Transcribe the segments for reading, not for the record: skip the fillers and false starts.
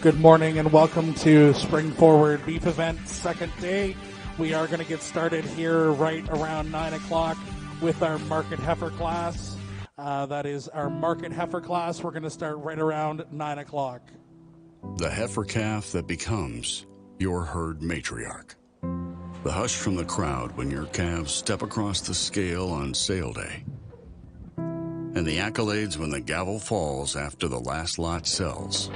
Good morning and welcome to Spring Forward Beef Event, second day. We are going to get started here right around 9 o'clock with our market heifer class. That is our market heifer class. We're going to start right around 9 o'clock. The heifer calf that becomes your herd matriarch. The hush from the crowd when your calves step across the scale on sale day. And the accolades when the gavel falls after the last lot sells.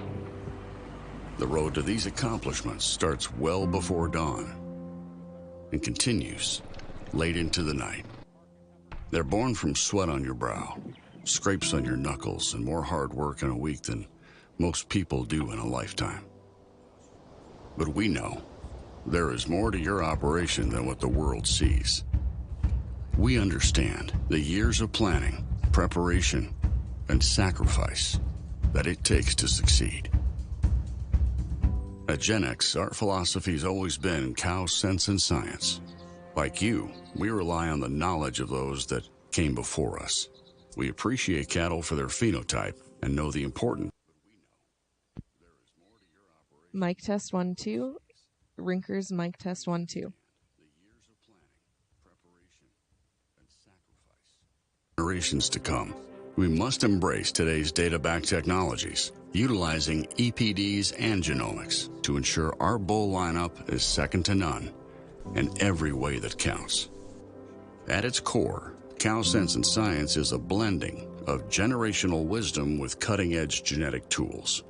The road to these accomplishments starts well before dawn and continues late into the night. They're born from sweat on your brow, scrapes on your knuckles, and more hard work in a week than most people do in a lifetime. But we know there is more to your operation than what the world sees. We understand the years of planning, preparation, and sacrifice that it takes to succeed. At Gen X, our philosophy has always been cow sense and science. Like you, we rely on the knowledge of those that came before us. We appreciate cattle for their phenotype and know the importance. Mic test 1 2. Rinkers mic test 1 2. Generations to come. We must embrace today's data-backed technologies, utilizing EPDs and genomics to ensure our bull lineup is second to none in every way that counts. At its core, Cow Sense and Science is a blending of generational wisdom with cutting-edge genetic tools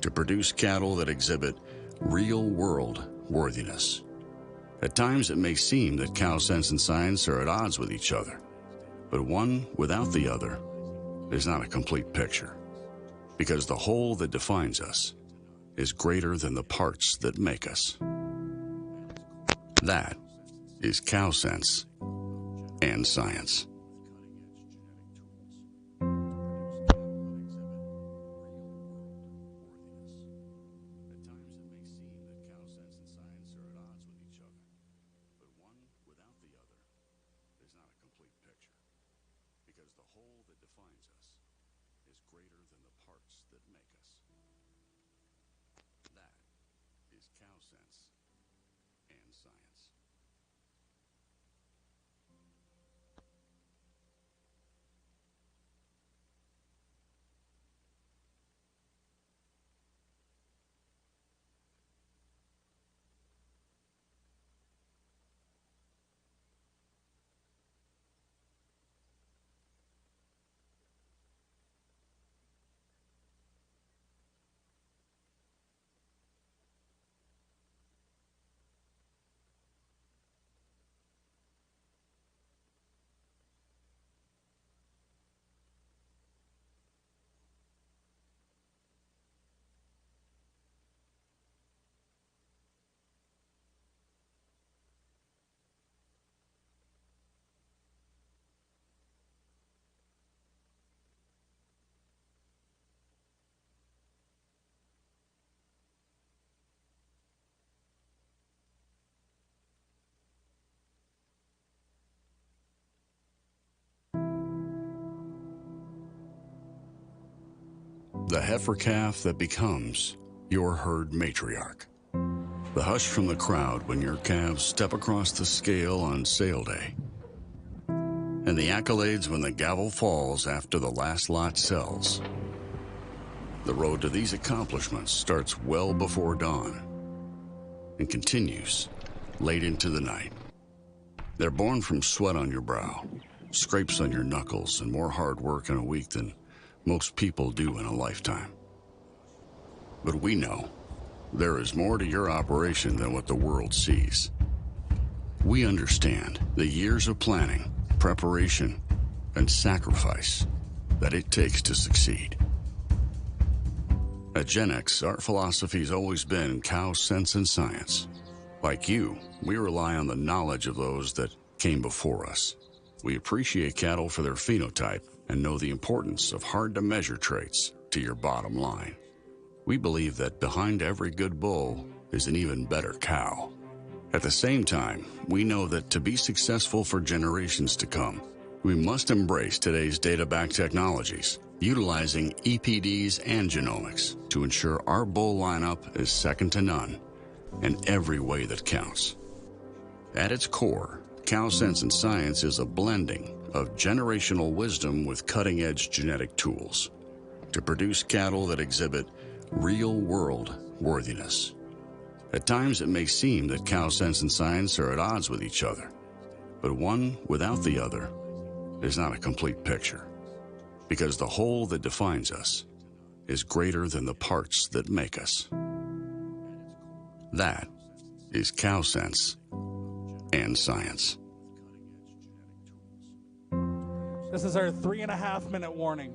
to produce cattle that exhibit real-world worthiness. At times, it may seem that Cow Sense and Science are at odds with each other, but one without the other is not a complete picture, because the whole that defines us is greater than the parts that make us. That is Cow Sense and Science. The heifer calf that becomes your herd matriarch. The hush from the crowd when your calves step across the scale on sale day. And the accolades when the gavel falls after the last lot sells. The road to these accomplishments starts well before dawn and continues late into the night. They're born from sweat on your brow, scrapes on your knuckles, and more hard work in a week than most people do in a lifetime. But we know there is more to your operation than what the world sees. We understand the years of planning, preparation, and sacrifice that it takes to succeed. At Gen X, our philosophy has always been cow sense and science. Like you, we rely on the knowledge of those that came before us. We appreciate cattle for their phenotype and know the importance of hard-to-measure traits to your bottom line. We believe that behind every good bull is an even better cow. At the same time, we know that to be successful for generations to come, we must embrace today's data-backed technologies, utilizing EPDs and genomics to ensure our bull lineup is second to none in every way that counts. At its core, Cow Sense and Science is a blending of generational wisdom with cutting-edge genetic tools to produce cattle that exhibit real-world worthiness. At times, it may seem that Cow Sense and Science are at odds with each other, but one without the other is not a complete picture, because the whole that defines us is greater than the parts that make us. That is Cow Sense and Science. This is our 3.5 minute warning.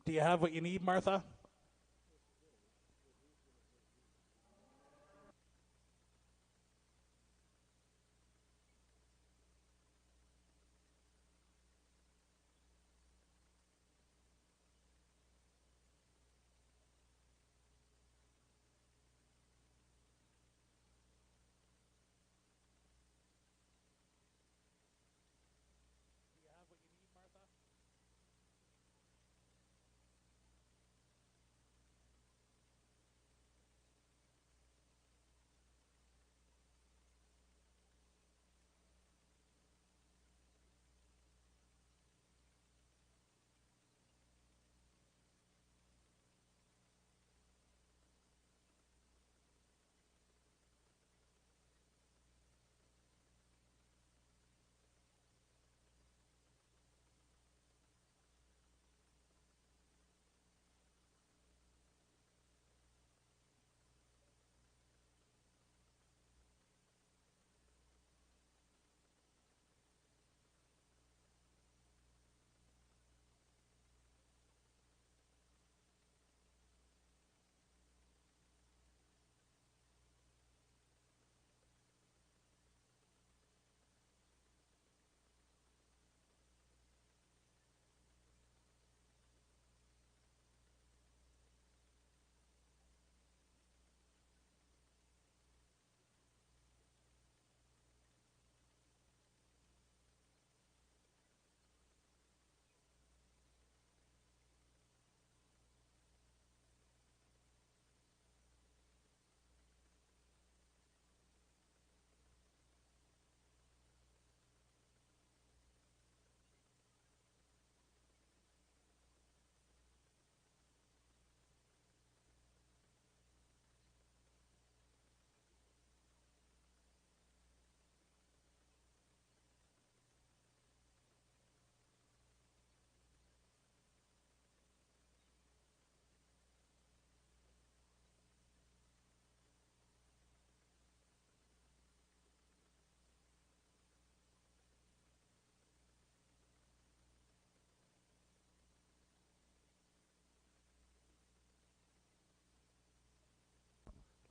Do you have what you need, Martha?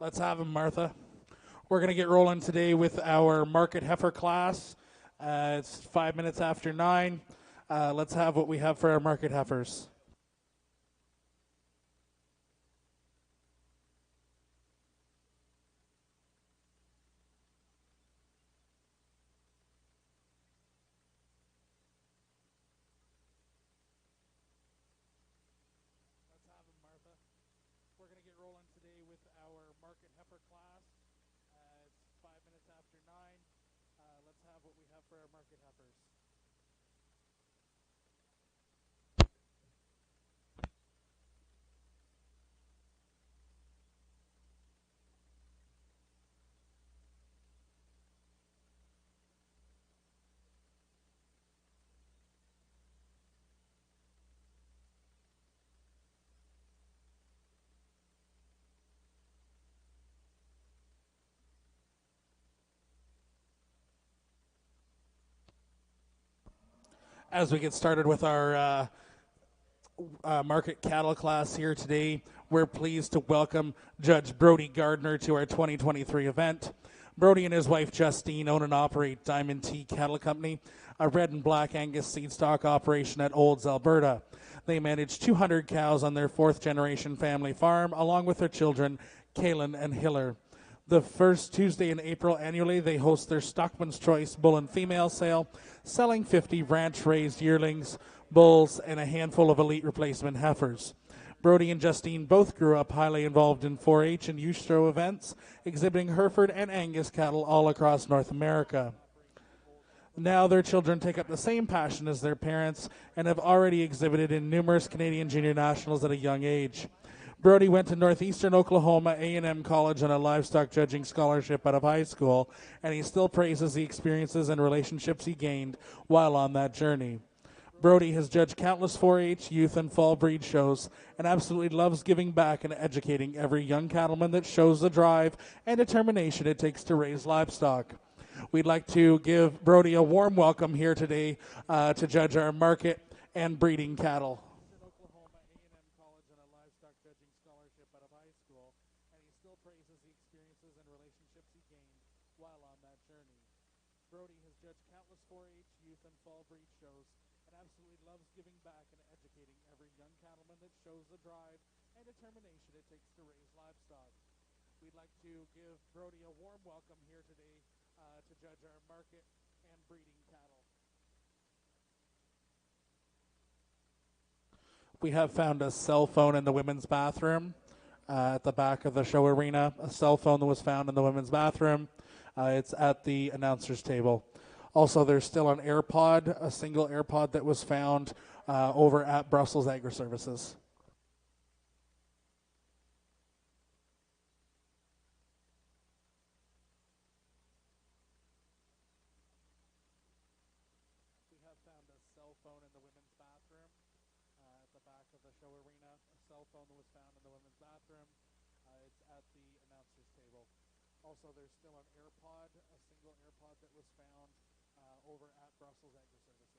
Let's have them, Martha. We're going to get rolling today with our market heifer class. It's 5 minutes after 9. Let's have what we have for our market heifers. Let's have them, Martha. We're going to get rolling today with our market heifer class. It's 5 minutes after 9. Let's have what we have for our market heifers. As we get started with our market cattle class here today, we're pleased to welcome Judge Brody Gardner to our 2023 event. Brody and his wife Justine own and operate Diamond T Cattle Company, a red and black Angus seed stock operation at Olds, Alberta. They manage 200 cows on their fourth generation family farm, along with their children, Kaylin and Hiller. The first Tuesday in April annually, they host their Stockman's Choice Bull and Female sale, selling 50 ranch-raised yearlings, bulls, and a handful of elite replacement heifers. Brody and Justine both grew up highly involved in 4-H and youth show events, exhibiting Hereford and Angus cattle all across North America. Now their children take up the same passion as their parents and have already exhibited in numerous Canadian junior nationals at a young age. Brody went to Northeastern Oklahoma A&M College on a livestock judging scholarship out of high school, and he still praises the experiences and relationships he gained while on that journey. Brody has judged countless 4-H, youth, and fall breed shows and absolutely loves giving back and educating every young cattleman that shows the drive and determination it takes to raise livestock. We'd like to give Brody a warm welcome here today to judge our market and breeding cattle. Oklahoma A&M College on a livestock judging scholarship out of high school, and he still praises the experiences and relationships he gained while on that journey. Brody has judged countless 4-H, youth, and fall breed shows and absolutely loves giving back and educating every young cattleman that shows the drive and determination it takes to raise livestock. We'd like to give Brody a warm welcome here today to judge our market and breeding cattle. We have found a cell phone in the women's bathroom at the back of the show arena. A cell phone that was found in the women's bathroom. It's at the announcer's table. Also, there's still an AirPod, a single AirPod that was found over at Brussels Agri Services. We have found a cell phone in the women's bathroom at the back of the show arena. A cell phone that was found in the women's bathroom. It's at the announcer's table. Also, there's still an AirPod, a single AirPod that was found over at Brussels Agri Services.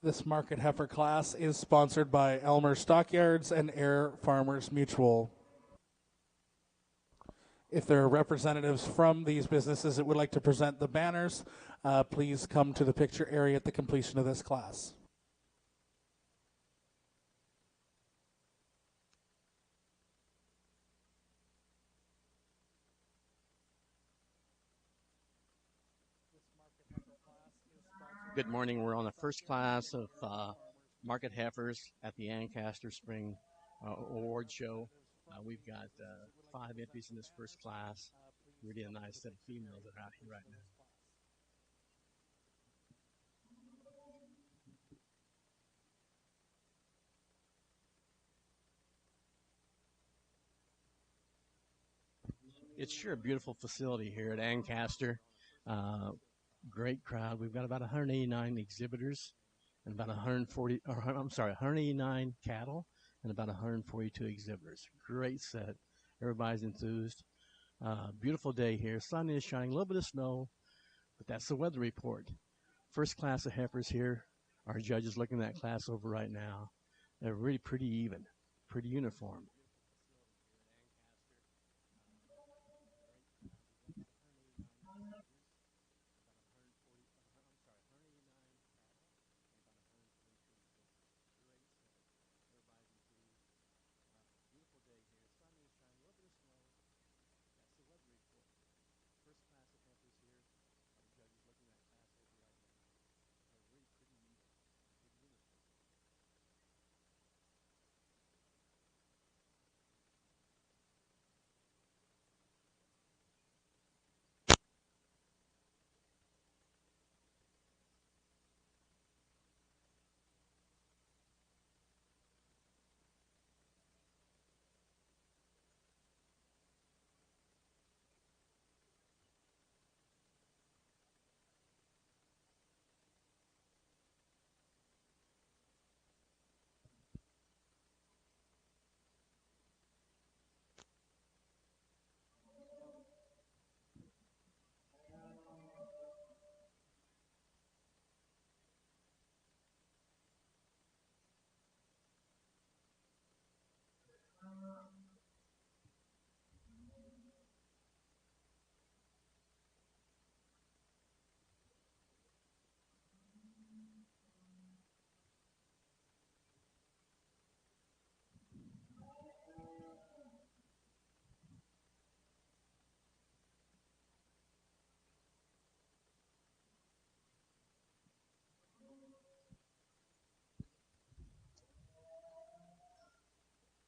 This market heifer class is sponsored by Elmer Stockyards and Air Farmers Mutual. If there are representatives from these businesses that would like to present the banners, please come to the picture area at the completion of this class. Good morning. We're on the first class of market heifers at the Ancaster Spring Award Show. We've got 5 entries in this first class. Really a nice set of females that are out here right now. It's sure a beautiful facility here at Ancaster. Great crowd. We've got about 189 exhibitors and about 189 cattle and about 142 exhibitors. Great set. Everybody's enthused. Beautiful day here. Sun is shining, a little bit of snow, but that's the weather report. First class of heifers here. Our judges looking at that class over right now. They're really pretty even, pretty uniform.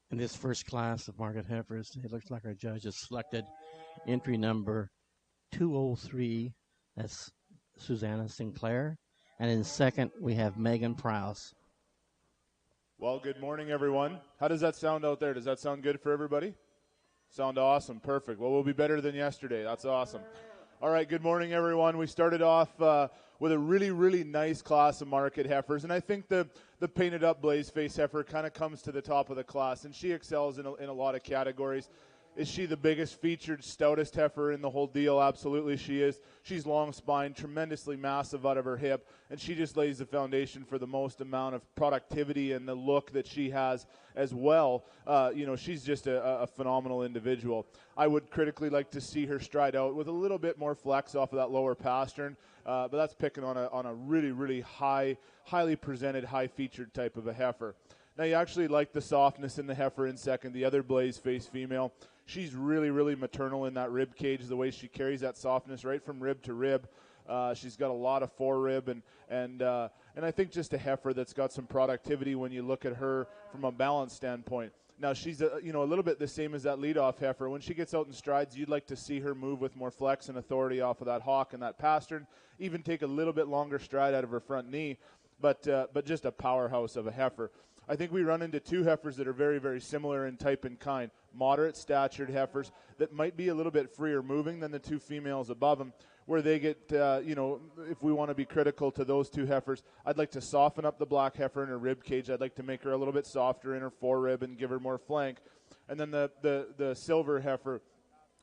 In this first class of market heifers, it looks like our judge has selected entry number 203. That's Susanna Sinclair. And in second, we have Megan Prowse. Well, good morning, everyone. How does that sound out there? Does that sound good for everybody? Sound awesome. Perfect. Well, we'll be better than yesterday. That's awesome. All right, good morning, everyone. We started off with a really, really nice class of market heifers, and I think the painted up blaze face heifer kind of comes to the top of the class, and she excels in a lot of categories. Is she the biggest featured, stoutest heifer in the whole deal? Absolutely she is. She's long spine, tremendously massive out of her hip, and she just lays the foundation for the most amount of productivity and the look that she has as well. She's just a phenomenal individual. I would critically like to see her stride out with a little bit more flex off of that lower pastern, but that's picking on a really, really highly presented, high-featured type of a heifer. Now, you actually like the softness in the heifer in second, the other blaze face female. She's really, really maternal in that rib cage, the way she carries that softness right from rib to rib. She's got a lot of forerib, and I think just a heifer that's got some productivity when you look at her from a balance standpoint. Now, she's a little bit the same as that leadoff heifer. When she gets out in strides, you'd like to see her move with more flex and authority off of that hock and that pastern, even take a little bit longer stride out of her front knee, but just a powerhouse of a heifer. I think we run into two heifers that are very, very similar in type and kind, moderate statured heifers that might be a little bit freer moving than the two females above them, where they get, if we want to be critical to those two heifers, I'd like to soften up the black heifer in her rib cage. I'd like to make her a little bit softer in her forerib and give her more flank. And then the silver heifer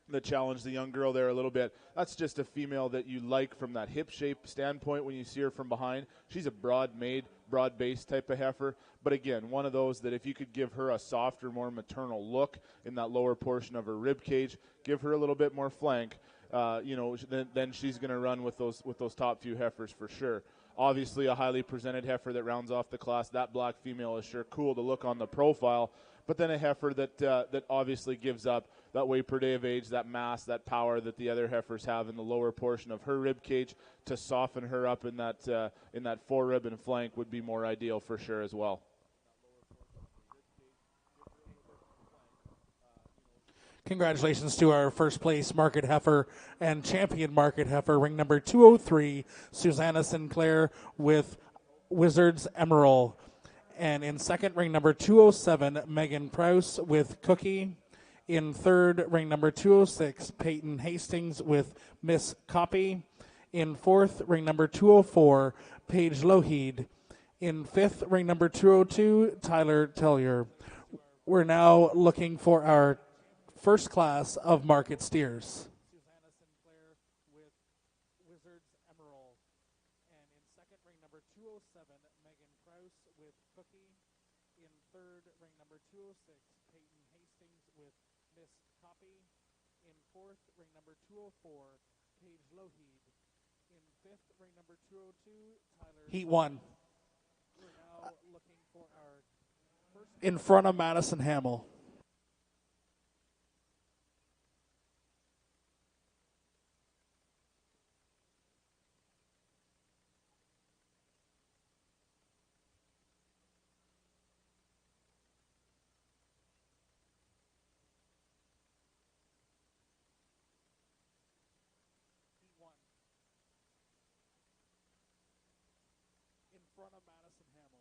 that challenged the young girl there a little bit, that's just a female that you like from that hip shape standpoint when you see her from behind. She's a broad-made, broad base type of heifer. But again, one of those that if you could give her a softer, more maternal look in that lower portion of her rib cage, give her a little bit more flank, then she's going to run with those top few heifers for sure. Obviously, a highly presented heifer that rounds off the class. That black female is sure cool to look on the profile, but then a heifer that obviously gives up that weight per day of age, that mass, that power that the other heifers have in the lower portion of her rib cage to soften her up in that forerib and flank would be more ideal for sure as well. Congratulations to our first place market heifer and champion market heifer, ring number 203, Susanna Sinclair with Wizards Emerald. And in second, ring number 207, Megan Prouse with Cookie. In third, ring number 206, Peyton Hastings with Miss Copy. In fourth, ring number 204, Paige Lougheed. In fifth, ring number 202, Tyler Tellier. We're now looking for our first class of market steers. Susanna Sinclair with Wizards Emerald. And in second, ring number 207, Megan Prouse with Cookie. In third, ring number 206, Peyton Hastings with Miss Copy. In fourth, ring number 204, Paige Lougheed. In fifth, ring number 202, Tyler. Heat 1. We're now looking for our first in front of Madison Hamill. In front of Madison Hamill.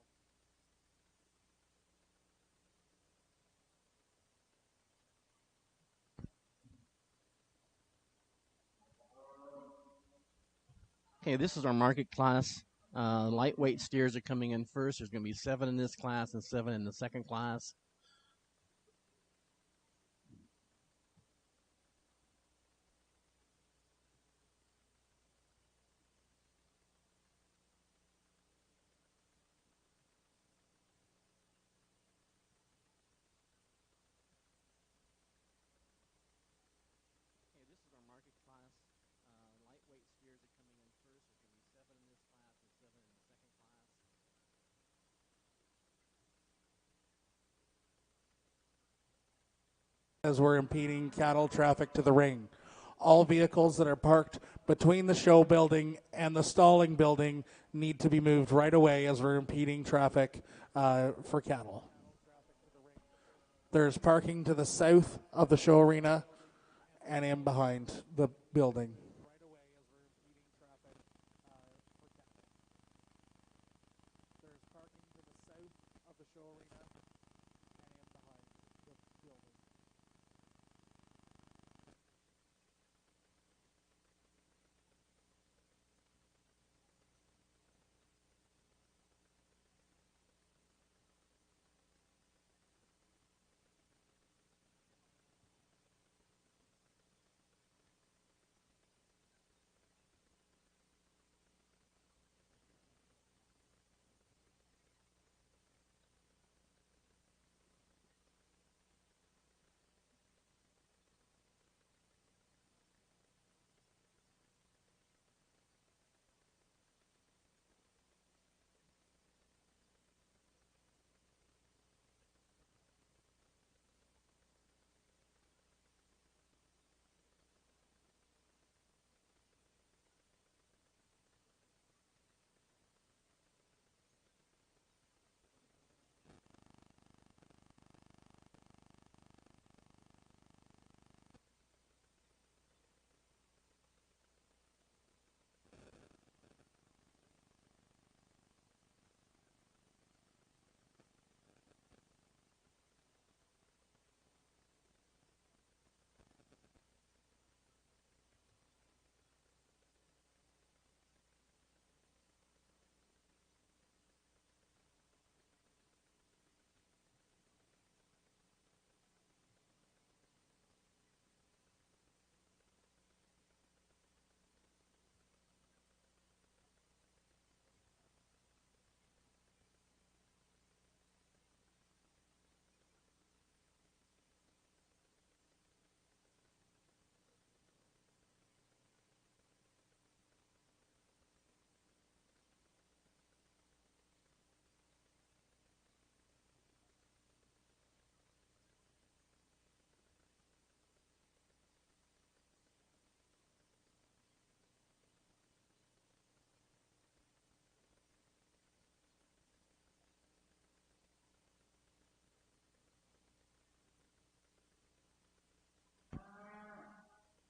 Okay, this is our market class. Lightweight steers are coming in first. There's going to be 7 in this class and 7 in the second class. As we're impeding cattle traffic to the ring. All vehicles that are parked between the show building and the stalling building need to be moved right away as we're impeding traffic for cattle. There's parking to the south of the show arena and in behind the building. There's parking to the south of the show arena and in behind the building.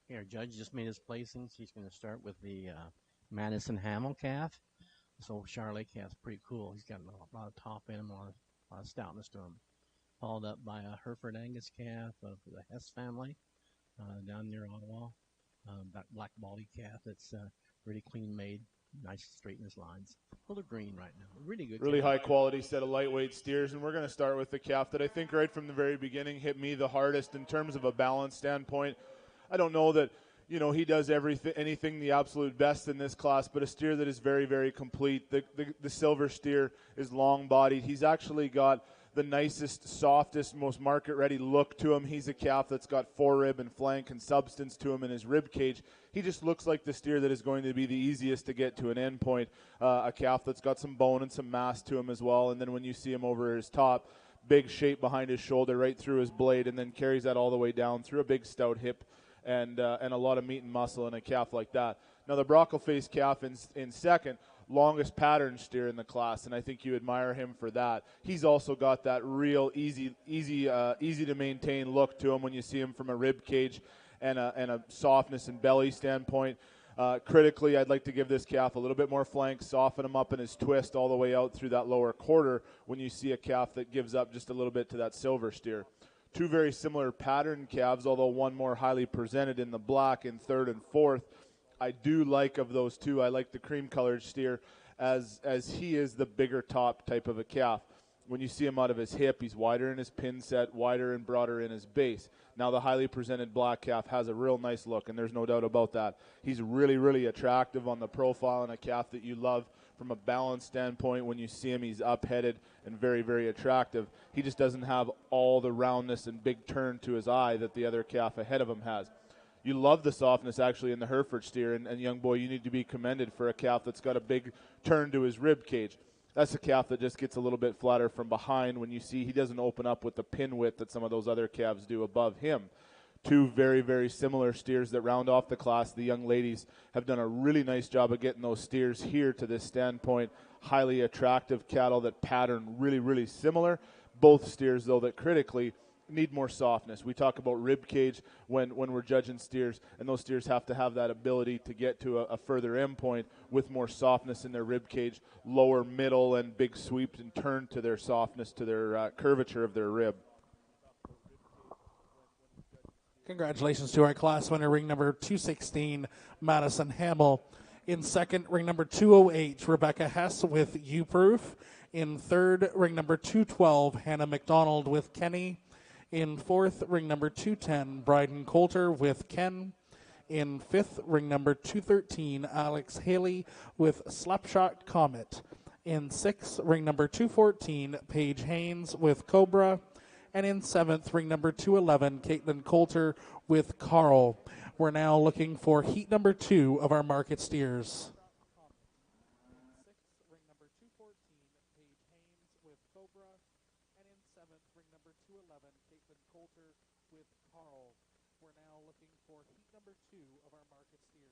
Here, Judge just made his placings. He's going to start with the Madison Hamill calf. This old Charolais calf's pretty cool. He's got a lot of top in him, a lot of stoutness to him. Followed up by a Hereford Angus calf of the Hess family down near Ottawa. That black baldy calf that's really clean made, nice straight in his lines. A little green right now. Really good. Really calf. high quality set of lightweight steers, and we're going to start with the calf that I think right from the very beginning hit me the hardest in terms of a balance standpoint. I don't know that, he does anything the absolute best in this class, but a steer that is very, very complete. The silver steer is long-bodied. He's actually got the nicest, softest, most market-ready look to him. He's a calf that's got forerib and flank and substance to him in his rib cage. He just looks like the steer that is going to be the easiest to get to an end point. A calf that's got some bone and some mass to him as well. And then when you see him over his top, big shape behind his shoulder, right through his blade, and then carries that all the way down through a big stout hip and a lot of meat and muscle in a calf like that. Now the Brockle-faced calf in second, longest pattern steer in the class, and I think you admire him for that. He's also got that real easy to maintain look to him when you see him from a rib cage and a softness and belly standpoint. Critically, I'd like to give this calf a little bit more flank, soften him up in his twist all the way out through that lower quarter when you see a calf that gives up just a little bit to that silver steer. Two very similar pattern calves, although one more highly presented in the black in third and fourth. I do like of those two, I like the cream-colored steer as he is the bigger top type of a calf. When you see him out of his hip, he's wider in his pin set, wider and broader in his base. Now the highly presented black calf has a real nice look, and there's no doubt about that. He's really, really attractive on the profile, and a calf that you love from a balance standpoint. When you see him, he's up-headed and very, very attractive. He just doesn't have all the roundness and big turn to his eye that the other calf ahead of him has. You love the softness actually in the Hereford steer, and young boy, you need to be commended for a calf that's got a big turn to his rib cage. That's a calf that just gets a little bit flatter from behind when you see he doesn't open up with the pin width that some of those other calves do above him. Two very, very similar steers that round off the class. The young ladies have done a really nice job of getting those steers here to this standpoint. Highly attractive cattle that pattern really, really similar. Both steers, though, that critically need more softness. We talk about rib cage when we're judging steers, and those steers have to have that ability to get to a further end point with more softness in their rib cage, lower, middle, and big sweeps and turn to their softness, to their curvature of their rib. Congratulations to our class winner, ring number 216, Madison Hamill. In second, ring number 208, Rebecca Hess with U-Proof. In third, ring number 212, Hannah McDonald with Kenny. In fourth, ring number 210, Bryden Coulter with Ken. In fifth, ring number 213, Alex Haley with Slapshot Comet. In sixth, ring number 214, Paige Haynes with Cobra. And in seventh, ring number 211, Caitlin Coulter with Carl. We're now looking for heat number 2 of our market steers. Ring number 214, Paige Haynes with Cobra. And in seventh, ring number 211, Caitlin Coulter with Carl. We're now looking for heat number 2 of our market steers.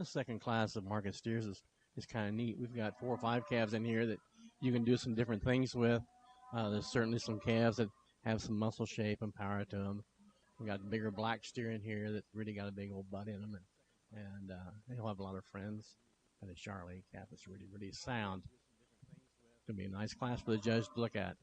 The second class of market steers is kind of neat. We've got 4 or 5 calves in here that you can do some different things with. There's certainly some calves that have some muscle shape and power to them. We got bigger black steer in here that really got a big old butt in them, and they'll have a lot of friends. And a Charlie calf is really, really sound. It's going to be a nice class for the judge to look at.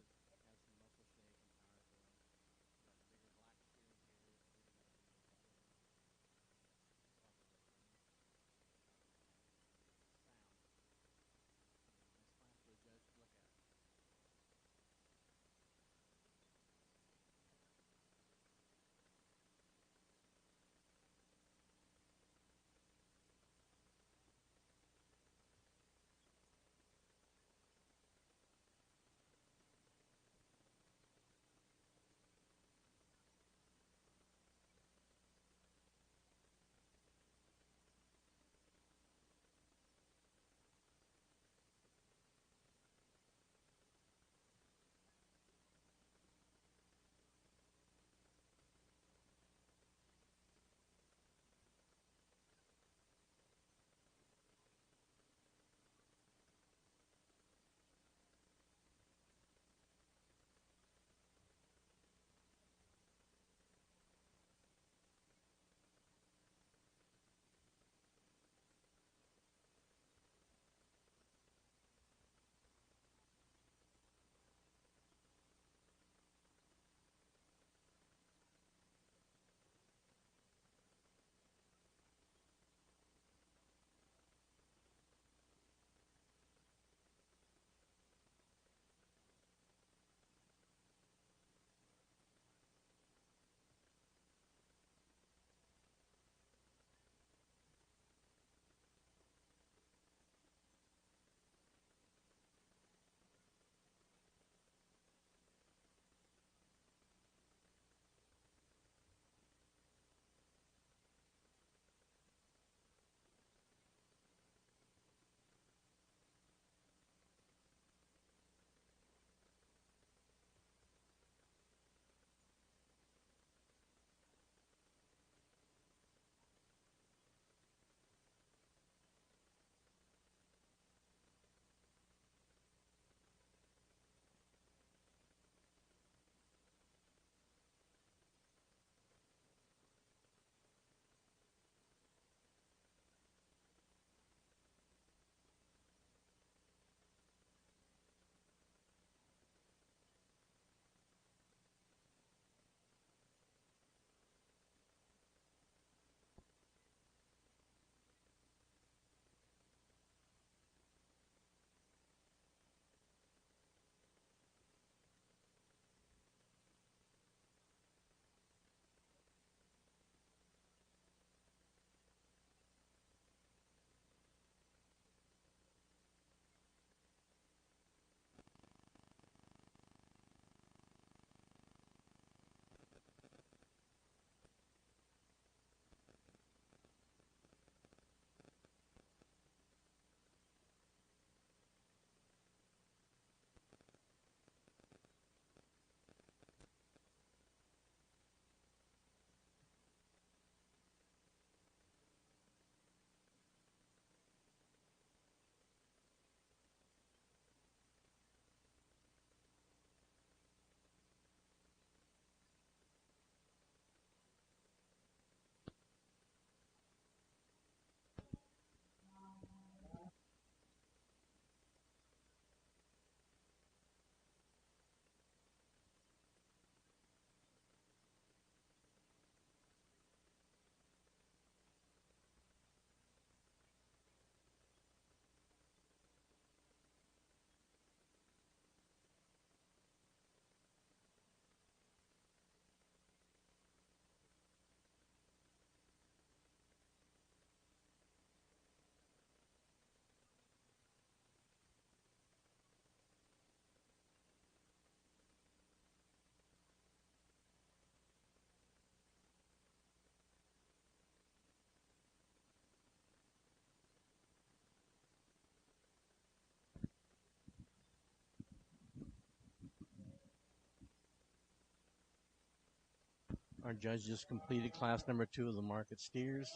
Our judge just completed class number 2 of the market steers.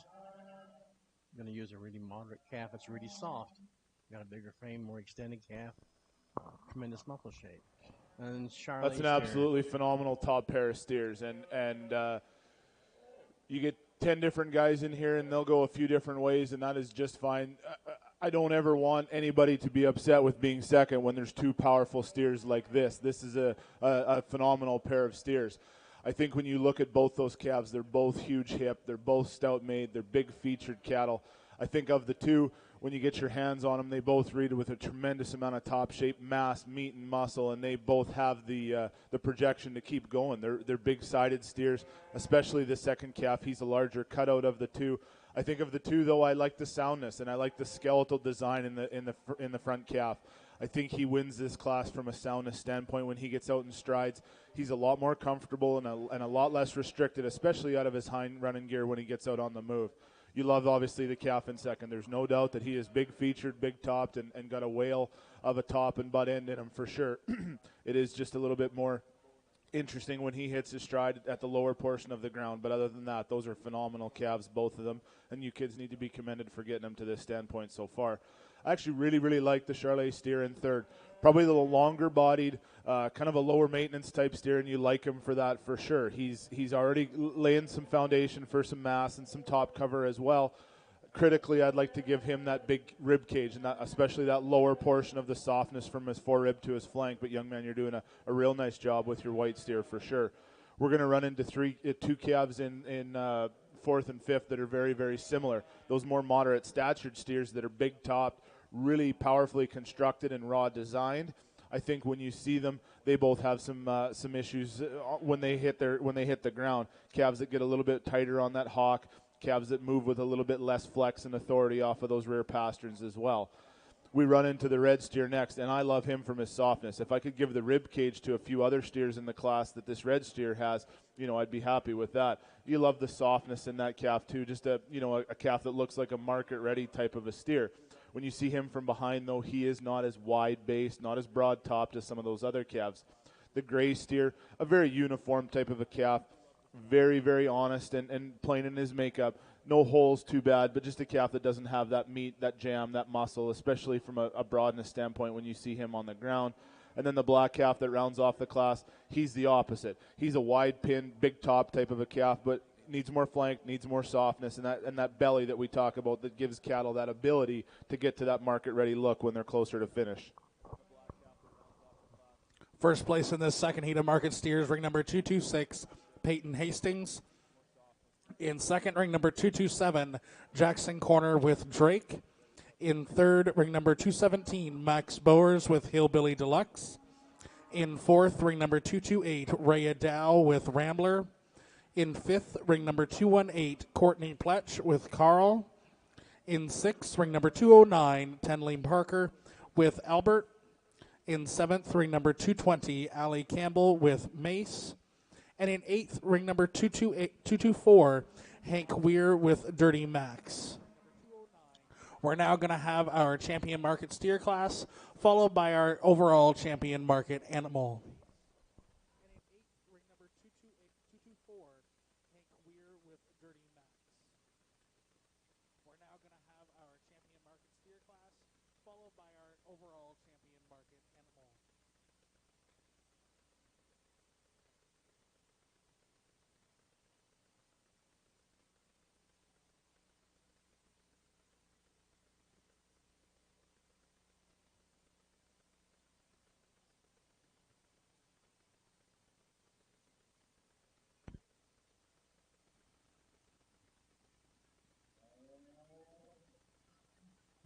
going to use a really moderate calf. It's really soft. Got a bigger frame, more extended calf. Tremendous muscle shape. And Charlie's That's an absolutely phenomenal top pair of steers. And you get 10 different guys in here, and they'll go a few different ways, and that is just fine. I don't ever want anybody to be upset with being second when there's two powerful steers like this. This is a phenomenal pair of steers. I think when you look at both those calves, they're both huge hip. They're both stout made. They're big featured cattle. I think of the two, when you get your hands on them, they both read with a tremendous amount of top shape, mass, meat, and muscle, and they both have the projection to keep going. They're big-sided steers, especially the second calf. He's a larger cutout of the two. I think of the two, though, I like the soundness, and I like the skeletal design in the front calf. I think he wins this class from a soundness standpoint when he gets out in strides. He's a lot more comfortable and a lot less restricted, especially out of his hind running gear when he gets out on the move. You love, obviously, the calf in second. There's no doubt that he is big-featured, big-topped, and got a whale of a top and butt end in him for sure. It is just a little bit more interesting when he hits his stride at the lower portion of the ground. But other than that, those are phenomenal calves, both of them, and you kids need to be commended for getting them to this standpoint so far. I actually really, really like the Charlet steer in third. Probably a little longer-bodied, kind of a lower-maintenance type steer, and you like him for that for sure. He's already laying some foundation for some mass and some top cover as well. Critically, I'd like to give him that big rib cage, and that, especially that lower portion of the softness from his forerib to his flank. But, young man, you're doing a real nice job with your white steer for sure. We're going to run into two calves in fourth and fifth that are very, very similar. Those more moderate statured steers that are big-topped, really powerfully constructed and raw designed. I think when you see them, they both have some issues when they hit the ground. Calves that get a little bit tighter on that hock, calves that move with a little bit less flex and authority off of those rear pasterns as well. We run into the red steer next, and I love him from his softness. If I could give the rib cage to a few other steers in the class that this red steer has, I'd be happy with that. You love the softness in that calf too, just a calf that looks like a market-ready type of a steer. When you see him from behind, though, he is not as wide-based, not as broad-topped as some of those other calves. The gray steer, a very uniform type of a calf, very, very honest and plain in his makeup. No holes too bad, but just a calf that doesn't have that meat, that jam, that muscle, especially from a broadness standpoint when you see him on the ground. And then the black calf that rounds off the class, he's the opposite. He's a wide pin, big top type of a calf, but needs more flank, needs more softness, and that belly that we talk about that gives cattle that ability to get to that market-ready look when they're closer to finish. First place in this second heat of market steers, ring number 226, Peyton Hastings. In second, ring number 227, Jackson Corner with Drake. In third, ring number 217, Max Bowers with Hillbilly Deluxe. In fourth, ring number 228, Rhea Dow with Rambler. In fifth, ring number 218, Courtney Pletch with Carl. In sixth, ring number 209, Tenley Parker with Albert. In seventh, ring number 220, Allie Campbell with Mace. And in eighth, ring number 224, Hank Weir with Dirty Max. We're now going to have our champion market steer class, followed by our overall champion market animal.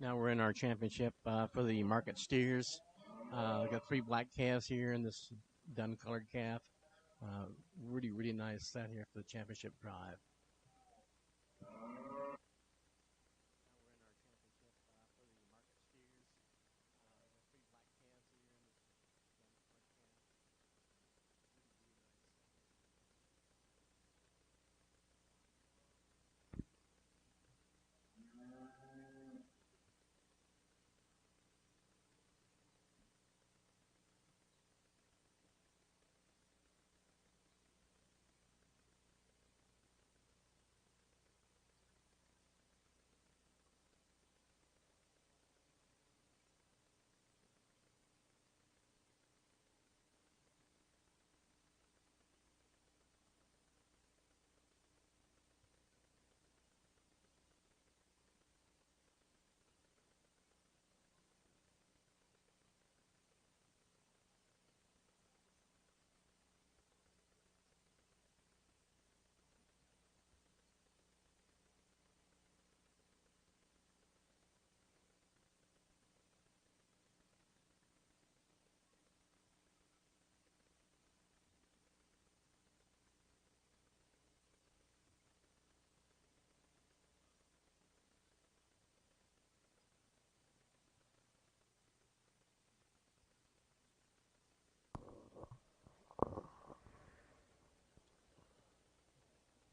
Now we're in our championship for the market steers. We've got three black calves here and this dun-colored calf. Really, really nice set here for the championship drive.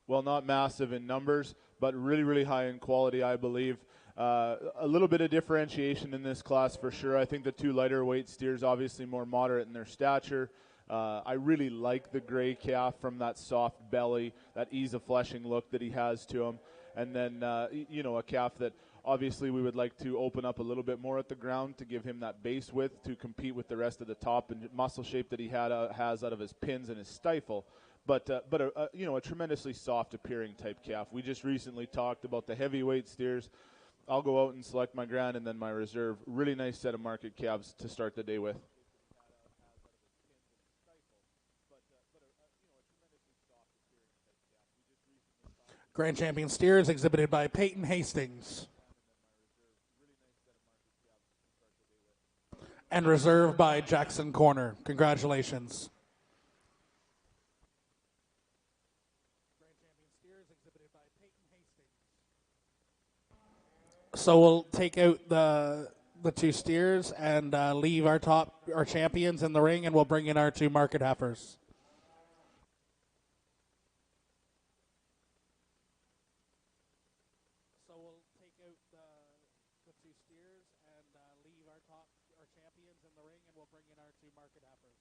well, not massive in numbers, but really, really high in quality, I believe. A little bit of differentiation in this class for sure. I think the 2 lighter weight steers obviously more moderate in their stature. I really like the gray calf from that soft belly, that ease of fleshing look that he has to him. And then, a calf that obviously we would like to open up a little bit more at the ground to give him that base width to compete with the rest of the top and muscle shape that he has out of his pins and his stifle. But a tremendously soft appearing type calf. We just recently talked about the heavyweight steers. I'll go out and select my grand and then my reserve. Really nice set of market calves to start the day with. Grand Champion steers exhibited by Peyton Hastings. And reserved by Jackson Corner. Congratulations. So we'll take out the 2 steers and leave our champions in the ring, and we'll bring in our 2 market heifers. So we'll take out the 2 steers and leave our champions in the ring, and we'll bring in our 2 market heifers.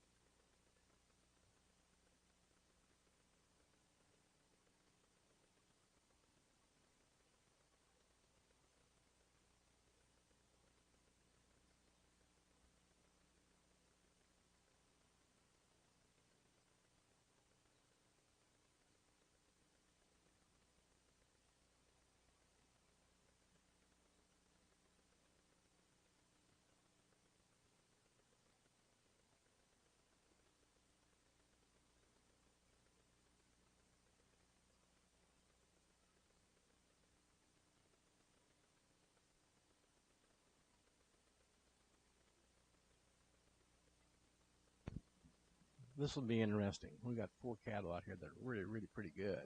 This will be interesting. We got 4 cattle out here that are really, really pretty good.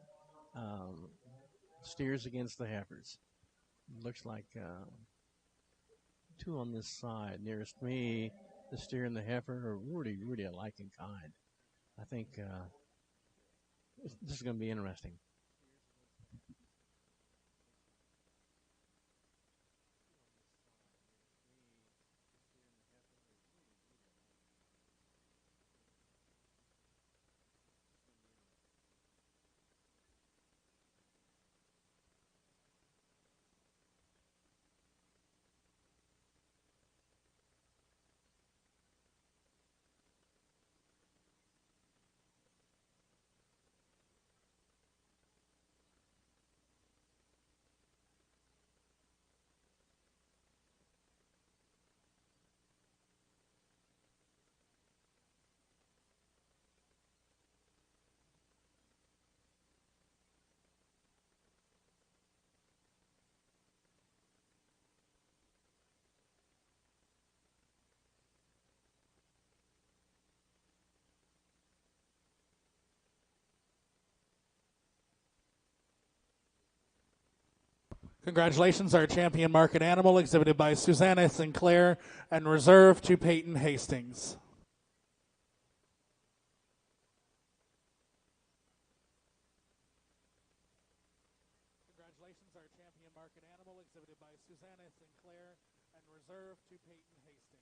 Steers against the heifers. Looks like 2 on this side. Nearest me, the steer and the heifer are really, really alike in kind. I think this is going to be interesting. Congratulations, our champion market animal exhibited by Susanna Sinclair and reserved to Peyton Hastings. Congratulations, our champion market animal exhibited by Susanna Sinclair and reserved to Peyton Hastings.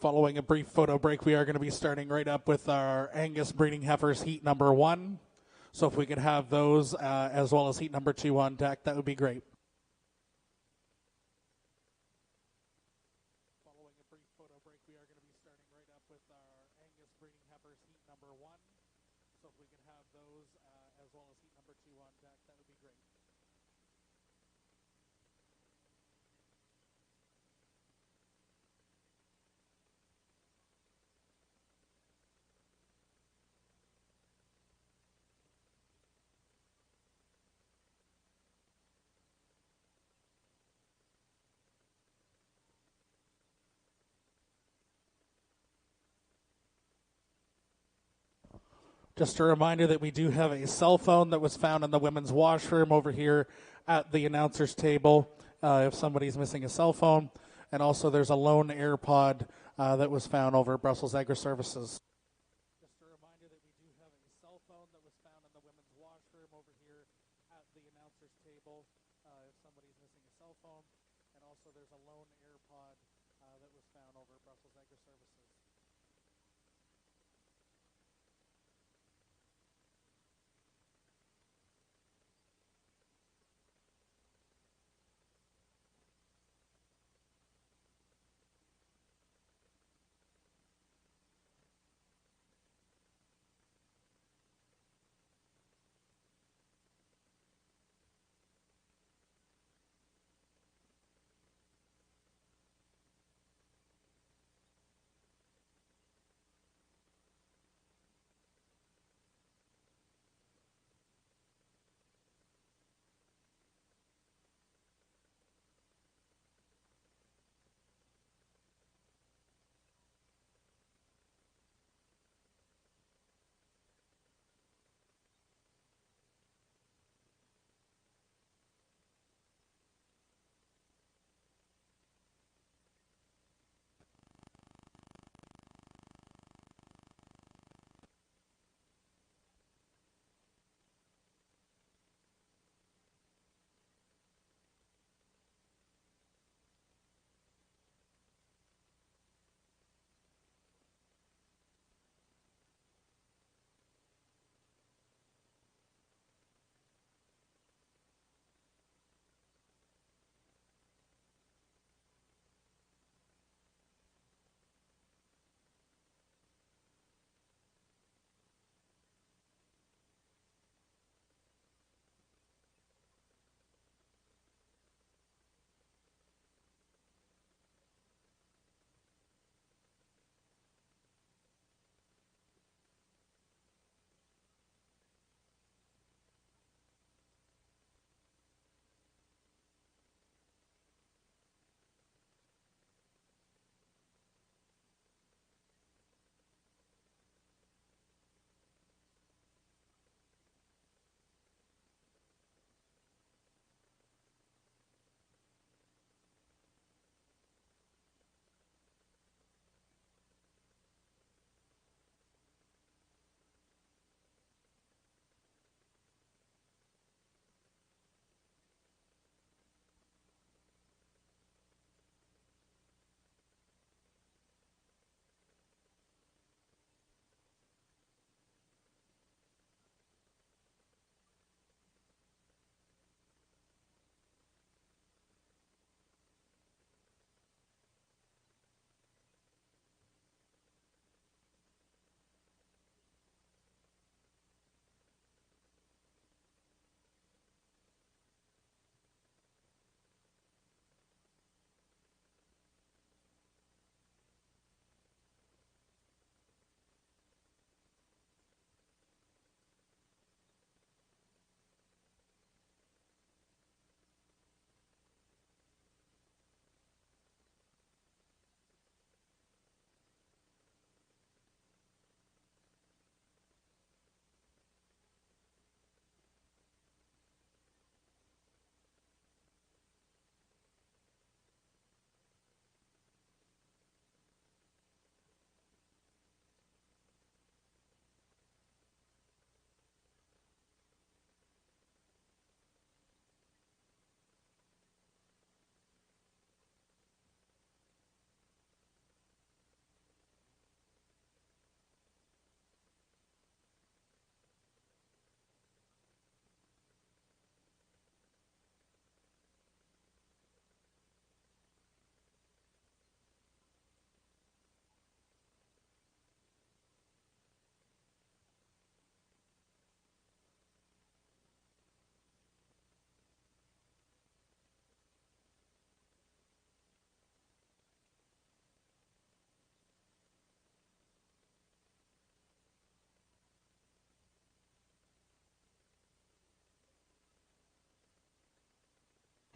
Following a brief photo break, we are going to be starting right up with our Angus breeding heifers heat number 1. So if we could have those as well as heat number 2 on deck, that would be great. Following a brief photo break, we are going to be starting right up with our Angus breeding heifers heat number 1. So if we could have those Just a reminder that we do have a cell phone that was found in the women's washroom over here at the announcer's table if somebody's missing a cell phone. And also there's a lone AirPod that was found over at Brussels Agri Services. Just a reminder that we do have a cell phone that was found in the women's washroom over here at the announcer's table if somebody's missing a cell phone. And also there's a lone AirPod that was found over at Brussels Agri Services.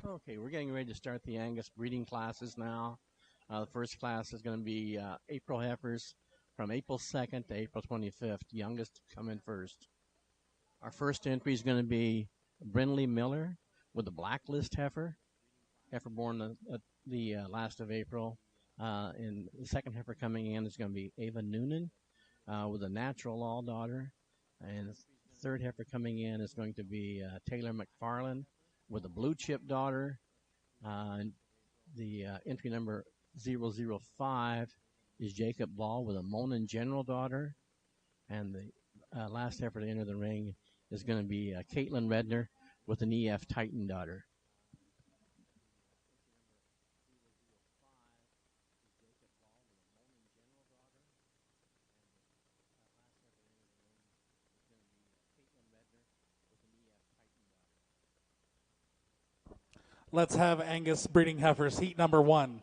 Okay, we're getting ready to start the Angus breeding classes now. The first class is going to be April heifers from April 2nd to April 25th. Youngest come in first. Our first entry is going to be Brindley Miller with the Blacklist heifer. Heifer born the last of April. And the second heifer coming in is going to be Ava Noonan with a Natural Law daughter. And the third heifer coming in is going to be Taylor McFarland with a Blue Chip daughter. And the entry number 005 is Jacob Ball with a Monin General daughter. And the last heifer to enter the ring is going to be Caitlin Redner with an EF Titan daughter. Let's have Angus breeding heifers, heat number 1.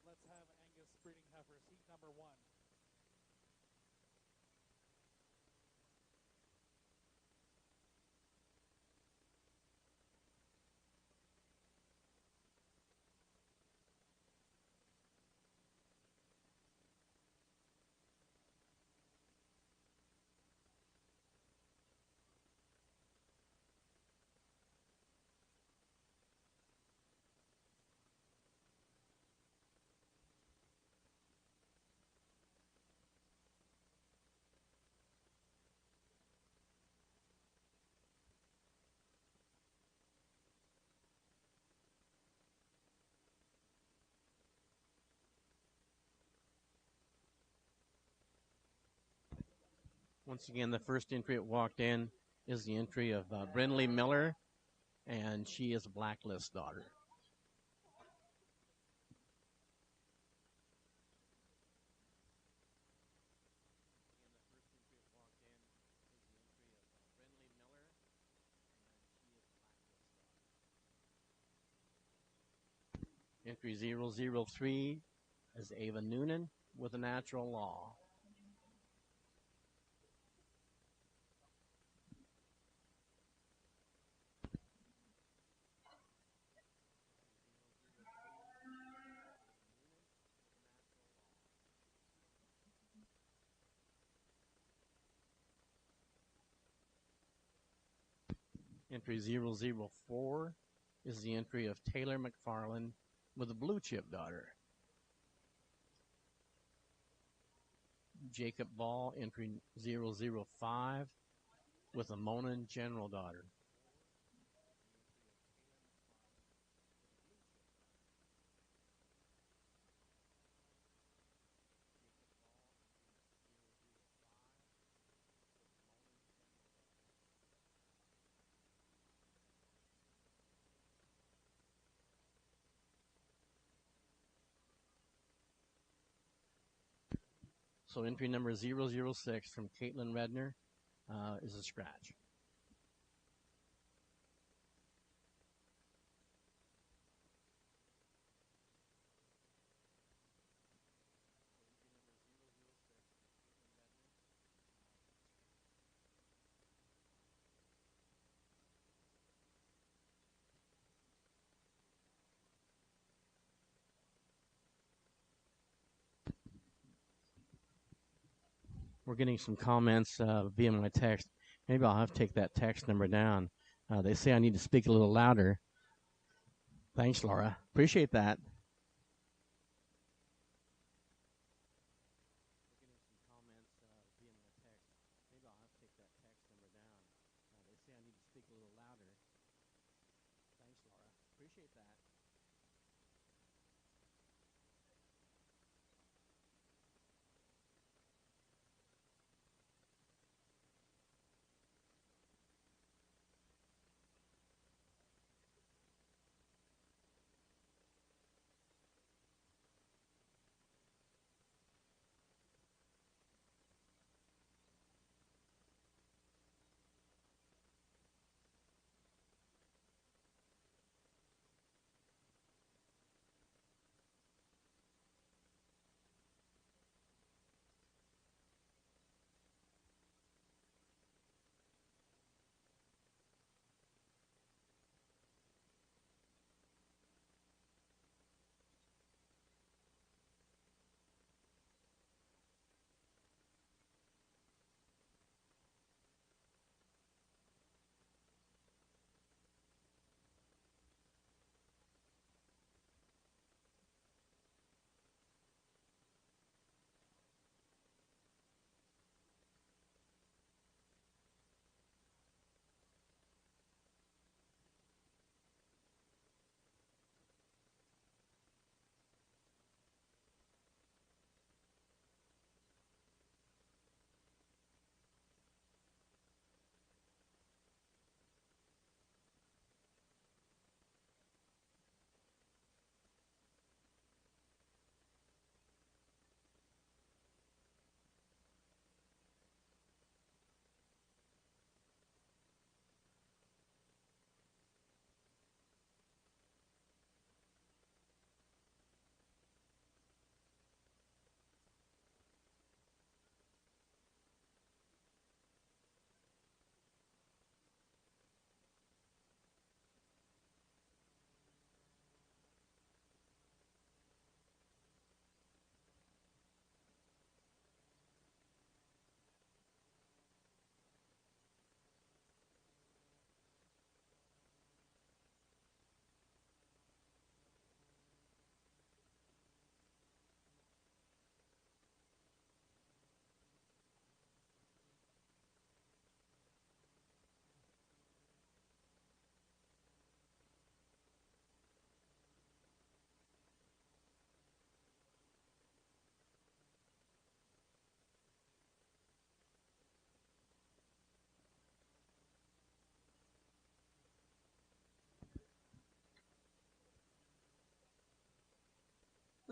Let's have Angus breeding heifers, heat number 1. Once again, the first entry that walked in is the entry of Brindley Miller, and she is a Blacklist daughter. Entry 003 is Ava Noonan with a Natural Law. Entry 004 is the entry of Taylor McFarland with a Blue Chip daughter. Jacob Ball, entry 005 with a Monin General daughter. So entry number 006 from Caitlin Redner is a scratch. We're getting some comments via my text. Maybe I'll have to take that text number down. They say I need to speak a little louder. Thanks, Laura. Appreciate that.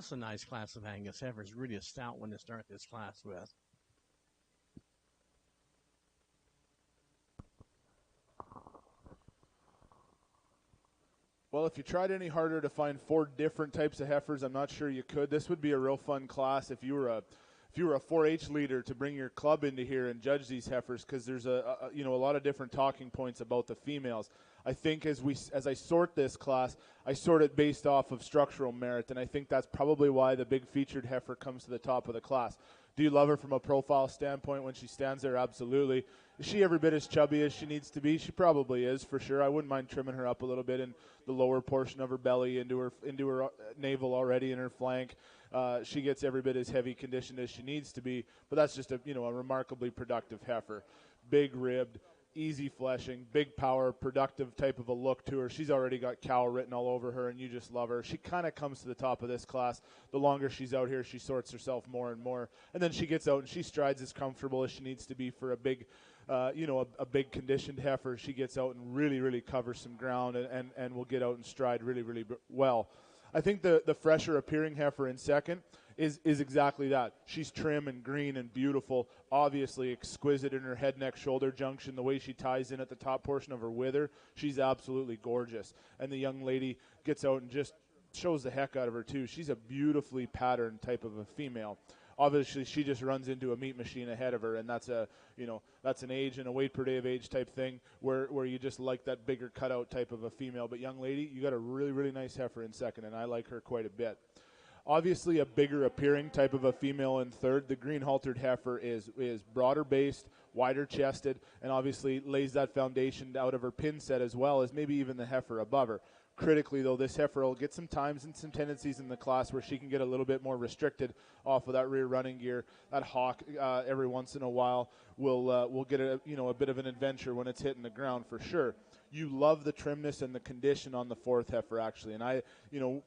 This is a nice class of Angus heifers. Really a stout one to start this class with. Well, if you tried any harder to find 4 different types of heifers, I'm not sure you could. This would be a real fun class if you were a 4-H leader to bring your club into here and judge these heifers, because there's a lot of different talking points about the females. I think as I sort this class, I sort it based off of structural merit, and I think that's probably why the big featured heifer comes to the top of the class. Do you love her from a profile standpoint when she stands there? Absolutely. Is she every bit as chubby as she needs to be? She probably is, for sure. I wouldn't mind trimming her up a little bit in the lower portion of her belly, into her navel already, in her flank. She gets every bit as heavy conditioned as she needs to be, but that's just a remarkably productive heifer. Big ribbed, easy fleshing, big power, productive type of a look to her. She's already got cow written all over her, and you just love her. She kind of comes to the top of this class. The longer she's out here, she sorts herself more and more, and then she gets out and she strides as comfortable as she needs to be for a big a big conditioned heifer. She gets out and really covers some ground and will get out and stride really well. I think the fresher appearing heifer in second is exactly that. She's trim and green and beautiful, obviously exquisite in her head, neck, shoulder junction, the way she ties in at the top portion of her wither. She's absolutely gorgeous. And the young lady gets out and just shows the heck out of her too. She's a beautifully patterned type of a female. Obviously, she just runs into a meat machine ahead of her, and that's an age and a weight per day of age type thing where you just like that bigger cutout type of a female. But young lady, you got a really nice heifer in second, and I like her quite a bit. Obviously, a bigger appearing type of a female in third. The green haltered heifer is broader based, wider chested, and obviously lays that foundation out of her pin set as well as maybe even the heifer above her. Critically, though, this heifer will get some times and some tendencies in the class where she can get a little bit more restricted off of that rear running gear. That hawk every once in a while will get a bit of an adventure when it's hitting the ground for sure. You love the trimness and the condition on the fourth heifer, actually, and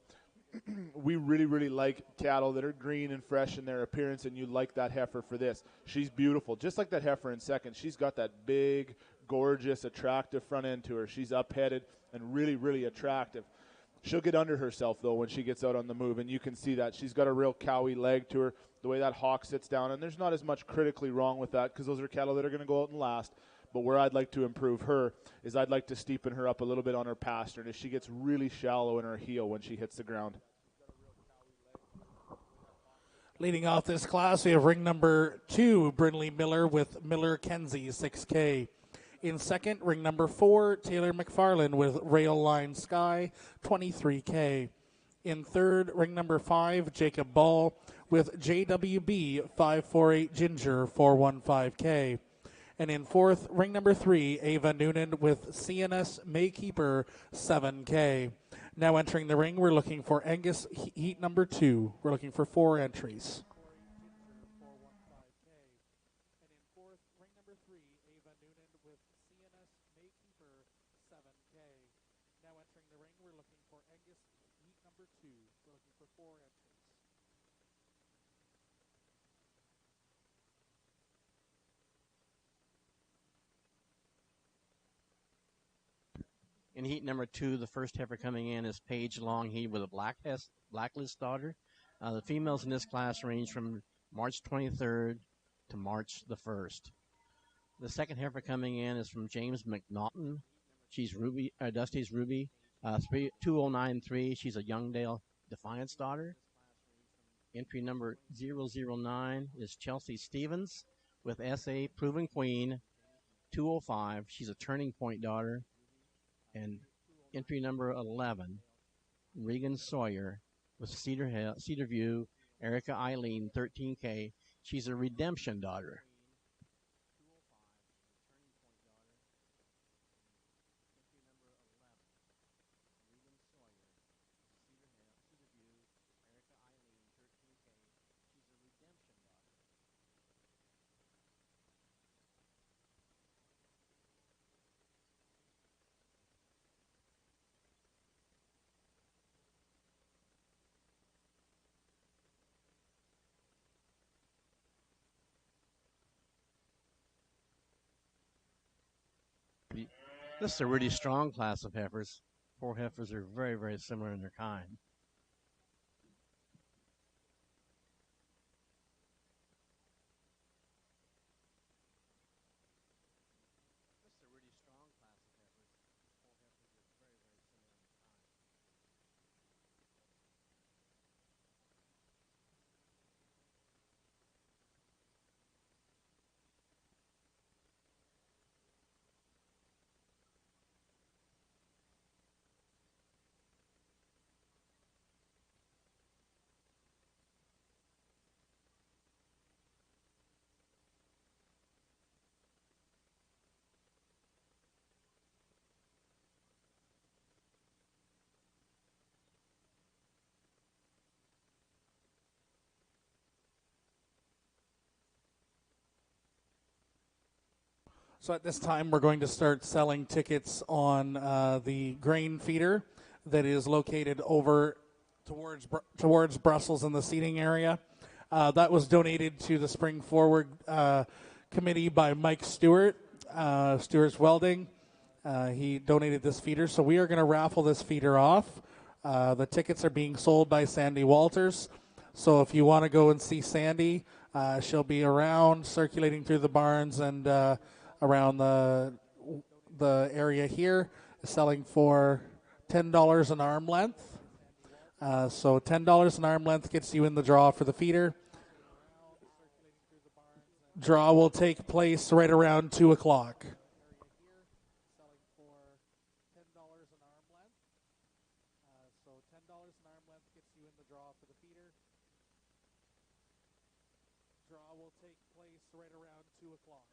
we really like cattle that are green and fresh in their appearance, and you like that heifer for this. She's beautiful, just like that heifer in second. She's got that big, gorgeous, attractive front end to her. She's up-headed and really attractive. She'll get under herself, though, when she gets out on the move, and you can see that. She's got a real cowy leg to her, the way that hawk sits down, and there's not as much critically wrong with that because those are cattle that are going to go out and last. But where I'd like to improve her is I'd like to steepen her up a little bit on her pastern as she gets really shallow in her heel when she hits the ground. Leading off this class, we have ring number 2, Brindley Miller with Miller Kenzie, 6K. In second, ring number 4, Taylor McFarland with Rail Line Sky, 23K. In third, ring number 5, Jacob Ball with JWB 548 Ginger, 415K. And in fourth, ring number 3, Ava Noonan with CNS Maykeeper, 7K. Now entering the ring, we're looking for Angus heat number 2. We're looking for 4 entries. In heat number 2, the first heifer coming in is Paige Longheed with a blacklist daughter. The females in this class range from March 23rd to March the 1st. The second heifer coming in is from James McNaughton. She's Dusty's Ruby, 2093. She's a Youngdale Defiance daughter. Entry number 009 is Chelsea Stevens with SA Proven Queen, 205. She's a Turning Point daughter. And entry number 11, Regan Sawyer with Cedar View, Erica Eileen, 13K. She's a Redemption daughter. This is a really strong class of heifers. 4 heifers are very similar in their kind. So at this time, we're going to start selling tickets on the grain feeder that is located over towards Brussels in the seating area. That was donated to the Spring Forward committee by Mike Stewart, Stewart's Welding. He donated this feeder, so we are going to raffle this feeder off. The tickets are being sold by Sandy Walters, so if you want to go and see Sandy, she'll be around circulating through the barns and around the area here, selling for $10 an arm length. So $10 an arm length gets you in the draw for the feeder. Draw will take place right around 2 o'clock. Draw will take place right around 2 o'clock.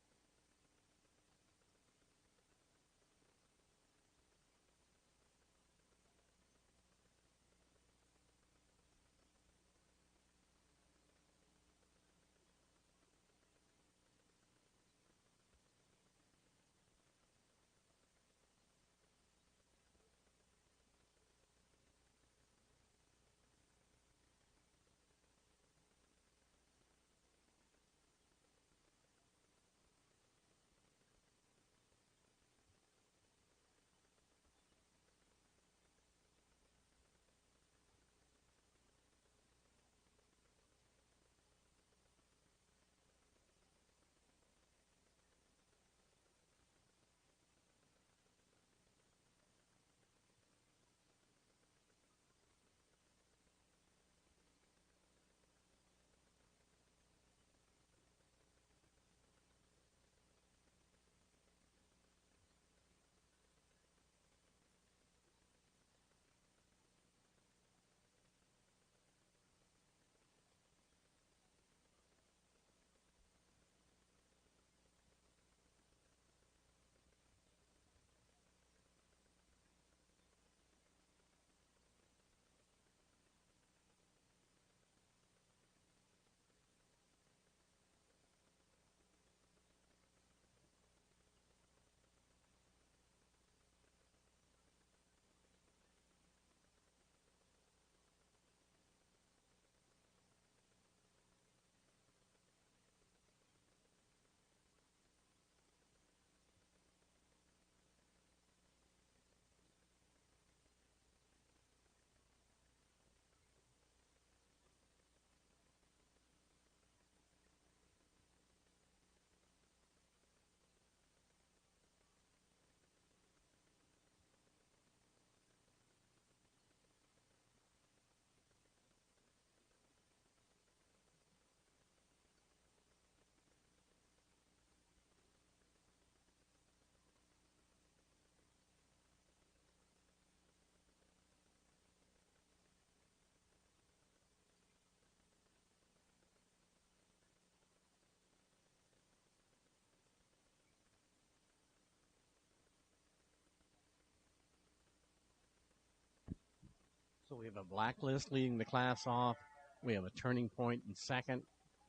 So we have a Blacklist leading the class off. We have a Turning Point in second,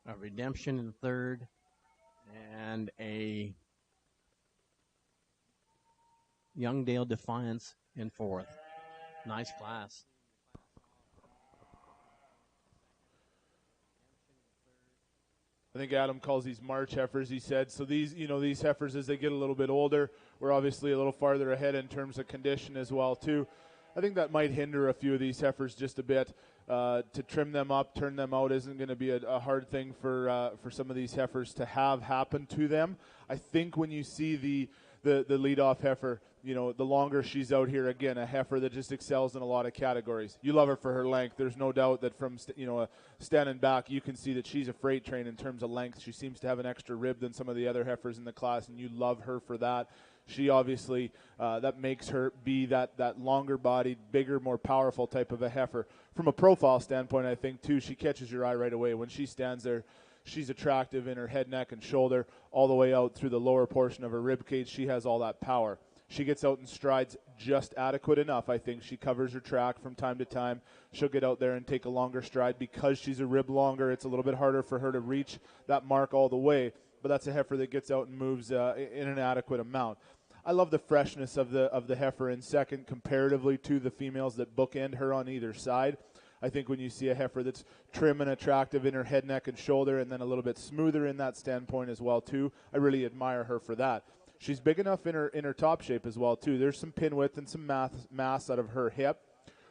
a Redemption in third, and a Youngdale Defiance in fourth. Nice class. I think Adam calls these March heifers, he said. So these heifers, as they get a little bit older, we're obviously a little farther ahead in terms of condition as well, too. I think that might hinder a few of these heifers just a bit. To trim them up, turn them out isn't going to be a hard thing for some of these heifers to have happen to them. I think when you see the leadoff heifer, the longer she's out here, again, a heifer that just excels in a lot of categories. You love her for her length. There's no doubt that from standing back, you can see that she's a freight train in terms of length. She seems to have an extra rib than some of the other heifers in the class, and you love her for that. She obviously, that makes her be that longer-bodied, bigger, more powerful type of a heifer. From a profile standpoint, I think, too, she catches your eye right away. When she stands there, she's attractive in her head, neck, and shoulder, all the way out through the lower portion of her rib cage. She has all that power. She gets out in strides just adequate enough, I think. She covers her track from time to time. She'll get out there and take a longer stride. Because she's a rib longer, it's a little bit harder for her to reach that mark all the way. but that's a heifer that gets out and moves in an adequate amount. I love the freshness of the heifer in second comparatively to the females that bookend her on either side. I think when you see a heifer that's trim and attractive in her head, neck, and shoulder, and then a little bit smoother in that standpoint as well too, I really admire her for that. She's big enough in her top shape as well too. There's some pin width and some mass out of her hip.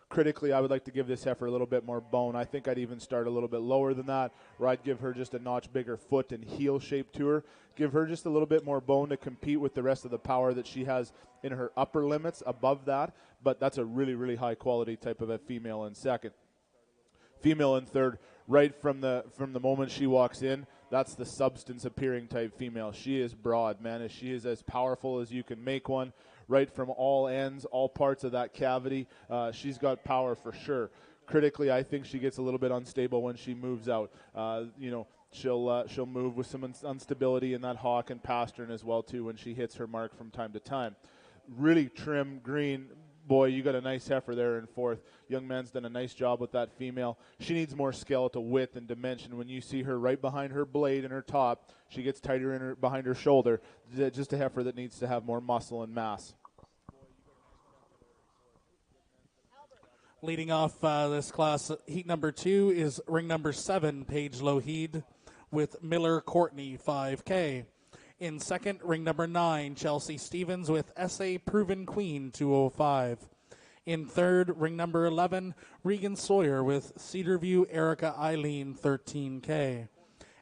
Critically, I would like to give this heifer a little bit more bone. I think I'd even start a little bit lower than that, or I'd give her just a notch bigger foot and heel shape to her. Give her just a little bit more bone to compete with the rest of the power that she has in her upper limits above that, but that's a really, really high quality type of a female in second. Female in third, right from the moment she walks in, that's the substance appearing type female. She is broad, man. She is as powerful as you can make one. Right from all ends, all parts of that cavity. She's got power for sure. Critically, I think she gets a little bit unstable when she moves out. She'll move with some instability in that hock and pastern as well too when she hits her mark from time to time. Really trim, green. Boy, you got a nice heifer there in fourth. Young man's done a nice job with that female. She needs more skeletal width and dimension. When you see her right behind her blade and her top, she gets tighter behind her shoulder. Just a heifer that needs to have more muscle and mass. Leading off this class, heat number 2 is ring number 7, Paige Lougheed, with Miller Courtney, 5K. In second, ring number 9, Chelsea Stevens with SA Proven Queen, 205. In third, ring number 11, Regan Sawyer with Cedarview Erica Eileen, 13K.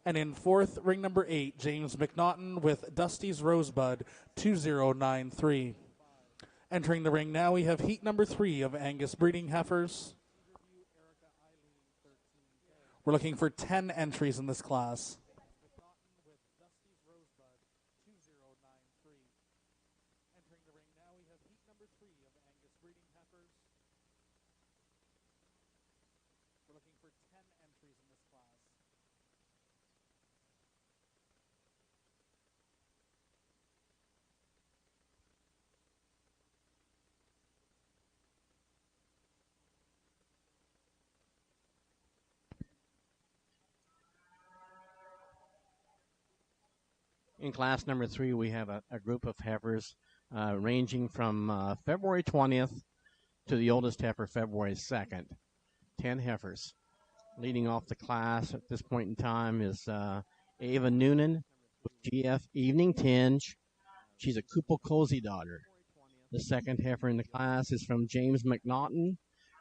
And in fourth, ring number 8, James McNaughton with Dusty's Rosebud, 2093. Entering the ring now, we have heat number 3 of Angus breeding heifers. We're looking for 10 entries in this class. In class number 3, we have a group of heifers ranging from February 20th to the oldest heifer, February 2nd. 10 heifers. Leading off the class at this point in time is Ava Noonan with GF Evening Tinge. She's a Kupel Cozy daughter. The second heifer in the class is from James McNaughton.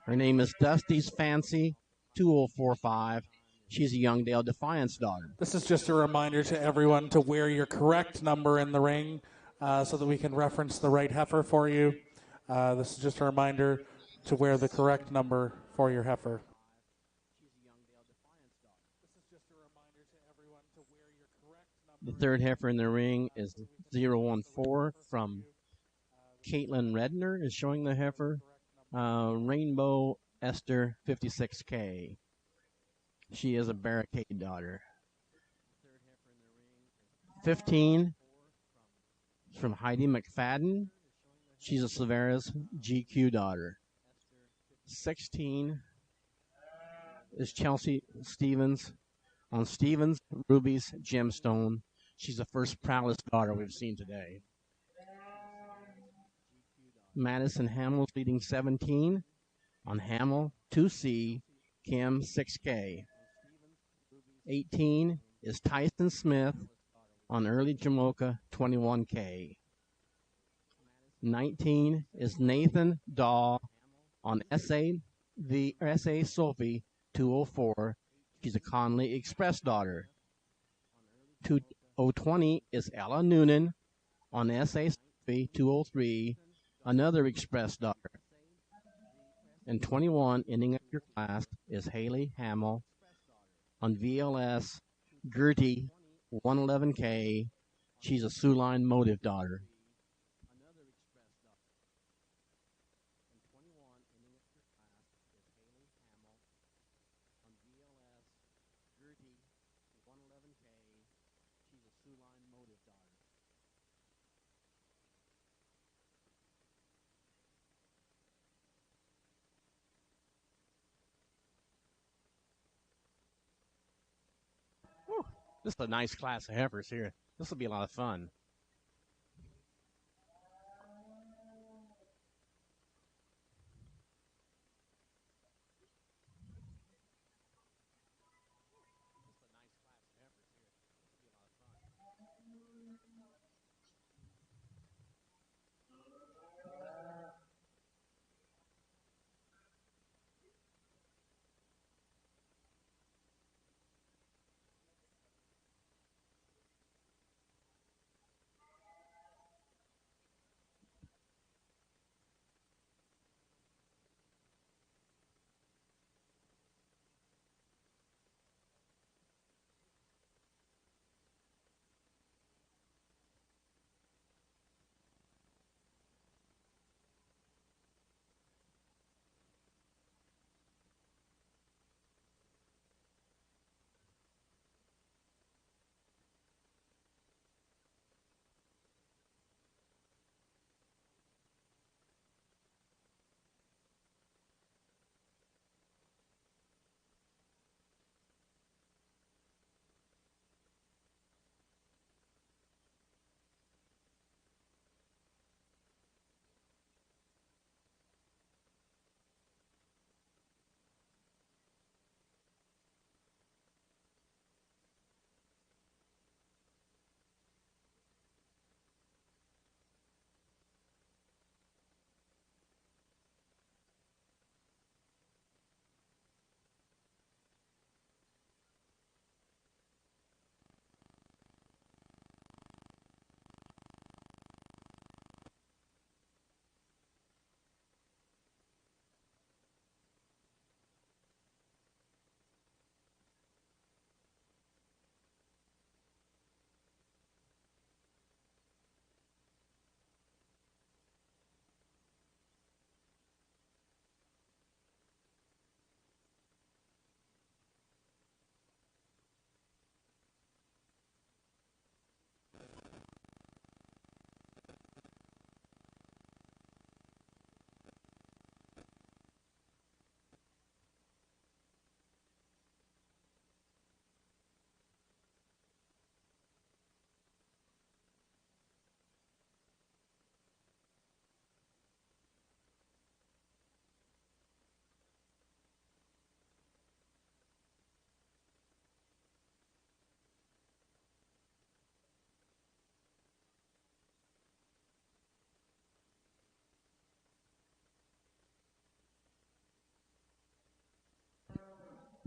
Her name is Dusty's Fancy, 2045. She's a Youngdale Defiance daughter. This is just a reminder to everyone to wear your correct number in the ring so that we can reference the right heifer for you. This is just a reminder to wear the correct number for your heifer. The third heifer in the ring is 014 from Caitlin Redner is showing the heifer. Rainbow Esther 56K. She is a Barricade daughter. 15 is from Heidi McFadden. She's a Silvera's GQ daughter. 16 is Chelsea Stevens on Stevens Ruby's Gemstone. She's the first Prowess daughter we've seen today. Madison Hamill's leading 17 on Hamill 2C, Kim 6K. 18 is Tyson Smith on Early Jamocha 21K. 19 is Nathan Daw on SA Sophie 204. She's a Conley Express daughter. 20 is Ella Noonan on SA Sophie 203, another Express daughter. And 21, ending up your class, is Haley Hamill on VLS Gertie 111K. She's a Sioux Line Motive daughter. This is a nice class of heifers here. This will be a lot of fun.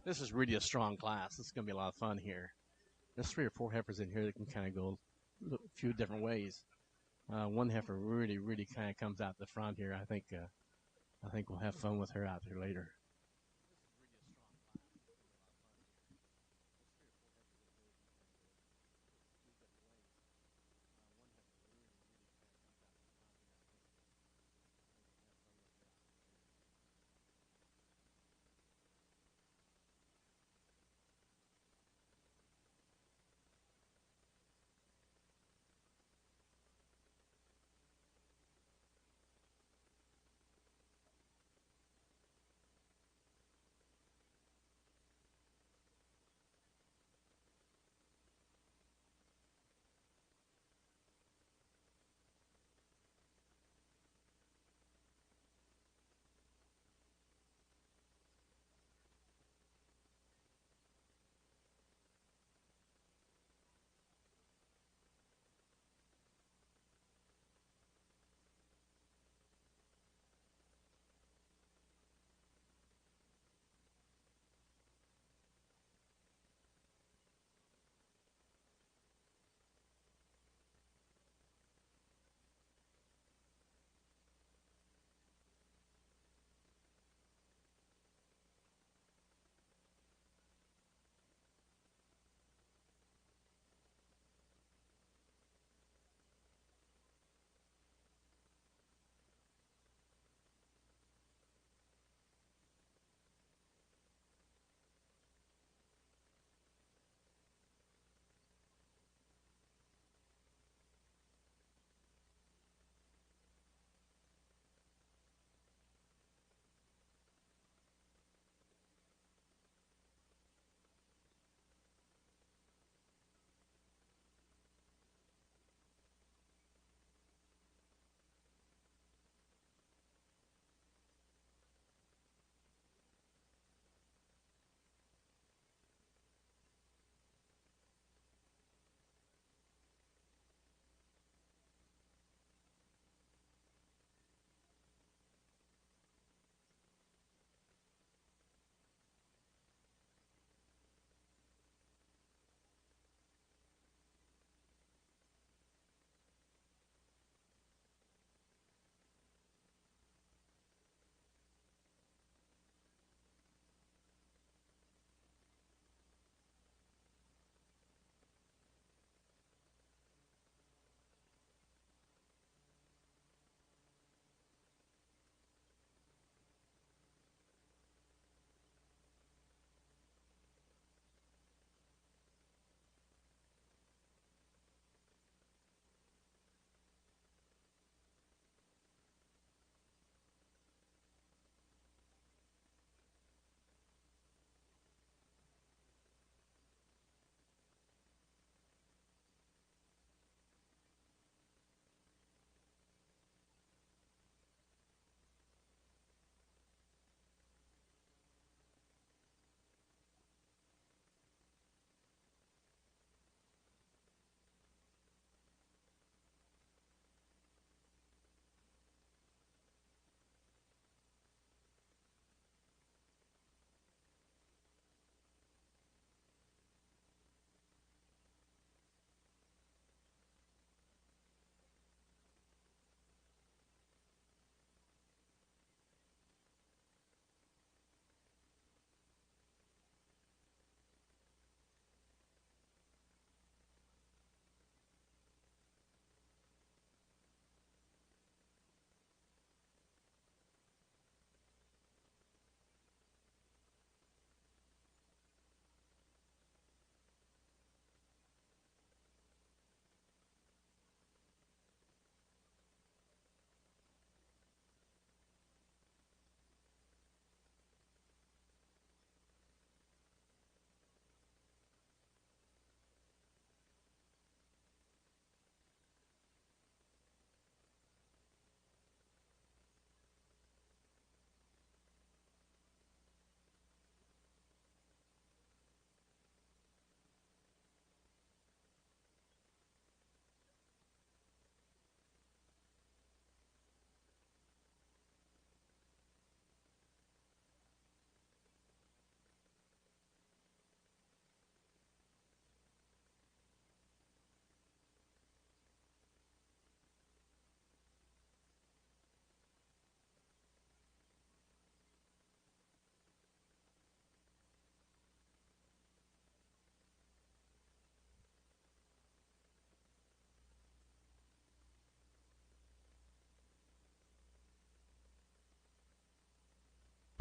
This is really a strong class. This is going to be a lot of fun here. There's 3 or 4 heifers in here that can kind of go a few different ways. One heifer really kind of comes out the front here. I think we'll have fun with her out there later.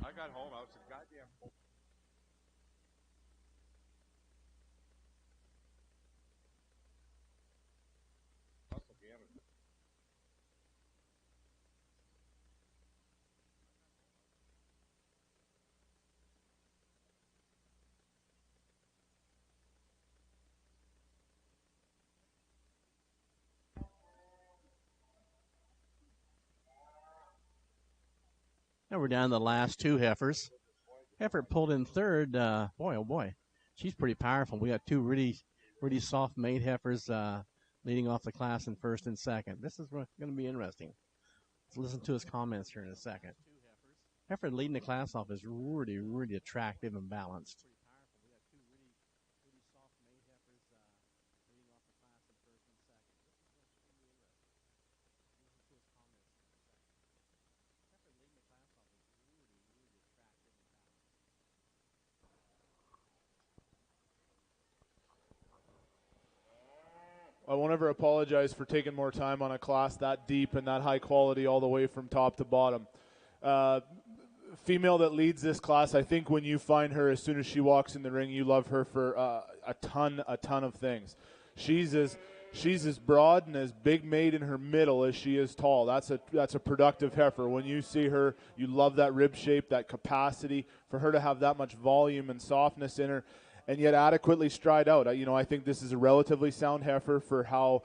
I got home, I was a goddamn. Now we're down to the last two heifers. Heifer pulled in third. Boy, oh boy, she's pretty powerful. We got two really soft made heifers leading off the class in first and second. This is going to be interesting. Let's listen to his comments here in a second. Heifer leading the class off is really attractive and balanced. I won't ever apologize for taking more time on a class that deep and that high quality all the way from top to bottom. Female that leads this class, I think when you find her, as soon as she walks in the ring, you love her for a ton of things. She's as broad and as big made in her middle as she is tall. That's a productive heifer. When you see her, you love that rib shape, that capacity for her to have that much volume and softness in her, and yet adequately stride out. I think this is a relatively sound heifer for how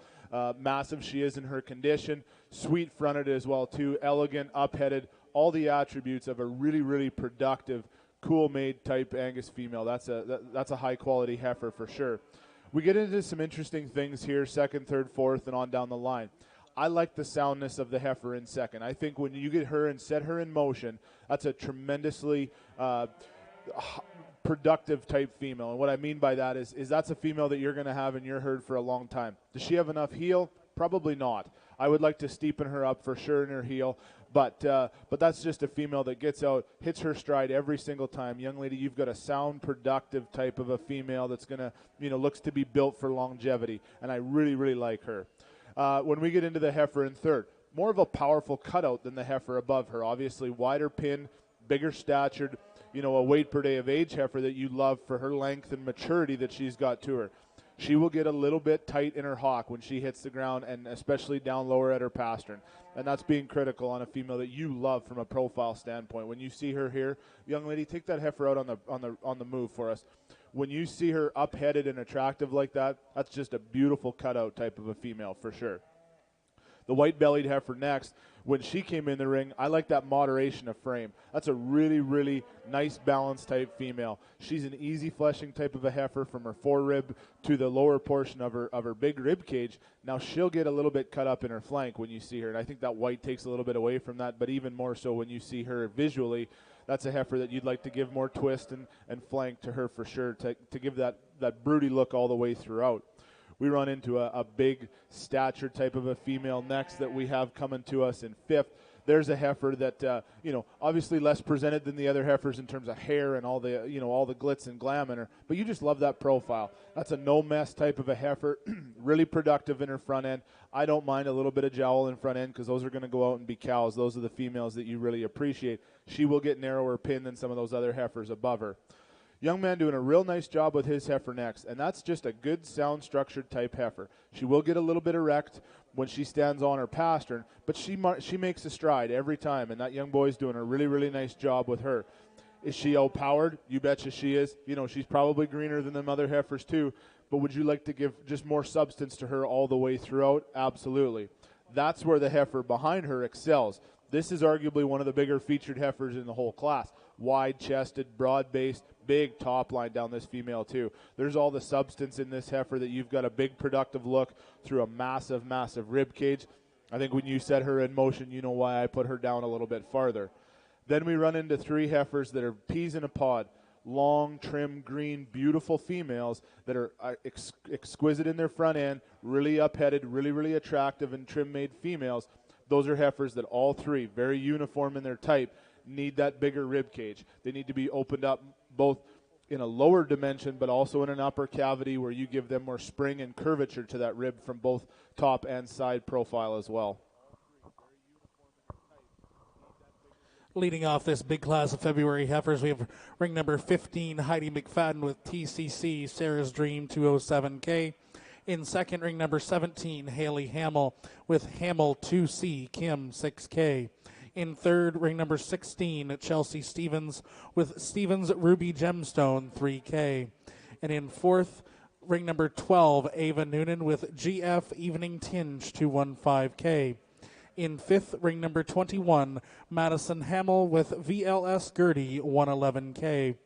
massive she is in her condition. Sweet fronted as well too, elegant, up-headed, all the attributes of a really productive, cool-made type Angus female. That's a high-quality heifer for sure. We get into some interesting things here, second, third, fourth, and on down the line. I like the soundness of the heifer in second. I think when you get her and set her in motion, that's a tremendously productive type female. And what I mean by that is that's a female that you're going to have in your herd for a long time. Does she have enough heel? Probably not. I would like to steepen her up for sure in her heel, but that's just a female that gets out, hits her stride every single time. Young lady, you've got a sound, productive type of a female that's going to, looks to be built for longevity, and I really like her. When we get into the heifer in third, more of a powerful cutout than the heifer above her. Obviously, wider pin, bigger statured, a weight per day of age heifer that you love for her length and maturity that she's got to her. She will get a little bit tight in her hock when she hits the ground, and especially down lower at her pastern. And that's being critical on a female that you love from a profile standpoint. When you see her here, young lady, take that heifer out on the move for us. When you see her up-headed and attractive like that, that's just a beautiful cutout type of a female for sure. The white-bellied heifer next, when she came in the ring, I like that moderation of frame. That's a really nice balanced type female. She's an easy fleshing type of a heifer from her forerib to the lower portion of her big rib cage. Now she'll get a little bit cut up in her flank when you see her, and I think that white takes a little bit away from that, but even more so when you see her visually, that's a heifer that you'd like to give more twist and flank to her for sure to give that broody look all the way throughout. We run into a big stature type of a female next that we have coming to us in fifth. There's a heifer that, obviously less presented than the other heifers in terms of hair and all the glitz and glam in her, but you just love that profile. That's a no-mess type of a heifer, really productive in her front end. I don't mind a little bit of jowl in front end because those are going to go out and be cows. Those are the females that you really appreciate. She will get narrower pin than some of those other heifers above her. Young man doing a real nice job with his heifer next, and that's just a good, sound, structured type heifer. She will get a little bit erect when she stands on her pastern, but she makes a stride every time, and that young boy's doing a really nice job with her. Is she outpowered? You betcha she is. She's probably greener than them other heifers too, but would you like to give just more substance to her all the way throughout? Absolutely. That's where the heifer behind her excels. This is arguably one of the bigger featured heifers in the whole class. Wide-chested, broad-based, big top line down this female too. There's all the substance in this heifer that you've got a big productive look through a massive rib cage. I think when you set her in motion, you know why I put her down a little bit farther. Then we run into three heifers that are peas in a pod. Long, trim, green, beautiful females that are exquisite in their front end, really up-headed, really attractive and trim-made females. Those are heifers that all three, very uniform in their type, need that bigger rib cage. They need to be opened up both in a lower dimension but also in an upper cavity where you give them more spring and curvature to that rib from both top and side profile as well. Leading off this big class of February heifers, we have ring number 15, Heidi McFadden with TCC, Sarah's Dream 207K. In second, ring number 17, Haley Hamill with Hamill 2C, Kim 6K. In third, ring number 16, Chelsea Stevens with Stevens Ruby Gemstone 3K. And in fourth, ring number 12, Ava Noonan with GF Evening Tinge 215K. In fifth, ring number 21, Madison Hamill with VLS Gertie 111K.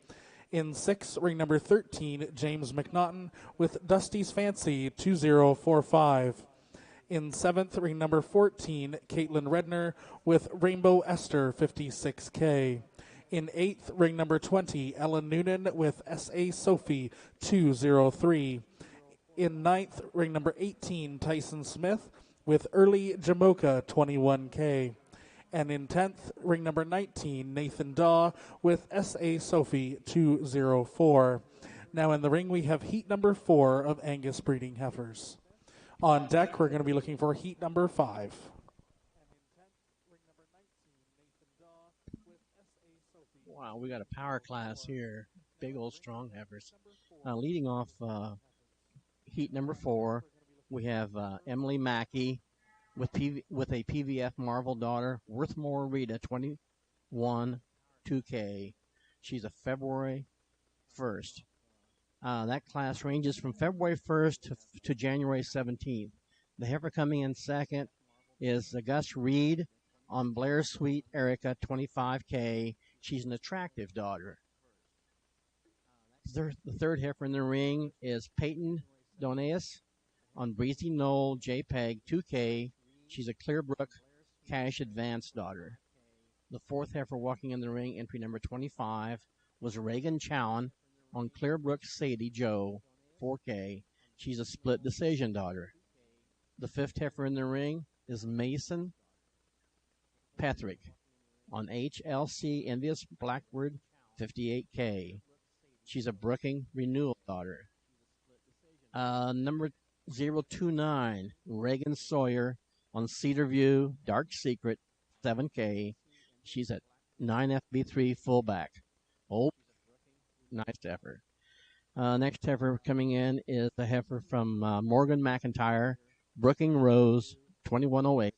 In sixth, ring number 13, James McNaughton with Dusty's Fancy 2045. In seventh, ring number 14, Caitlin Redner with Rainbow Esther 56K. In eighth, ring number 20, Ellen Noonan with SA Sophie 203. In ninth, ring number 18, Tyson Smith with Early Jamocha 21K. And in 10th, ring number 19, Nathan Daw with SA Sophie 204. Now in the ring, we have heat number 4 of Angus breeding heifers. On deck, we're going to be looking for heat number 5. Wow, we got a power class here. Big old strong heifers. Leading off heat number 4, we have Emily Mackey with a PVF Marvel daughter, Worthmore Rita 21 2K. She's a February 1st. That class ranges from February 1st to January 17th. The heifer coming in second is Gus Reed on Blair Sweet Erica 25K. She's an attractive daughter. The third heifer in the ring is Peyton Doneus on Breezy Knoll JPEG 2K. She's a Clearbrook Cash Advance daughter. The fourth heifer walking in the ring, entry number 25, was Reagan Chowan on Clearbrook Sadie Joe 4K. She's a split decision daughter. The fifth heifer in the ring is Mason Patrick on HLC Envious Blackbird 58K. She's a Brooking Renewal daughter. Number 029, Reagan Sawyer on Cedar View Dark Secret 7K. She's at 9FB3 fullback. Oh, nice heifer. Next heifer coming in is the heifer from Morgan McIntyre, Brooking Rose 2108.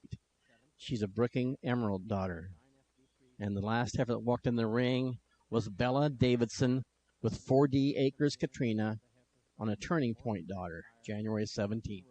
She's a Brooking Emerald daughter. And the last heifer that walked in the ring was Bella Davidson with 4D Acres Katrina on a Turning Point daughter, January 17th.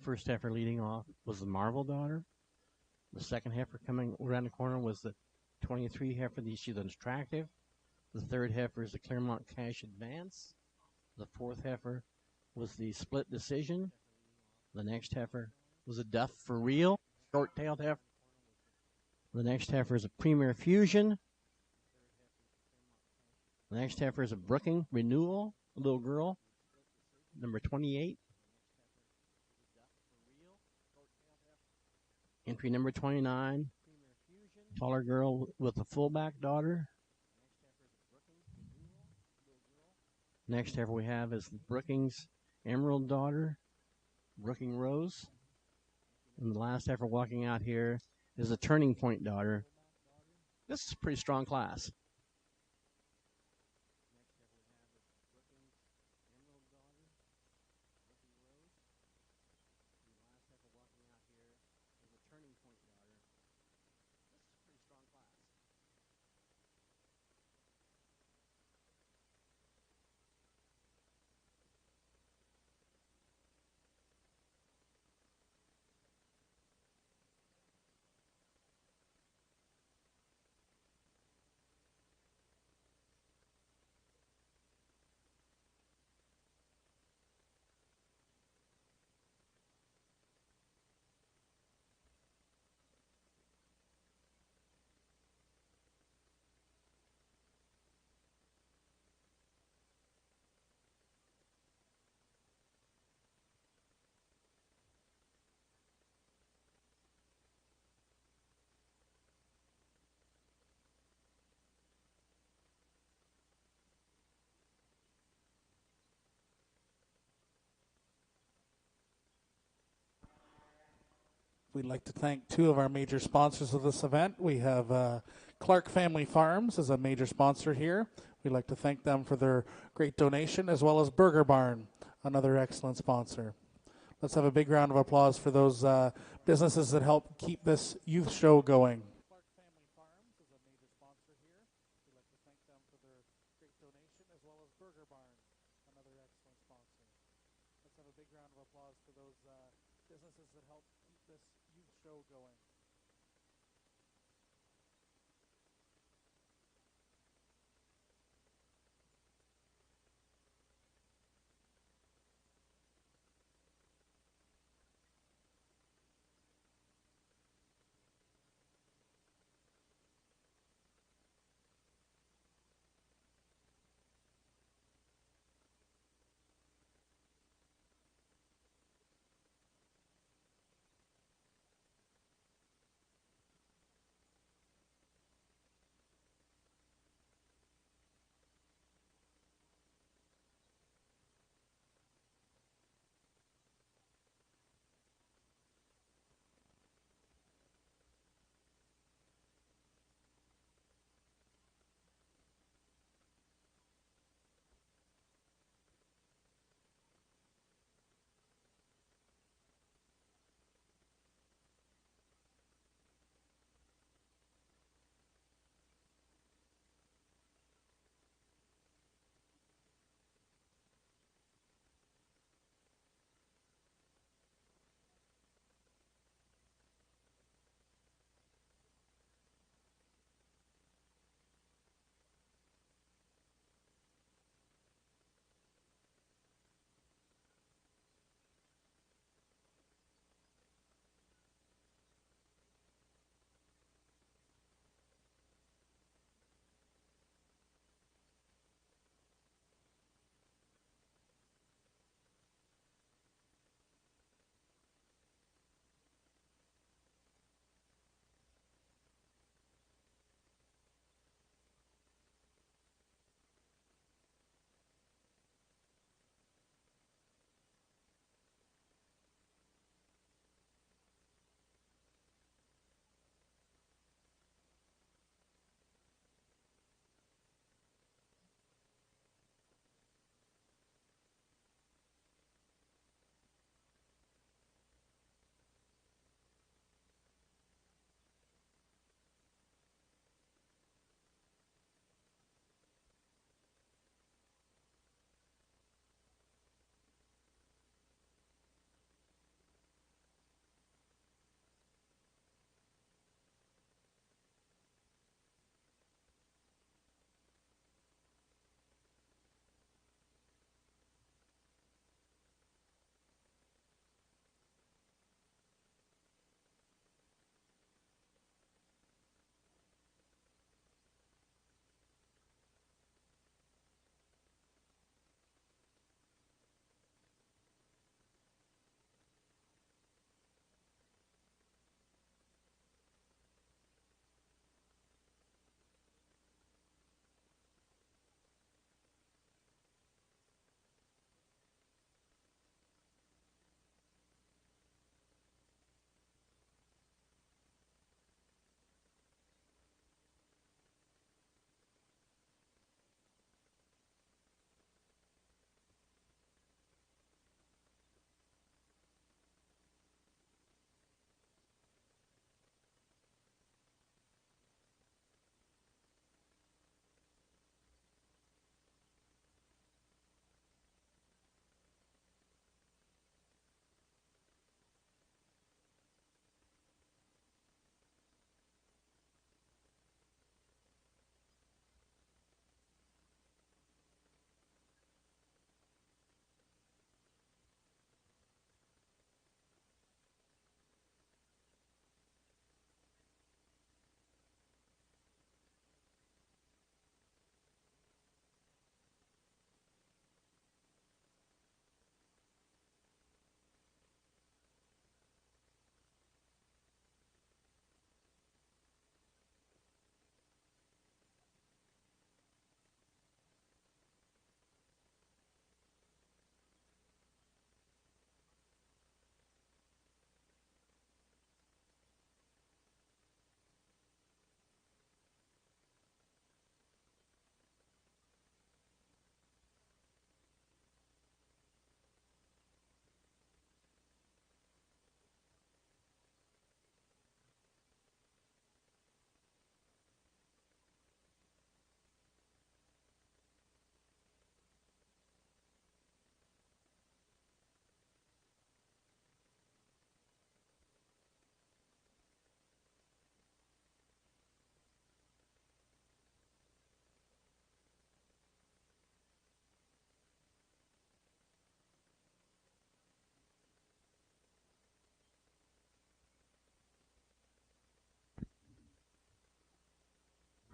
First heifer leading off was the Marvel daughter. The second heifer coming around the corner was the 23 heifer, she's attractive. The third heifer is the Claremont Cash Advance. The fourth heifer was the Split Decision. The next heifer was a Duff for Real, short-tailed heifer. The next heifer is a Premier Fusion. The next heifer is a Brooking Renewal, a little girl, number 28. Entry number 29, taller girl with a fullback daughter. Next heifer we have is Brookings Emerald daughter, Brooking Rose. And the last heifer walking out here is a Turning Point daughter. This is a pretty strong class. We'd like to thank two of our major sponsors of this event. We have Clark Family Farms as a major sponsor here. We'd like to thank them for their great donation, as well as Burger Barn, another excellent sponsor. Let's have a big round of applause for those businesses that help keep this youth show going. Clark Family Farms is a major sponsor here. We'd like to thank them for their great donation, as well as Burger Barn, another excellent sponsor. Let's have a big round of applause for those businesses that help keep this youth show going.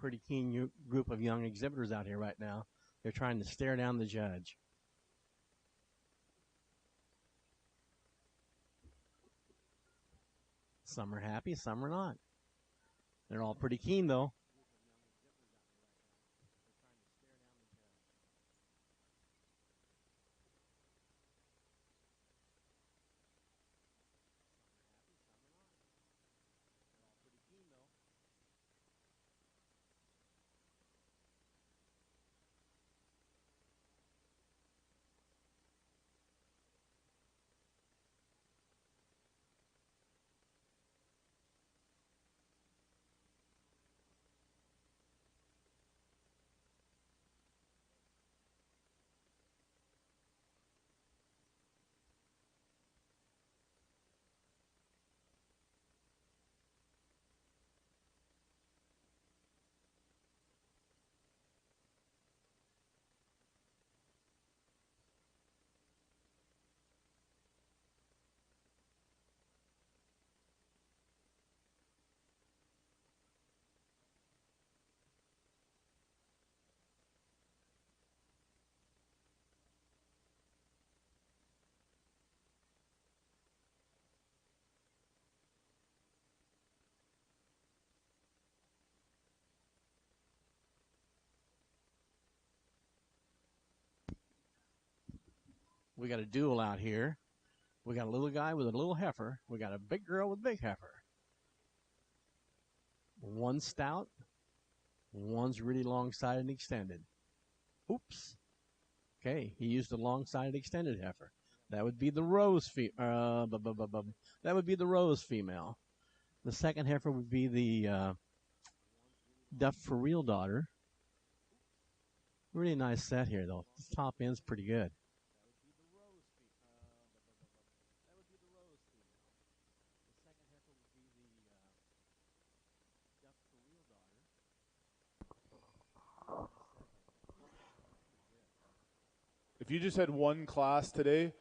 pretty keen group of young exhibitors out here right now. They're trying to stare down the judge. Some are happy, some are not. They're all pretty keen, though. We got a duel out here. We got a little guy with a little heifer. We got a big girl with a big heifer. One's stout. One's really long-sided and extended. Oops. Okay, he used a long-sided extended heifer. That would be the rose that would be the rose female. The second heifer would be the Duff for Real daughter. Really nice set here, though. This top end's pretty good. If you just had one class today,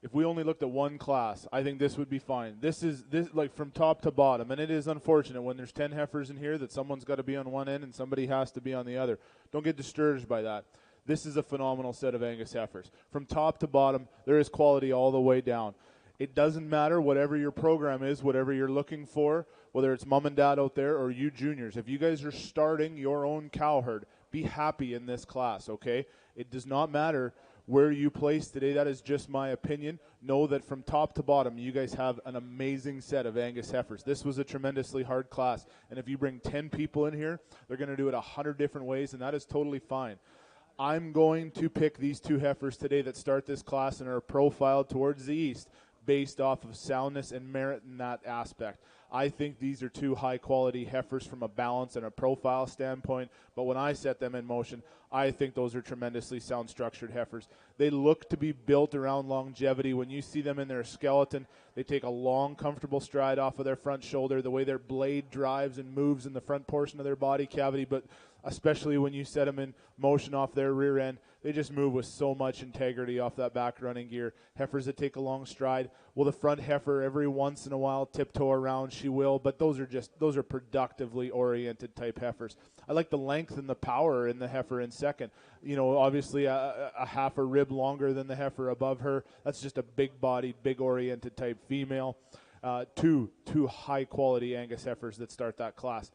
if we only looked at one class, I think this would be fine. This like from top to bottom, and it is unfortunate when there's 10 heifers in here that someone's got to be on one end and somebody has to be on the other. Don't get discouraged by that. This is a phenomenal set of Angus heifers. From top to bottom, there is quality all the way down. It doesn't matter whatever your program is, whatever you're looking for, whether it's mom and dad out there or you juniors. If you guys are starting your own cow herd, be happy in this class, okay? It does not matter where you place today. That is just my opinion. Know that from top to bottom, you guys have an amazing set of Angus heifers. This was a tremendously hard class, and if you bring 10 people in here, they're going to do it 100 different ways, and that is totally fine. I'm going to pick these two heifers today that start this class and are profiled towards the east based off of soundness and merit in that aspect. I think these are two high-quality heifers from a balance and a profile standpoint, but when I set them in motion, I think those are tremendously sound-structured heifers. They look to be built around longevity. When you see them in their skeleton, they take a long, comfortable stride off of their front shoulder, the way their blade drives and moves in the front portion of their body cavity, but especially when you set them in motion off their rear end, they just move with so much integrity off that back running gear. Heifers that take a long stride. Will the front heifer every once in a while tiptoe around? She will, but those are productively oriented type heifers. I like the length and the power in the heifer in second. You know, obviously a half a rib longer than the heifer above her. That's just a big-bodied, big-oriented type female. Two high-quality Angus heifers that start that class.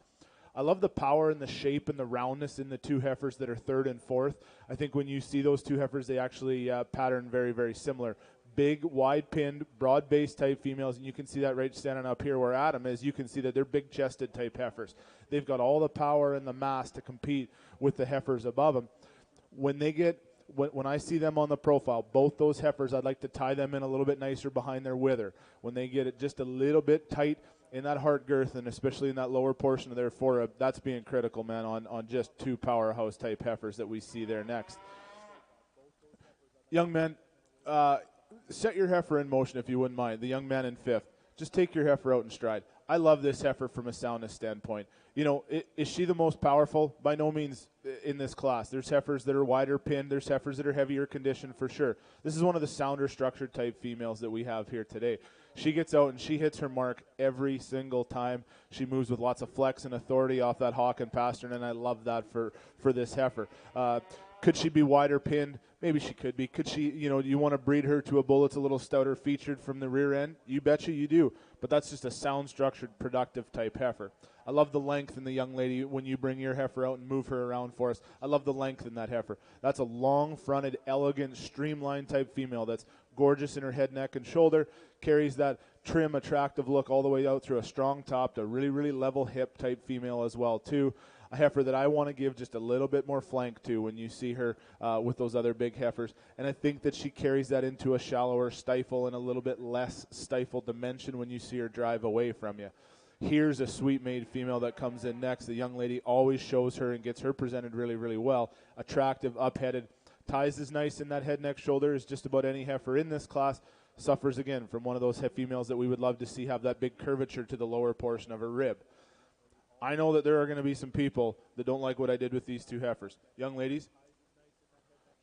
I love the power and the shape and the roundness in the two heifers that are third and fourth. I think when you see those two heifers, they actually pattern very, very similar. Big, wide-pinned, broad-based type females, and you can see that right standing up here where Adam is. You can see that they're big-chested type heifers. They've got all the power and the mass to compete with the heifers above them. When I see them on the profile, both those heifers, I'd like to tie them in a little bit nicer behind their wither. When they get it just a little bit tight in that heart girth, and especially in that lower portion of their forerib, that's being critical, man, on just two powerhouse type heifers that we see there next. Young men, set your heifer in motion if you wouldn't mind. The young man in fifth. Just take your heifer out in stride. I love this heifer from a soundness standpoint. You know, is she the most powerful? By no means in this class. There's heifers that are wider pinned. There's heifers that are heavier conditioned for sure. This is one of the sounder structured type females that we have here today. She gets out and she hits her mark every single time. She moves with lots of flex and authority off that hock and pastern, and I love that for this heifer. Could she be wider pinned? Maybe she could be. Could she, you want to breed her to a bull that's a little stouter featured from the rear end? You betcha you do. But that's just a sound structured, productive type heifer. I love the length in the young lady when you bring your heifer out and move her around for us. I love the length in that heifer. That's a long-fronted, elegant, streamlined type female that's gorgeous in her head, neck, and shoulder, carries that trim, attractive look all the way out through a strong top to really, really level hip type female as well, too. A heifer that I want to give just a little bit more flank to when you see her with those other big heifers. And I think that she carries that into a shallower stifle and a little bit less stifle dimension when you see her drive away from you. Here's a sweet maid female that comes in next. The young lady always shows her and gets her presented really, really well. Attractive, up-headed. Ties is nice in that head, neck, shoulder, as just about any heifer in this class. Suffers again from one of those females that we would love to see have that big curvature to the lower portion of her rib. I know that there are going to be some people that don't like what I did with these two heifers. Young ladies,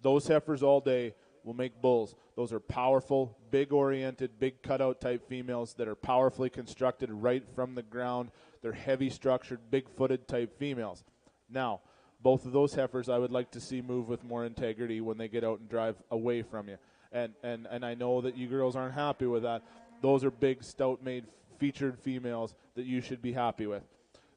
those heifers all day will make bulls. Those are powerful, big-oriented, big cutout type females that are powerfully constructed right from the ground. They're heavy-structured, big-footed type females. Now, both of those heifers I would like to see move with more integrity when they get out and drive away from you. And I know that you girls aren't happy with that. Those are big, stout-made, featured females that you should be happy with.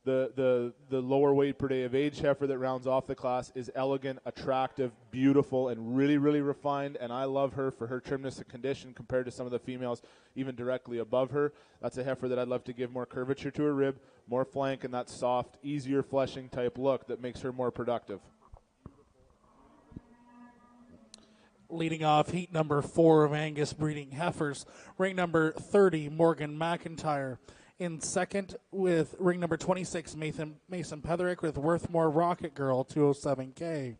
The lower weight per day of age heifer that rounds off the class is elegant, attractive, beautiful, and really, really refined, and I love her for her trimness and condition compared to some of the females even directly above her. That's a heifer that I'd love to give more curvature to her rib, more flank, and that soft, easier fleshing type look that makes her more productive. Leading off heat number 4 of Angus breeding heifers, ring number 30, Morgan McIntyre. In second with ring number 26, Mason Petherick with Worthmore Rocket Girl, 207K.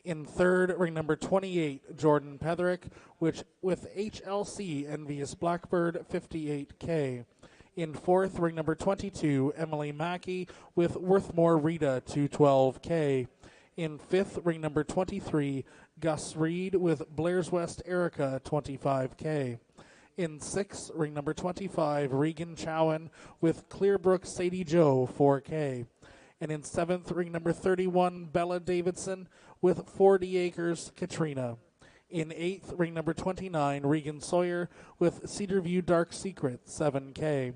In third, ring number 28, Jordan Petherick with HLC Envious Blackbird, 58K. In fourth, ring number 22, Emily Mackey with Worthmore Rita, 212K. In fifth, ring number 23, Gus Reed with Blair's West Erica, 25K. In sixth, ring number 25, Regan Chowan with Clearbrook Sadie Joe, 4K. And in seventh, ring number 31, Bella Davidson with 40 Acres, Katrina. In eighth, ring number 29, Regan Sawyer with Cedarview Dark Secret, 7K.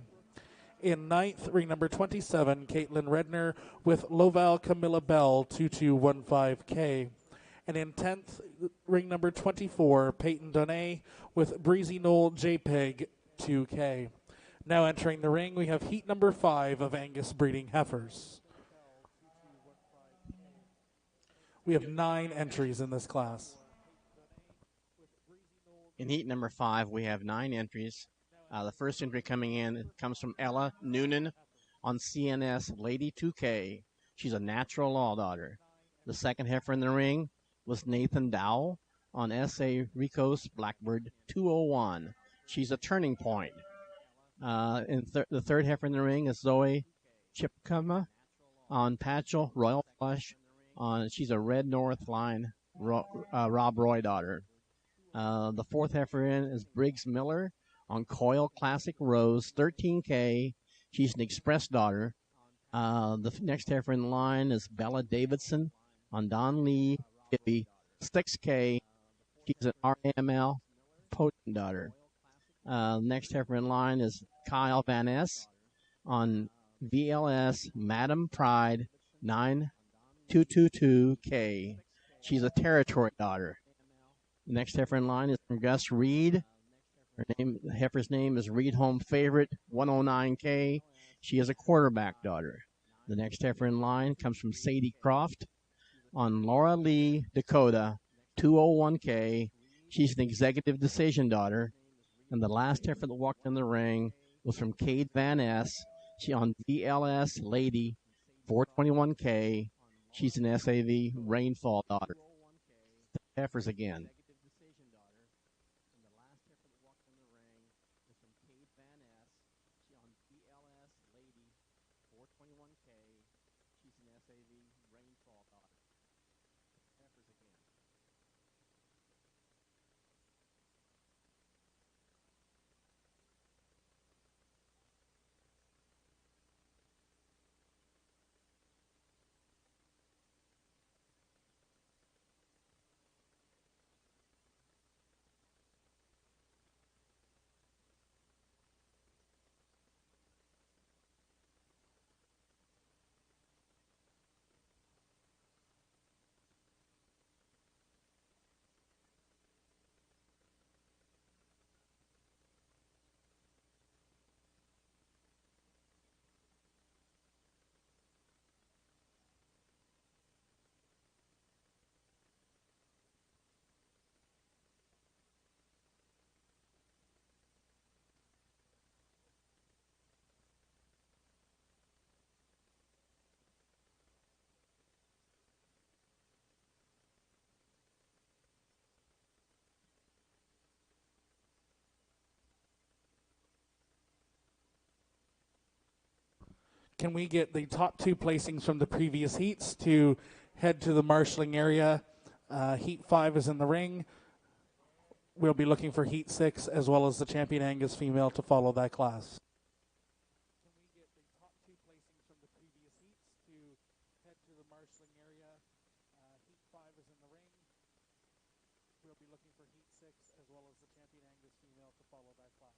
In ninth, ring number 27, Caitlin Redner with Loval Camilla Bell, 2215K. And in 10th, ring number 24, Peyton Donay with Breezy Knoll JPEG, 2K. Now entering the ring, we have heat number 5 of Angus breeding heifers. We have 9 entries in this class. In heat number 5, we have 9 entries. The first entry coming in comes from Ella Noonan on CNS Lady 2K. She's a natural law daughter. The second heifer in the ring was Nathan Dowell on S.A. Ricos Blackbird 201. She's a turning point. The third heifer in the ring is Zoe Chipkama on Patchel Royal Flush. She's a Red North Line Rob Roy daughter. The fourth heifer in is Briggs Miller on Coil Classic Rose 13K. She's an Express daughter. The next heifer in line is Bella Davidson on Don Lee 6K. She's an RML Potent daughter. Next heifer in line is Kyle Van Ness on VLS Madam Pride 9222K. She's a Territory daughter. The next heifer in line is from Gus Reed. The heifer's name is Reed Home Favorite 109K. She is a quarterback daughter. The next heifer in line comes from Sadie Croft on Laura Lee Dakota 201K. She's an executive decision daughter. And the last heifer that walked in the ring was from Cade Van Ness. She on VLS Lady 421K. She's an SAV Rainfall daughter. Heifers again. can we get the top 2 placings from the previous heats to head to the marshalling area? Heat 5 is in the ring. We'll be looking for Heat 6 as well as the Champion Angus female to follow that class. Can we get the top 2 placings from the previous heats to head to the marshalling area? Heat 5 is in the ring. We'll be looking for Heat 6 as well as the Champion Angus female to follow that class.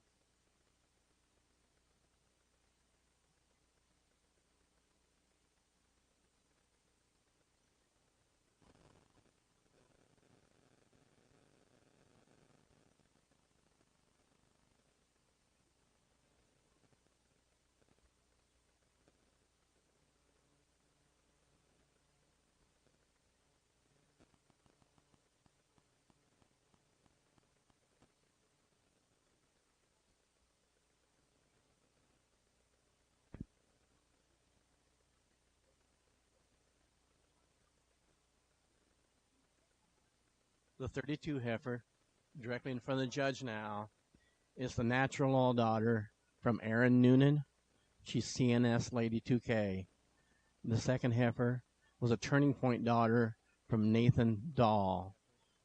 The 32 heifer, directly in front of the judge now, is the natural law daughter from Aaron Noonan. She's CNS Lady 2K. The second heifer was a Turning Point daughter from Nathan Dahl.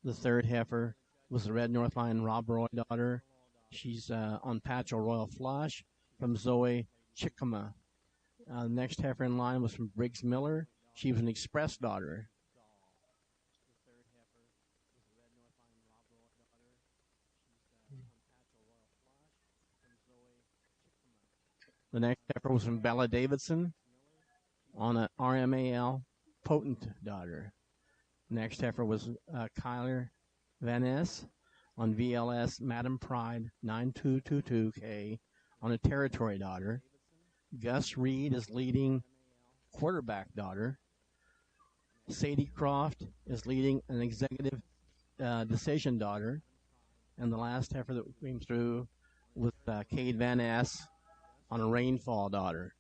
The third heifer was the Red North Line Rob Roy daughter. She's on Patchel Royal Flush from Zoe Chickama. The next heifer in line was from Briggs Miller. She was an Express daughter. The next heifer was from Bella Davidson on a RMAL Potent daughter. Next heifer was Kyler Van Ness on VLS Madam Pride 9222K on a Territory daughter. Gus Reed is leading Quarterback daughter. Sadie Croft is leading an Executive Decision daughter. And the last heifer that came through was Cade Van Ness on a Rainfall daughter.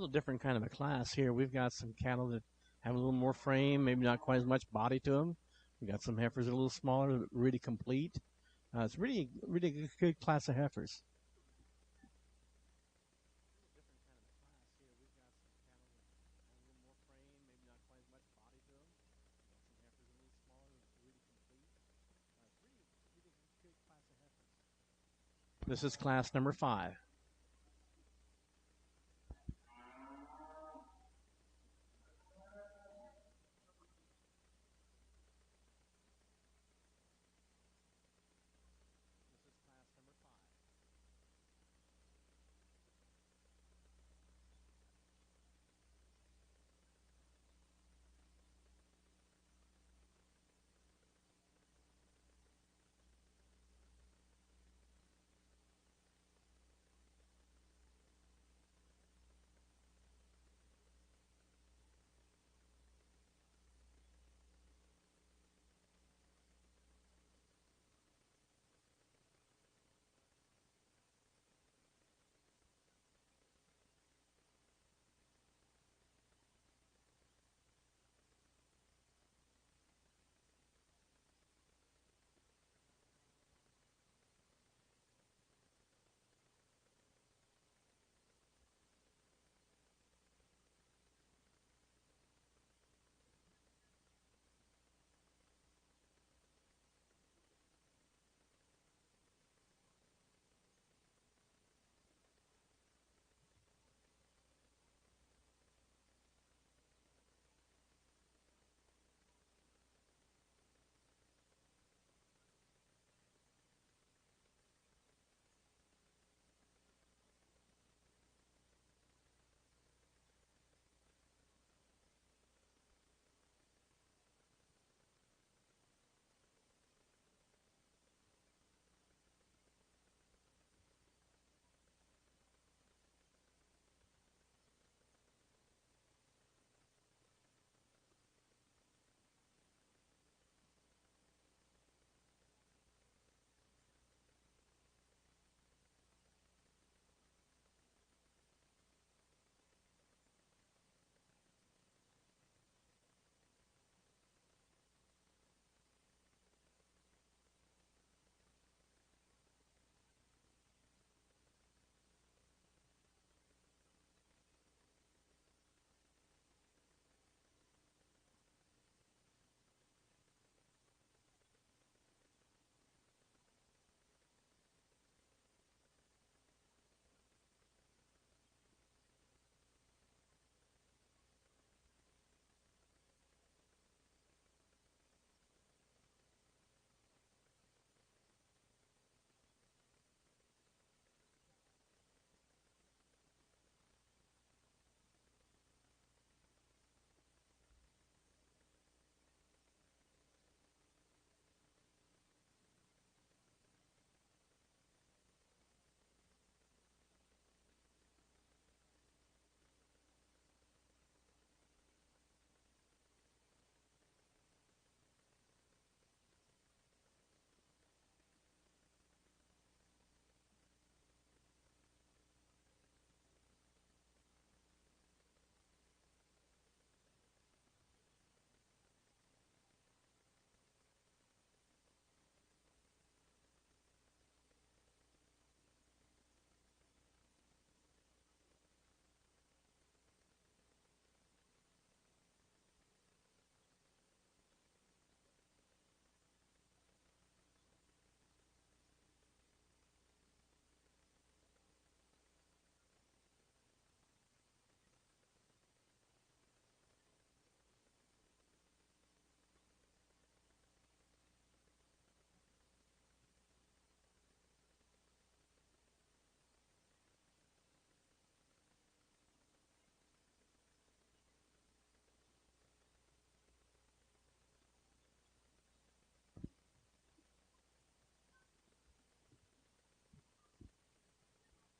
little different kind of a class here. We've got some cattle that have a little more frame, maybe not quite as much body to them. We've got some heifers that are a little smaller, really complete. It's really good class of heifers. This is class number 5.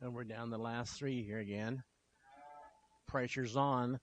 And we're down the last 3 here again. Pressure's on.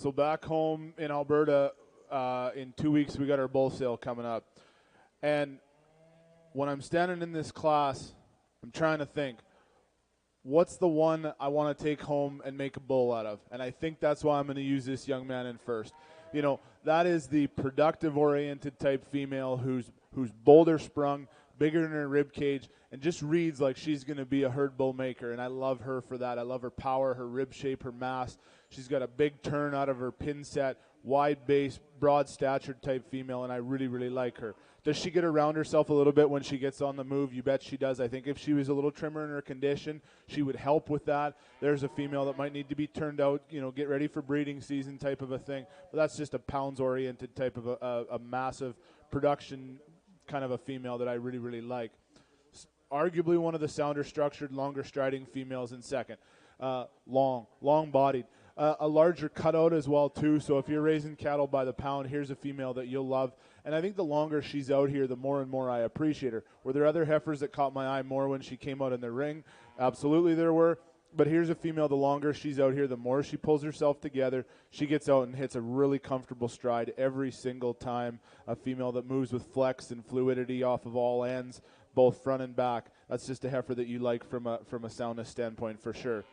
So back home in Alberta, in 2 weeks, we got our bull sale coming up. And when I'm standing in this class, I'm trying to think, what's the one I want to take home and make a bull out of? And I think that's why I'm going to use this young man in first. You know, that is the productive-oriented type female who's boulder sprung, bigger than her rib cage, and just reads like she's going to be a herd bull maker. And I love her for that. I love her power, her rib shape, her mass. She's got a big turn out of her pin set, wide base, broad statured type female, and I really, really like her. Does she get around herself a little bit when she gets on the move? You bet she does. I think if she was a little trimmer in her condition, she would help with that. There's a female that might need to be turned out, you know, get ready for breeding season type of a thing. But that's just a pounds-oriented type of a massive production kind of a female that I really, really like. Arguably one of the sounder-structured, longer striding females in second. Long-bodied. A larger cutout as well, too. So if you're raising cattle by the pound, here's a female that you'll love. And I think the longer she's out here, the more and more I appreciate her. Were there other heifers that caught my eye more when she came out in the ring? Absolutely there were. But here's a female, the longer she's out here, the more she pulls herself together. She gets out and hits a really comfortable stride every single time. A female that moves with flex and fluidity off of all ends, both front and back. That's just a heifer that you like from a soundness standpoint for sure.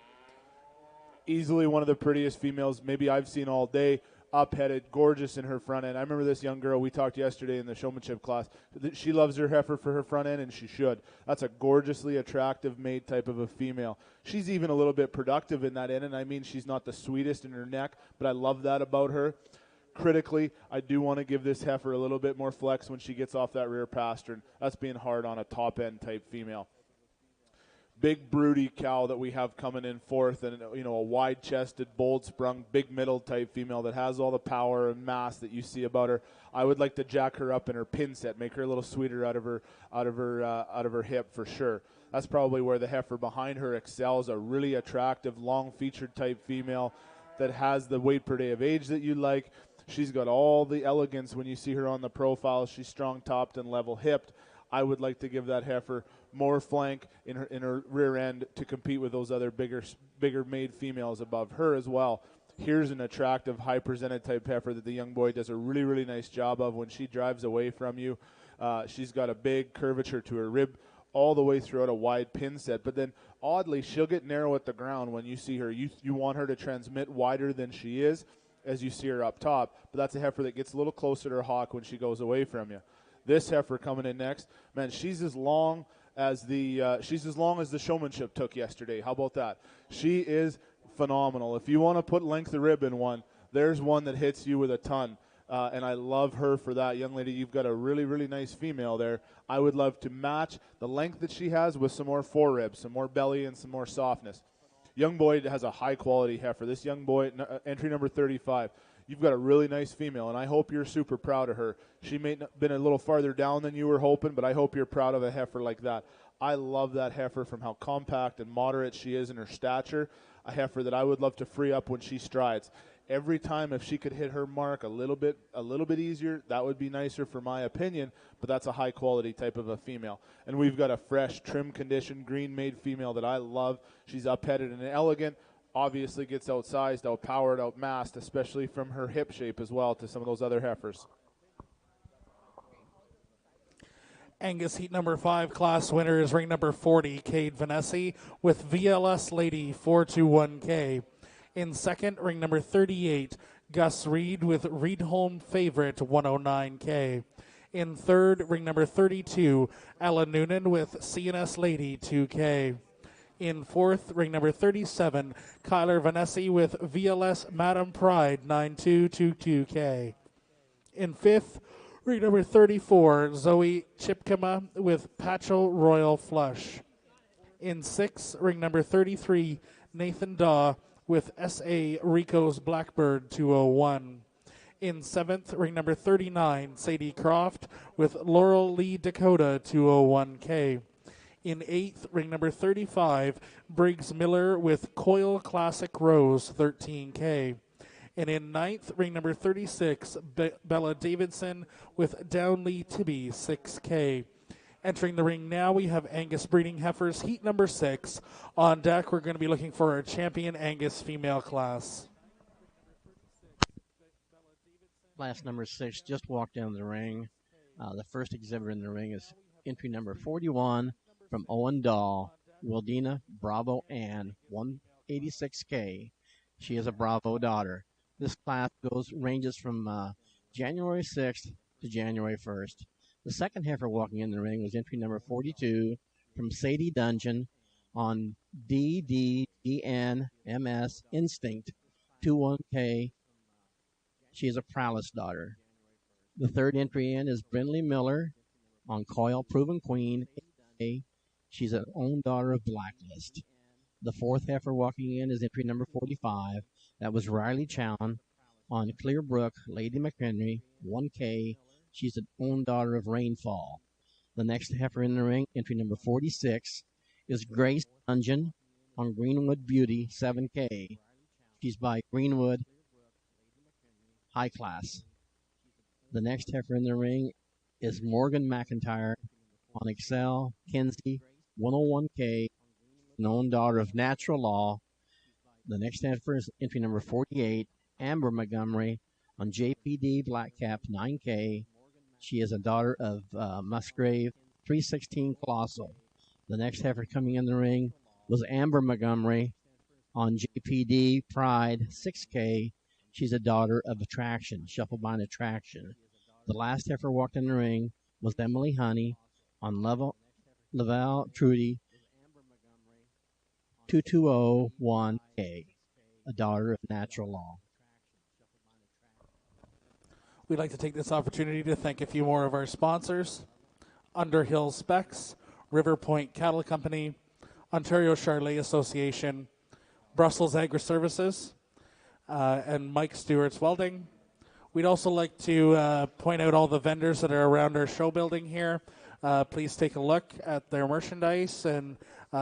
Easily one of the prettiest females maybe I've seen all day. Up-headed, gorgeous in her front end. I remember this young girl we talked yesterday in the showmanship class. She loves her heifer for her front end, and she should. That's a gorgeously attractive made type of a female. She's even a little bit productive in that end, and I mean she's not the sweetest in her neck, but I love that about her. Critically, I do want to give this heifer a little bit more flex when she gets off that rear pastern. That's being hard on a top-end type female. Big broody cow that we have coming in fourth, and you know, a wide-chested, bold-sprung, big middle type female that has all the power and mass that you see about her. I would like to jack her up in her pin set, make her a little sweeter out of her hip for sure. That's probably where the heifer behind her excels. A really attractive, long-featured type female that has the weight per day of age that you like. She's got all the elegance when you see her on the profile. She's strong-topped and level-hipped. I would like to give that heifer more flank in her rear end to compete with those other bigger made females above her as well. Here's an attractive, high-presented type heifer that the young boy does a really, really nice job of when she drives away from you. She's got a big curvature to her rib all the way throughout a wide pin set, but then oddly she'll get narrow at the ground when you see her. You want her to transmit wider than she is as you see her up top, but that's a heifer that gets a little closer to her hock when she goes away from you. This heifer coming in next, man, she's as long as the showmanship took yesterday. How about that? She is phenomenal. If you want to put length of rib in one, there's one that hits you with a ton. And I love her for that. Young lady, you've got a really, really nice female there. I would love to match the length that she has with some more forerib, some more belly, and some more softness. Young boy has a high-quality heifer. This young boy, entry number 35, you've got a really nice female, and I hope you're super proud of her. She may have been a little farther down than you were hoping, but I hope you're proud of a heifer like that. I love that heifer from how compact and moderate she is in her stature, a heifer that I would love to free up when she strides. Every time if she could hit her mark a little bit easier, that would be nicer for my opinion, but that's a high-quality type of a female. And we've got a fresh, trim-conditioned, green-made female that I love. She's up-headed and elegant. Obviously gets outsized, outpowered, outmassed, especially from her hip shape as well to some of those other heifers. Angus Heat number 5 class winner is ring number 40, Cade Vanessa with VLS Lady 421K. In second, ring number 38, Gus Reed with Reed Home Favorite 109K. In third, ring number 32, Ella Noonan with CNS Lady 2K. In fourth, ring number 37, Kyler Vanessa with VLS Madam Pride 9222K. In fifth, ring number 34, Zoe Chipkema with Patchel Royal Flush. In sixth, ring number 33, Nathan Daw with S.A. Rico's Blackbird 201. In seventh, ring number 39, Sadie Croft with Laurel Lee Dakota 201K. In eighth, ring number 35, Briggs Miller with Coil Classic Rose 13K. And in ninth, ring number 36, Bella Davidson with Downley Tibby 6K. Entering the ring now, we have Angus Breeding Heifers, heat number 6. On deck, we're going to be looking for our champion Angus female class. Class number 6 just walked down the ring. The first exhibitor in the ring is entry number 41 from Owen Dahl, Wildina Bravo Ann, 186K. She is a Bravo daughter. This class ranges from January 6th to January 1st. The second heifer walking in the ring was entry number 42 from Sadie Dungeon on DDGNMS Instinct, 21K. She is a Prowess daughter. The third entry in is Brindley Miller on Coil Proven Queen. She's an own daughter of Blacklist. The fourth heifer walking in is entry number 45. That was Riley Chown on Clearbrook Lady McHenry, 1K. She's an own daughter of Rainfall. The next heifer in the ring, entry number 46, is Grace Dungeon on Greenwood Beauty, 7K. She's by Greenwood High Class. The next heifer in the ring is Morgan McIntyre on Excel Kinsey, 101K, an own daughter of Natural Law. The next heifer is entry number 48, Amber Montgomery on JPD Blackcap, 9K. She is a daughter of Musgrave, 316 Colossal. The next heifer coming in the ring was Amber Montgomery on JPD Pride, 6K. She's a daughter of Attraction, Shufflebind Attraction. The last heifer walked in the ring was Emily Honey on Laval Trudy, 2201K, a daughter of Natural Law. We'd like to take this opportunity to thank a few more of our sponsors: Underhill Specs, River Point Cattle Company, Ontario Charlet Association, Brussels Agri Services, and Mike Stewart's Welding. We'd also like to point out all the vendors that are around our show building here. Please take a look at their merchandise and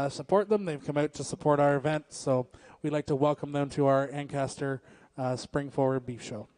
support them. They've come out to support our event, so we'd like to welcome them to our Ancaster Spring Forward Beef Show.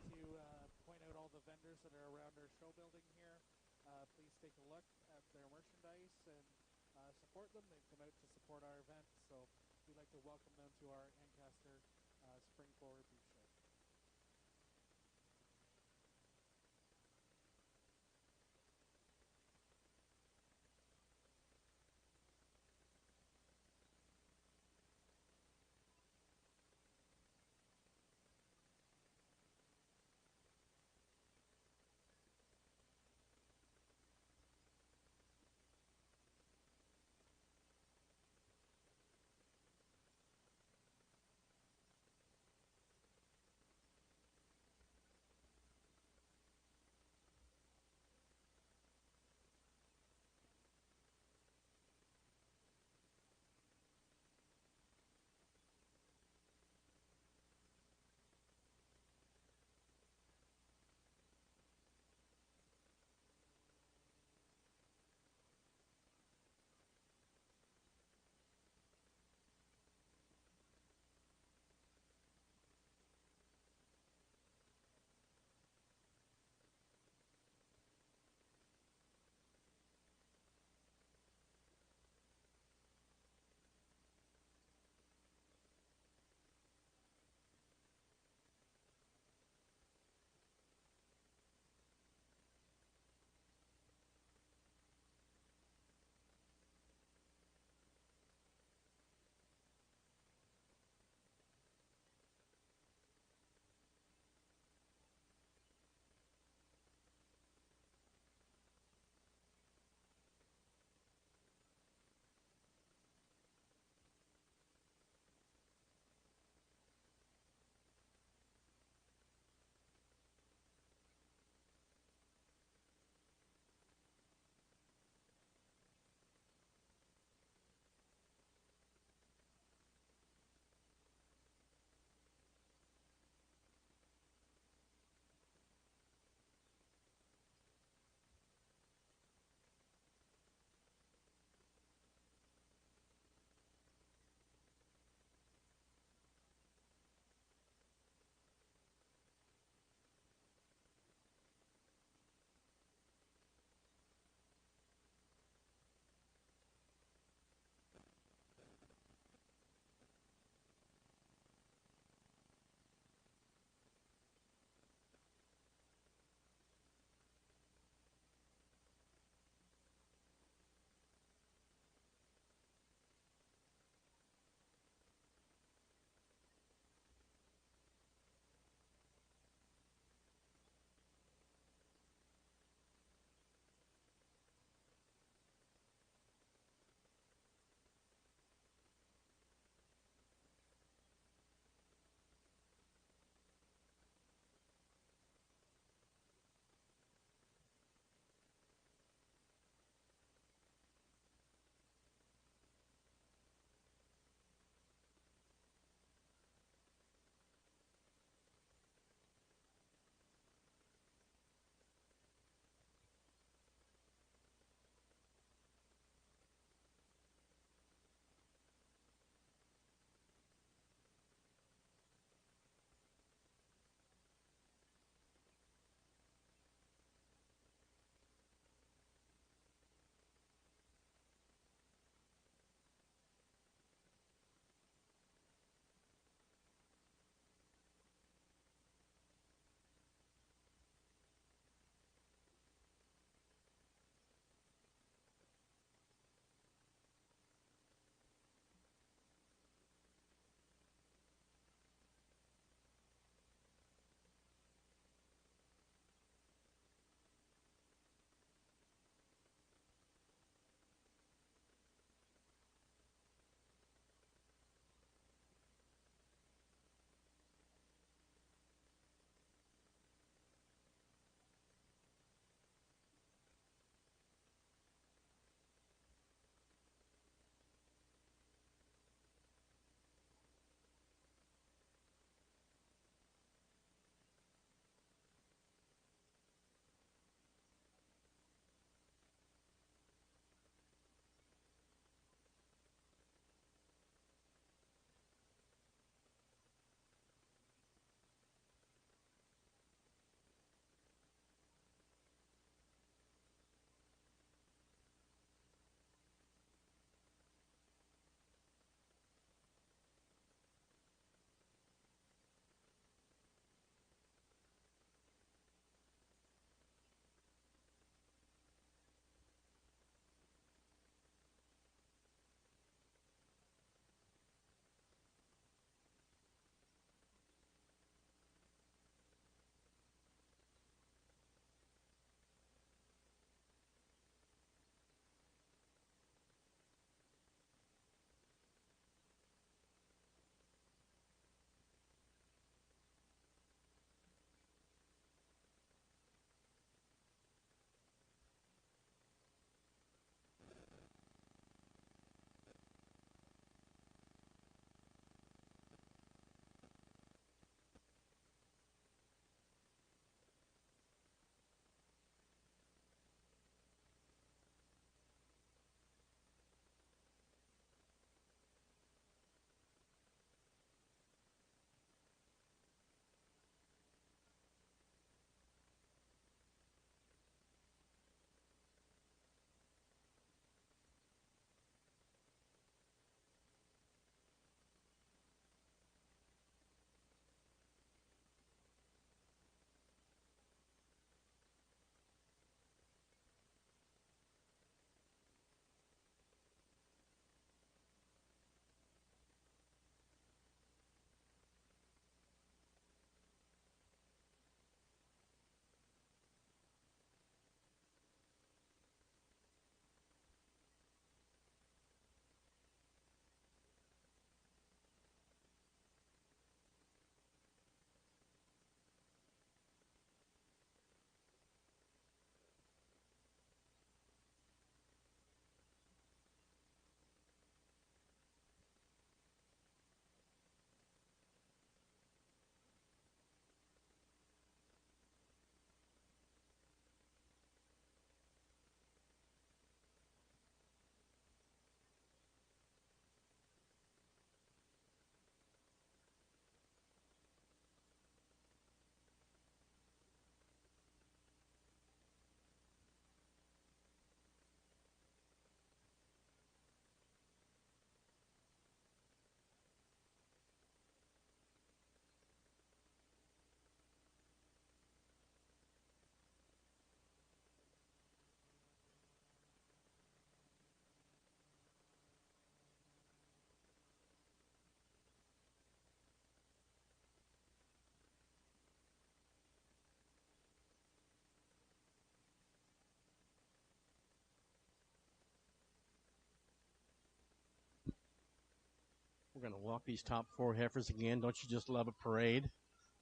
We're going to walk these top 4 heifers again. Don't you just love a parade?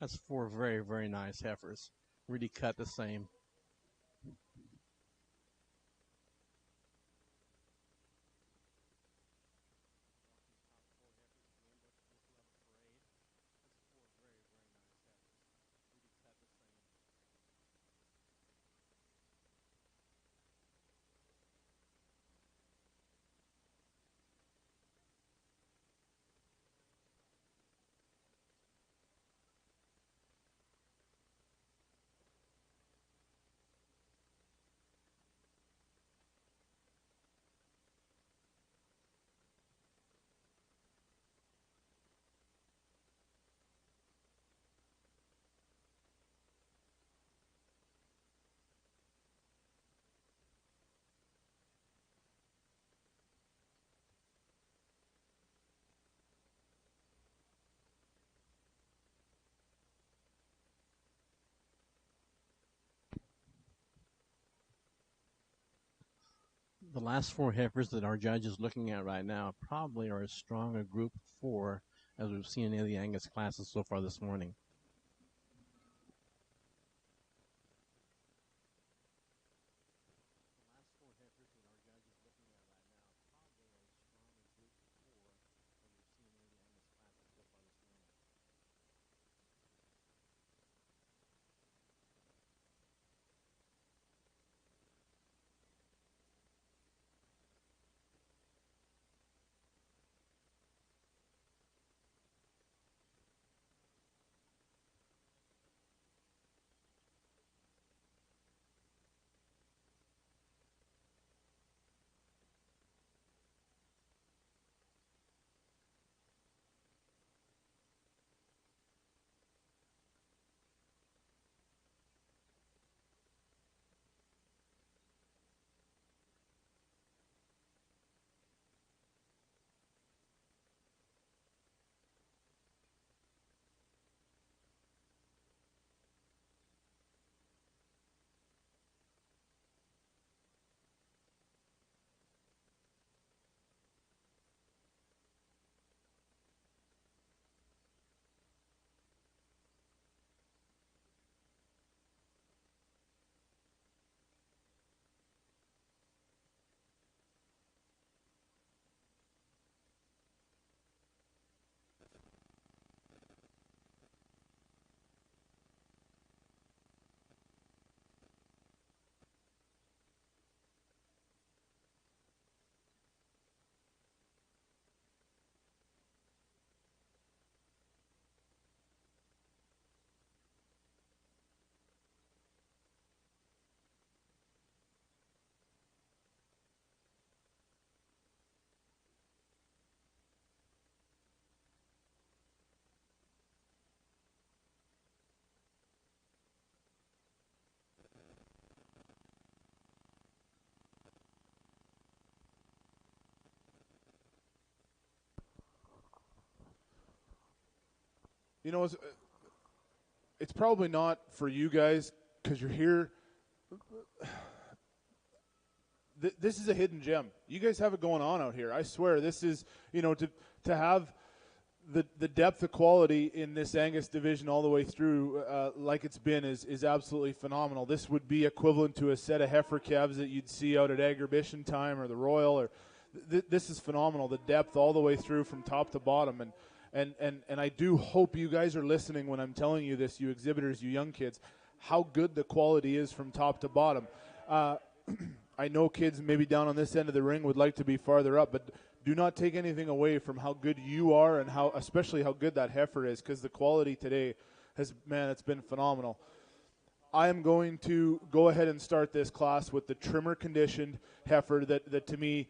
That's 4 very, very nice heifers. Really cut the same. The last 4 heifers that our judge is looking at right now probably are as strong a group of 4 as we've seen in the Angus classes so far this morning. You know, it's probably not for you guys because you're here. This is a hidden gem. You guys have it going on out here. I swear, this is, you know, to have the depth of quality in this Angus division all the way through, like it's been, is absolutely phenomenal. This would be equivalent to a set of heifer calves that you'd see out at Agribition Time or the Royal. Or this is phenomenal. The depth all the way through from top to bottom, and I do hope you guys are listening when I'm telling you this, you exhibitors, you young kids, how good the quality is from top to bottom. I know kids maybe down on this end of the ring would like to be farther up, but do not take anything away from how good you are and especially how good that heifer is, because the quality today it's been phenomenal. I am going to go ahead and start this class with the trimmer conditioned heifer that to me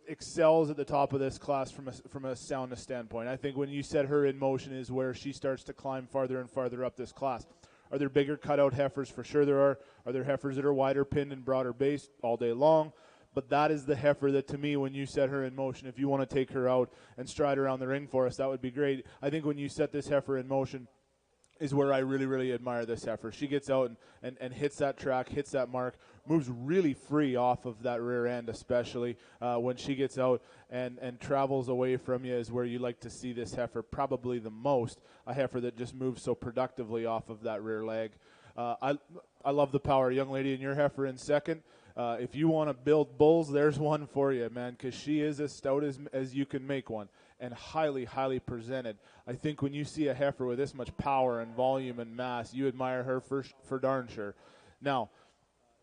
excels at the top of this class from a soundness standpoint. I think when you set her in motion is where she starts to climb farther and farther up this class. Are there bigger cutout heifers? For sure there are. Are there heifers that are wider pinned and broader based all day long? But that is the heifer that, to me, when you set her in motion, if you want to take her out and stride around the ring for us, that would be great. I think when you set this heifer in motion, is where I really, really admire this heifer. She gets out and hits that track, hits that mark, moves really free off of that rear end, especially when she gets out and travels away from you is where you like to see this heifer probably the most, a heifer that just moves so productively off of that rear leg. I love the power. Young lady, in your heifer in second. If you want to build bulls, there's one for you, man, because she is as stout as you can make one and highly, highly presented. I think when you see a heifer with this much power and volume and mass, you admire her for darn sure. Now,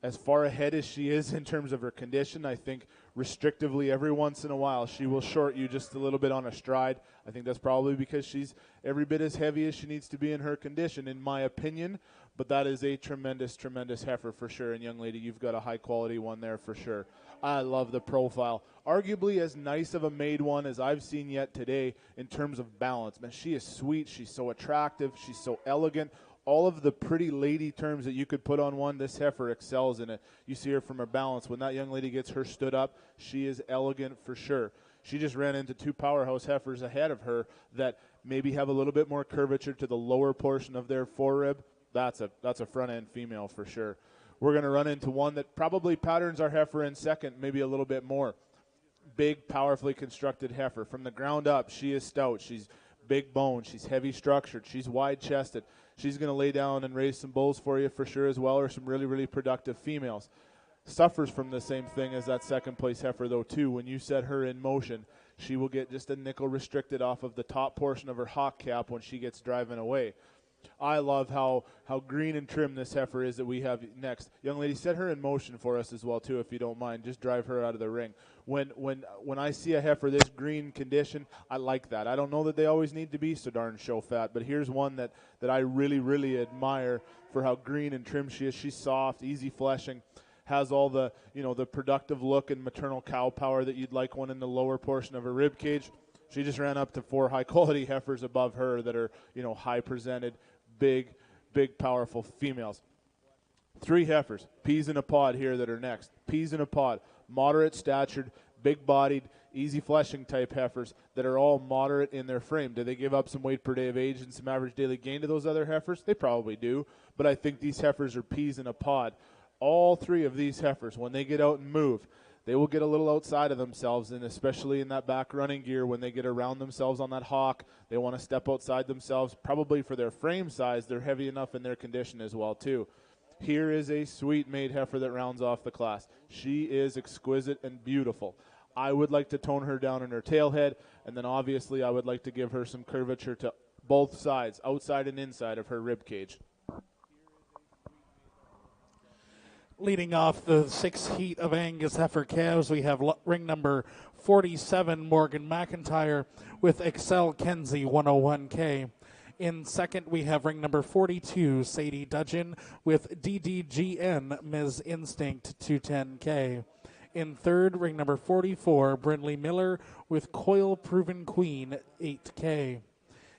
as far ahead as she is in terms of her condition, I think restrictively every once in a while she will short you just a little bit on a stride. I think that's probably because she's every bit as heavy as she needs to be in her condition, in my opinion. But that is a tremendous, tremendous heifer for sure. And young lady, you've got a high-quality one there for sure. I love the profile. Arguably as nice of a made one as I've seen yet today in terms of balance. Man, she is sweet. She's so attractive. She's so elegant. All of the pretty lady terms that you could put on one, this heifer excels in it. You see her from her balance. When that young lady gets her stood up, she is elegant for sure. She just ran into two powerhouse heifers ahead of her that maybe have a little bit more curvature to the lower portion of their forerib. That's a front-end female for sure. We're going to run into one that probably patterns our heifer in second, maybe a little bit more. Big, powerfully constructed heifer. From the ground up, she is stout. She's big boned. She's heavy structured. She's wide-chested. She's going to lay down and raise some bulls for you for sure as well, or some really, really productive females. Suffers from the same thing as that second-place heifer, though, too. When you set her in motion, she will get just a nickel restricted off of the top portion of her hock cap when she gets driving away. I love how green and trim this heifer is that we have next. Young lady, set her in motion for us as well, too, if you don't mind. Just drive her out of the ring. When I see a heifer this green condition, I like that. I don't know that they always need to be so darn show fat, but here's one that I really, really admire for how green and trim she is. She's soft, easy fleshing, has all the, the productive look and maternal cow power that you'd like one in the lower portion of her rib cage. She just ran up to 4 high-quality heifers above her that are, high-presented, big, powerful females. 3 heifers, peas in a pod here that are next. Peas in a pod, moderate-statured, big-bodied, easy-fleshing type heifers that are all moderate in their frame. Do they give up some weight per day of age and some average daily gain to those other heifers? They probably do, but I think these heifers are peas in a pod. All 3 of these heifers, when they get out and move, they will get a little outside of themselves, and especially in that back running gear when they get around themselves on that hawk, they want to step outside themselves. Probably for their frame size, they're heavy enough in their condition as well, too. Here is a sweet maid heifer that rounds off the class. She is exquisite and beautiful. I would like to tone her down in her tail head, and then obviously I would like to give her some curvature to both sides, outside and inside of her rib cage. Leading off the 6th heat of Angus heifer calves, we have ring number 47, Morgan McIntyre, with Excel Kenzie 101K. In second, we have ring number 42, Sadie Dudgeon, with DDGN Ms. Instinct 210K. In third, ring number 44, Brindley Miller, with Coil Proven Queen 8K.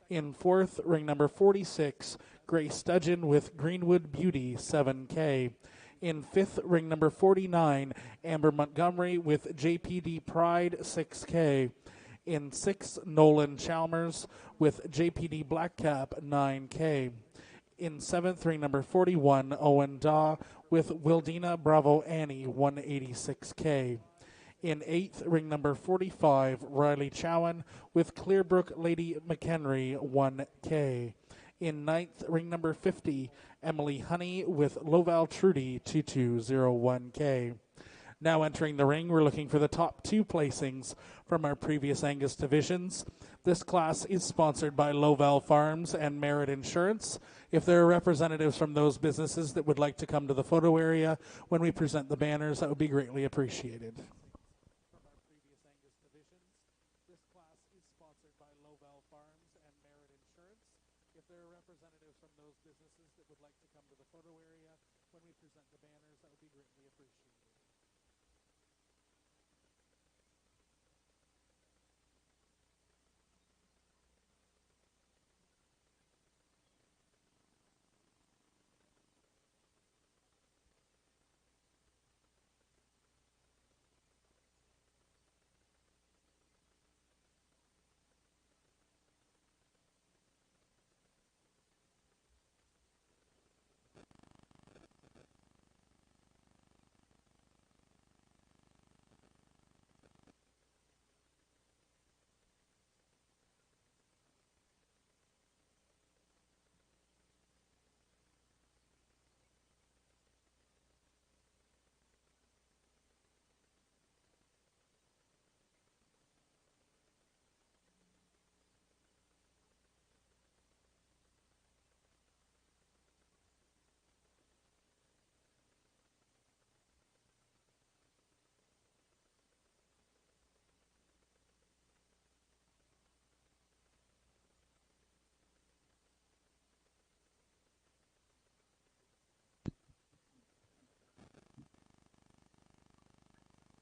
In fourth, ring number 46, Grace Dudgeon, with Greenwood Beauty 7K. In fifth, ring number 49, Amber Montgomery with JPD Pride 6K. In sixth, Nolan Chalmers with JPD Black Cap 9K. In seventh, ring number 41, Owen Daw with Wildina Bravo Annie 186K. In eighth, ring number 45, Riley Chowan with Clearbrook Lady McHenry 1K. In ninth, ring number 50, Emily Honey with Loval Trudy 2201K. Now entering the ring, we're looking for the top 2 placings from our previous Angus divisions. This class is sponsored by Loval Farms and Merit Insurance. If there are representatives from those businesses that would like to come to the photo area when we present the banners, that would be greatly appreciated.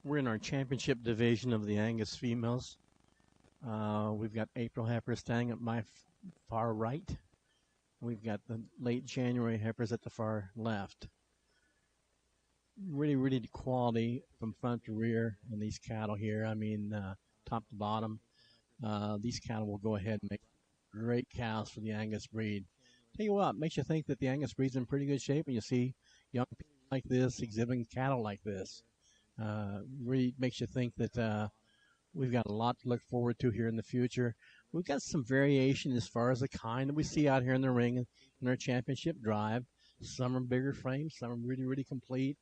We're in our championship division of the Angus females. We've got April heifers standing at my far right. We've got the late January heifers at the far left. Really, really quality from front to rear in these cattle here. I mean, top to bottom. These cattle will go ahead and make great cows for the Angus breed. Tell you what, makes you think that the Angus breed's in pretty good shape when you see young people like this exhibiting cattle like this. Really makes you think that we've got a lot to look forward to here in the future. We've got some variation as far as the kind that we see out here in the ring in our championship drive. Some are bigger frames, some are really, really complete.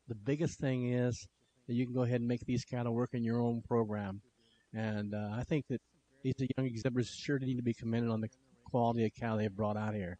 The biggest thing is that you can go ahead and make these cattle work in your own program. And I think that these young exhibitors sure need to be commended on the quality of cattle they've brought out here.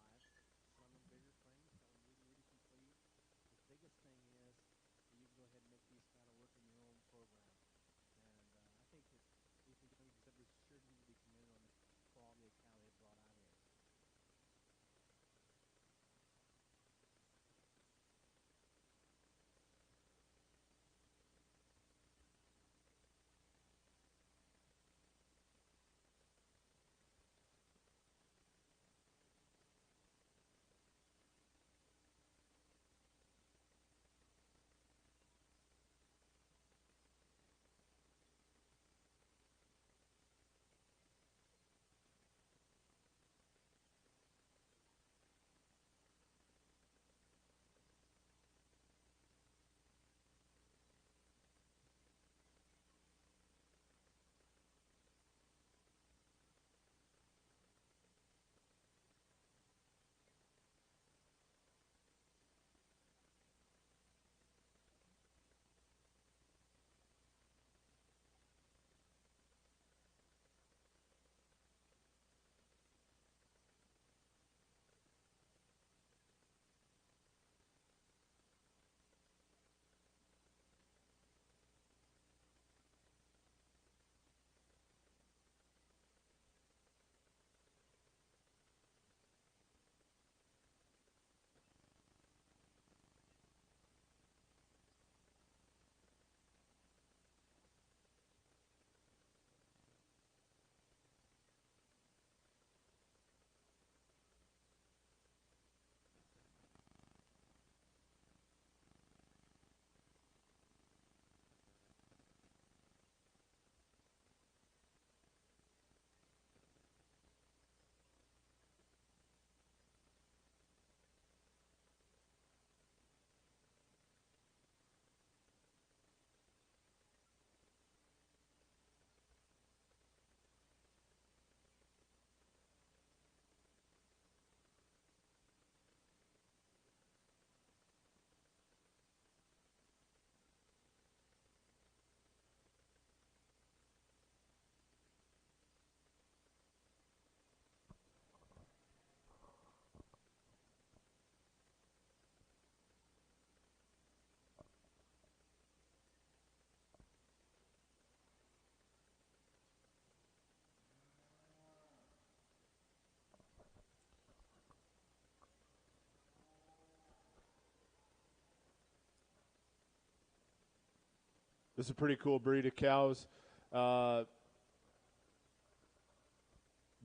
This is a pretty cool breed of cows.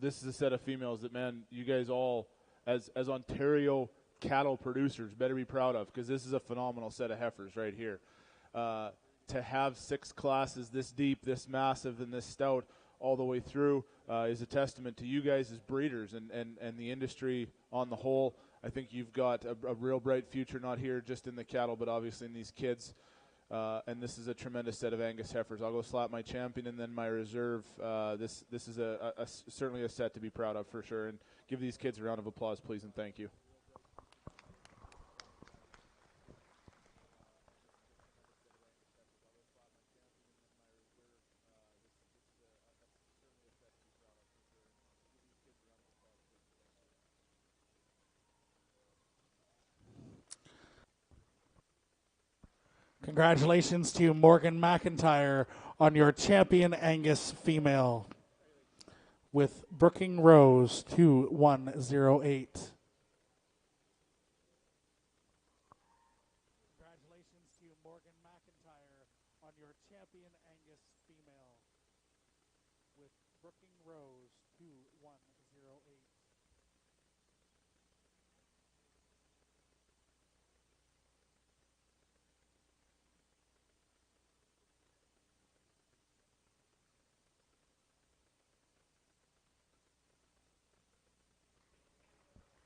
This is a set of females that, man, you guys all, as Ontario cattle producers, better be proud of, because this is a phenomenal set of heifers right here. To have 6 classes this deep, this massive, and this stout all the way through is a testament to you guys as breeders and the industry on the whole. I think you've got a real bright future, not here just in the cattle, but obviously in these kids. And this is a tremendous set of Angus heifers. I'll go slap my champion and then my reserve. This is certainly a set to be proud of for sure. And give these kids a round of applause, please, and thank you. Congratulations to Morgan McIntyre on your champion Angus female with Brooking Rose 2108. Congratulations to Morgan McIntyre on your champion Angus female with Brooking Rose 2108.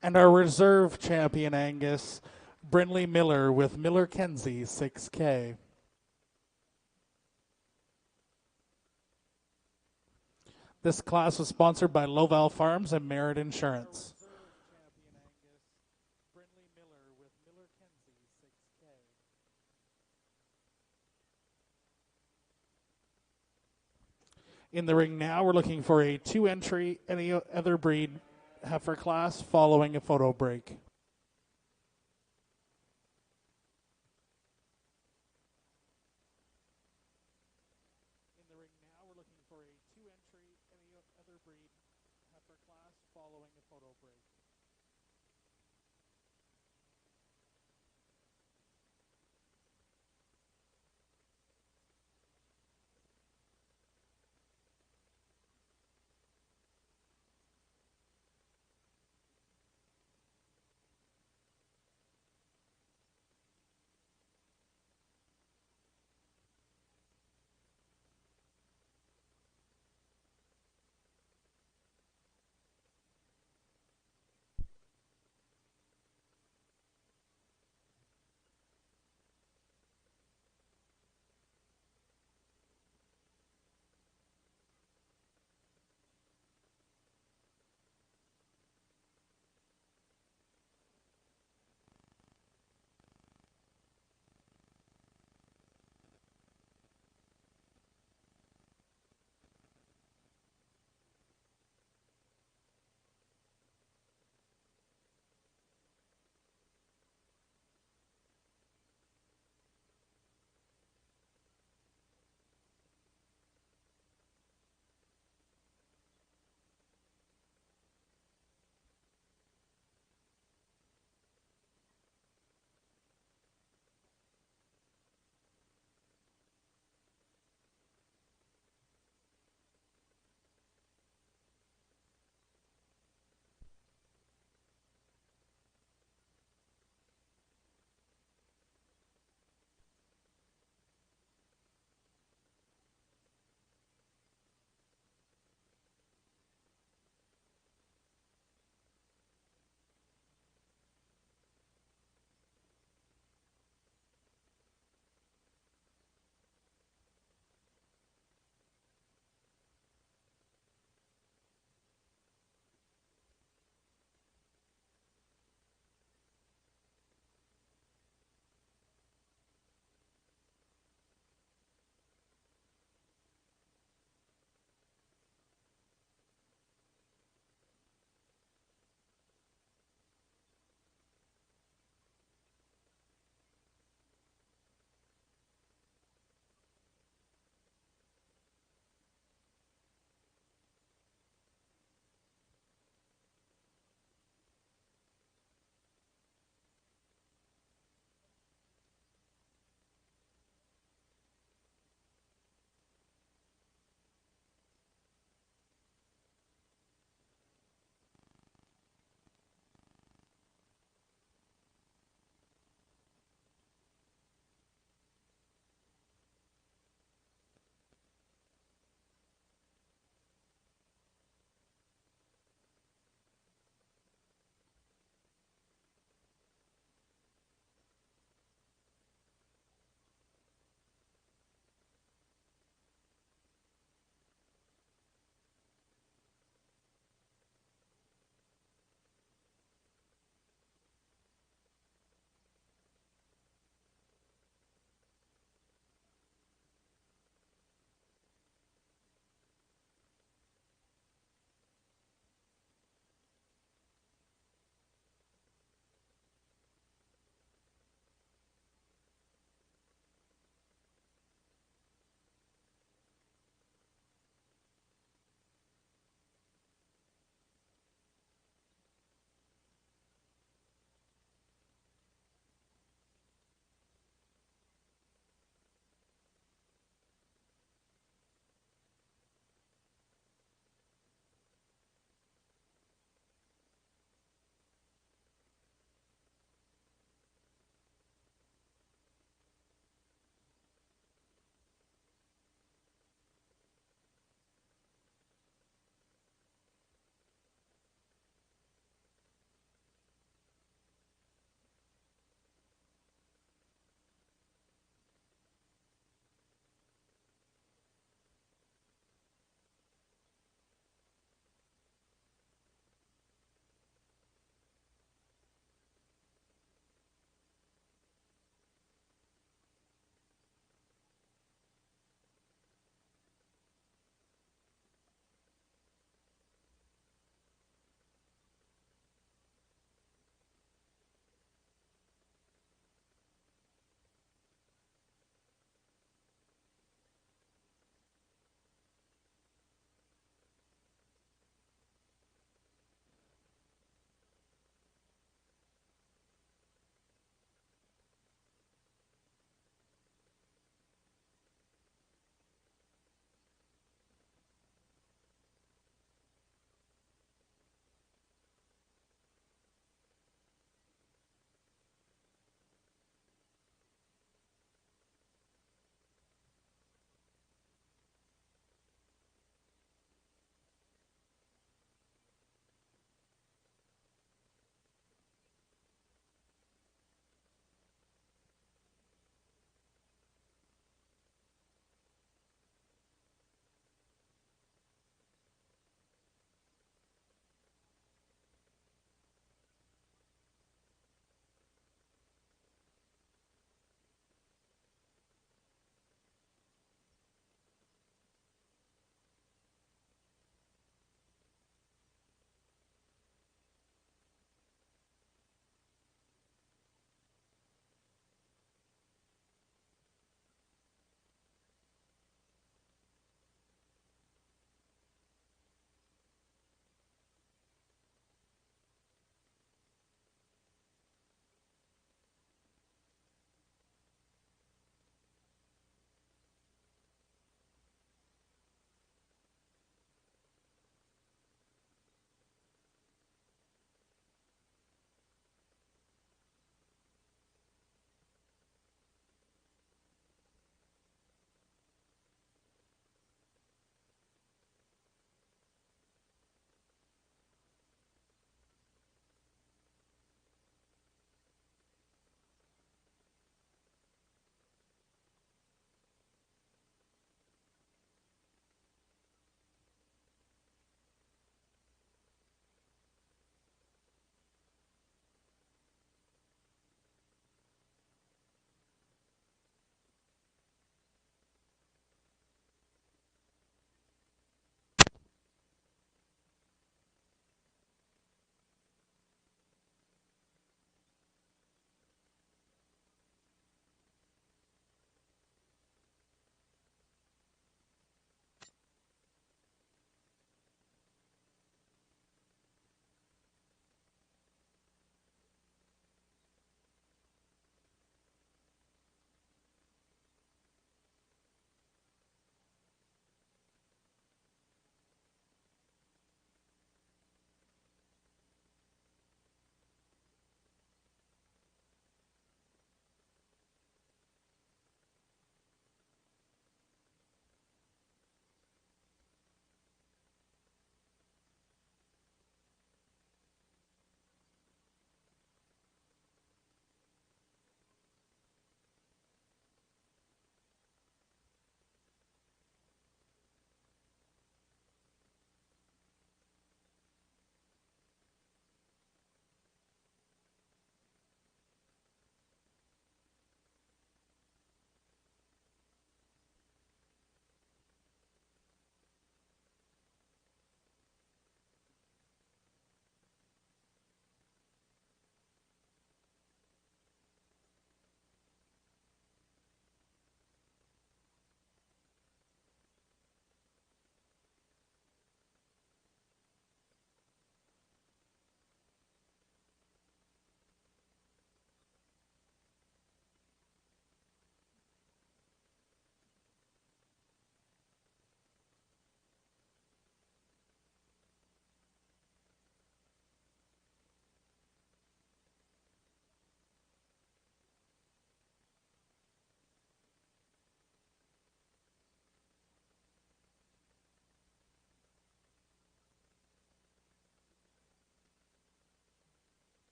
And our reserve champion Angus, Brinley Miller with Miller Kenzie 6K. This class was sponsored by Loval Farms and Merit Insurance. In the ring now, we're looking for a 2-entry any other breed heifer class following a photo break. In the ring now, we're looking for a 2-entry any other breed heifer class following a photo break.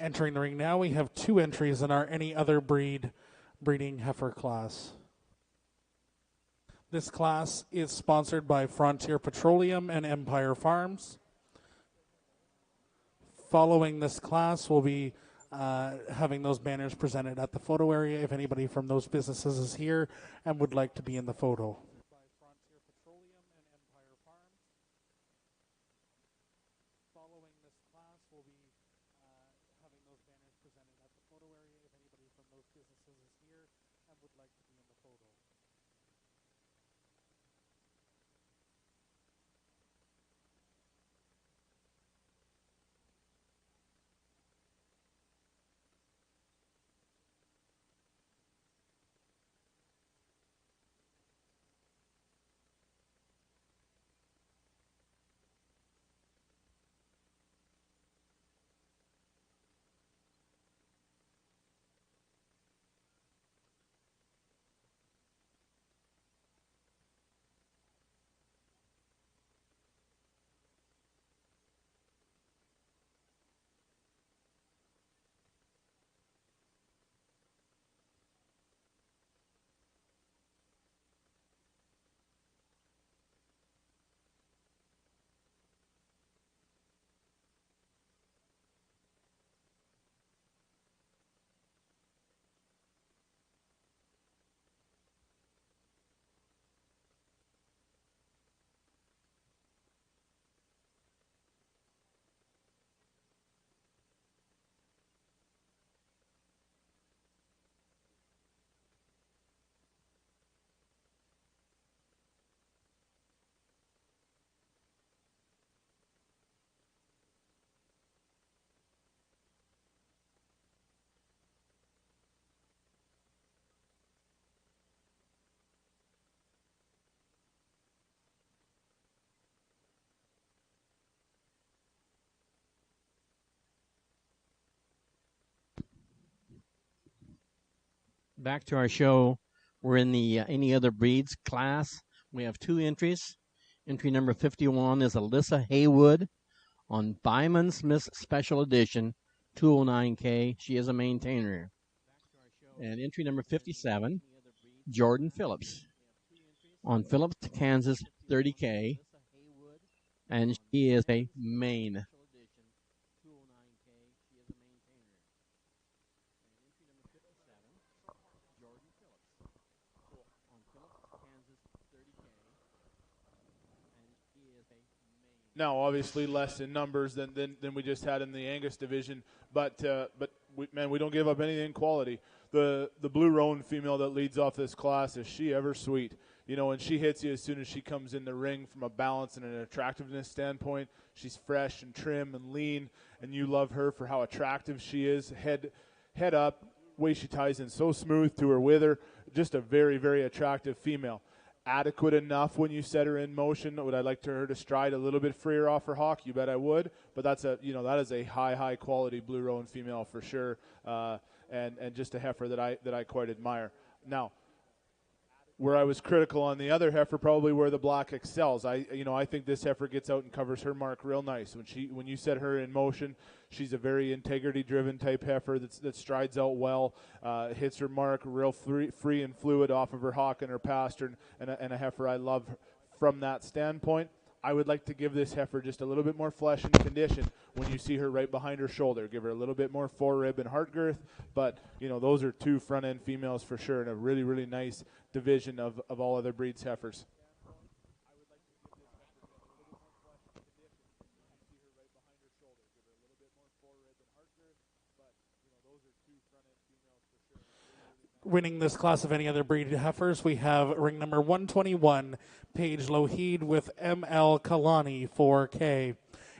Entering the ring now, we have 2 entries in our any other breeding heifer class. This class is sponsored by Frontier Petroleum and Empire Farms. Following this class, we'll be having those banners presented at the photo area if anybody from those businesses is here and would like to be in the photo. By Frontier Petroleum and Empire Farms. Following this class, we'll be having those banners presented at the photo area if anybody from those businesses is here and would like to be in the photo. Back to our show. We're in the any other breeds class. We have 2 entries. Entry number 51 is Alyssa Haywood on Byman's Miss Special Edition 209K. She is a maintainer. And entry number 57, Jordan Phillips on Phillips, Kansas 30K. And she is a main. Now, obviously, less in numbers than we just had in the Angus division, but we don't give up anything in quality. The Blue Roan female that leads off this class, is she ever sweet? You know, and she hits you as soon as she comes in the ring from a balance and an attractiveness standpoint. She's fresh and trim and lean, and you love her for how attractive she is. Head up, way she ties in so smooth to her wither. Just a very, very attractive female. Adequate enough when you set her in motion. Would I like her to stride a little bit freer off her hock? You bet I would. But that is a high quality Blue Roan female for sure, and just a heifer that I quite admire. Now, where I was critical on the other heifer, probably where the black excels. I think this heifer gets out and covers her mark real nice. When you set her in motion, she's a very integrity-driven type heifer that strides out well, hits her mark real free and fluid off of her hock and her pastern, and a heifer I love from that standpoint. I would like to give this heifer just a little bit more flesh and condition when you see her right behind her shoulder. Give her a little bit more forerib and heart girth, but those are 2 front-end females for sure, and a really, really nice division of all other breeds heifers. Winning this class of any other breed heifers, we have ring number 121, Paige Lougheed with ML Kalani 4K.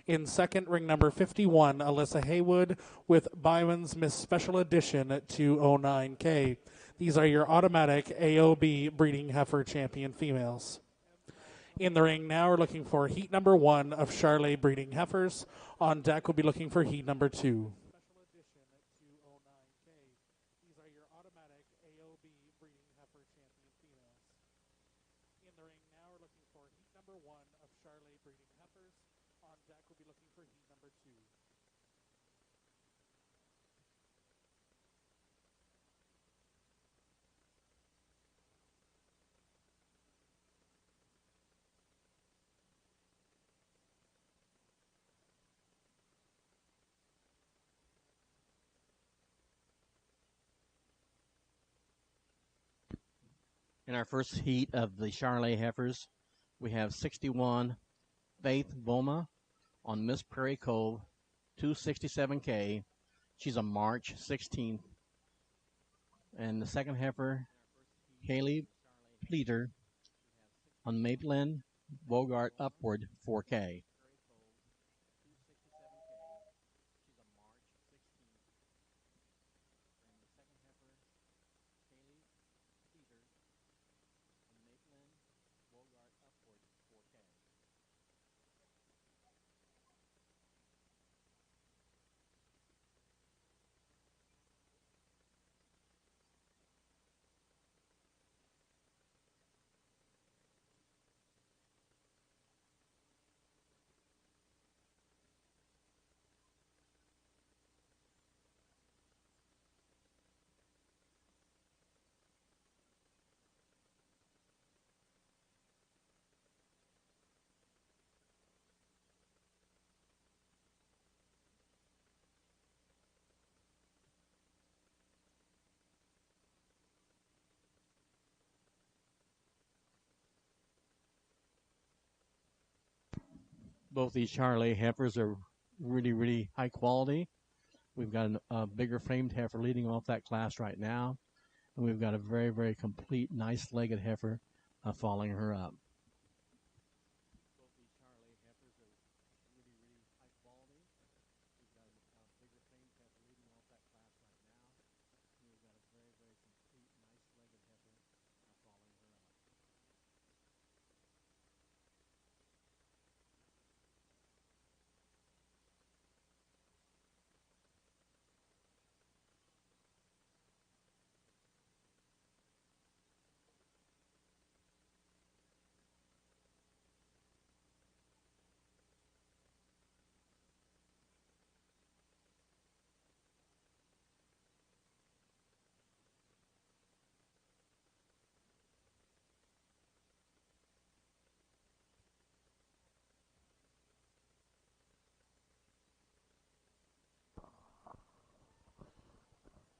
In second, ring number 51, Alyssa Haywood with Byman's Miss Special Edition 209K. These are your automatic AOB breeding heifer champion females. In the ring now, we're looking for heat number 1 of Charlet breeding heifers. On deck, we'll be looking for heat number 2. In our first heat of the Charolais heifers, we have 61 Faith Boma on Miss Prairie Cove, 267K. She's a March 16th. And the second heifer, Haley Pleater on Maitland Bogart Upward, 4K. Both these Charolais heifers are really, really high quality. We've got a bigger framed heifer leading off that class right now. And we've got a very, very complete, nice-legged heifer following her up.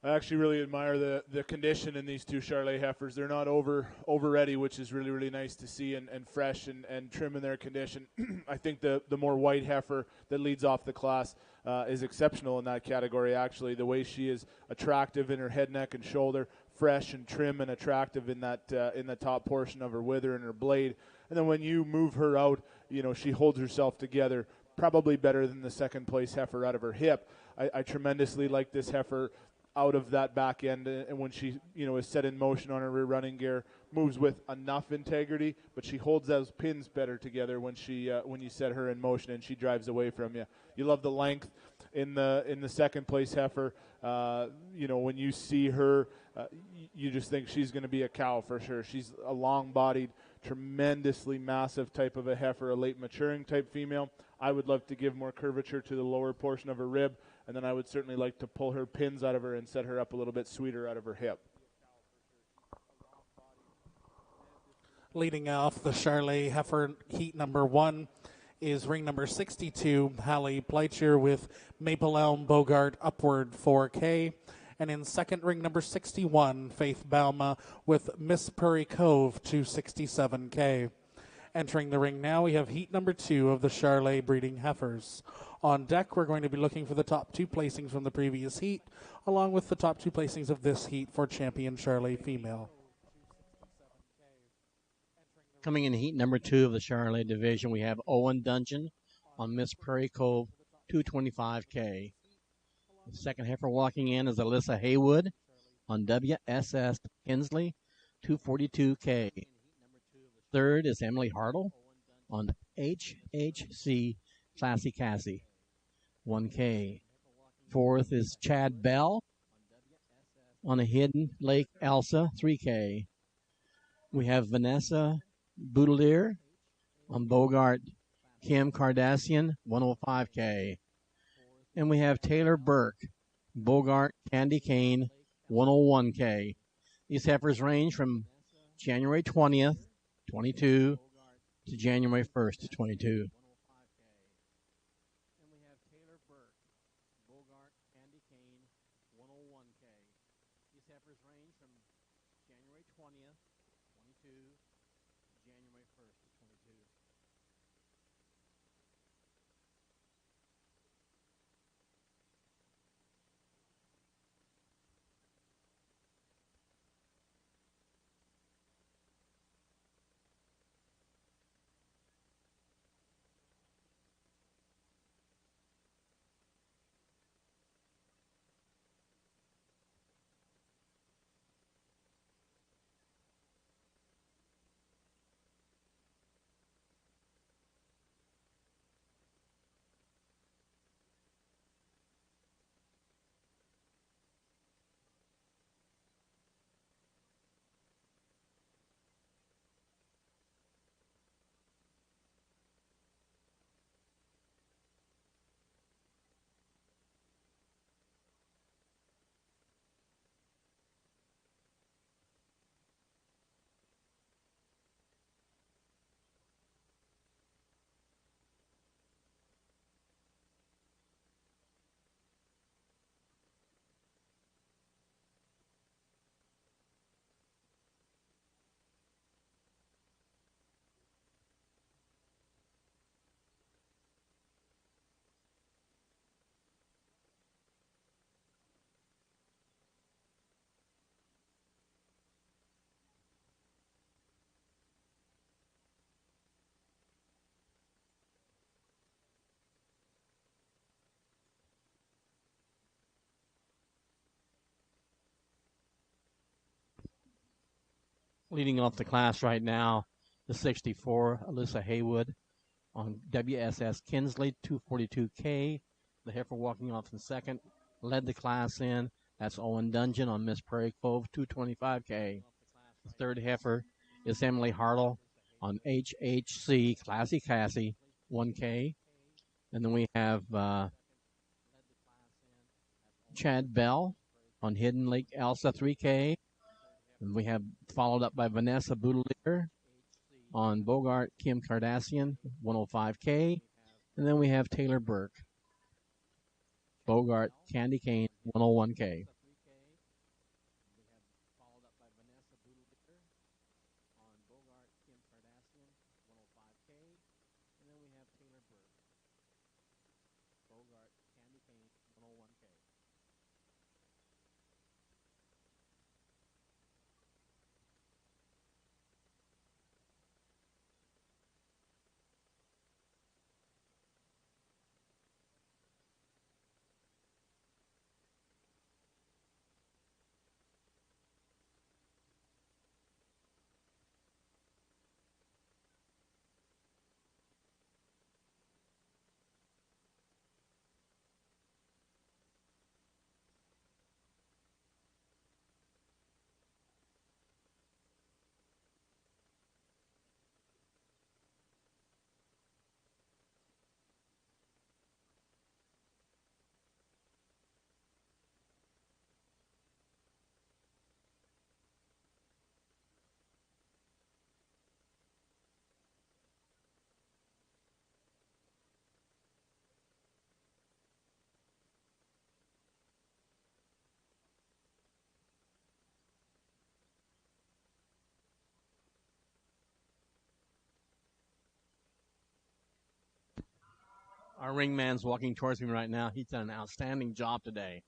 I actually really admire the condition in these two Charolais heifers. They're not over ready, which is really, really nice to see, and fresh and trim in their condition. I think the more white heifer that leads off the class is exceptional in that category, actually. The way she is attractive in her head, neck, and shoulder, fresh and trim and attractive in that in the top portion of her wither and her blade. And then when you move her out, you know, she holds herself together probably better than the second place heifer out of her hip. I tremendously like this heifer out of that back end, and when she, you know, is set in motion on her rear running gear, moves with enough integrity, but she holds those pins better together when she when you set her in motion and she drives away from you. You love the length in the second place heifer. You know, when you see her, you just think she's going to be a cow for sure. She's a long-bodied, tremendously massive type of a heifer, a late maturing type female. I would love to give more curvature to the lower portion of her rib, and then I would certainly like to pull her pins out of her and set her up a little bit sweeter out of her hip. Leading off the Charolais heifer heat number 1 is ring number 62, Hallie Pleitcher with Maple Elm Bogart Upward 4K. And in second, ring number 61, Faith Bauma with Miss Prairie Cove 267K. Entering the ring now, we have heat number 2 of the Charolais breeding heifers. On deck, we're going to be looking for the top 2 placings from the previous heat, along with the top 2 placings of this heat for champion Charolais female. Coming in heat number 2 of the Charolais division, we have Owen Dungeon on Miss Prairie Cove, 225K. The second heifer walking in is Alyssa Haywood on WSS Hensley, 242K. Third is Emily Hartle on HHC Classy Cassie, 1K. Fourth is Chad Bell on a Hidden Lake Elsa, 3K. We have Vanessa Boudelier on Bogart Kim Kardashian, 105K. And we have Taylor Burke, Bogart Candy Cane, 101K. These heifers range from January 20th, 22 to January 1st, 22. And we have Taylor Burke, Bogart Candy Cane, 101K. These heifers range from January 20th, Leading off the class right now, the 64, Alyssa Haywood on WSS Kinsley, 242K. The heifer walking off in second. Led the class in. That's Owen Dungeon on Miss Prairie Cove, 225K. The third heifer is Emily Hartle on HHC Classy Cassie, 1K. And then we have Chad Bell on Hidden Lake Elsa, 3K. And we have followed up by Vanessa Boudelier on Bogart Kim Kardashian, 105K. And then we have Taylor Burke, Bogart Candy Cane, 101K. Our ringman's walking towards me right now. He's done an outstanding job today.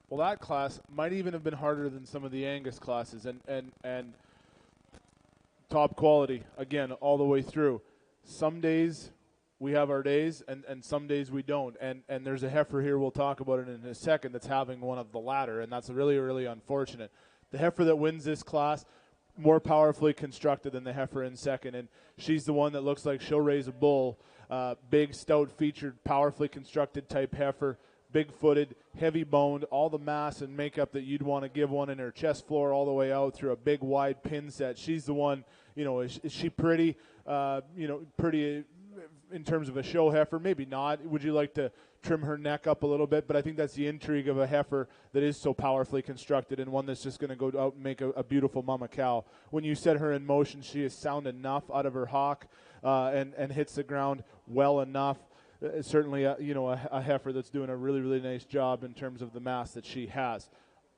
Well, that class might even have been harder than some of the Angus classes, and top quality, again, all the way through. Some days we have our days, and some days we don't. And there's a heifer here, we'll talk about it in a second, that's having one of the latter, and that's really, really unfortunate. The heifer that wins this class, more powerfully constructed than the heifer in second, and she's the one that looks like she'll raise a bull. Big, stout, featured, powerfully constructed type heifer, big-footed, heavy-boned, all the mass and makeup that you'd want to give one in her chest floor all the way out through a big, wide pin set. She's the one, is she pretty, pretty in terms of a show heifer? Maybe not. Would you like to trim her neck up a little bit? But I think that's the intrigue of a heifer that is so powerfully constructed and one that's just going to go out and make a beautiful mama cow. When you set her in motion, she is sound enough out of her hock and hits the ground well enough. Certainly, a heifer that's doing a really, really nice job in terms of the mass that she has.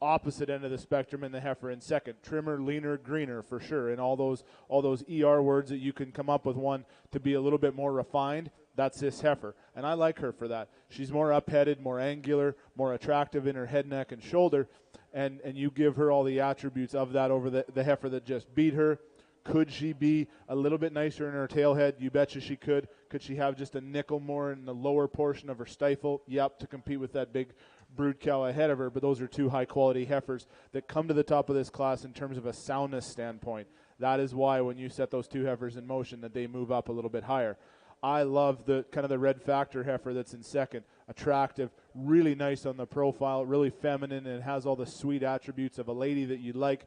Opposite end of the spectrum in the heifer in second. Trimmer, leaner, greener for sure. And all those ER words that you can come up with one to be a little bit more refined, that's this heifer. And I like her for that. She's more up-headed, more angular, more attractive in her head, neck, and shoulder. And you give her all the attributes of that over the heifer that just beat her. Could she be a little bit nicer in her tail head? You betcha she could. Could she have just a nickel more in the lower portion of her stifle? Yep, to compete with that big brood cow ahead of her. But those are two high-quality heifers that come to the top of this class in terms of a soundness standpoint. That is why when you set those two heifers in motion that they move up a little bit higher. I love the kind of the red factor heifer that's in second. Attractive, really nice on the profile, really feminine, and has all the sweet attributes of a lady that you'd like.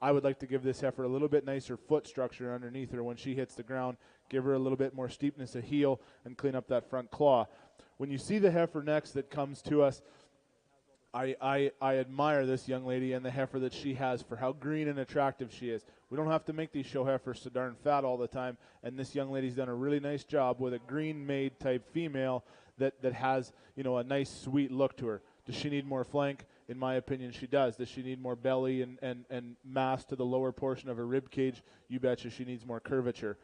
I would like to give this heifer a little bit nicer foot structure underneath her when she hits the ground, give her a little bit more steepness of heel, and clean up that front claw. When you see the heifer next that comes to us, I admire this young lady and the heifer that she has for how green and attractive she is. We don't have to make these show heifers so darn fat all the time, and this young lady's done a really nice job with a green-made type female that has, a nice, sweet look to her. Does she need more flank? In my opinion, she does. Does she need more belly and mass to the lower portion of her rib cage? You betcha she needs more curvature.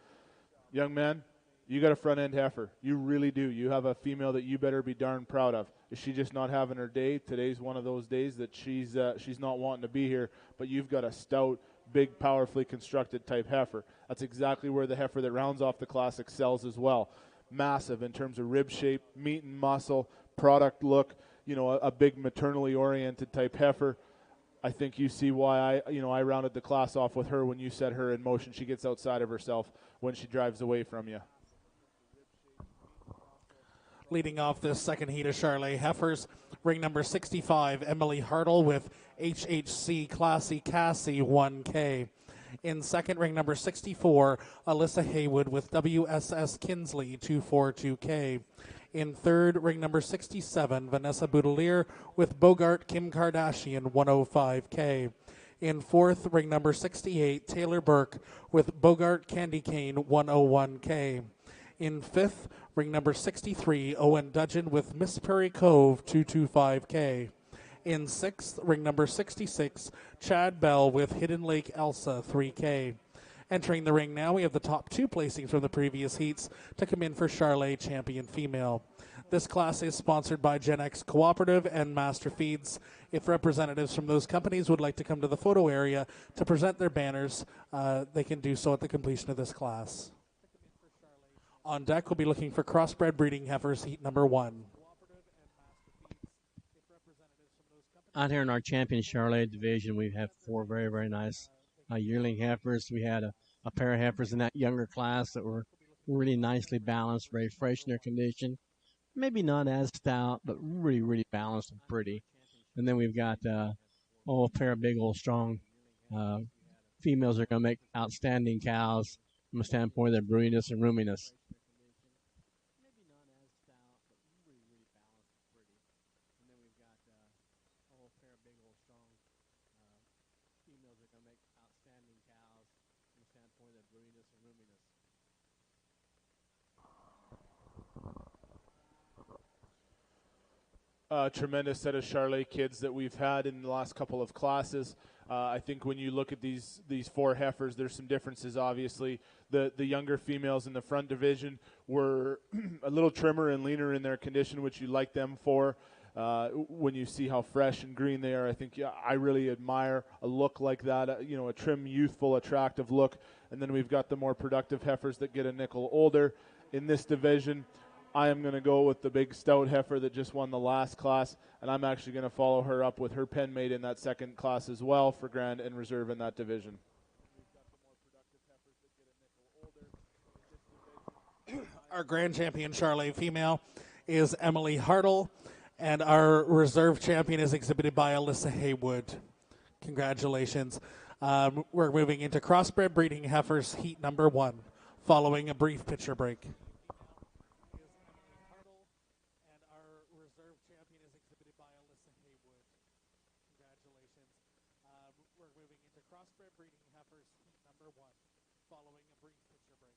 Young man, you got a front-end heifer. You really do. You have a female that you better be darn proud of. Is she just not having her day? Today's one of those days that she's not wanting to be here, but you've got a stout, big, powerfully constructed type heifer. That's exactly where the heifer that rounds off the class excels as well. Massive in terms of rib shape, meat and muscle, product look, a big maternally oriented type heifer. I think you see why I rounded the class off with her when you set her in motion. She gets outside of herself when she drives away from you. Leading off this second heat of Charolais heifers, ring number 65, Emily Hartle with HHC Classy Cassie 1K. In second, ring number 64, Alyssa Haywood with WSS Kinsley 242K. In third, ring number 67, Vanessa Boudelier with Bogart Kim Kardashian 105K. In fourth, ring number 68, Taylor Burke with Bogart Candy Cane 101K. In fifth, ring number 63, Owen Dudgeon with Miss Prairie Cove 225K. In sixth, ring number 66, Chad Bell with Hidden Lake Elsa 3K. Entering the ring now, we have the top two placings from the previous heats to come in for Charolais Champion Female. This class is sponsored by Gen X Cooperative and Master Feeds. If representatives from those companies would like to come to the photo area to present their banners, they can do so at the completion of this class. On deck, we'll be looking for crossbred breeding heifers, heat number 1. Out here in our Champion Charolais division, we have 4 very, very nice yearling heifers. We had a pair of heifers in that younger class that were really nicely balanced, very fresh in their condition. Maybe not as stout, but really, really balanced and pretty. And then we've got a pair of big old strong females that are going to make outstanding cows from a standpoint of their broodiness and roominess. Tremendous set of Charolais kids that we've had in the last couple of classes. I think when you look at these 4 heifers, there's some differences, obviously. The younger females in the front division were a little trimmer and leaner in their condition, which you like them for. when you see how fresh and green they are. I think I really admire a look like that, a trim, youthful, attractive look. And then we've got the more productive heifers that get a nickel older. In this division, I am going to go with the big stout heifer that just won the last class, and I'm actually going to follow her up with her pen mate in that second class as well for Grand and Reserve in that division. Our grand champion Charlet female is Emily Hartle, and our reserve champion is exhibited by Alyssa Haywood. Congratulations. We're moving into crossbred breeding heifers heat number 1, following a brief picture break. Crossbred breeding heifers heat number 1, following a brief picture break.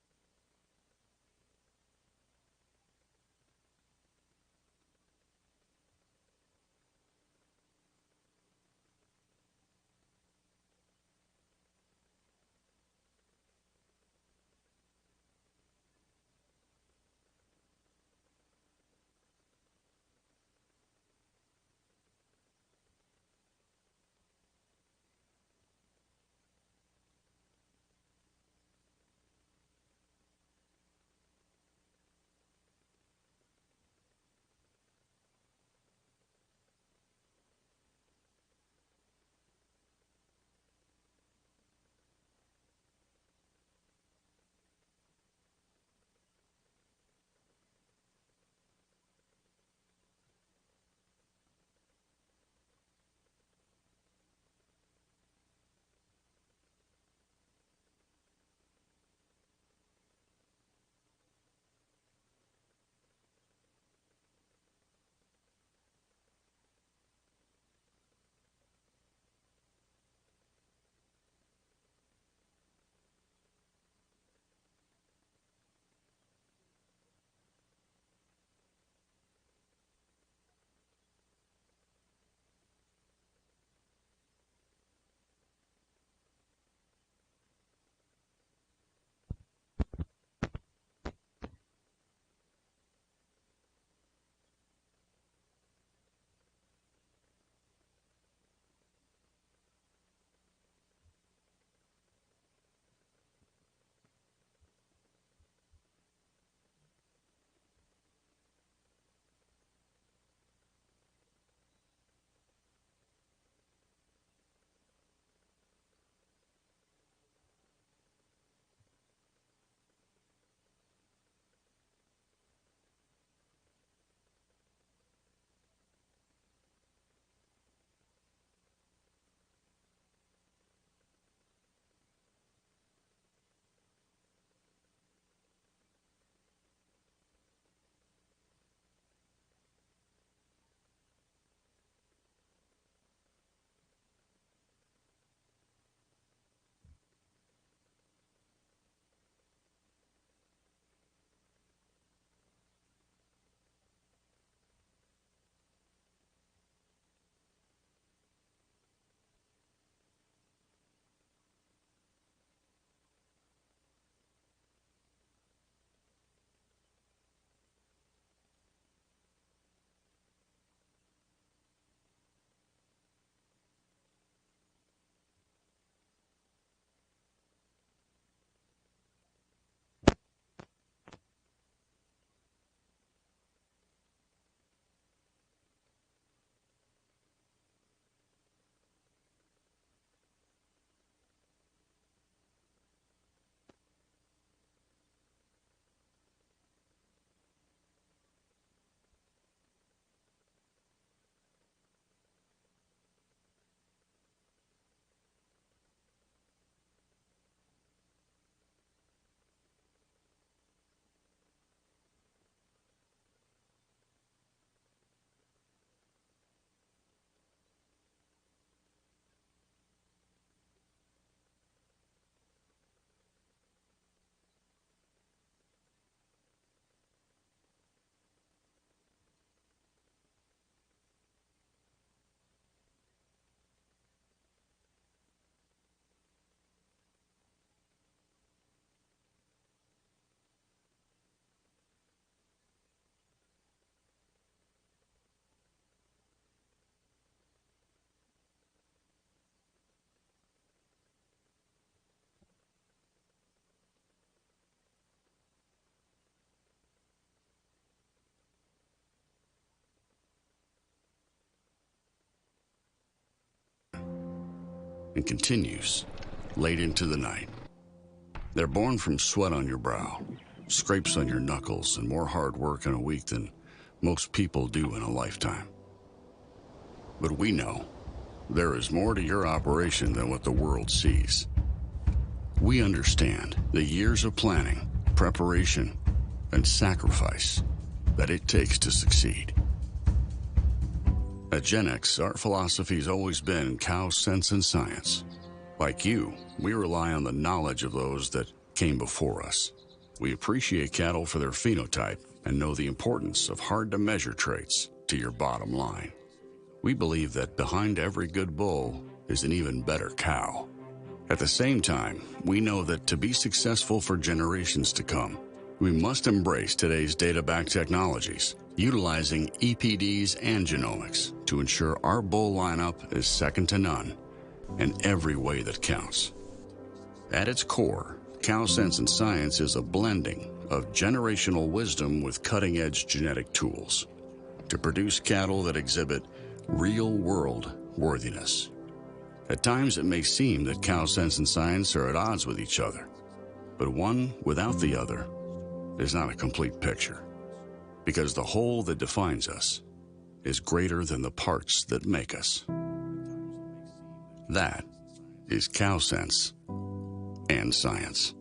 and continues late into the night. They're born from sweat on your brow, scrapes on your knuckles, and more hard work in a week than most people do in a lifetime. But we know there is more to your operation than what the world sees. We understand the years of planning, preparation, and sacrifice that it takes to succeed. At GenX, our philosophy has always been cow sense and science. Like you, we rely on the knowledge of those that came before us. We appreciate cattle for their phenotype and know the importance of hard-to-measure traits to your bottom line. We believe that behind every good bull is an even better cow. At the same time, we know that to be successful for generations to come, we must embrace today's data-backed technologies, utilizing EPDs and genomics to ensure our bull lineup is second to none in every way that counts. At its core, Cow Sense and Science is a blending of generational wisdom with cutting-edge genetic tools to produce cattle that exhibit real-world worthiness. At times, it may seem that Cow Sense and Science are at odds with each other, but one without the other is not a complete picture, because the whole that defines us is greater than the parts that make us. That is Cow Sense and Science.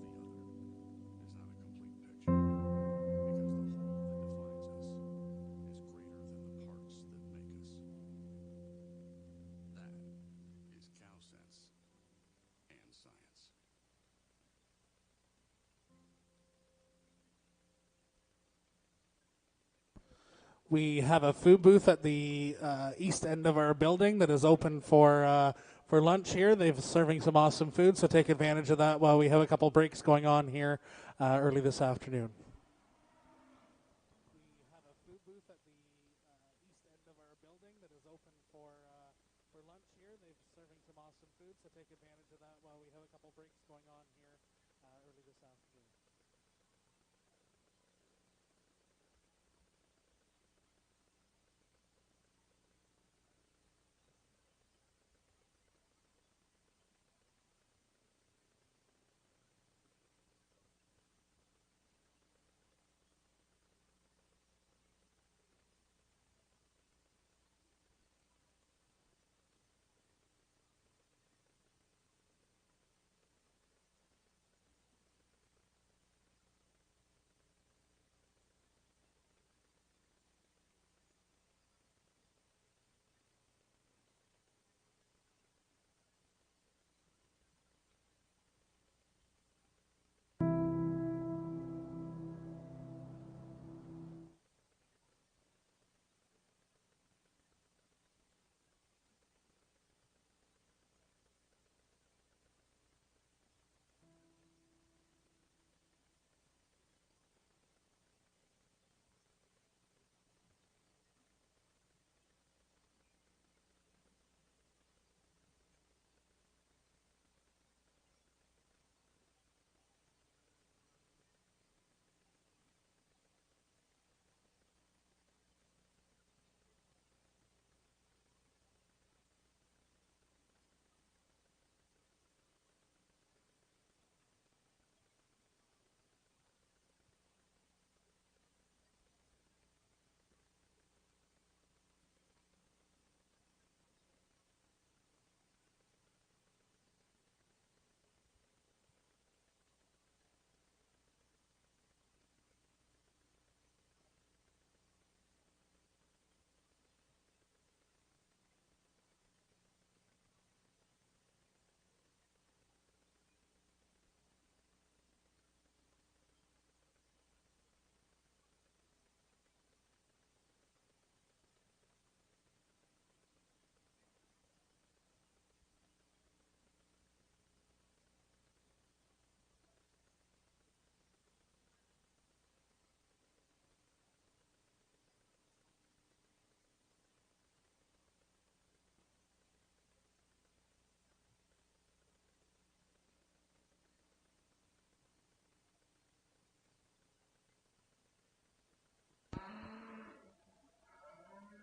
We have a food booth at the east end of our building that is open for lunch here. They're serving some awesome food, so take advantage of that while we have a couple breaks going on here early this afternoon. We have a food booth at the east end of our building that is open for lunch here. They're serving some awesome food, so take advantage of that while we have a couple breaks going on here early this afternoon.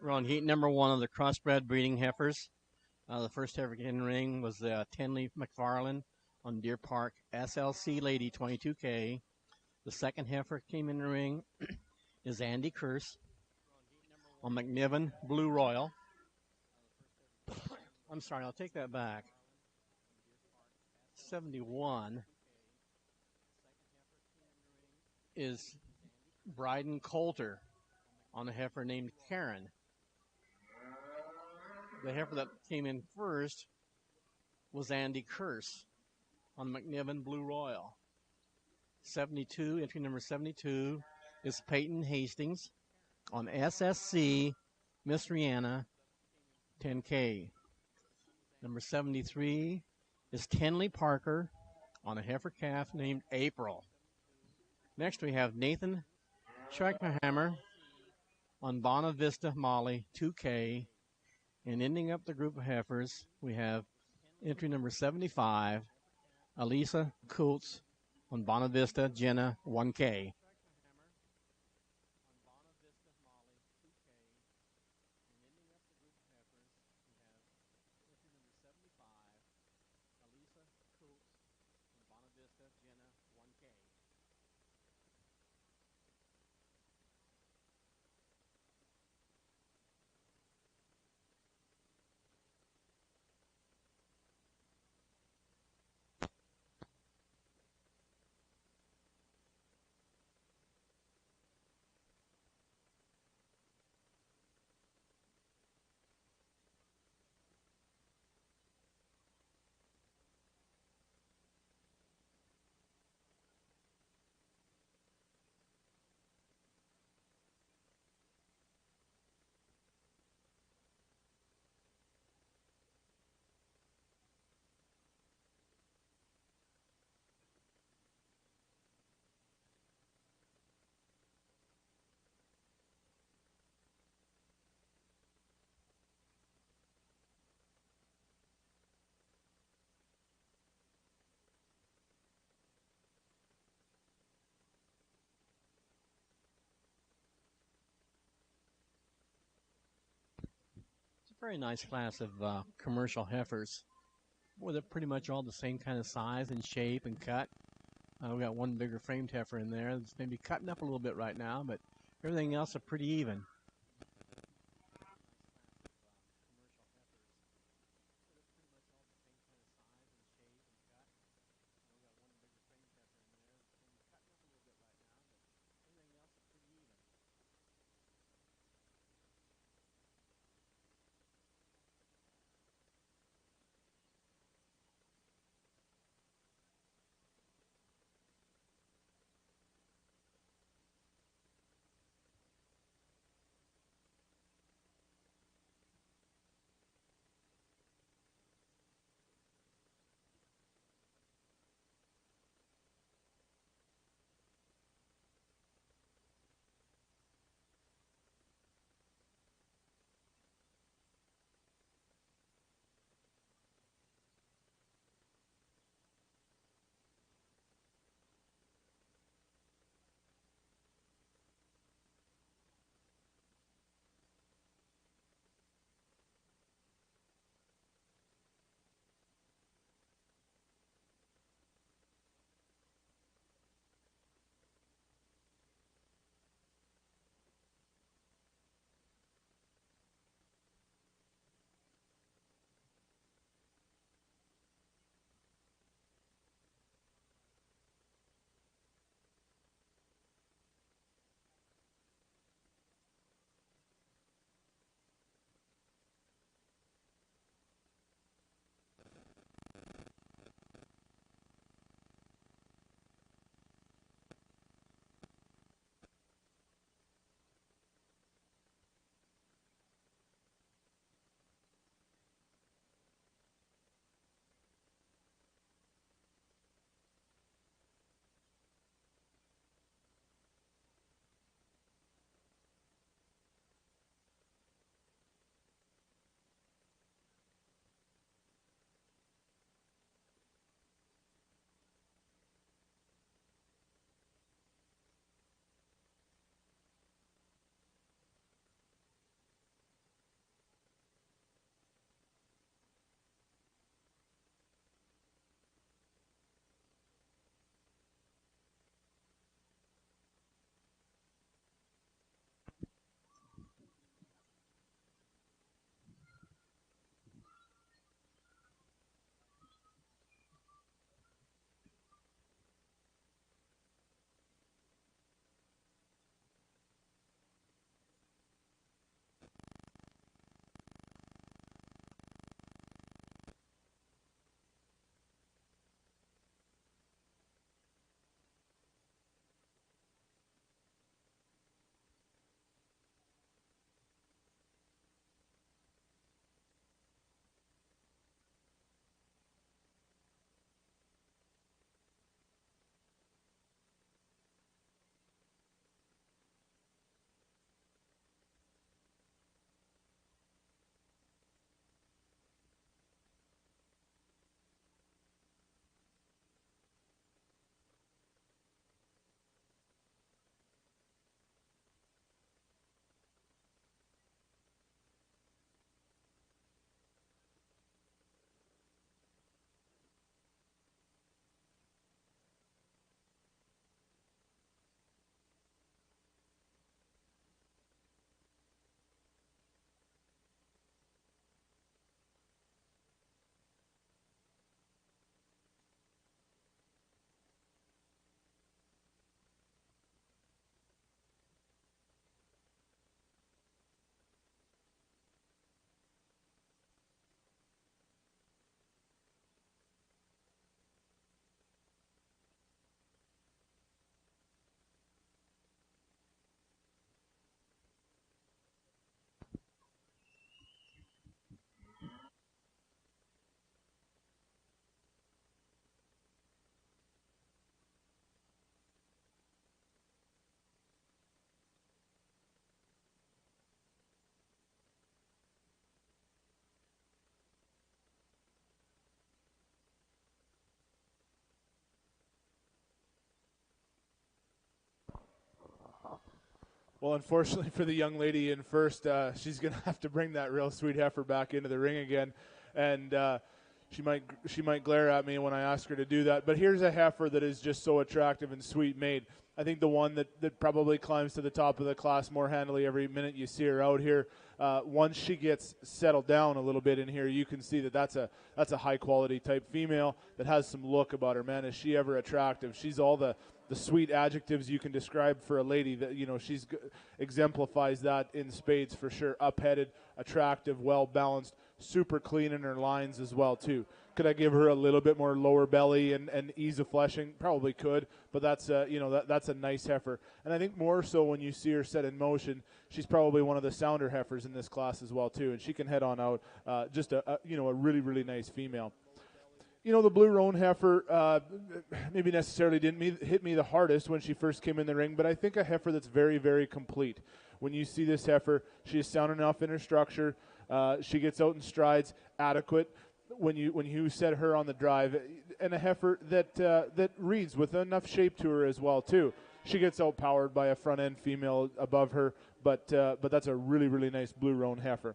We're on heat number 1 of the crossbred breeding heifers. The first heifer in the ring was Tenley McFarland on Deer Park SLC Lady 22K. The second heifer came in the ring is Andy Curse on McNiven Blue Royal. I'm sorry, I'll take that back. 71 is Bryden Coulter on a heifer named Karen. The heifer that came in first was Andy Curse on McNiven Blue Royal. 72, entry number 72, is Peyton Hastings on SSC Miss Rihanna 10K. Number 73 is Tenley Parker on a heifer calf named April. Next we have Nathan Schreckhammer on Bonavista Molly 2K. And ending up the group of heifers, we have entry number 75, Elisa Coates on Bonavista Jenna 1K. Very nice class of commercial heifers. Boy, they're pretty much all the same kind of size and shape and cut. We got one bigger framed heifer in there that's maybe cutting up a little bit right now, but everything else are pretty even. Well, unfortunately for the young lady in first, she's going to have to bring that real sweet heifer back into the ring again, and she might glare at me when I ask her to do that. But here's a heifer that is just so attractive and sweet made. I think the one that probably climbs to the top of the class more handily every minute you see her out here. Once she gets settled down a little bit in here, you can see that's a high quality type female that has some look about her. Man, is she ever attractive? She's all the sweet adjectives you can describe for a lady. That, you know, she's exemplifies that in spades for sure. Up-headed, attractive, well balanced, super clean in her lines as well too. Could I give her a little bit more lower belly and ease of fleshing? Probably could, but that's that's a nice heifer. And I think more so when you see her set in motion, she's probably one of the sounder heifers in this class as well too, and she can head on out. Just a really, really nice female. You know, the Blue Roan heifer maybe necessarily didn't hit me the hardest when she first came in the ring, but I think a heifer that's very, very complete. When you see this heifer, she is sound enough in her structure. She gets out in strides adequate when you set her on the drive, and a heifer that reads with enough shape to her as well too. She gets outpowered by a front end female above her, but that's a really, really nice Blue Roan heifer.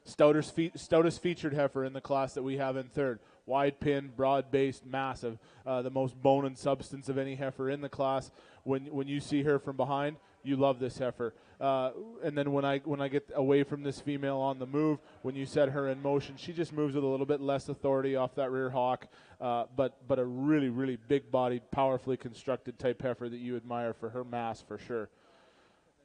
Stoutest featured heifer in the class that we have in third. Wide pin, broad-based, massive, the most bone and substance of any heifer in the class. When you see her from behind, you love this heifer. And then when I get away from this female on the move, when you set her in motion, she just moves with a little bit less authority off that rear hock, but a really, really big-bodied, powerfully constructed type heifer that you admire for her mass for sure.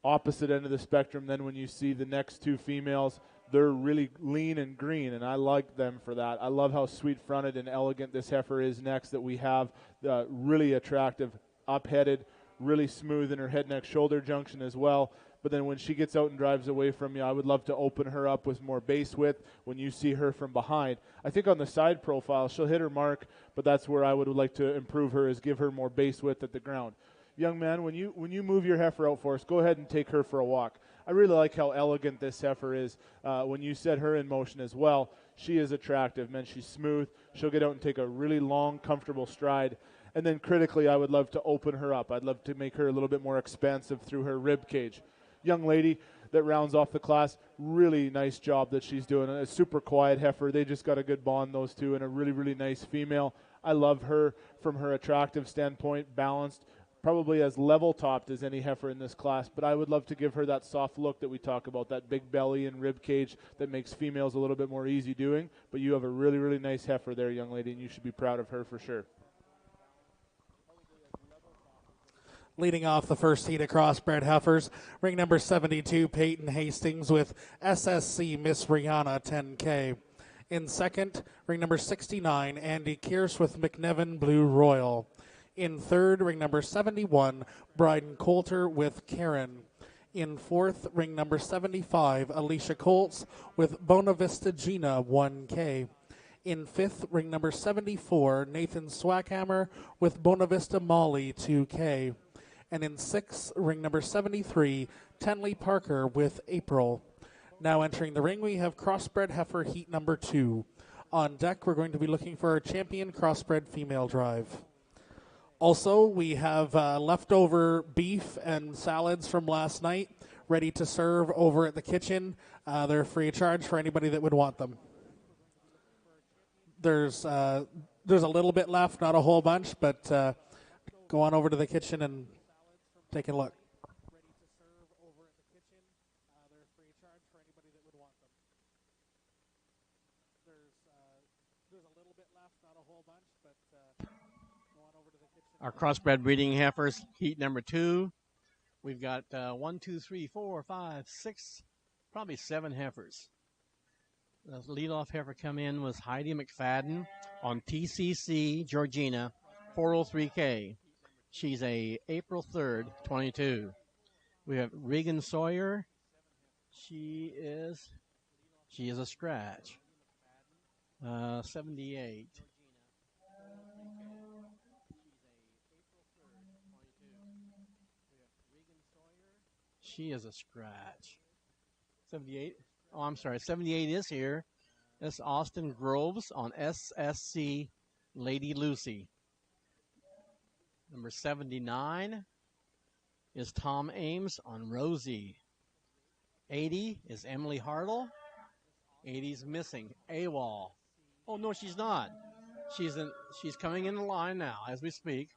Opposite end of the spectrum, then when you see the next two females, they're really lean and green, and I like them for that. I love how sweet-fronted and elegant this heifer is next that we have. Really attractive, up-headed, really smooth in her head-neck shoulder junction as well. But then when she gets out and drives away from you, I would love to open her up with more base width when you see her from behind. I think on the side profile, she'll hit her mark, but that's where I would like to improve her, is give her more base width at the ground. Young man, when you move your heifer out for us, go ahead and take her for a walk. I really like how elegant this heifer is when you set her in motion as well. She is attractive, man. She's smooth. She'll get out and take a really long, comfortable stride. And then critically, I would love to open her up. I'd love to make her a little bit more expansive through her rib cage. Young lady that rounds off the class, really nice job that she's doing. A super quiet heifer. They just got a good bond, those two, and a really, really nice female. I love her from her attractive standpoint, balanced, probably as level-topped as any heifer in this class, but I would love to give her that soft look that we talk about, that big belly and rib cage that makes females a little bit more easy doing. But you have a really, really nice heifer there, young lady, and you should be proud of her for sure. Leading off the first heat of crossbred heifers, ring number 72, Peyton Hastings with SSC Miss Rihanna 10K. In second, ring number 69, Andy Kearse with McNevin Blue Royal. In third, ring number 71, Bryden Coulter with Karen. In fourth, ring number 75, Alicia Colts with Bonavista Gina 1K. In fifth, ring number 74, Nathan Swackhammer with Bonavista Molly 2K. And in sixth, ring number 73, Tenley Parker with April. Now entering the ring, we have crossbred heifer heat number 2. On deck, we're going to be looking for our champion crossbred female drive. Also, we have leftover beef and salads from last night ready to serve over at the kitchen. They're free of charge for anybody that would want them. There's a little bit left, not a whole bunch, but go on over to the kitchen and take a look. Ready to serve over at the kitchen. They're free of charge for anybody that would want them. There's a little bit left, not a whole bunch, but go on over to the kitchen. Our crossbred breeding heifers, heat number 2. We've got 1, 2, 3, 4, 5, 6, probably 7 heifers. The leadoff heifer come in was Heidi McFadden on TCC Georgina 403K. She's a April 3rd, 22. We have Regan Sawyer. She is a scratch. 78. She is a scratch. 78. Oh, I'm sorry. 78 is here. That's Austin Groves on SSC Lady Lucy. Number 79, is Tom Ames on Rosie. 80 is Emily Hartle. 80's missing. AWOL. Oh, no, she's not. She's coming in the line now as we speak.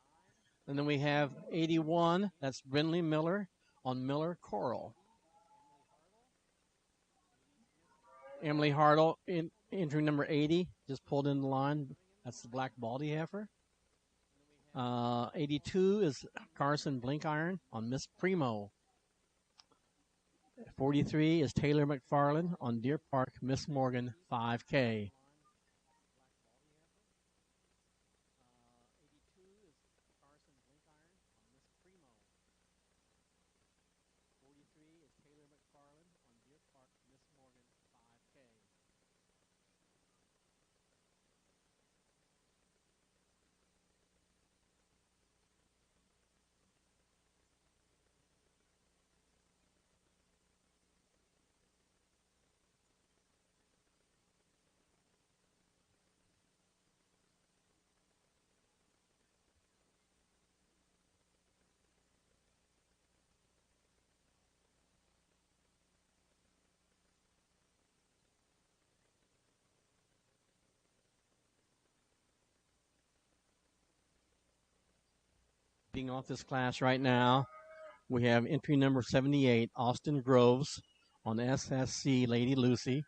And then we have 81. That's Brinley Miller on Miller Coral. Emily Hartle, entry number 80, just pulled in the line. That's the black baldy heifer. 82 is Carson Blinkiron on Miss Primo. 43 is Taylor McFarland on Deer Park Miss Morgan 5K. Being off this class right now, we have entry number 78, Austin Groves on SSC Lady Lucy.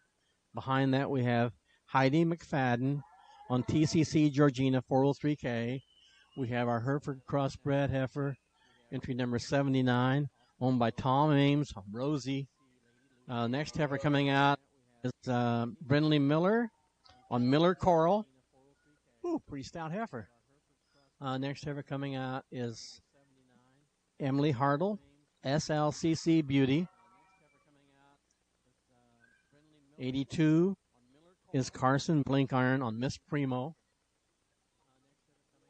Behind that, we have Heidi McFadden on TCC Georgina 403K. We have our Hereford Crossbred heifer, entry number 79, owned by Tom Ames on Rosie. Next heifer coming out is Brinley Miller on Miller Coral. Ooh, pretty stout heifer. Next heifer coming out is Emily Hartle, SLCC Beauty. 82 is Carson Blinkiron on Miss Primo.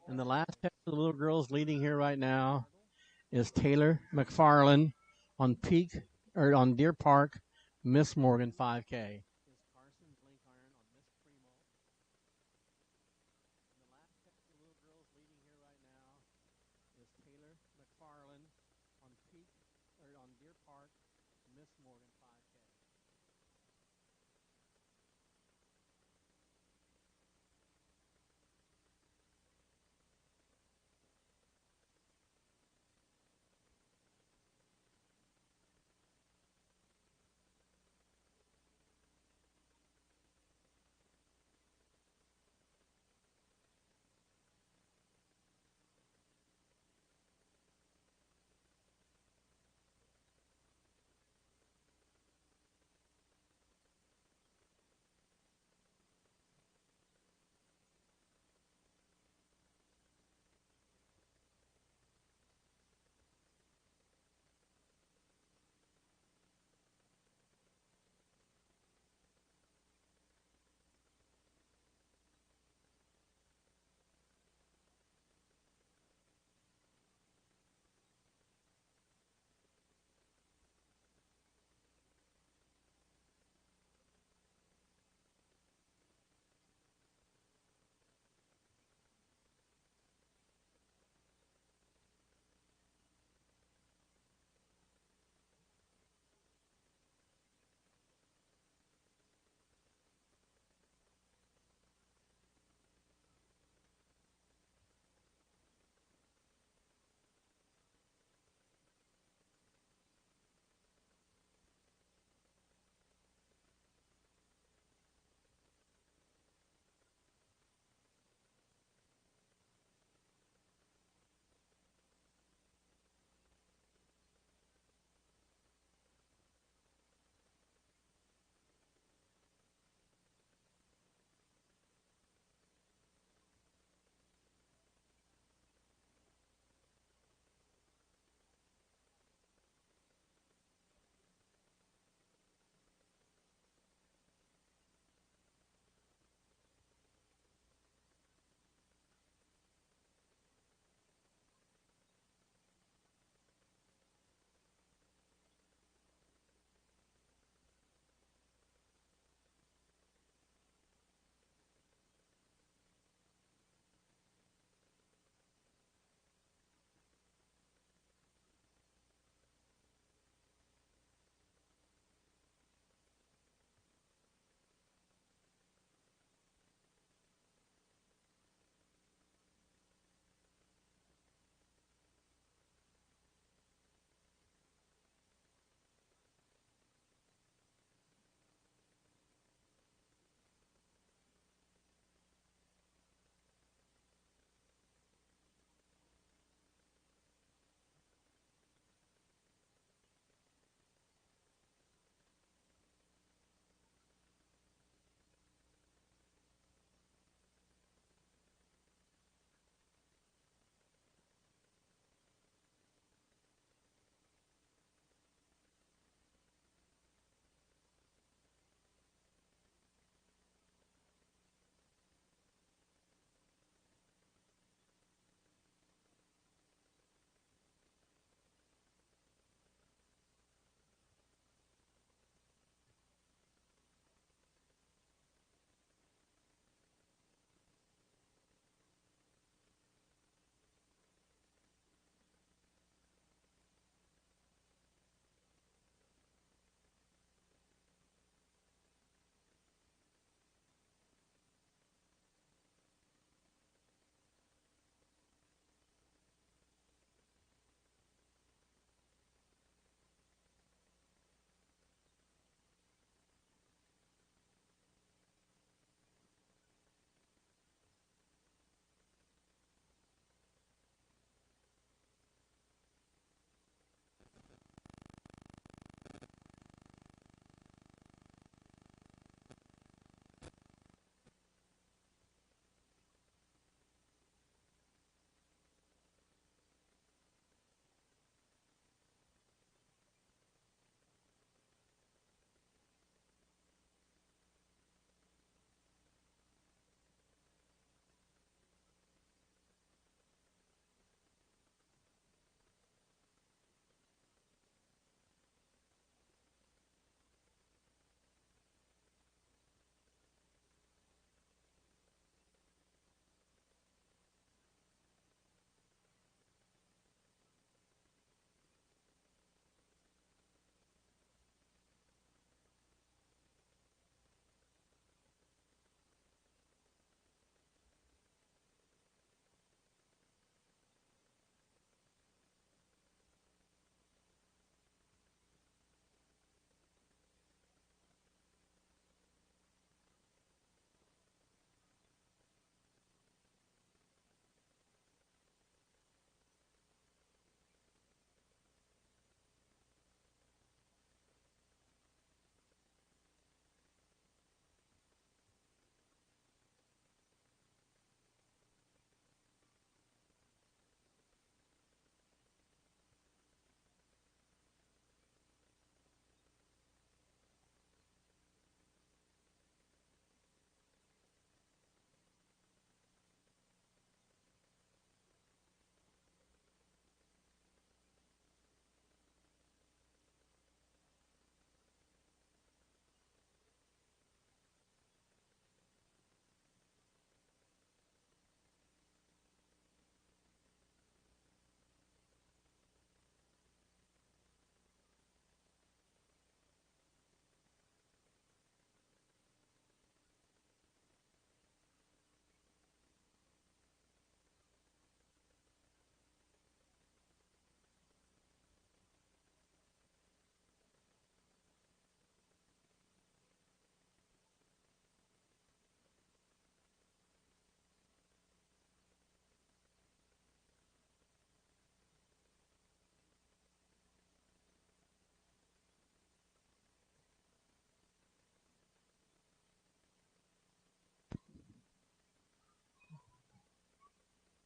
And the last heifer the little girls leading here right now is Taylor McFarland on Deer Park Miss Morgan 5K.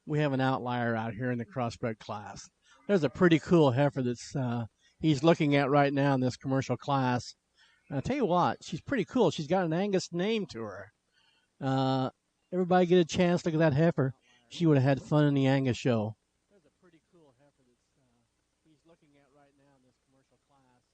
we have an outlier out here in the crossbred class. There's a pretty cool heifer that's he's looking at right now in this commercial class. I'll tell you what, she's pretty cool. She's got an Angus name to her. Everybody get a chance to look at that heifer. She would have had fun in the Angus show. There's a pretty cool heifer that's he's looking at right now in this commercial class.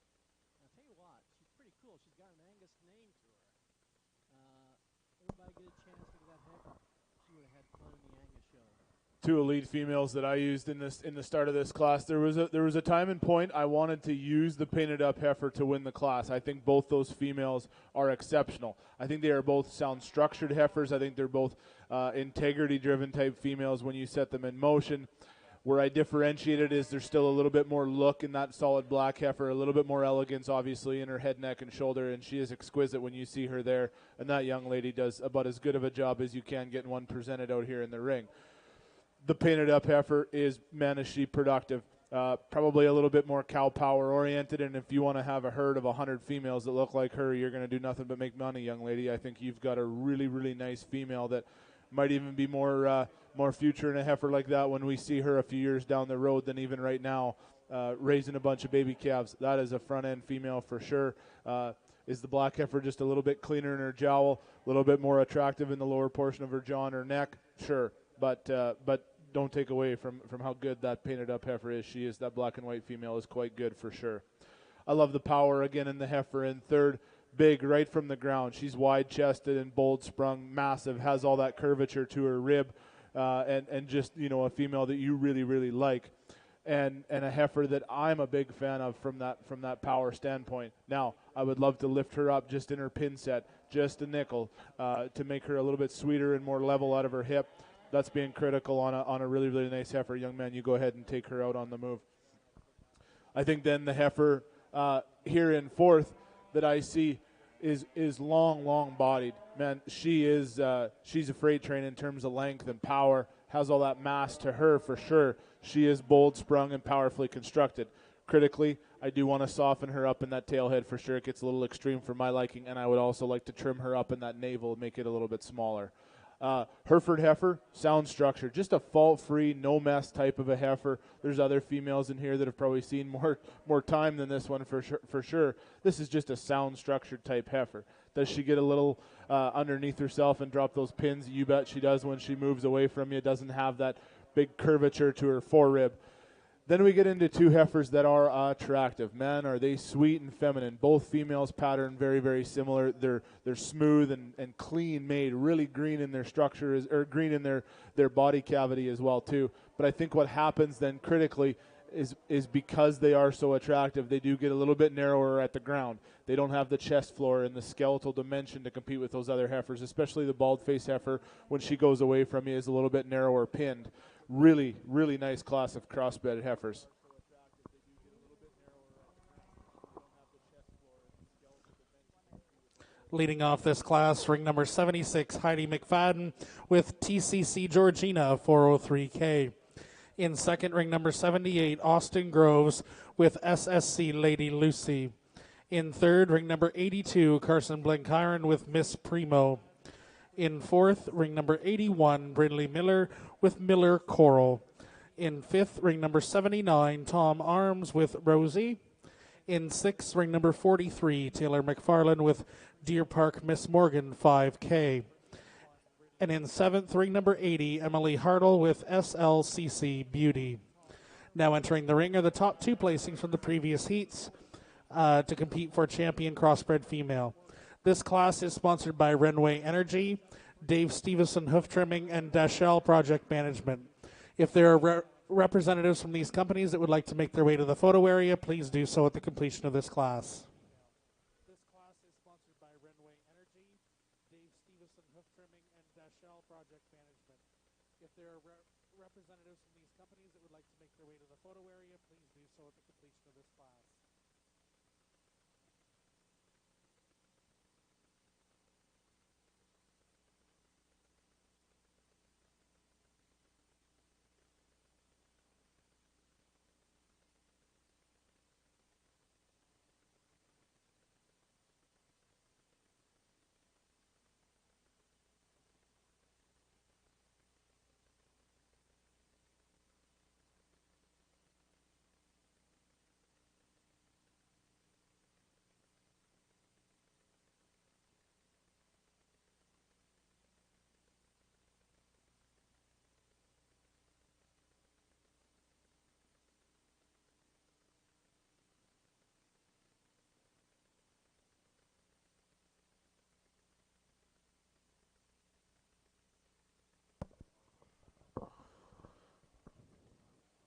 I'll tell you what, she's pretty cool. She's got an Angus name to her. Everybody get a chance to look at that heifer. She would have had fun in the Angus show. Two elite females that I used in the start of this class. There was a time and point I wanted to use the painted up heifer to win the class. I think both those females are exceptional. I think they are both sound structured heifers. I think they're both integrity driven type females when you set them in motion. Where I differentiated is there's still a little bit more look in that solid black heifer, a little bit more elegance obviously in her head, neck, and shoulder, and she is exquisite when you see her there. And that young lady does about as good of a job as you can getting one presented out here in the ring. The painted up heifer is, man, is she productive. Probably a little bit more cow power oriented, and if you want to have a herd of 100 females that look like her, you're going to do nothing but make money, young lady. I think you've got a really, really nice female that might even be more future in a heifer like that when we see her a few years down the road than even right now, raising a bunch of baby calves. That is a front-end female for sure. Is the black heifer just a little bit cleaner in her jowl, a little bit more attractive in the lower portion of her jaw and her neck? Sure. But don't take away from how good that painted up heifer is. She is, that black and white female is quite good for sure. I love the power again in the heifer in third. Big right from the ground. She's wide chested and bold sprung, massive, has all that curvature to her rib, and just, you know, a female that you really, really like. And a heifer that I'm a big fan of from that power standpoint. Now, I would love to lift her up just in her pin set, just a nickel, to make her a little bit sweeter and more level out of her hip. That's being critical on a really, really nice heifer. Young man, you go ahead and take her out on the move. I think then the heifer here in fourth that I see is long bodied. Man, she's a freight train in terms of length and power. Has all that mass to her for sure. She is bold sprung and powerfully constructed. Critically, I do want to soften her up in that tail head for sure. It gets a little extreme for my liking, and I would also like to trim her up in that navel and make it a little bit smaller. Hereford heifer, sound structure, just a fault-free, no-mess type of a heifer. There's other females in here that have probably seen more time than this one for sure. This is just a sound structured type heifer. Does she get a little underneath herself and drop those pins? You bet she does when she moves away from you. Doesn't have that big curvature to her forerib. Then we get into two heifers that are attractive. Man, are they sweet and feminine. Both females pattern very, very similar. They're smooth and clean made, really green in their structure, or green in their body cavity as well too. But I think what happens then critically is because they are so attractive, they do get a little bit narrower at the ground. They don't have the chest floor and the skeletal dimension to compete with those other heifers, especially the bald face heifer when she goes away from you is a little bit narrower pinned. Really, really nice class of crossbred heifers. Leading off this class, ring number 76, Heidi McFadden with TCC Georgina 403K. In second, ring number 78, Austin Groves with SSC Lady Lucy. In third, ring number 82, Carson Blenkiron with Miss Primo. In fourth, ring number 81, Brindley Miller with Miller Coral. In fifth, ring number 79, Tom Arms with Rosie. In sixth, ring number 43, Taylor McFarland with Deer Park Miss Morgan 5K. And in seventh, ring number 80, Emily Hartle with SLCC Beauty. Now entering the ring are the top two placings from the previous heats to compete for champion crossbred female. This class is sponsored by Renway Energy, Dave Stevenson Hoof Trimming, and Dashell Project Management. If there are representatives from these companies that would like to make their way to the photo area, please do so at the completion of this class. This class is sponsored by Renway Energy, Dave Stevenson Hoof Trimming, and Dashell Project Management. If there are representatives from these companies that would like to make their way to the photo area, please do so at the completion of this class.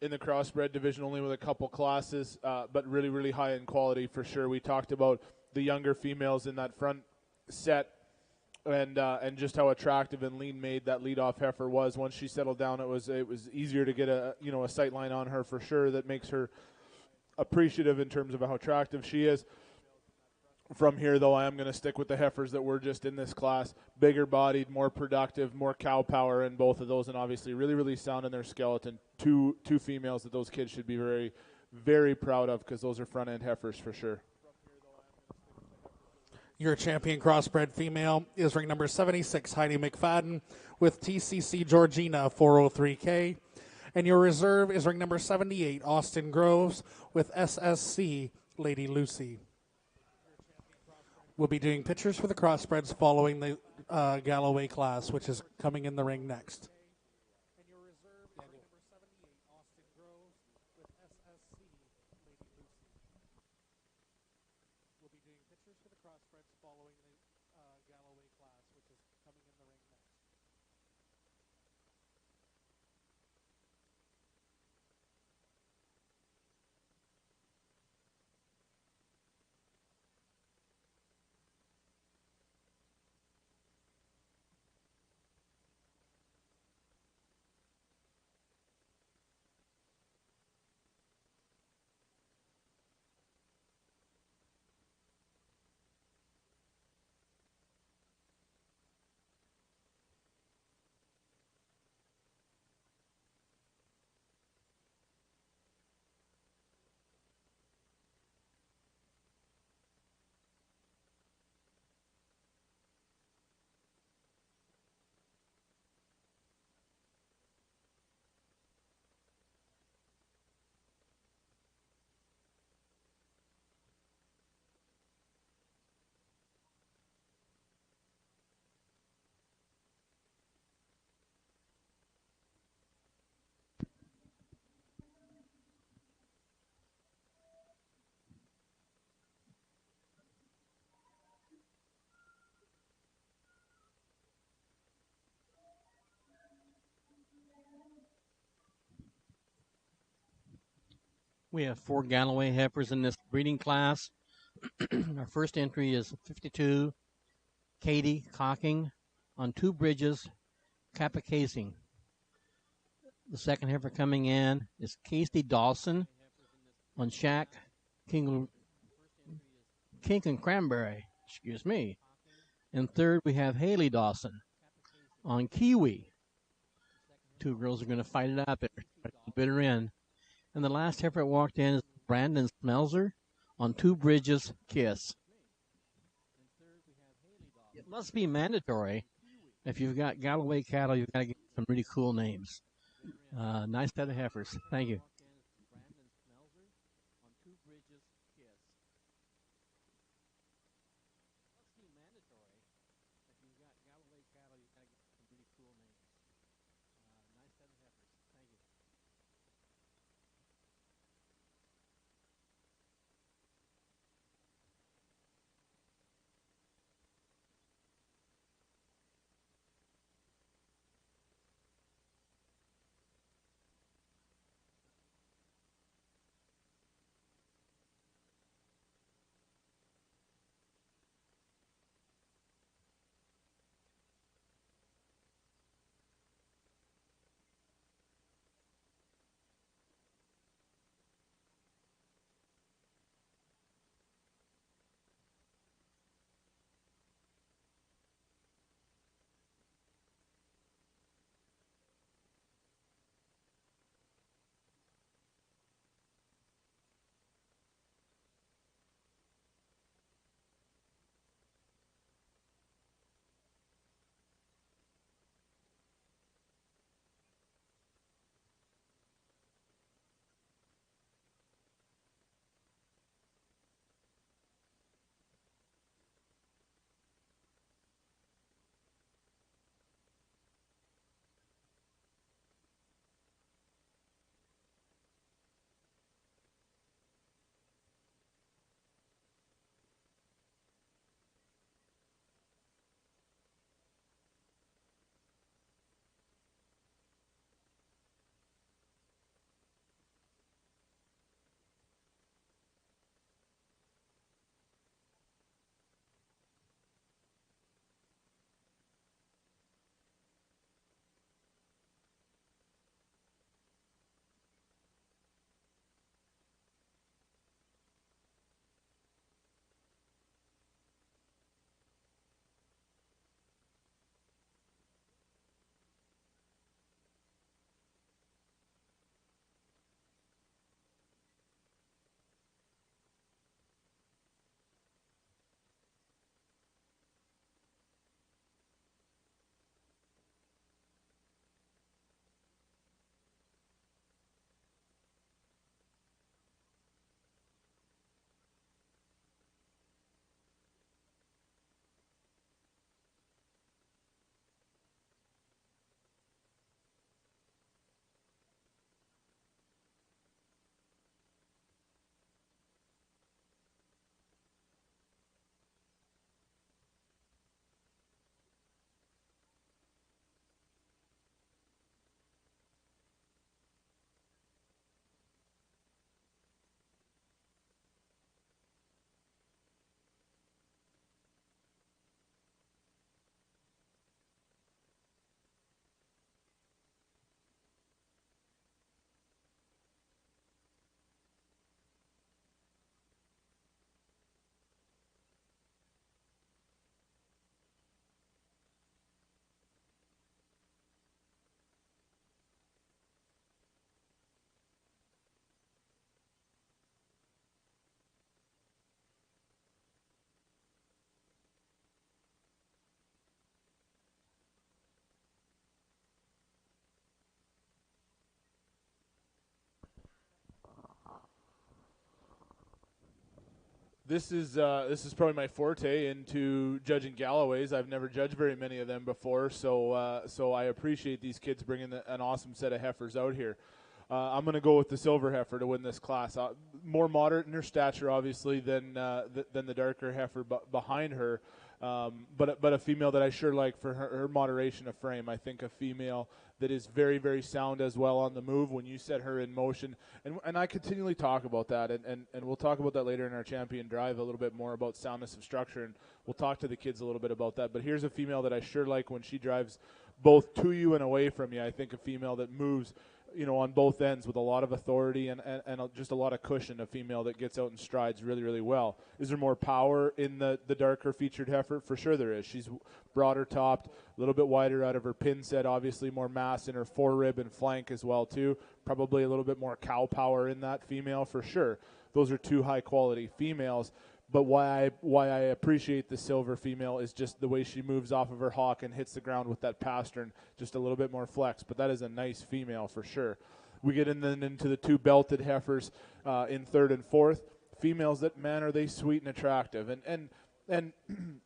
in the crossbred division, only with a couple classes, but really, really high in quality for sure. We talked about the younger females in that front set and just how attractive and lean made that leadoff heifer was. Once she settled down, it was easier to get a sight line on her for sure. That makes her appreciative in terms of how attractive she is. From here, though, I am going to stick with the heifers that were just in this class. Bigger bodied, more productive, more cow power in both of those, and obviously really, really sound in their skeleton. Two females that those kids should be very, very proud of, because those are front-end heifers for sure. Your champion crossbred female is ring number 76, Heidi McFadden, with TCC Georgina 403K. And your reserve is ring number 78, Austin Groves, with SSC Lady Lucy. We'll be doing pictures for the crossbreds following the Galloway class, which is coming in the ring next. And your reserve is ring number 78, Austin Groves, with SSC Lady Lucy. We'll be doing pictures for the crossbreds following the Galloway class, which is coming in the ring next. We have 4 Galloway heifers in this breeding class. Our first entry is 52, Katie Cocking, on 2 bridges, Kappa casing. The second heifer coming in is Casey Dawson on Shack King and Cranberry, excuse me. And third, we have Haley Dawson on Kiwi. 2 girls are going to fight it out there, bitter end. And the last heifer that walked in is Brandon Smelzer on 2 bridges, Kiss. It must be mandatory. If you've got Galloway cattle, you've got to get some really cool names. Nice set of heifers. Thank you. This is probably my forte into judging Galloways. I've never judged very many of them before, so I appreciate these kids bringing an awesome set of heifers out here. I'm going to go with the silver heifer to win this class. More moderate in her stature, obviously, than the darker heifer behind her, but a female that I sure like for her moderation of frame. I think a female that is very, very sound as well on the move when you set her in motion. And I continually talk about that, and we'll talk about that later in our champion drive a little bit more about soundness of structure, and we'll talk to the kids a little bit about that. But here's a female that I sure like when she drives both to you and away from you. I think a female that moves, on both ends with a lot of authority and just a lot of cushion, a female that gets out and strides really, really well. Is there more power in the darker featured heifer? For sure there is. She's broader topped, a little bit wider out of her pin set, obviously more mass in her forerib and flank as well too. Probably a little bit more cow power in that female for sure. Those are two high quality females. But why I appreciate the silver female is just the way she moves off of her hawk and hits the ground with that pastern, just a little bit more flex. But that is a nice female for sure. We get into the two belted heifers in third and fourth. Females that, man, are they sweet and attractive. And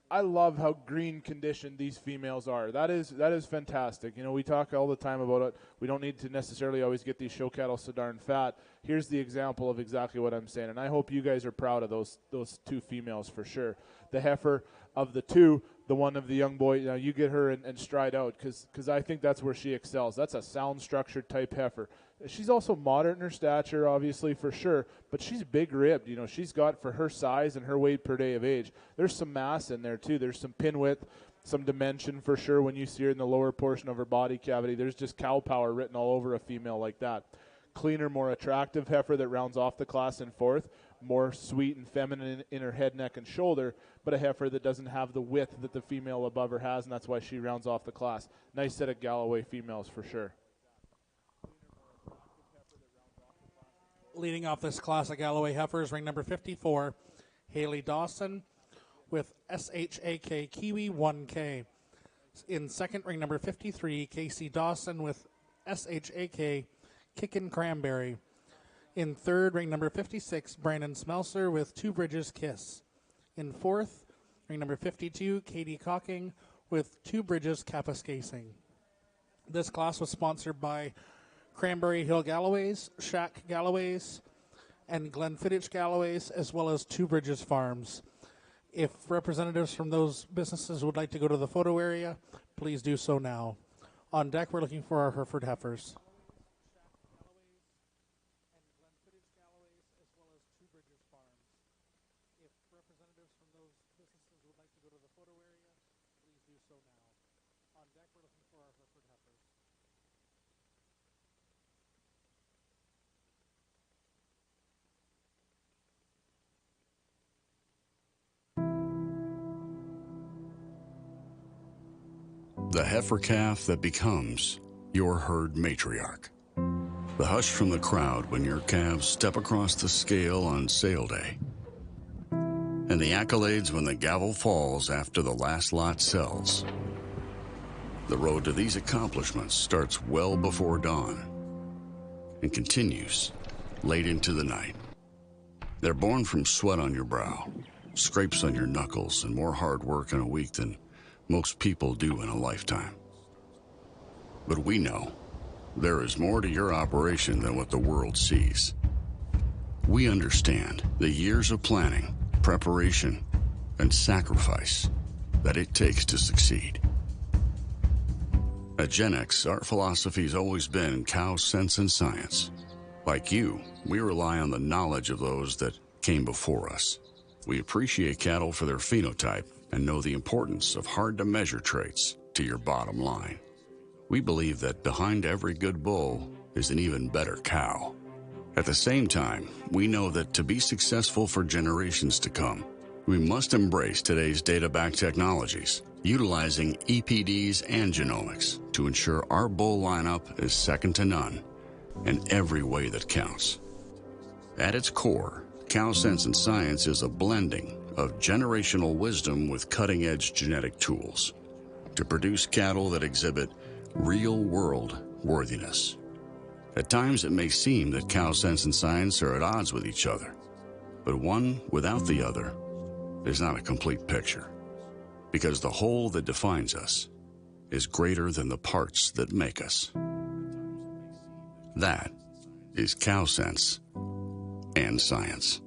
I love how green conditioned these females are. That is fantastic. We talk all the time about it. We don't need to necessarily always get these show cattle so darn fat. Here's the example of exactly what I'm saying, and I hope you guys are proud of those two females for sure. The heifer of the two, the one of the young boy, you get her and stride out because I think that's where she excels. That's a sound structured type heifer. She's also moderate in her stature, obviously, for sure, but she's big-ribbed. She's got, for her size and her weight per day of age, there's some mass in there, too. There's some pin width, some dimension, for sure, when you see her in the lower portion of her body cavity. There's just cow power written all over a female like that. Cleaner, more attractive heifer that rounds off the class in fourth, more sweet and feminine in her head, neck, and shoulder, but a heifer that doesn't have the width that the female above her has, and that's why she rounds off the class. Nice set of Galloway females, for sure. Leading off this class of Galloway heifers, ring number 54, Haley Dawson with SHAK Kiwi 1K. In second, ring number 53, Casey Dawson with SHAK Kickin' Cranberry. In third, ring number 56, Brandon Smelser with Two Bridges Kiss. In fourth, ring number 52, Katie Cocking with Two Bridges Kapuskasing. This class was sponsored by Cranberry Hill Galloways, Shack Galloways, and Glenfiddich Galloways, as well as Two Bridges Farms. If representatives from those businesses would like to go to the photo area, please do so now. On deck, we're looking for our Hereford heifers. The heifer calf that becomes your herd matriarch. The hush from the crowd when your calves step across the scale on sale day. And the accolades when the gavel falls after the last lot sells. The road to these accomplishments starts well before dawn and continues late into the night. They're born from sweat on your brow, scrapes on your knuckles, and more hard work in a week than most people do in a lifetime. But we know there is more to your operation than what the world sees. We understand the years of planning, preparation, and sacrifice that it takes to succeed. At GenX, our philosophy has always been cow sense and science. Like you, we rely on the knowledge of those that came before us. We appreciate cattle for their phenotype and know the importance of hard-to-measure traits to your bottom line. We believe that behind every good bull is an even better cow. At the same time, we know that to be successful for generations to come, we must embrace today's data-backed technologies, utilizing EPDs and genomics to ensure our bull lineup is second to none in every way that counts. At its core, Cow Sense and Science is a blending of generational wisdom with cutting-edge genetic tools to produce cattle that exhibit real-world worthiness. At times, it may seem that Cow Sense and Science are at odds with each other, But one without the other is not a complete picture, because the whole that defines us is greater than the parts that make us. That is cow sense and science.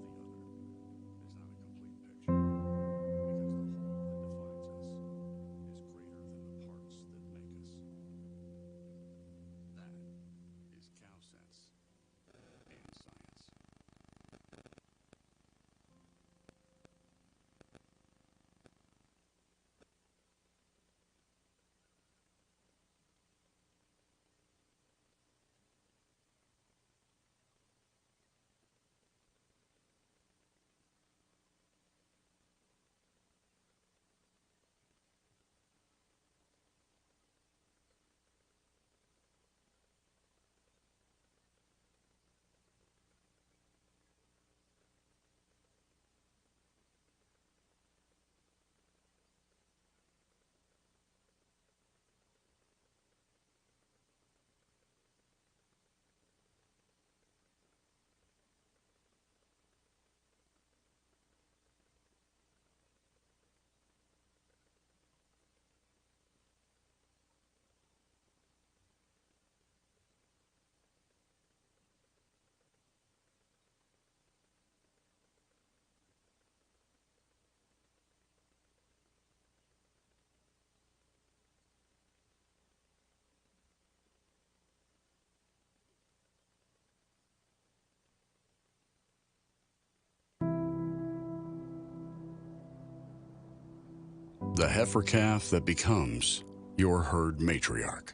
The heifer calf that becomes your herd matriarch.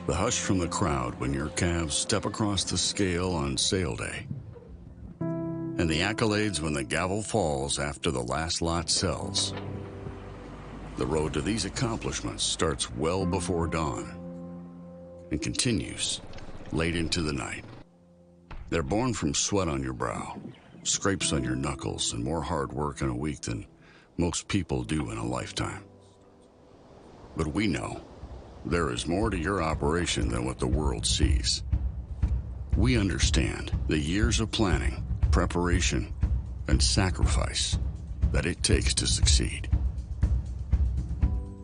The hush from the crowd when your calves step across the scale on sale day. And the accolades when the gavel falls after the last lot sells. The road to these accomplishments starts well before dawn and continues late into the night. They're born from sweat on your brow, scrapes on your knuckles, and more hard work in a week than most people do in a lifetime. But we know there is more to your operation than what the world sees. We understand the years of planning, preparation, and sacrifice that it takes to succeed.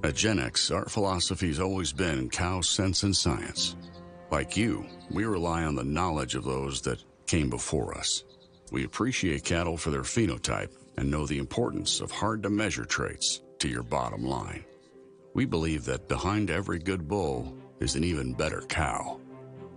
At GenX, our philosophy has always been cow sense and science. Like you, we rely on the knowledge of those that came before us. We appreciate cattle for their phenotype and know the importance of hard-to-measure traits to your bottom line. We believe that behind every good bull is an even better cow.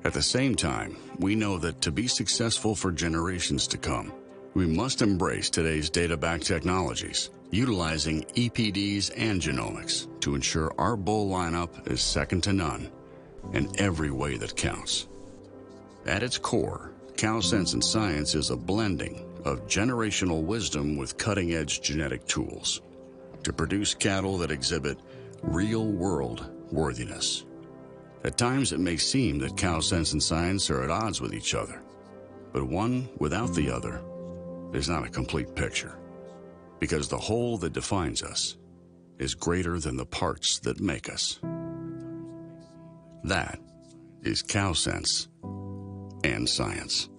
At the same time, we know that to be successful for generations to come, we must embrace today's data-backed technologies, utilizing EPDs and genomics to ensure our bull lineup is second to none in every way that counts. At its core, Cow Sense and Science is a blending of generational wisdom with cutting-edge genetic tools to produce cattle that exhibit real-world worthiness. At times, it may seem that Cow Sense and Science are at odds with each other, but one without the other is not a complete picture, because the whole that defines us is greater than the parts that make us. That is Cow Sense and Science.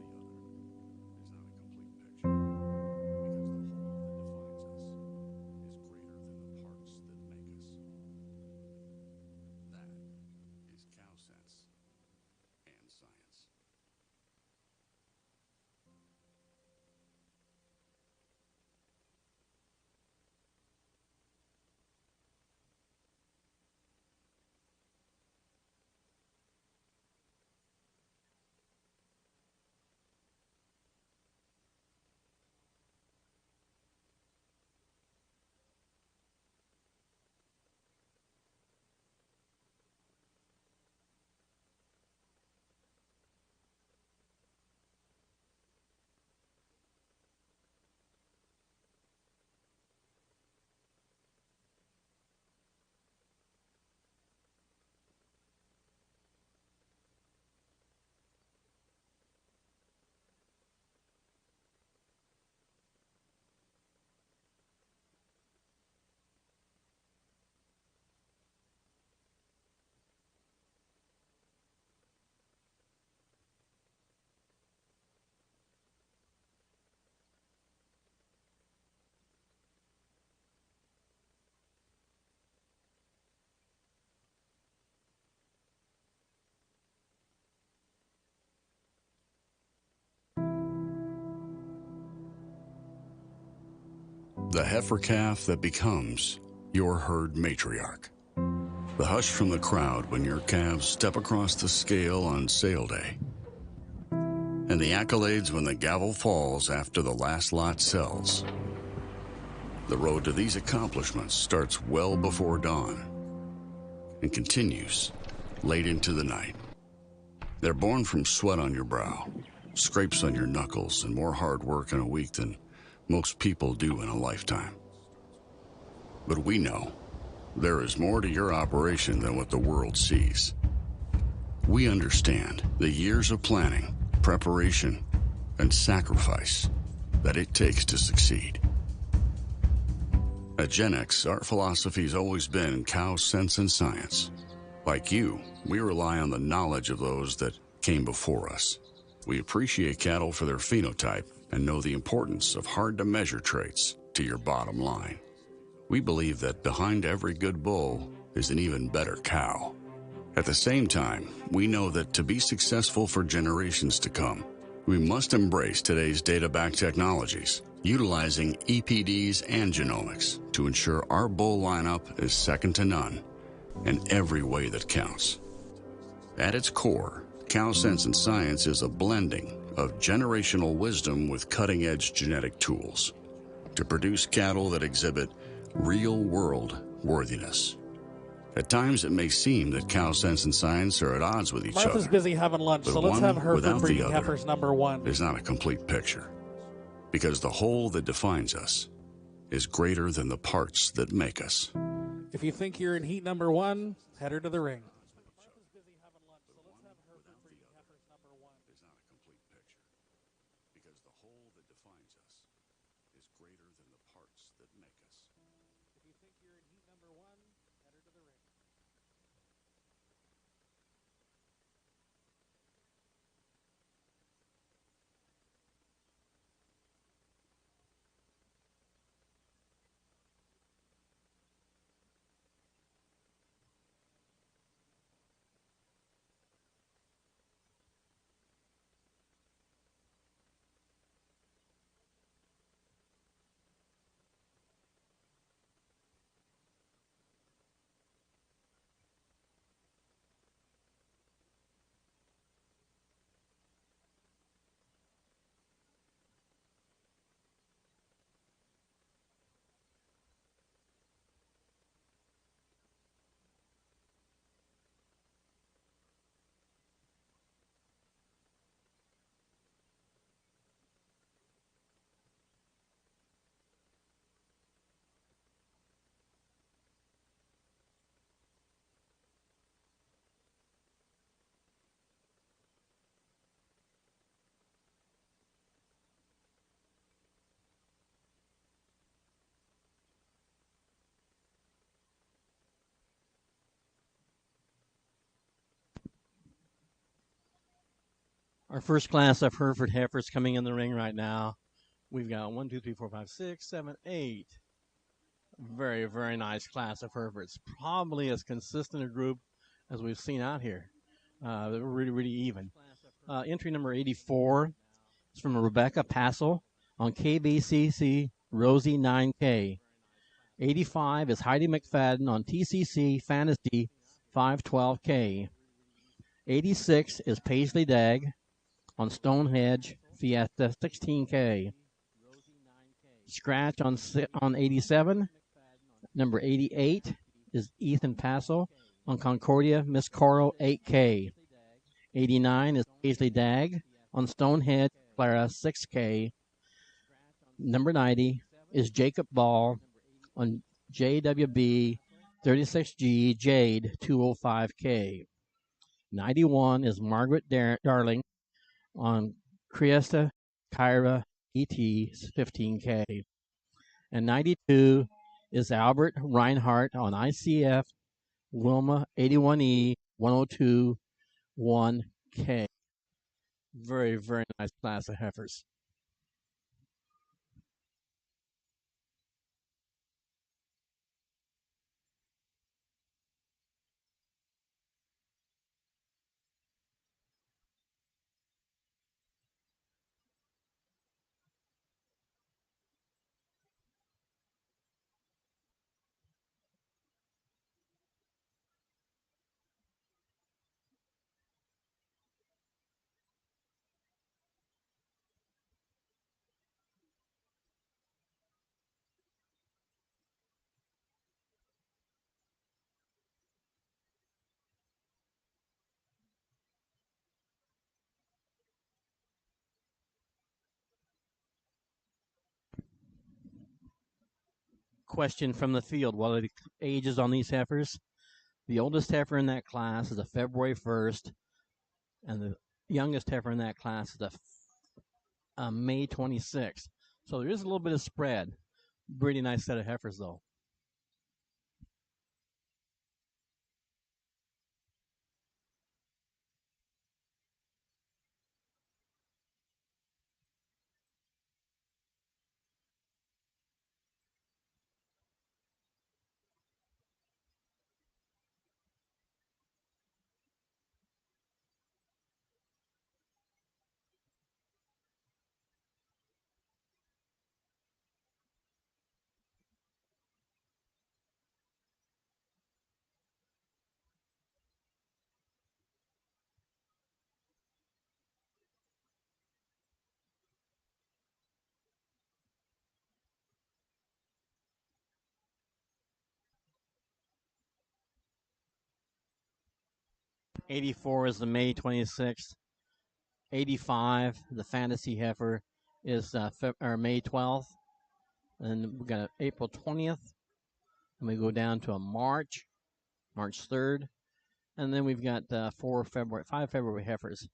the heifer calf that becomes your herd matriarch. The hush from the crowd when your calves step across the scale on sale day. And the accolades when the gavel falls after the last lot sells. The road to these accomplishments starts well before dawn and continues late into the night. They're born from sweat on your brow, scrapes on your knuckles, and more hard work in a week than most people do in a lifetime. But we know there is more to your operation than what the world sees. We understand the years of planning, preparation, and sacrifice that it takes to succeed. At GenX, our philosophy has always been cow sense and science. Like you, we rely on the knowledge of those that came before us. We appreciate cattle for their phenotype and know the importance of hard-to-measure traits to your bottom line. We believe that behind every good bull is an even better cow. At the same time, we know that to be successful for generations to come, we must embrace today's data-backed technologies, utilizing EPDs and genomics to ensure our bull lineup is second to none in every way that counts. At its core, Cow Sense and Science is a blending of generational wisdom with cutting-edge genetic tools to produce cattle that exhibit real-world worthiness. At times, it may seem that Cow Sense and Science are at odds with each Martha's other. busy having lunch, But so let's one have her without for the breeding other heifers number one. is not a complete picture, because the whole that defines us is greater than the parts that make us. If you think you're in heat number one, head her to the ring. Because the whole that defines us is greater than the parts that make us. If you think you're in heat number one, head her to the ring. Our first class of Hereford heifers coming in the ring right now. We've got 1, 2, 3, 4, 5, 6, 7, 8. Very, very nice class of Herefords. Probably as consistent a group as we've seen out here. They're really, really even. Entry number 84 is from Rebecca Passel on KBCC Rosie 9K. 85 is Heidi McFadden on TCC Fantasy 512K. 86 is Paisley Dagg on Stonehenge Fiesta 16K. Scratch on 87. Number 88 is Ethan Passel on Concordia Miss Coral 8K. 89 is Paisley Dagg on Stonehenge Clara 6K. Number 90 is Jacob Ball on JWB 36G Jade 205K. 91 is Margaret Darling on Criesta Kyra ET 15K. And 92 is Albert Reinhardt on ICF Wilma 81E 102 1K. Very, very nice class of heifers. question from the field. What are the ages on these heifers? The oldest heifer in that class is a February 1st, and the youngest heifer in that class is a May 26th. So there is a little bit of spread. Pretty nice set of heifers, though. '84 is the May 26th. '85, the fantasy heifer, is May 12th. And we got April 20th. And we go down to a March 3rd. And then we've got 5 February heifers.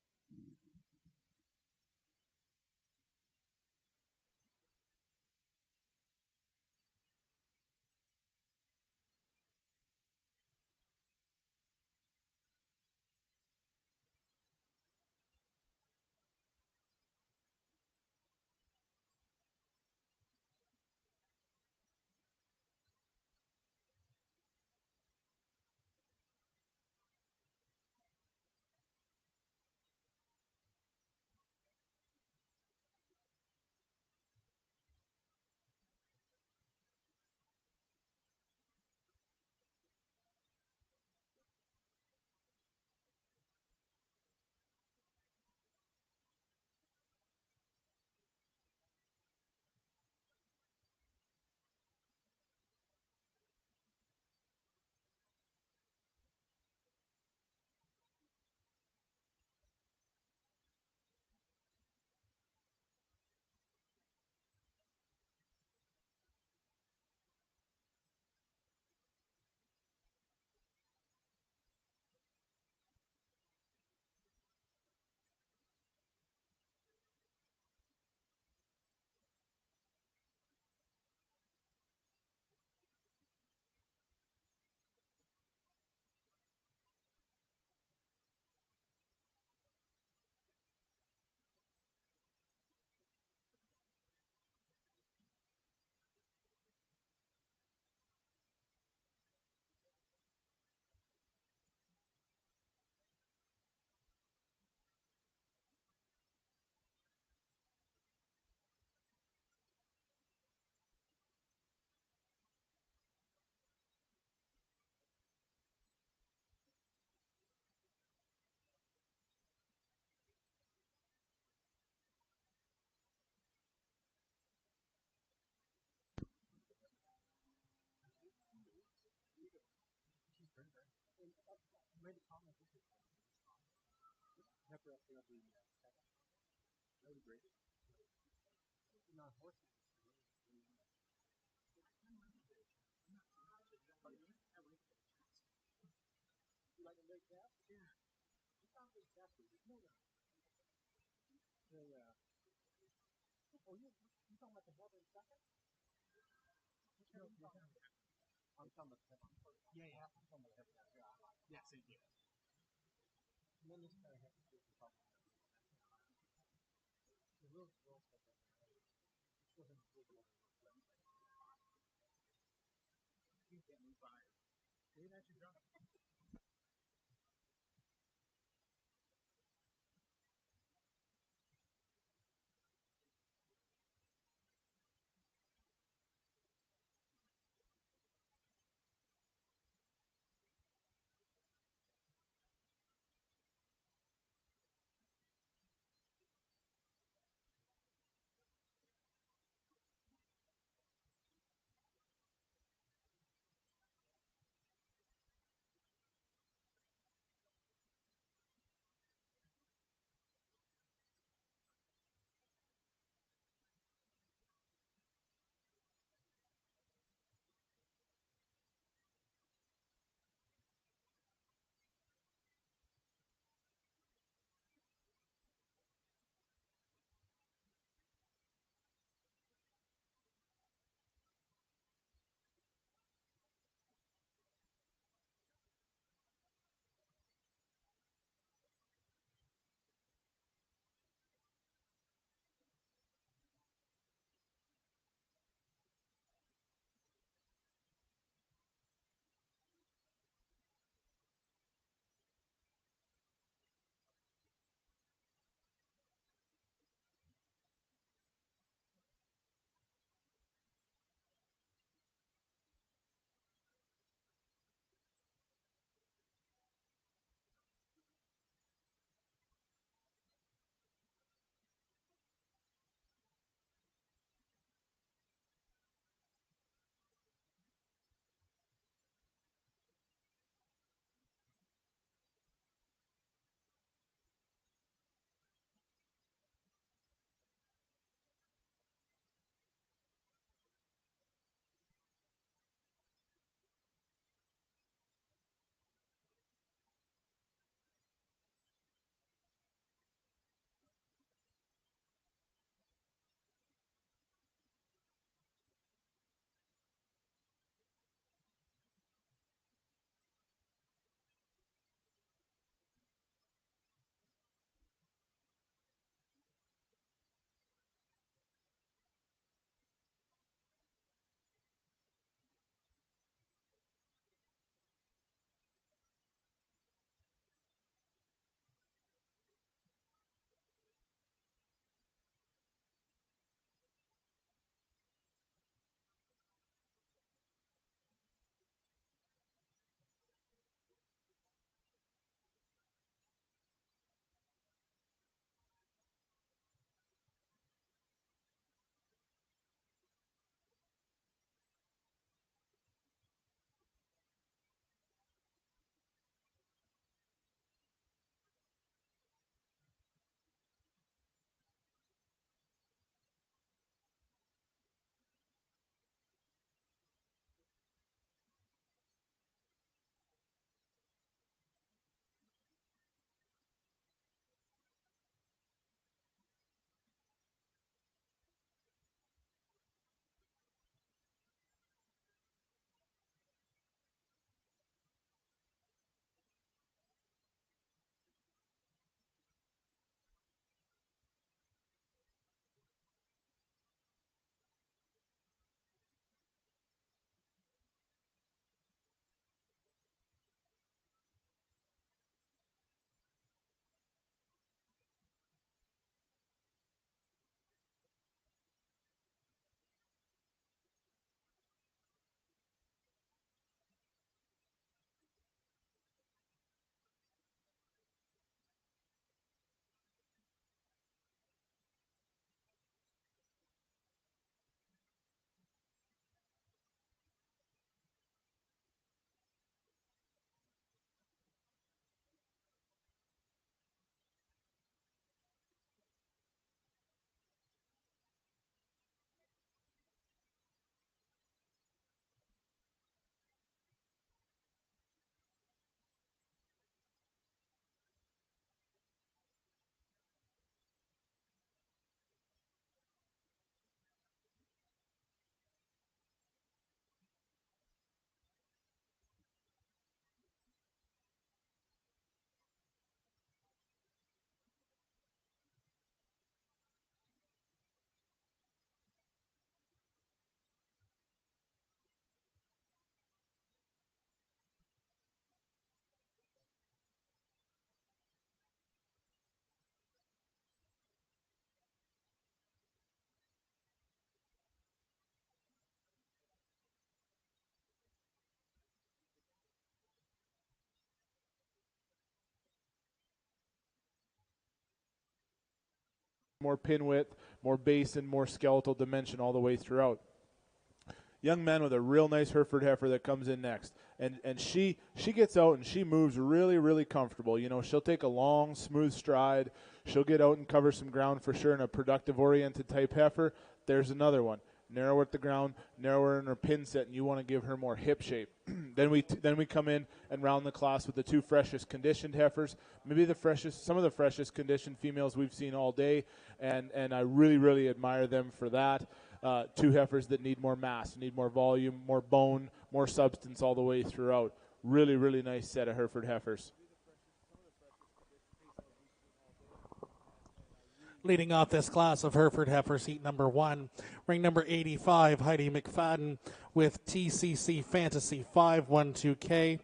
more pin width, more base, and more skeletal dimension all the way throughout. Young man with a real nice Hereford heifer that comes in next. And she gets out and she moves really, really comfortable. You know, she'll take a long, smooth stride. She'll get out and cover some ground for sure in a productive-oriented type heifer. There's another one. Narrower at the ground, narrower in her pin set, and you want to give her more hip shape. Then we come in and round the class with the two freshest conditioned heifers, maybe some of the freshest conditioned females we've seen all day, and I really, really admire them for that. Two heifers that need more mass, need more volume, more bone, more substance all the way throughout. Really, really nice set of Hereford heifers. Leading off this class of Hereford heifers, heat number 1, ring number 85, Heidi McFadden with TCC Fantasy 512K.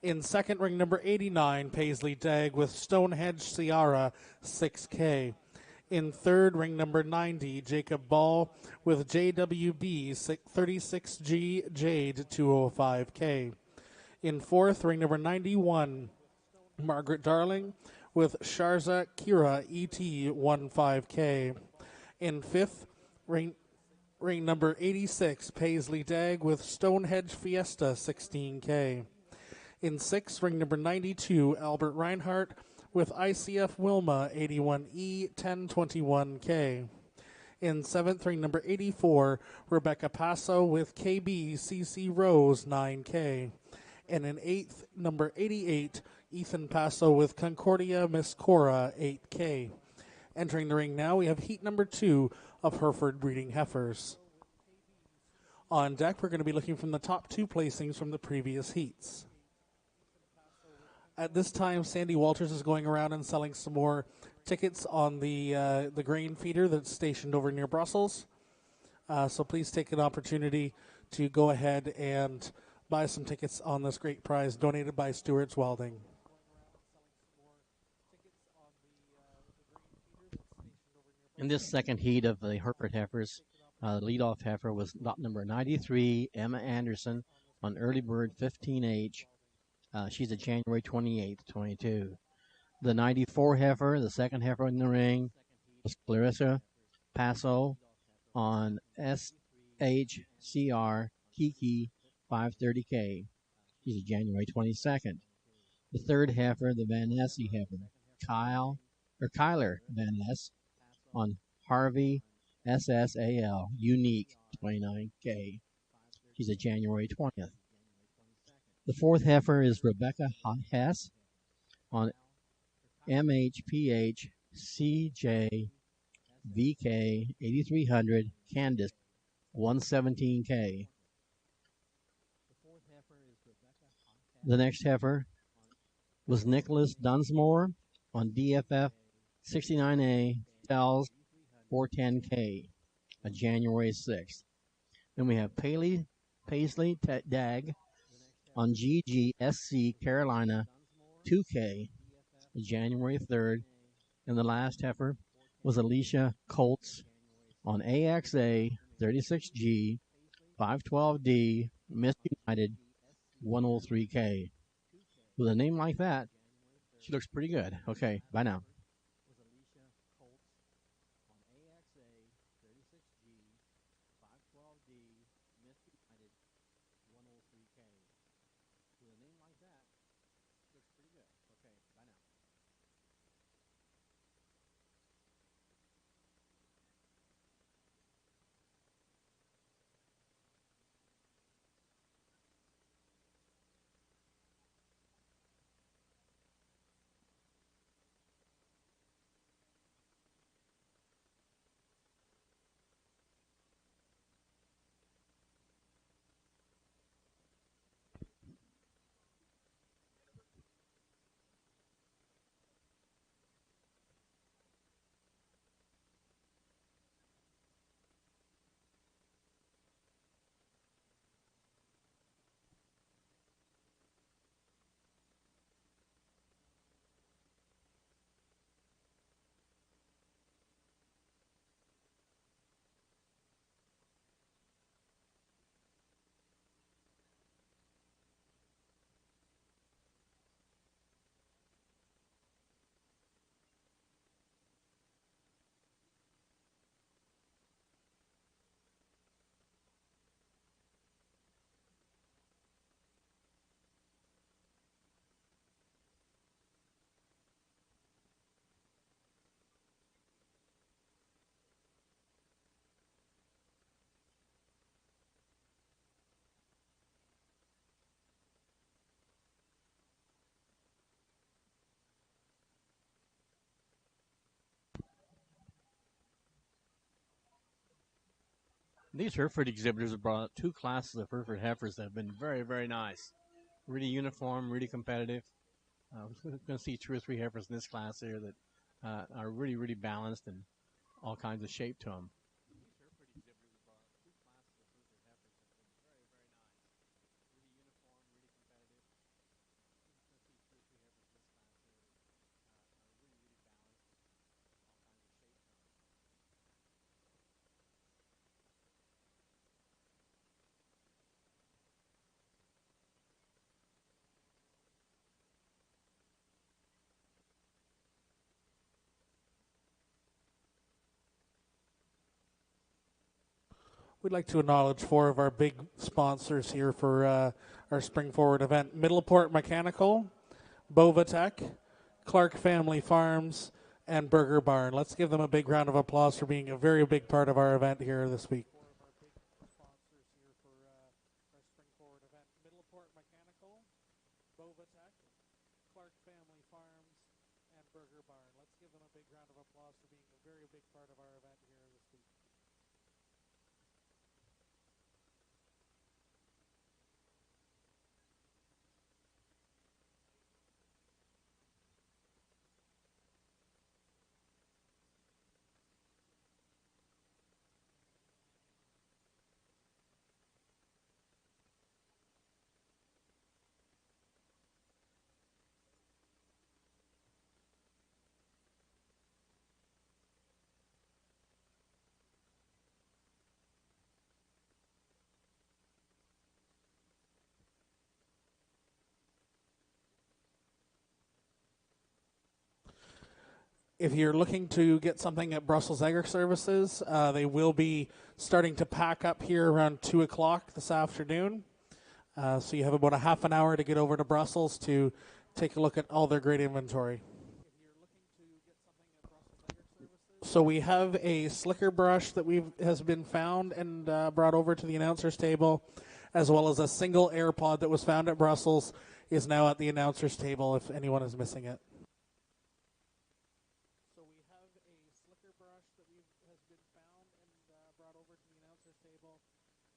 In second, ring number 89, Paisley Dag with Stonehenge Ciara 6K. In third, ring number 90, Jacob Ball with JWB 36G Jade 205K. In fourth, ring number 91, Margaret Darling with Sharza Kira ET 15K. In fifth, ring number 86, Paisley Dag with Stonehenge Fiesta 16K. In sixth, ring number 92, Albert Reinhardt with ICF Wilma 81E 1021K. In seventh, ring number 84, Rebecca Passo with KB CC Rose 9K. And in eighth, number 88, Ethan Passo with Concordia Miss Cora 8K. Entering the ring now, we have heat number 2 of Hereford breeding heifers. On deck, we're going to be looking from the top 2 placings from the previous heats. At this time, Sandy Walters is going around and selling some more tickets on the grain feeder that's stationed over near Brussels. So please take an opportunity to go ahead and buy some tickets on this great prize donated by Stewart's Welding. In this second heat of the Hereford heifers, the leadoff heifer was lot number 93, Emma Anderson, on Early Bird 15H. She's a January 28th, 22. The 94 heifer, the second heifer in the ring, was Clarissa Passo on SHCR Kiki 530K. She's a January 22nd. The third heifer, the Van Ness heifer, Kyler Van Ness on Harvey SSAL Unique 29K. She's a January 20th. The fourth heifer is Rebecca Hess on MHPH CJ VK 8300 Candace 117K. The next heifer was Nicholas Dunsmore on DFF 69A Tells 410K, a January 6th. Then we have Paisley Dag on GGSC Carolina 2K, January 3rd. And the last heifer was Alicia Colts on AXA 36G 512D Miss United 103K. With a name like that, she looks pretty good. Okay, bye now. These Hereford exhibitors have brought out 2 classes of Hereford heifers that have been very, very nice. Really uniform, really competitive. We're going to see 2 or 3 heifers in this class here that are really, really balanced and all kinds of shape to them. We'd like to acknowledge 4 of our big sponsors here for our Spring Forward event. Middleport Mechanical, Bovatech, Clark Family Farms, and Burger Barn. Let's give them a big round of applause for being a very big part of our event here this week. Middleport Mechanical, Bovatech, Clark Family Farms, and Burger Barn. Let's give them a big round of applause for being a very big part of our event here this week. If you're looking to get something at Brussels Agri Services, they will be starting to pack up here around 2 o'clock this afternoon. So you have about a half an hour to get over to Brussels to take a look at all their great inventory. So we have a slicker brush that has been found and brought over to the announcers table, as well as a single AirPod that was found at Brussels is now at the announcers table if anyone is missing it.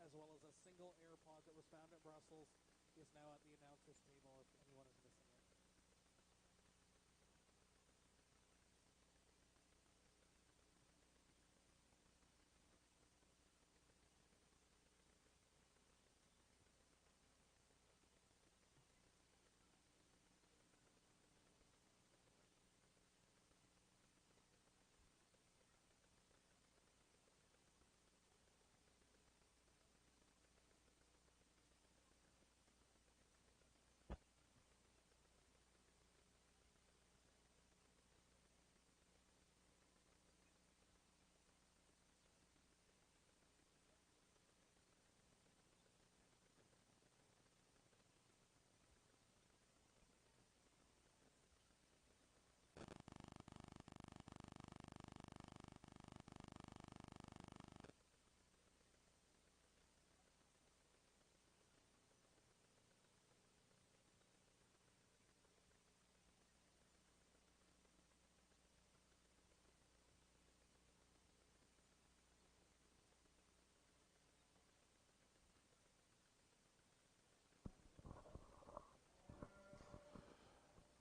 As well as a single AirPod that was found at Brussels is now at the announcers table if anyone is missing it.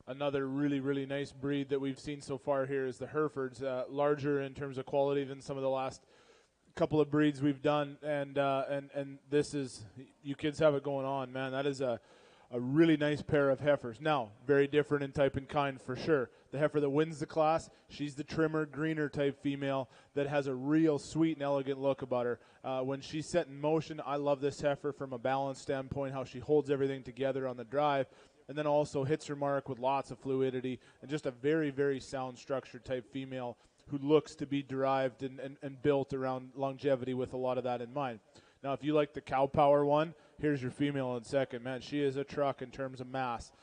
Another really, really nice breed that we've seen so far here is the Herefords, larger in terms of quality than some of the last couple of breeds we've done, and this is, you kids have it going on, man. That is a really nice pair of heifers. Now, very different in type and kind for sure. The heifer that wins the class, she's the trimmer, greener type female that has a real sweet and elegant look about her. When she's set in motion, I love this heifer from a balance standpoint, how she holds everything together on the drive, and then also hits her mark with lots of fluidity and just a very, very sound structured type female who looks to be derived and built around longevity with a lot of that in mind. Now, if you like the cow power one, here's your female in second. Man, she is a truck in terms of mass.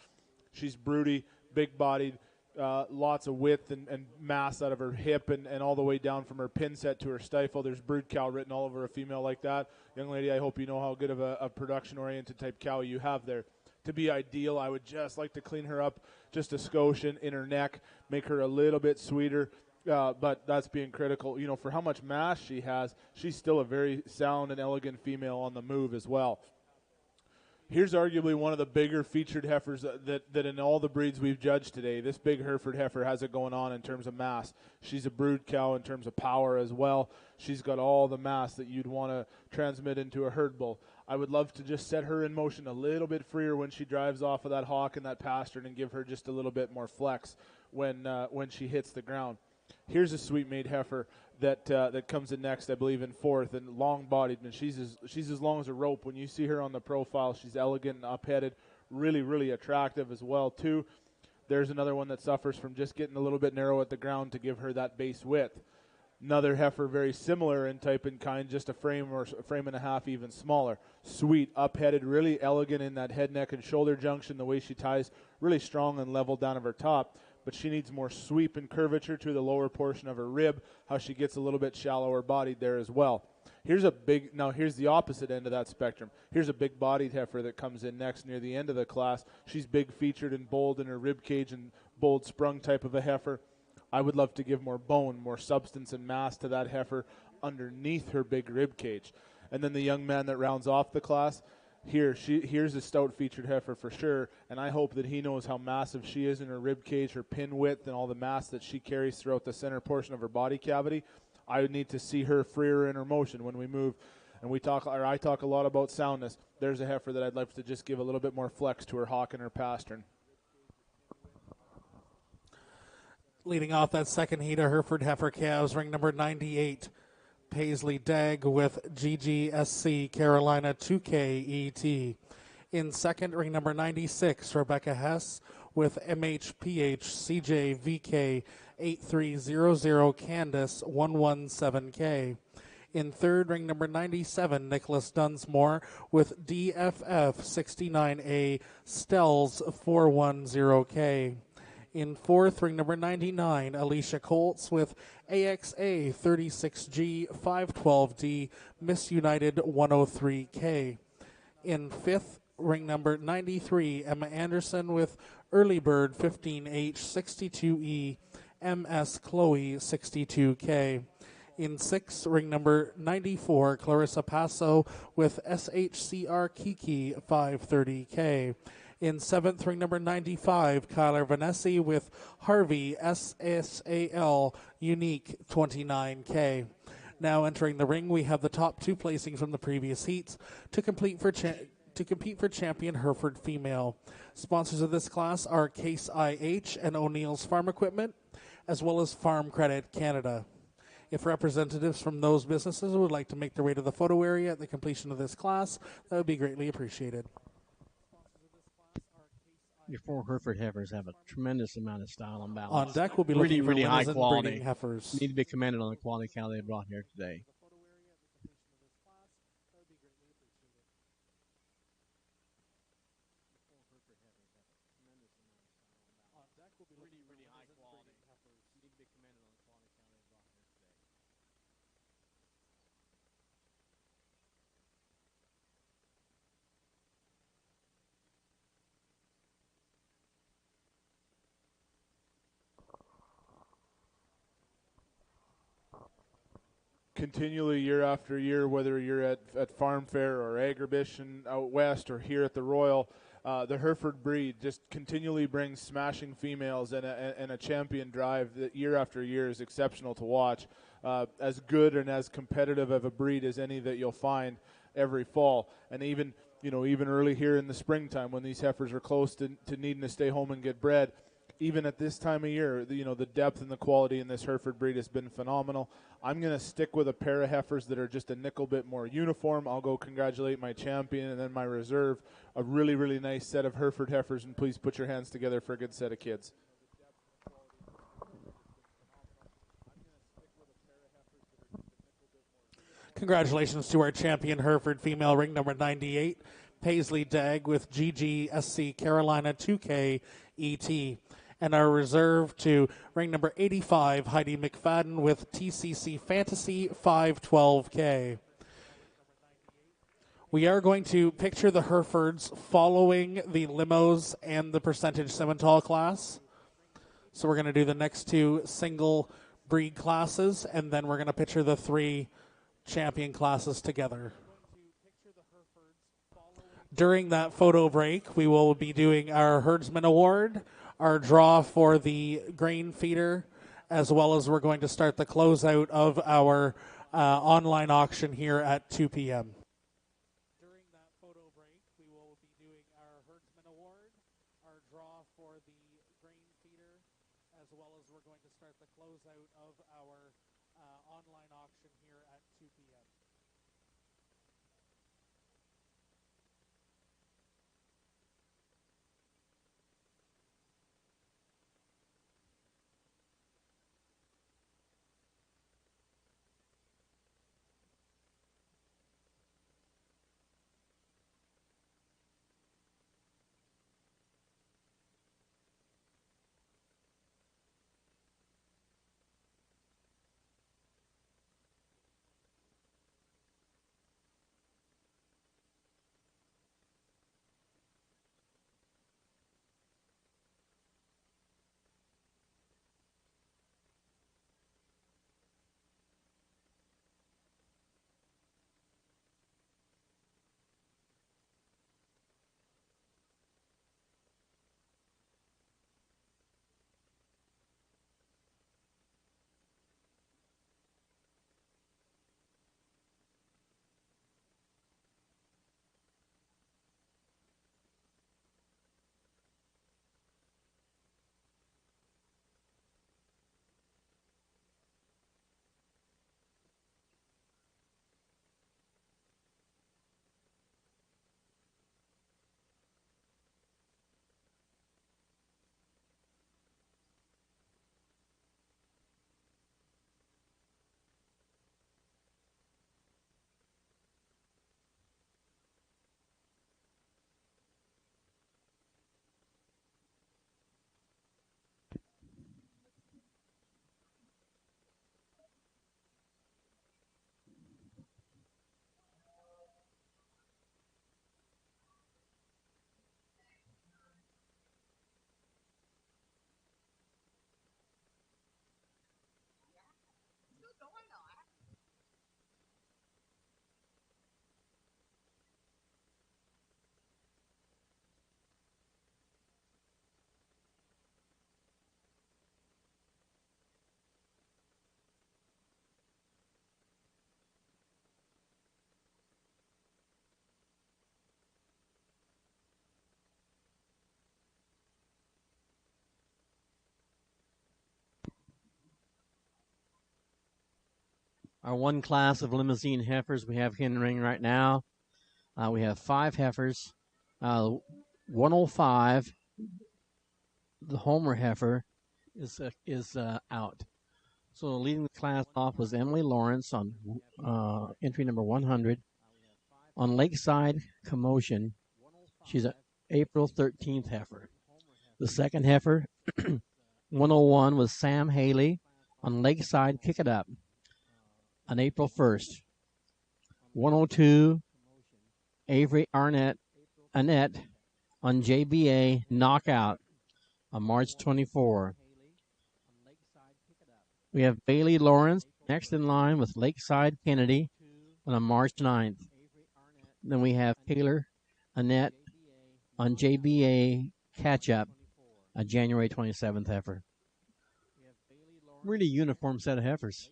She's broody, big-bodied, lots of width and mass out of her hip and all the way down from her pin set to her stifle. There's brood cow written all over a female like that. Young lady, I hope you know how good of a production-oriented type cow you have there. To be ideal, I would just like to clean her up just a skosh in her neck, make her a little bit sweeter, but that's being critical. You know, for how much mass she has, she's still a very sound and elegant female on the move as well. Here's arguably one of the bigger featured heifers that in all the breeds we've judged today. This big Hereford heifer has it going on in terms of mass. She's a brood cow in terms of power as well. She's got all the mass that you'd want to transmit into a herd bull. I would love to just set her in motion a little bit freer when she drives off of that hawk in that pasture and give her just a little bit more flex when she hits the ground. Here's a sweet made heifer that comes in next, I believe, in fourth, and long-bodied, and she's as long as a rope. When you see her on the profile, she's elegant and up-headed, really, really attractive as well, too. There's another one that suffers from just getting a little bit narrow at the ground to give her that base width. Another heifer very similar in type and kind, just a frame or a frame and a half even smaller. Sweet, up-headed, really elegant in that head, neck, and shoulder junction, the way she ties, really strong and level down of her top. But she needs more sweep and curvature to the lower portion of her rib, how she gets a little bit shallower bodied there as well. Here's the opposite end of that spectrum. Here's a big bodied heifer that comes in next near the end of the class. She's big featured and bold in her rib cage and bold sprung type of a heifer. I would love to give more bone, more substance and mass to that heifer underneath her big rib cage. And then the young man that rounds off the class, here's a stout featured heifer for sure, and I hope that he knows how massive she is in her rib cage, her pin width, and all the mass that she carries throughout the center portion of her body cavity. I would need to see her freer in her motion when we move, and I talk a lot about soundness. There's a heifer that I'd like to just give a little bit more flex to her hawk and her pastern. Leading off that second heat of Hereford heifer calves, ring number 98. Paisley Dag with GGSC Carolina 2K ET. In second, ring number 96, Rebecca Hess with MHPH CJ VK 8300 Candace 117K. In third, ring number 97, Nicholas Dunsmore with DFF 69A Stells 410K. In fourth, ring number 99, Alicia Colts with AXA 36G 512D Miss United 103K. In fifth, ring number 93, Emma Anderson with Early Bird 15H 62E MS Chloe 62K. In sixth, ring number 94, Clarissa Passo with SHCR Kiki 530K. In seventh, ring number 95, Kyler Vanessa with Harvey SSAL Unique 29K. Now entering the ring, we have the top two placings from the previous heats to compete for champion Hereford female. Sponsors of this class are Case IH and O'Neill's Farm Equipment, as well as Farm Credit Canada. If representatives from those businesses would like to make their way to the photo area at the completion of this class, that would be greatly appreciated. Your four Hereford heifers have a tremendous amount of style and balance. On deck, we'll be looking for really high Linnean quality breeding heifers. Need to be commended on the quality cow they brought here today. Continually year after year, whether you're at Farm Fair or Agribition out west or here at the Royal, the Hereford breed just continually brings smashing females and a champion drive that year after year is exceptional to watch. As good and as competitive of a breed as any that you'll find every fall. And even early here in the springtime when these heifers are close to needing to stay home and get bred, even at this time of year, the depth and the quality in this Hereford breed has been phenomenal. I'm going to stick with a pair of heifers that are just a nickel bit more uniform. I'll go congratulate my champion and then my reserve. A really, really nice set of Hereford heifers, and please put your hands together for a good set of kids. Congratulations to our champion Hereford female, ring number 98, Paisley Dag with GGSC Carolina 2K ET. And our reserve to ring number 85, Heidi McFadden with TCC Fantasy 512K. We are going to picture the Herefords following the limos and the percentage Simmental class. So we're going to do the next two single breed classes, and then we're going to picture the 3 champion classes together. During that photo break, we will be doing our Herdsman Award, our draw for the grain feeder, as well as we're going to start the closeout of our online auction here at 2 p.m. During that photo break, we will be doing our Herdsman Award, our draw for the grain feeder, as well as we're going to start the closeout of our online auction here at 2 p.m. Our one class of limousine heifers we have here in the ring right now. We have 5 heifers. 105, the Homer heifer, is out. So leading the class off was Emily Lawrence on entry number 100. On Lakeside Commotion, she's an April 13th heifer. The second heifer, 101, was Sam Haley on Lakeside Kick It Up on April 1st. 102, Avery Annette on JBA Knockout on March 24. We have Bailey Lawrence next in line with Lakeside Kennedy on March 9th. Then we have Taylor Annette on JBA Catch Up, a January 27th heifer. Really uniform set of heifers.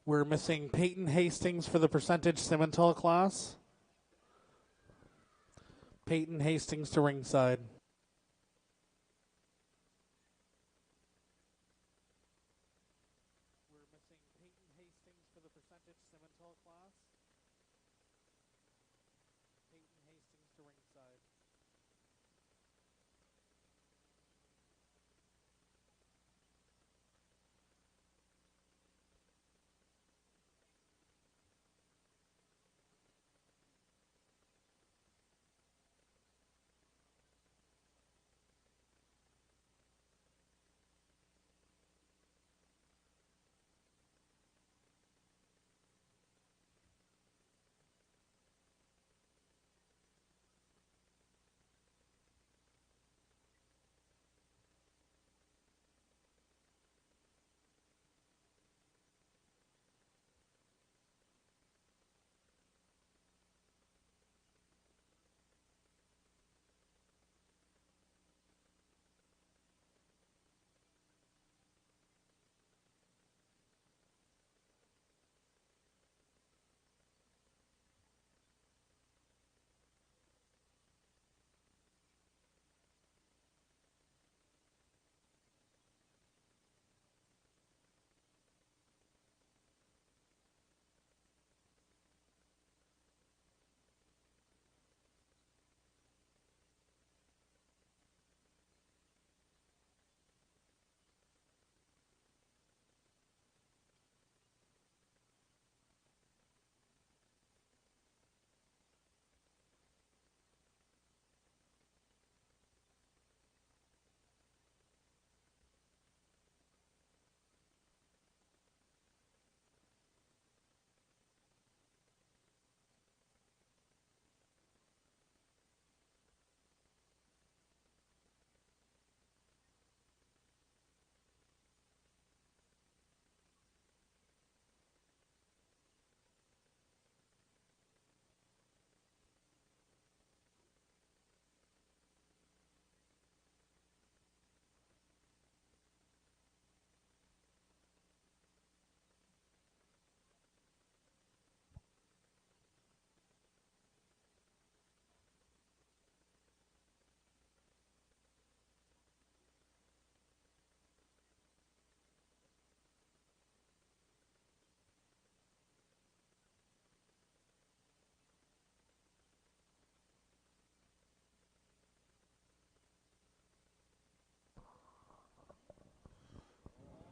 We're missing Peyton Hastings for the percentage Simmental class. Peyton Hastings to ringside. We're missing Peyton Hastings for the percentage Simmental class. Peyton Hastings to ringside.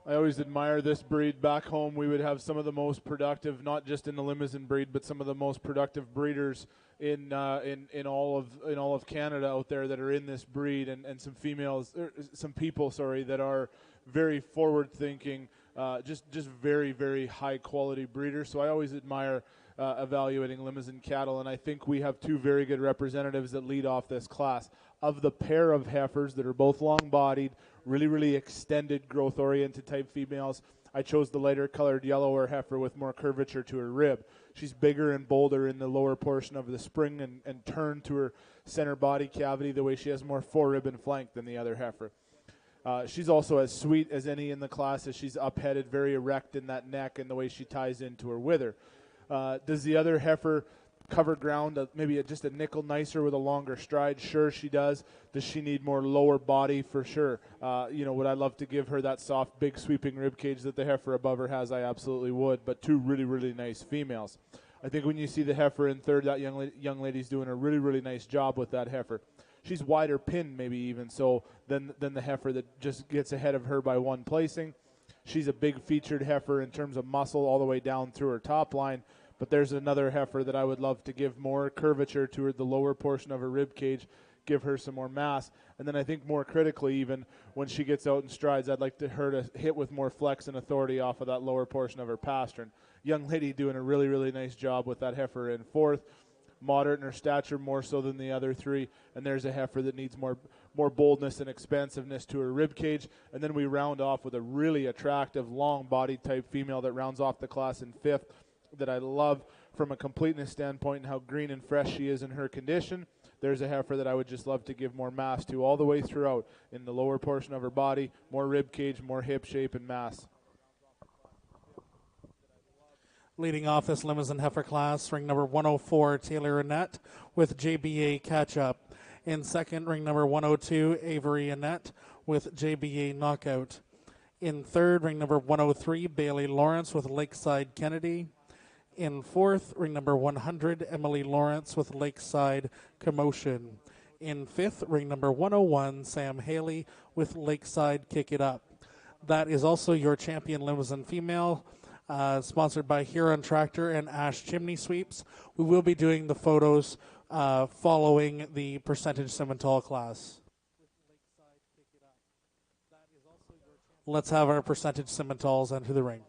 I always admire this breed. Back home, we would have some of the most productive, not just in the Limousin breed, but some of the most productive breeders in all of Canada out there that are in this breed, and some people that are very forward thinking, just very, very high quality breeders. So I always admire evaluating Limousin cattle, and I think we have two very good representatives that lead off this class. Of the pair of heifers that are both long-bodied, really, really extended growth-oriented type females, I chose the lighter colored yellower heifer with more curvature to her rib. She's bigger and bolder in the lower portion of the spring and turn to her center body cavity, the way she has more forerib and flank than the other heifer. She's also as sweet as any in the class, as she's up-headed, very erect in that neck, and the way she ties into her wither. Does the other heifer cover ground maybe just a nickel nicer with a longer stride? Sure, she does. Does she need more lower body? For sure. Would I love to give her that soft, big, sweeping rib cage that the heifer above her has? I absolutely would. But two really, really nice females. I think when you see the heifer in third, that young lady's doing a really, really nice job with that heifer. She's wider pinned, maybe even so, than the heifer that just gets ahead of her by one placing. She's a big featured heifer in terms of muscle all the way down through her top line. But there's another heifer that I would love to give more curvature to her, the lower portion of her rib cage, give her some more mass. And then I think more critically, even when she gets out in strides, I'd like her to hit with more flex and authority off of that lower portion of her pastern. Young lady doing a really, really nice job with that heifer in fourth. Moderate in her stature, more so than the other three. And there's a heifer that needs more boldness and expansiveness to her rib cage. And then we round off with a really attractive, long-bodied type female that rounds off the class in fifth, that I love from a completeness standpoint and how green and fresh she is in her condition. There's a heifer that I would just love to give more mass to all the way throughout in the lower portion of her body, more rib cage, more hip shape and mass. Leading off this Limousin Heifer class, ring number 104, Taylor Annette with JBA Catch Up. In second, ring number 102, Avery Annette with JBA Knockout. In third, ring number 103, Bailey Lawrence with Lakeside Kennedy. In fourth, ring number 100, Emily Lawrence with Lakeside Commotion. In fifth, ring number 101, Sam Haley with Lakeside Kick It Up. That is also your champion Limousin female, sponsored by Huron Tractor and Ash Chimney Sweeps. We will be doing the photos following the percentage Simmental class. Let's have our percentage Simmentals enter the ring.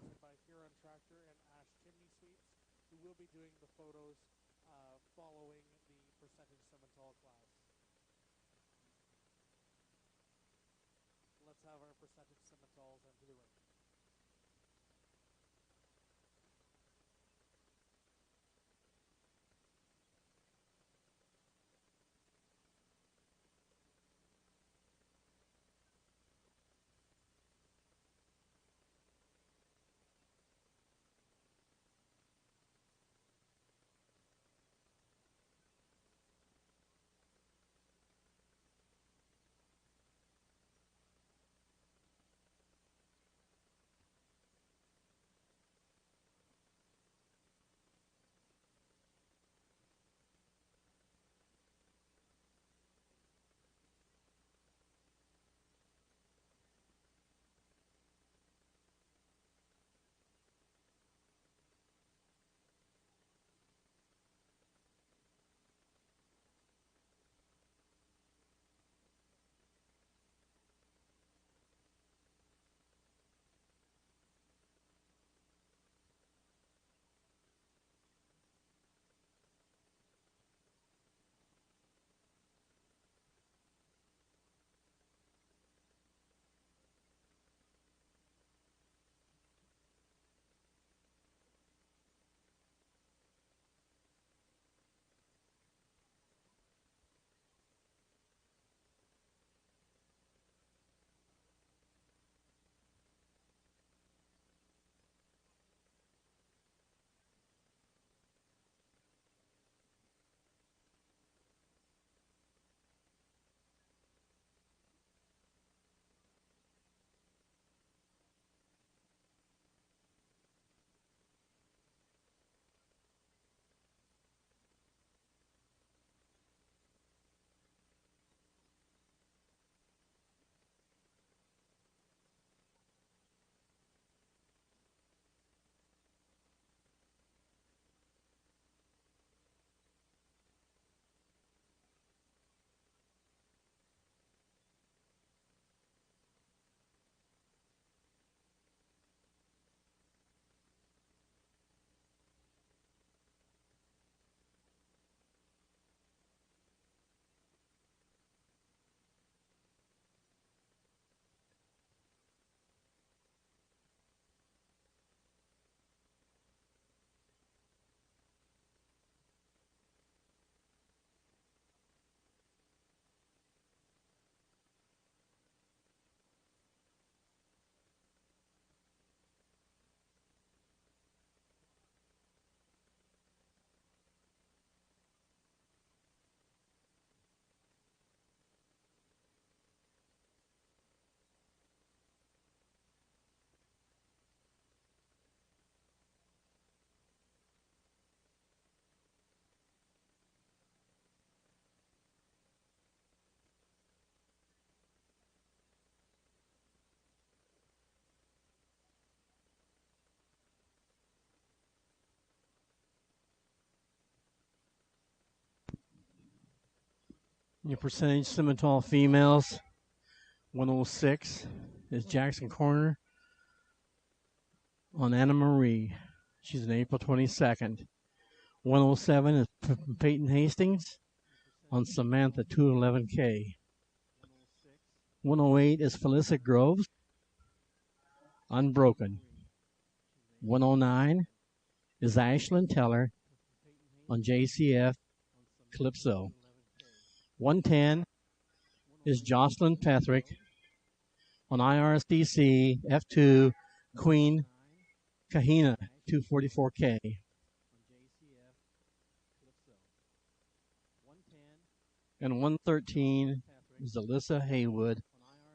Your percentage Simmental females, 106 is Jackson Corner on Anna Marie. She's an April 22nd. 107 is Peyton Hastings on Samantha 211K. 108 is Felissa Groves, Unbroken. 109 is Ashlyn Teller on JCF Calypso. 110 is Jocelyn Pethrick on IRSDC F2 Queen Kahina 244K. And 113 is Alyssa Haywood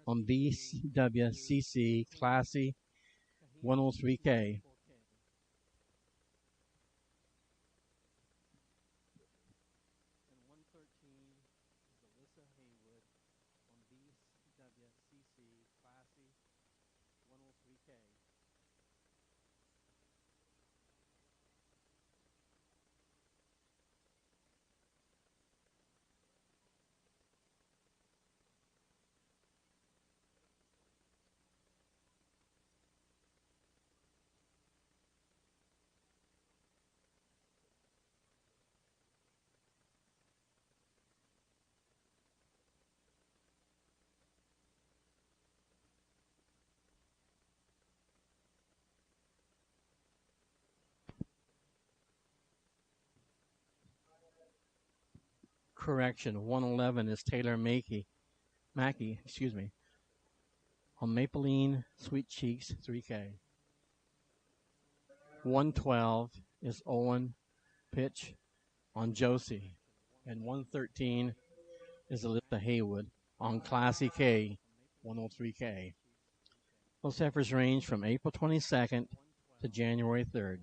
on BWCC Classy 103K. Correction, 111 is Taylor Mackey, on Mapeline Sweet Cheeks 3K. 112 is Owen Pitch on Josie. And 113 is Alyssa Haywood on Classy K 103K. Those heifers range from April 22nd to January 3rd.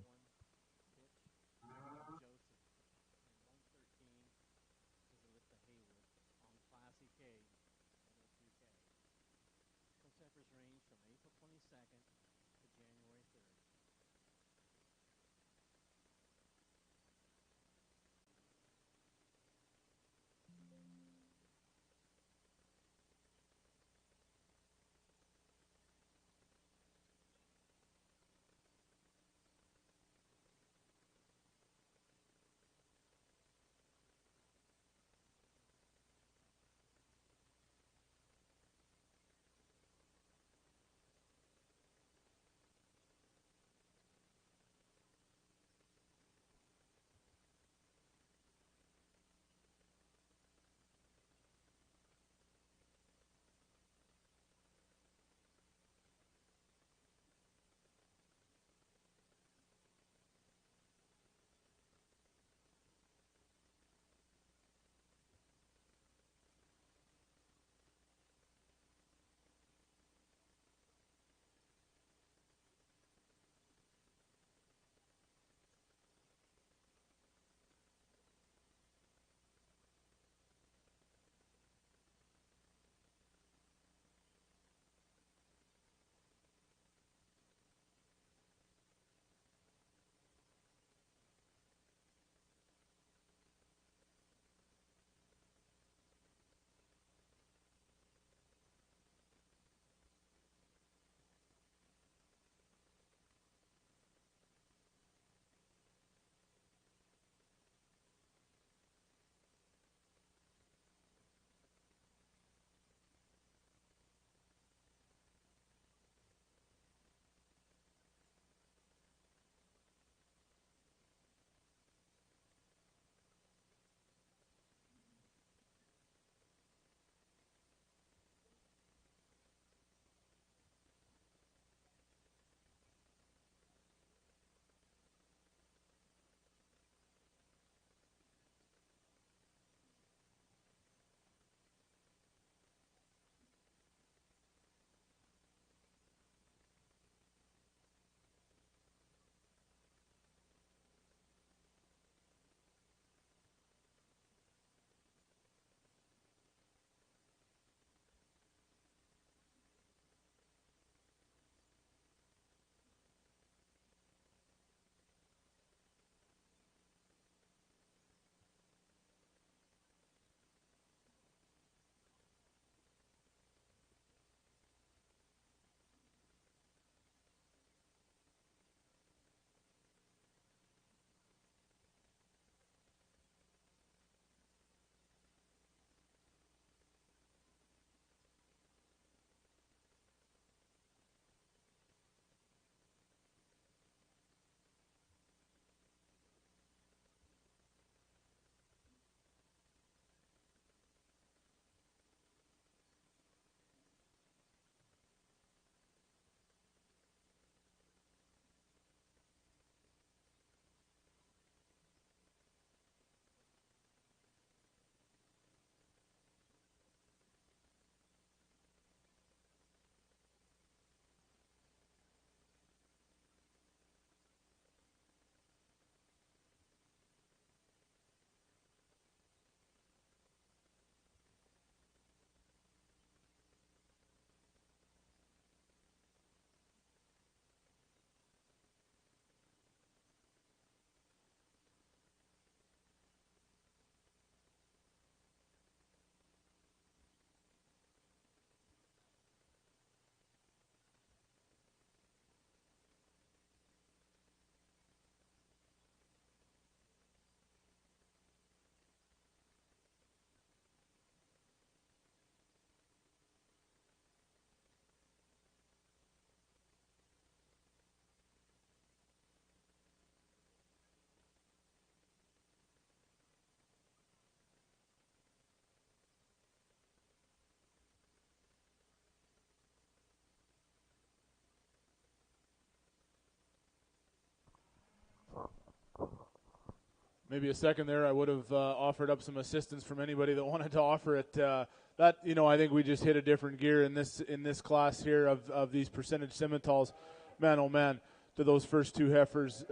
maybe a second there, I would have offered up some assistance from anybody that wanted to offer it. That, I think we just hit a different gear in this class here of these percentage Simmentals. Man, oh man, to those first two heifers.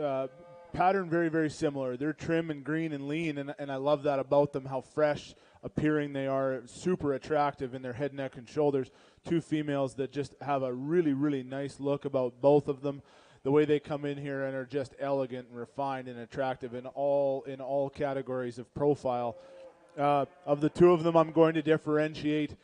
Pattern very, very similar. They're trim and green and lean, and I love that about them, how fresh appearing they are, super attractive in their head, neck, and shoulders. Two females that just have a really, really nice look about both of them. The way they come in here and are just elegant and refined and attractive in all categories of profile. Of the two of them, I'm going to differentiate.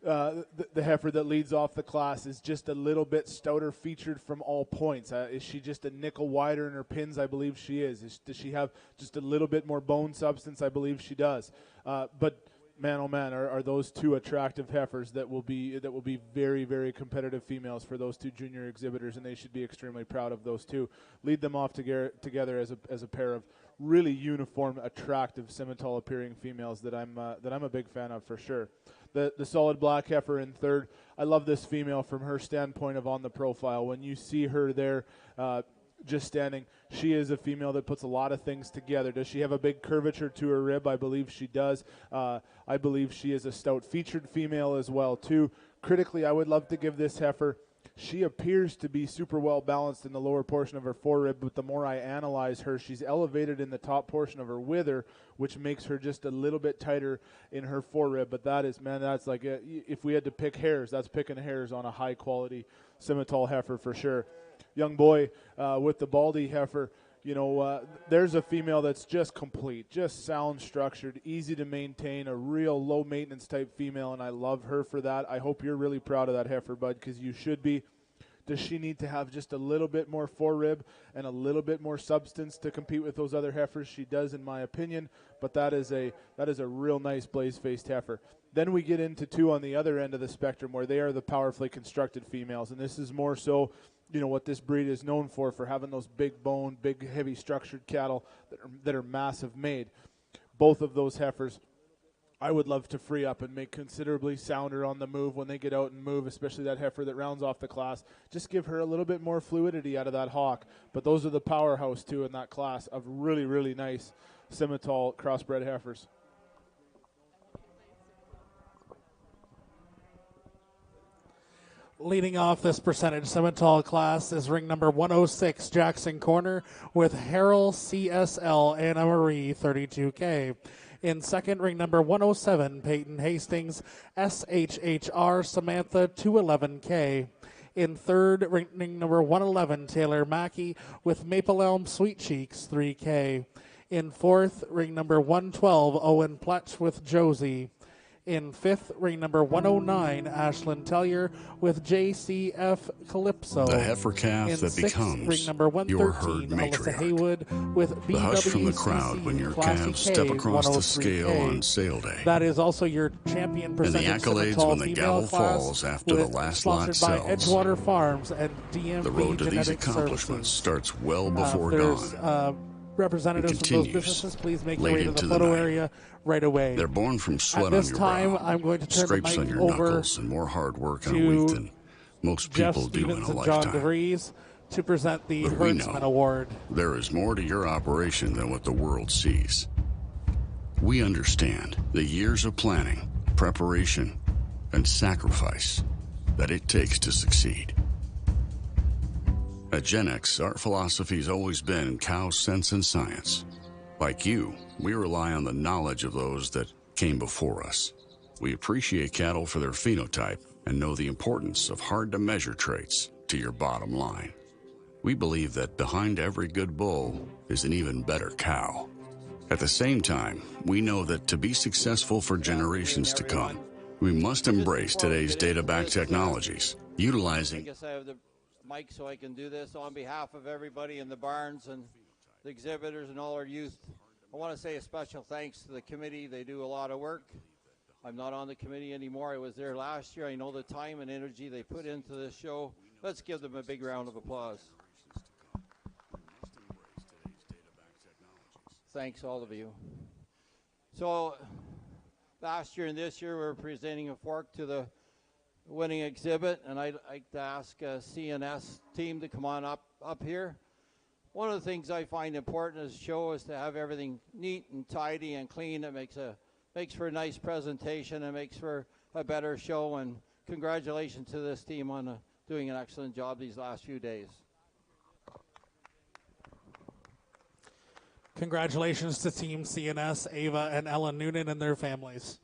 The heifer that leads off the class is just a little bit stouter featured from all points. Is she just a nickel wider in her pins? I believe she is. Does she have just a little bit more bone substance? I believe she does. But man, oh man, are those two attractive heifers that will be very, very competitive females for those two junior exhibitors, and they should be extremely proud of those two. Lead them off together as a pair of really uniform, attractive Simmental appearing females that I'm a big fan of for sure. The solid black heifer in third. I love this female from her standpoint of on the profile. When you see her there just standing, she is a female that puts a lot of things together. Does she have a big curvature to her rib? I believe she does. I believe she is a stout featured female as well too. Critically, I would love to give this heifer, she appears to be super well balanced in the lower portion of her forerib, but the more I analyze her, she's elevated in the top portion of her wither, which makes her just a little bit tighter in her forerib. But that's like, if we had to pick hairs, that's picking hairs on a high quality Simmental heifer for sure. Young boy with the Baldy heifer, there's a female that's just complete, just sound structured, easy to maintain, a real low maintenance type female, and I love her for that. I hope you're really proud of that heifer, bud, because you should be. Does she need to have just a little bit more forerib and a little bit more substance to compete with those other heifers? She does, in my opinion, but that is a real nice blaze-faced heifer. Then we get into two on the other end of the spectrum where they are the powerfully constructed females, and this is more so what this breed is known for having those big bone, big heavy structured cattle that are massive made. Both of those heifers I would love to free up and make considerably sounder on the move when they get out and move, especially that heifer that rounds off the class. Just give her a little bit more fluidity out of that hawk. But those are the powerhouse too in that class of really, really nice Simmental crossbred heifers. Leading off this percentage Simmental class is ring number 106, Jackson Corner, with Harold CSL Anna Marie 32K. In second, ring number 107, Peyton Hastings SHHR Samantha 211K. In third, ring number 111, Taylor Mackey with Maple Elm Sweet Cheeks 3K. In fourth, ring number 112, Owen Pletch with Josie. In fifth, ring number 109, Ashlyn Tellier with JCF Calypso. The heifer calf in that sixth, becomes ring number your herd 113, Alyssa matriarch. Haywood with BWCC The hush from the crowd when your Classy calves K step across the 103K. scale on sale day. That is also your champion And the percentage accolades Simmental when the female gavel class falls after the with- last lot sponsored by sells. Edgewater Farms and DMV The road to these Genetic accomplishments Services. starts well before There's dawn. representatives It from those continues businesses. Please make your late way to the into the photo night. area right away. They're born from sweat At on this your time, brow, I'm going to turn the scrapes on mic your over knuckles, and more hard work in a to week than most Jeff people do in Stevens a and John lifetime. DeVries to present the But we Hertzman know Award. there is more to your operation than what the world sees. We understand the years of planning, preparation, and sacrifice that it takes to succeed. At Gen X, our philosophy has always been cow sense and science. Like you, we rely on the knowledge of those that came before us. We appreciate cattle for their phenotype and know the importance of hard-to-measure traits to your bottom line. We believe that behind every good bull is an even better cow. At the same time, we know that to be successful for generations to come, we must embrace today's data-backed technologies, I utilizing guess I have the mic so I can do this. On behalf of everybody in the barns and the exhibitors and all our youth, I want to say a special thanks to the committee. They do a lot of work. I'm not on the committee anymore. I was there last year. I know the time and energy they put into this show. Let's give them a big round of applause. Thanks, all of you. So last year and this year, we're presenting a fork to the winning exhibit, and I'd like to ask CNS team to come on up here. one of the things I find important as a show is to have everything neat and tidy and clean. It makes for a nice presentation and makes for a better show. And congratulations to this team on doing an excellent job these last few days. Congratulations to Team CNS, Ava and Ellen Noonan and their families.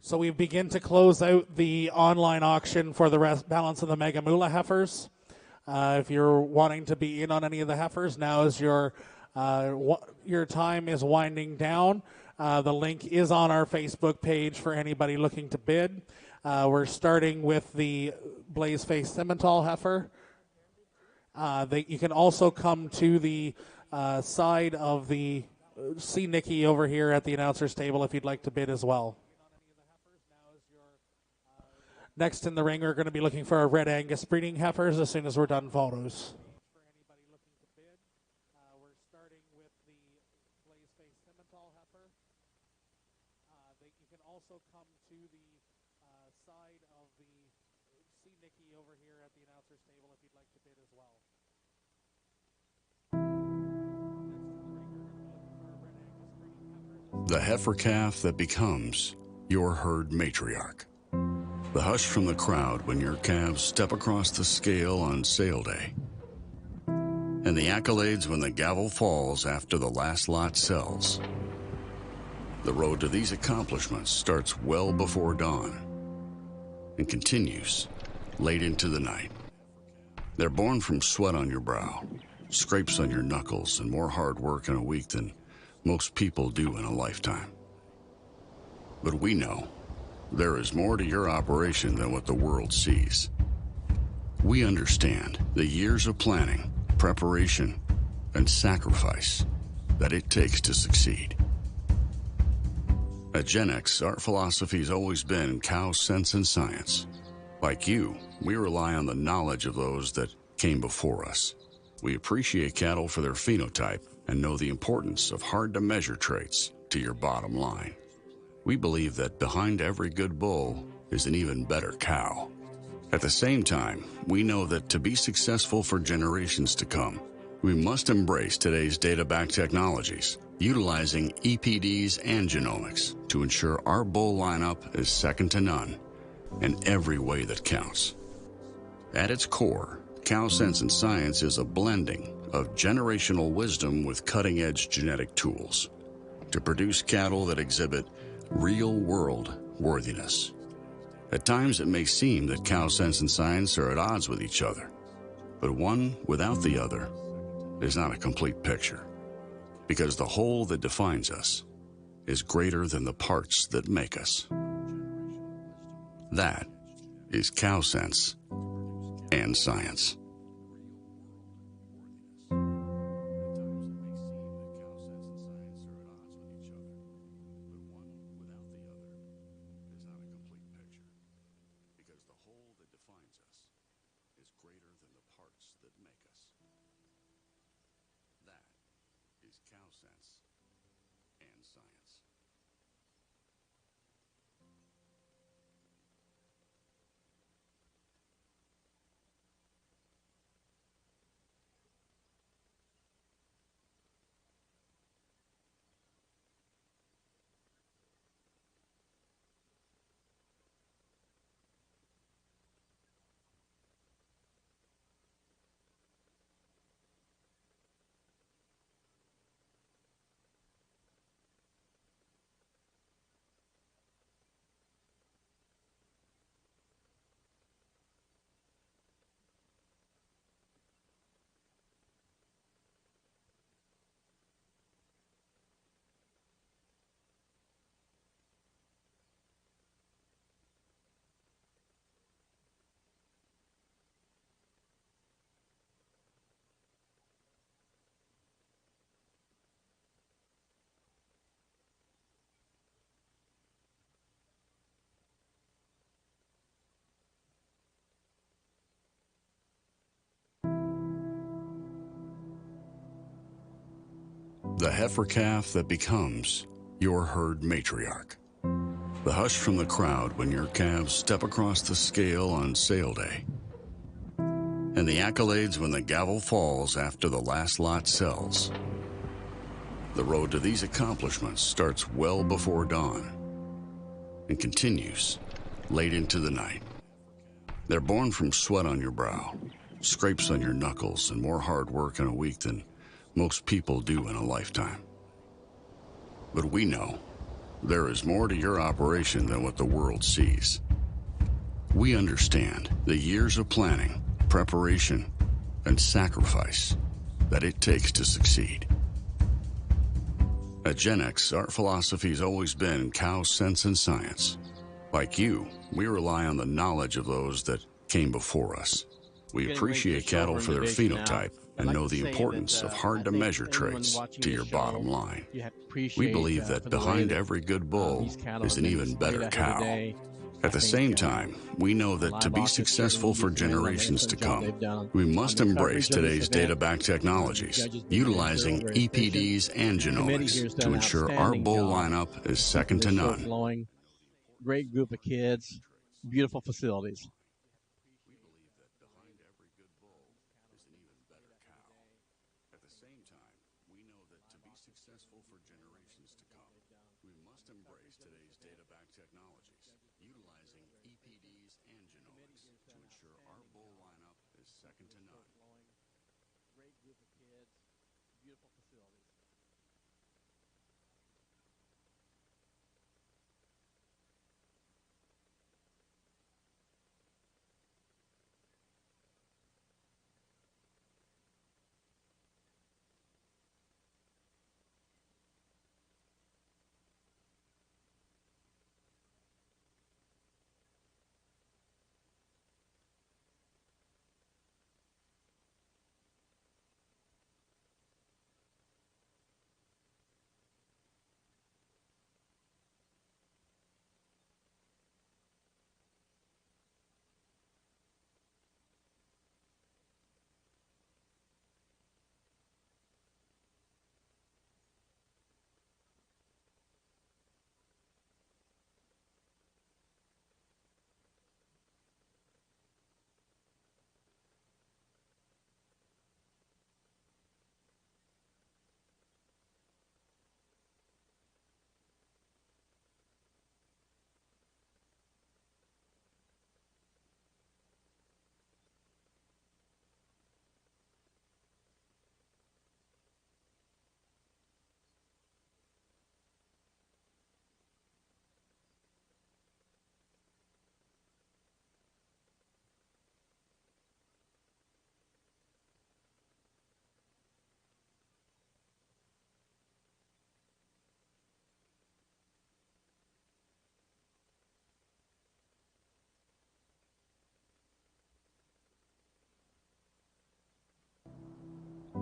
So we begin to close out the online auction for the balance of the Mega Moolah heifers. If you're wanting to be in on any of the heifers, now is your time is winding down. The link is on our Facebook page for anybody looking to bid. We're starting with the Blazeface Simmental heifer. You can also come to the side of the see Nikki over here at the announcer's table if you'd like to bid as well. Next in the ring, we're going to be looking for our Red Angus breeding heifers as soon as we're done photos. For anybody looking to bid, we're starting with the Blazeface Simmental heifer. You can also come to the side of the see Nikki over here at the announcer's table if you'd like to bid as well. The heifer calf that becomes your herd matriarch. The hush from the crowd when your calves step across the scale on sale day. And the accolades when the gavel falls after the last lot sells. The road to these accomplishments starts well before dawn and continues late into the night. They're born from sweat on your brow, scrapes on your knuckles, and more hard work in a week than most people do in a lifetime. But we know there is more to your operation than what the world sees. We understand the years of planning, preparation, and sacrifice that it takes to succeed. At GenX, our philosophy has always been cow sense and science. Like you, we rely on the knowledge of those that came before us. We appreciate cattle for their phenotype and know the importance of hard-to-measure traits to your bottom line. We believe that behind every good bull is an even better cow. At the same time, we know that to be successful for generations to come, we must embrace today's data-backed technologies, utilizing EPDs and genomics to ensure our bull lineup is second to none in every way that counts. At its core, Cow Sense and Science is a blending of generational wisdom with cutting-edge genetic tools to produce cattle that exhibit real-world worthiness. At times, it may seem that Cow Sense and Science are at odds with each other, but one without the other is not a complete picture, because the whole that defines us is greater than the parts that make us. That is Cow Sense and Science. The heifer calf that becomes your herd matriarch. The hush from the crowd when your calves step across the scale on sale day. And the accolades when the gavel falls after the last lot sells. The road to these accomplishments starts well before dawn and continues late into the night. They're born from sweat on your brow, scrapes on your knuckles, and more hard work in a week than most people do in a lifetime. But we know there is more to your operation than what the world sees. We understand the years of planning, preparation, and sacrifice that it takes to succeed. At GenX, our philosophy has always been cow sense and science. Like you, we rely on the knowledge of those that came before us. We appreciate cattle for their phenotype and know the importance of hard-to-measure traits to your bottom line. We believe that behind every good bull is an even better cow. At the same time, we know that to be successful for generations to come, we must embrace today's data-backed technologies, utilizing EPDs and genomics to ensure our bull lineup is second to none. Great group of kids, beautiful facilities.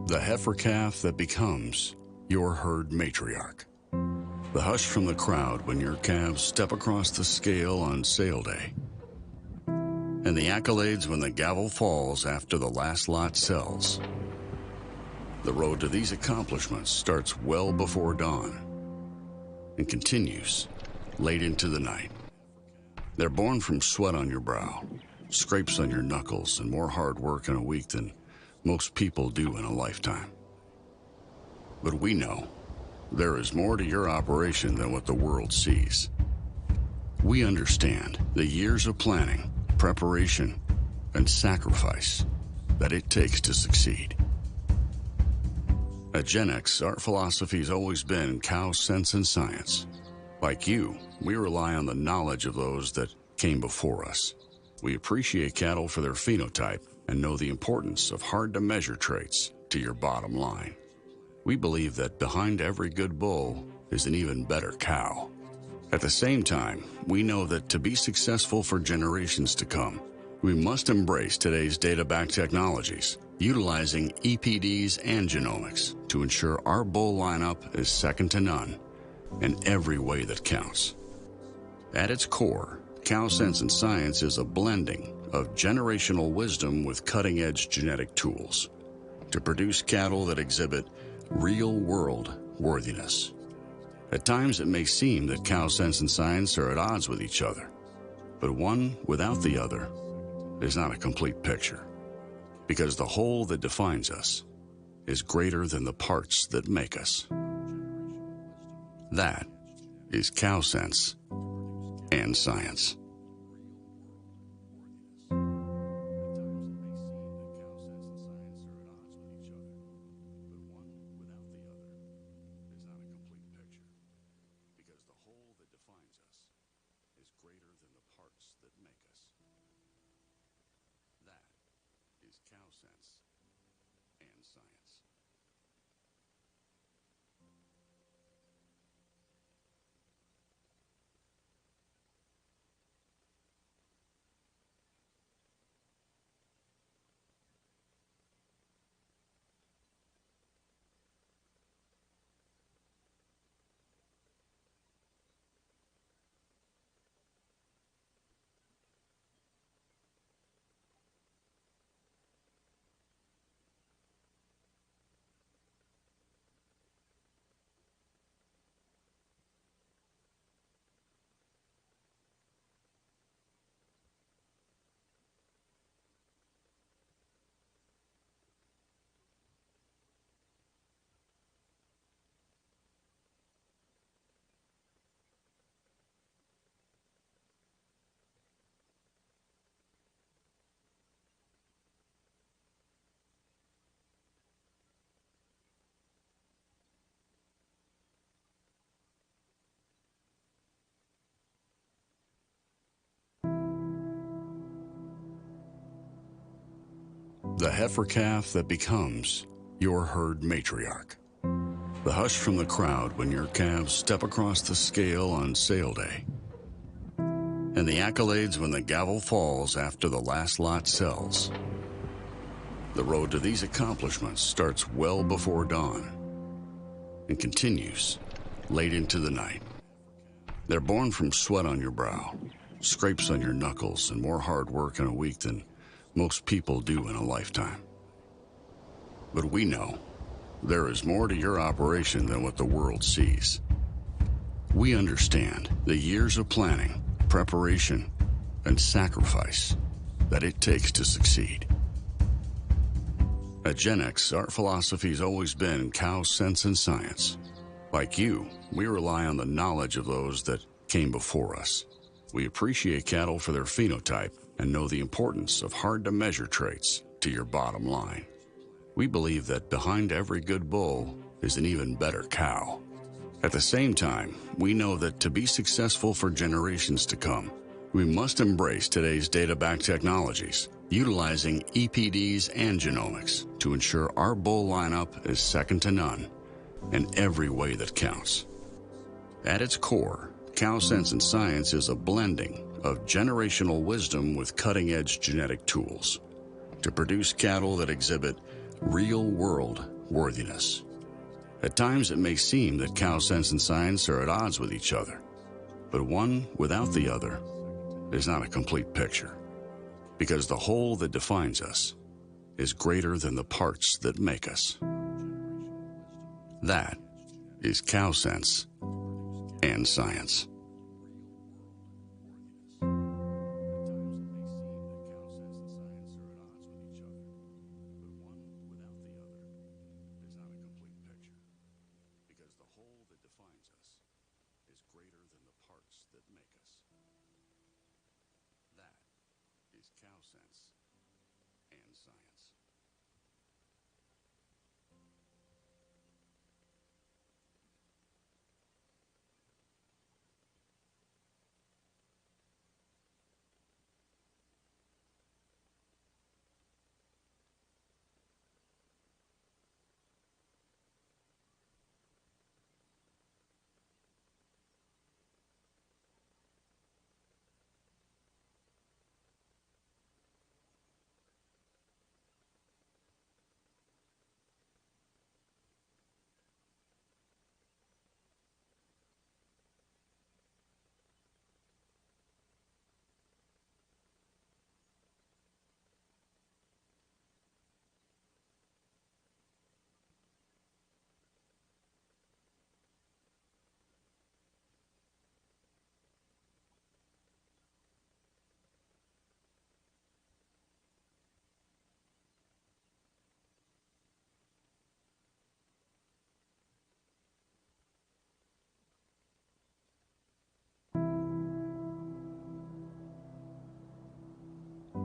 The heifer calf that becomes your herd matriarch. The hush from the crowd when your calves step across the scale on sale day. And the accolades when the gavel falls after the last lot sells. The road to these accomplishments starts well before dawn and continues late into the night. They're born from sweat on your brow, scrapes on your knuckles, and more hard work in a week than most people do in a lifetime. But we know there is more to your operation than what the world sees. We understand the years of planning, preparation, and sacrifice that it takes to succeed. At GenX, our philosophy has always been cow sense and science. Like you, we rely on the knowledge of those that came before us. We appreciate cattle for their phenotype and know the importance of hard-to-measure traits to your bottom line. We believe that behind every good bull is an even better cow. At the same time, we know that to be successful for generations to come, we must embrace today's data-backed technologies, utilizing EPDs and genomics to ensure our bull lineup is second to none in every way that counts. At its core, Cow Sense and Science is a blending of generational wisdom with cutting-edge genetic tools to produce cattle that exhibit real-world worthiness. At times, it may seem that cow sense and science are at odds with each other, but one without the other is not a complete picture, because the whole that defines us is greater than the parts that make us. That is cow sense and science. The heifer calf that becomes your herd matriarch. The hush from the crowd when your calves step across the scale on sale day. And the accolades when the gavel falls after the last lot sells. The road to these accomplishments starts well before dawn and continues late into the night. They're born from sweat on your brow, scrapes on your knuckles, and more hard work in a week than most people do in a lifetime. But we know there is more to your operation than what the world sees. We understand the years of planning, preparation, and sacrifice that it takes to succeed. At GenX, our philosophy has always been cow sense and science. Like you, we rely on the knowledge of those that came before us. We appreciate cattle for their phenotype and know the importance of hard-to-measure traits to your bottom line. We believe that behind every good bull is an even better cow. At the same time, we know that to be successful for generations to come, we must embrace today's data-backed technologies, utilizing EPDs and genomics to ensure our bull lineup is second to none in every way that counts. At its core, Cow Sense and Science is a blending of generational wisdom with cutting-edge genetic tools to produce cattle that exhibit real-world worthiness. At times, it may seem that cow sense and science are at odds with each other, but one without the other is not a complete picture, because the whole that defines us is greater than the parts that make us. That is cow sense and science.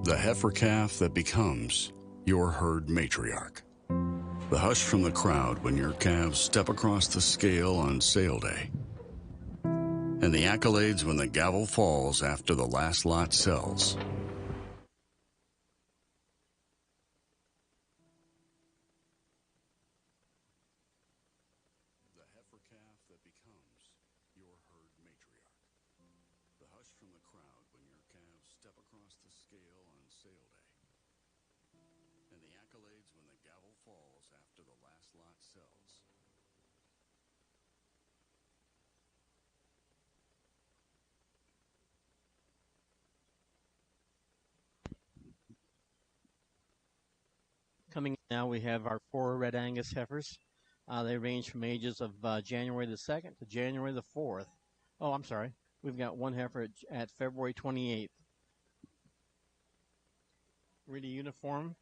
The heifer calf that becomes your herd matriarch. The hush from the crowd when your calves step across the scale on sale day. And the accolades when the gavel falls after the last lot sells. The heifer calf that becomes your herd matriarch. The hush from the crowd when your calves step across the scale on sale day. And the accolades when the gavel falls after the last lot sells. Coming in now, we have our 4 Red Angus heifers. They range from ages of January the 2nd to January the 4th. Oh, I'm sorry. We've got one heifer at February 28th. Really uniform.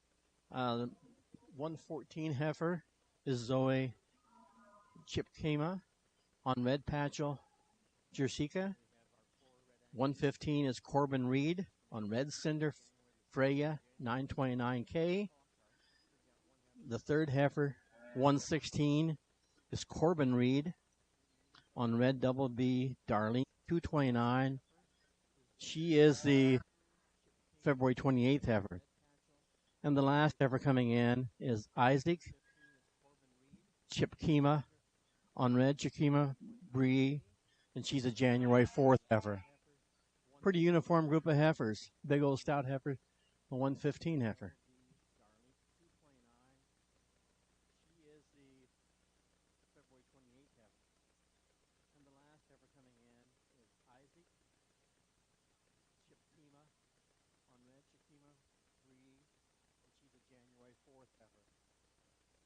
The 114 heifer is Zoe Chipkema on Red Patchel Jersika. 115 is Corbin Reed on Red Cinder Freya 929K. The third heifer, 116, is Corbin Reed on Red Double B Darlene 229. She is the February 28th heifer. And the last heifer coming in is Isaac Chipkema on Red Chipkema Bree, and she's a January 4th heifer. Pretty uniform group of heifers. Big old stout heifer, a 115 heifer.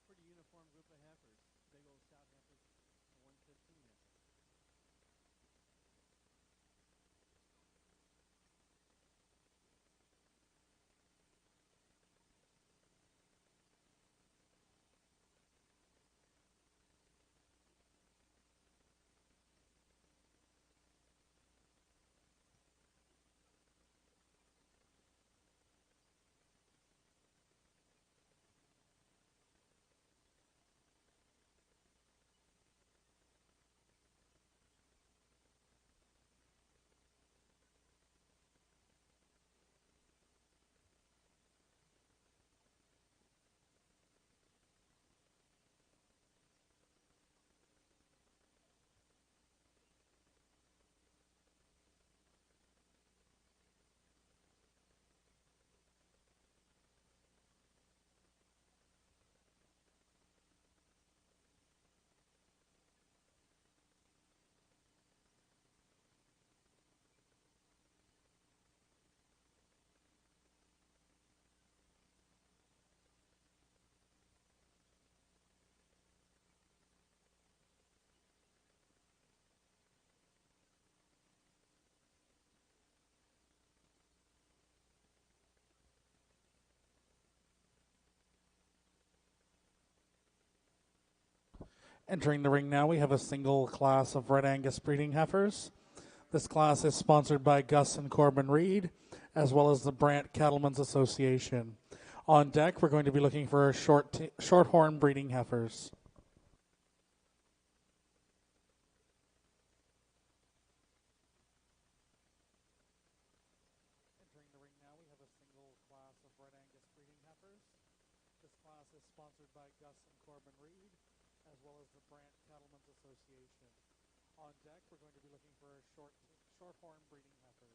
Pretty uniform group of heifers. Big old stout heifers, 115 heifer. Entering the ring now, we have a single class of Red Angus breeding heifers. This class is sponsored by Gus and Corbin Reed, as well as the Brant Cattlemen's Association. On deck, we're going to be looking for shorthorn breeding heifers. Entering the ring now, we have a single class of Red Angus breeding heifers. This class is sponsored by Gus and Corbin Reed, as well as the Brant Cattlemen's Association. On deck, we're going to be looking for shorthorn breeding heifers.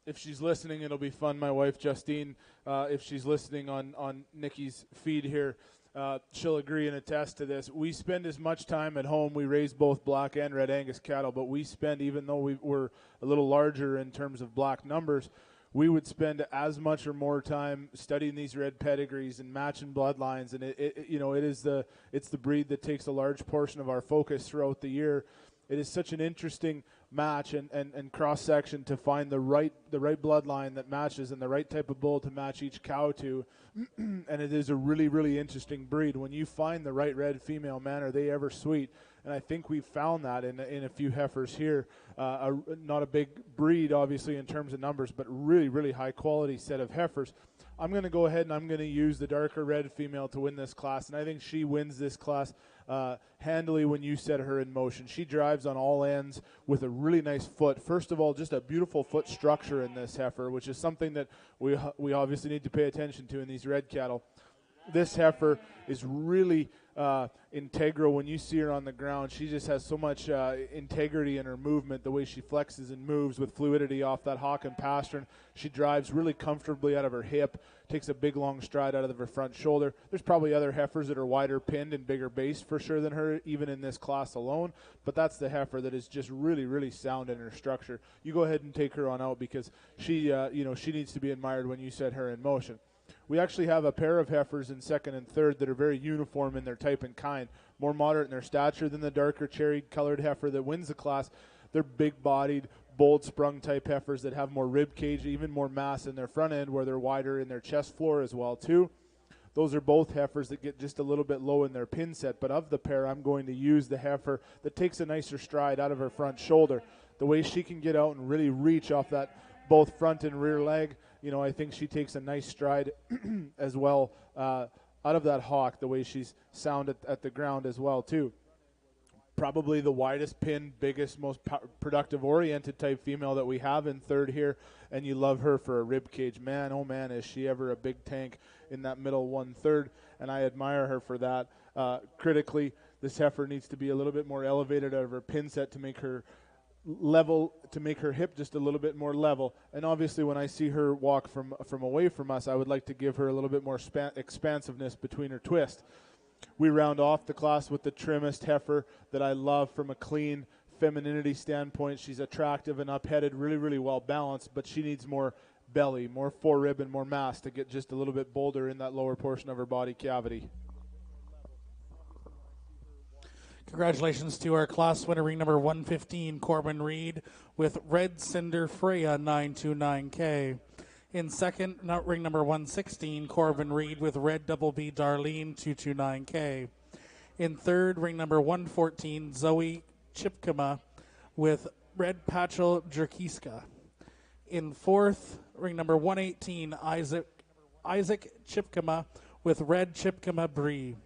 if she's listening, it'll be fun. My wife, Justine, if she's listening on Nikki's feed here, she'll agree and attest to this. We spend as much time at home. We raise both black and red Angus cattle, but we spend, even though we're a little larger in terms of black numbers, we would spend as much or more time studying these red pedigrees and matching bloodlines. And it's the breed that takes a large portion of our focus throughout the year. It is such an interesting match and cross section to find the right bloodline that matches and the right type of bull to match each cow to. And it is a really, really interesting breed. When you find the right red female, man, are they ever sweet. And I think we've found that in a few heifers here. Not a big breed, obviously, in terms of numbers, but really, really high-quality set of heifers. I'm going to go ahead and I'm going to use the darker red female to win this class, and I think she wins this class handily when you set her in motion. She drives on all ends with a really nice foot. First of all, just a beautiful foot structure in this heifer, which is something that we obviously need to pay attention to in these red cattle. This heifer is really integral. When you see her on the ground, she just has so much integrity in her movement, the way she flexes and moves with fluidity off that hock and pastern. She drives really comfortably out of her hip, takes a big long stride out of her front shoulder. There's probably other heifers that are wider pinned and bigger base for sure than her, even in this class alone, but that's the heifer that is just really, really sound in her structure. You go ahead and take her on out because she needs to be admired when you set her in motion. We actually have a pair of heifers in second and third that are very uniform in their type and kind, more moderate in their stature than the darker cherry-colored heifer that wins the class. They're big-bodied, bold-sprung type heifers that have more rib cage, even more mass in their front end where they're wider in their chest floor as well, too. Those are both heifers that get just a little bit low in their pin set, but of the pair, I'm going to use the heifer that takes a nicer stride out of her front shoulder. The way she can get out and really reach off that both front and rear leg, I think she takes a nice stride as well out of that hock, the way she's sound at the ground as well, too. Probably the widest pin, biggest, most productive oriented type female that we have in third here, and you love her for a rib cage. Man, oh man, is she ever a big tank in that middle 1/3, and I admire her for that. Critically, this heifer needs to be a little bit more elevated out of her pin set to make her level, to make her hip just a little bit more level. And obviously when I see her walk from away from us, I would like to give her a little bit more expansiveness between her twist. We round off the class with the trimmest heifer that I love from a clean femininity standpoint. She's attractive and up-headed, really, really well balanced, but she needs more belly, more forerib, and more mass to get just a little bit bolder in that lower portion of her body cavity. Congratulations to our class winner, ring number 115, Corbin Reed, with Red Cinder Freya 929K. In second, ring number 116, Corbin Reed with Red Double B Darlene 229K. In third, ring number 114, Zoe Chipkama with Red Patchel Jerkiska. In fourth, ring number 118, Isaac Chipkama with Red Chipkama Brie.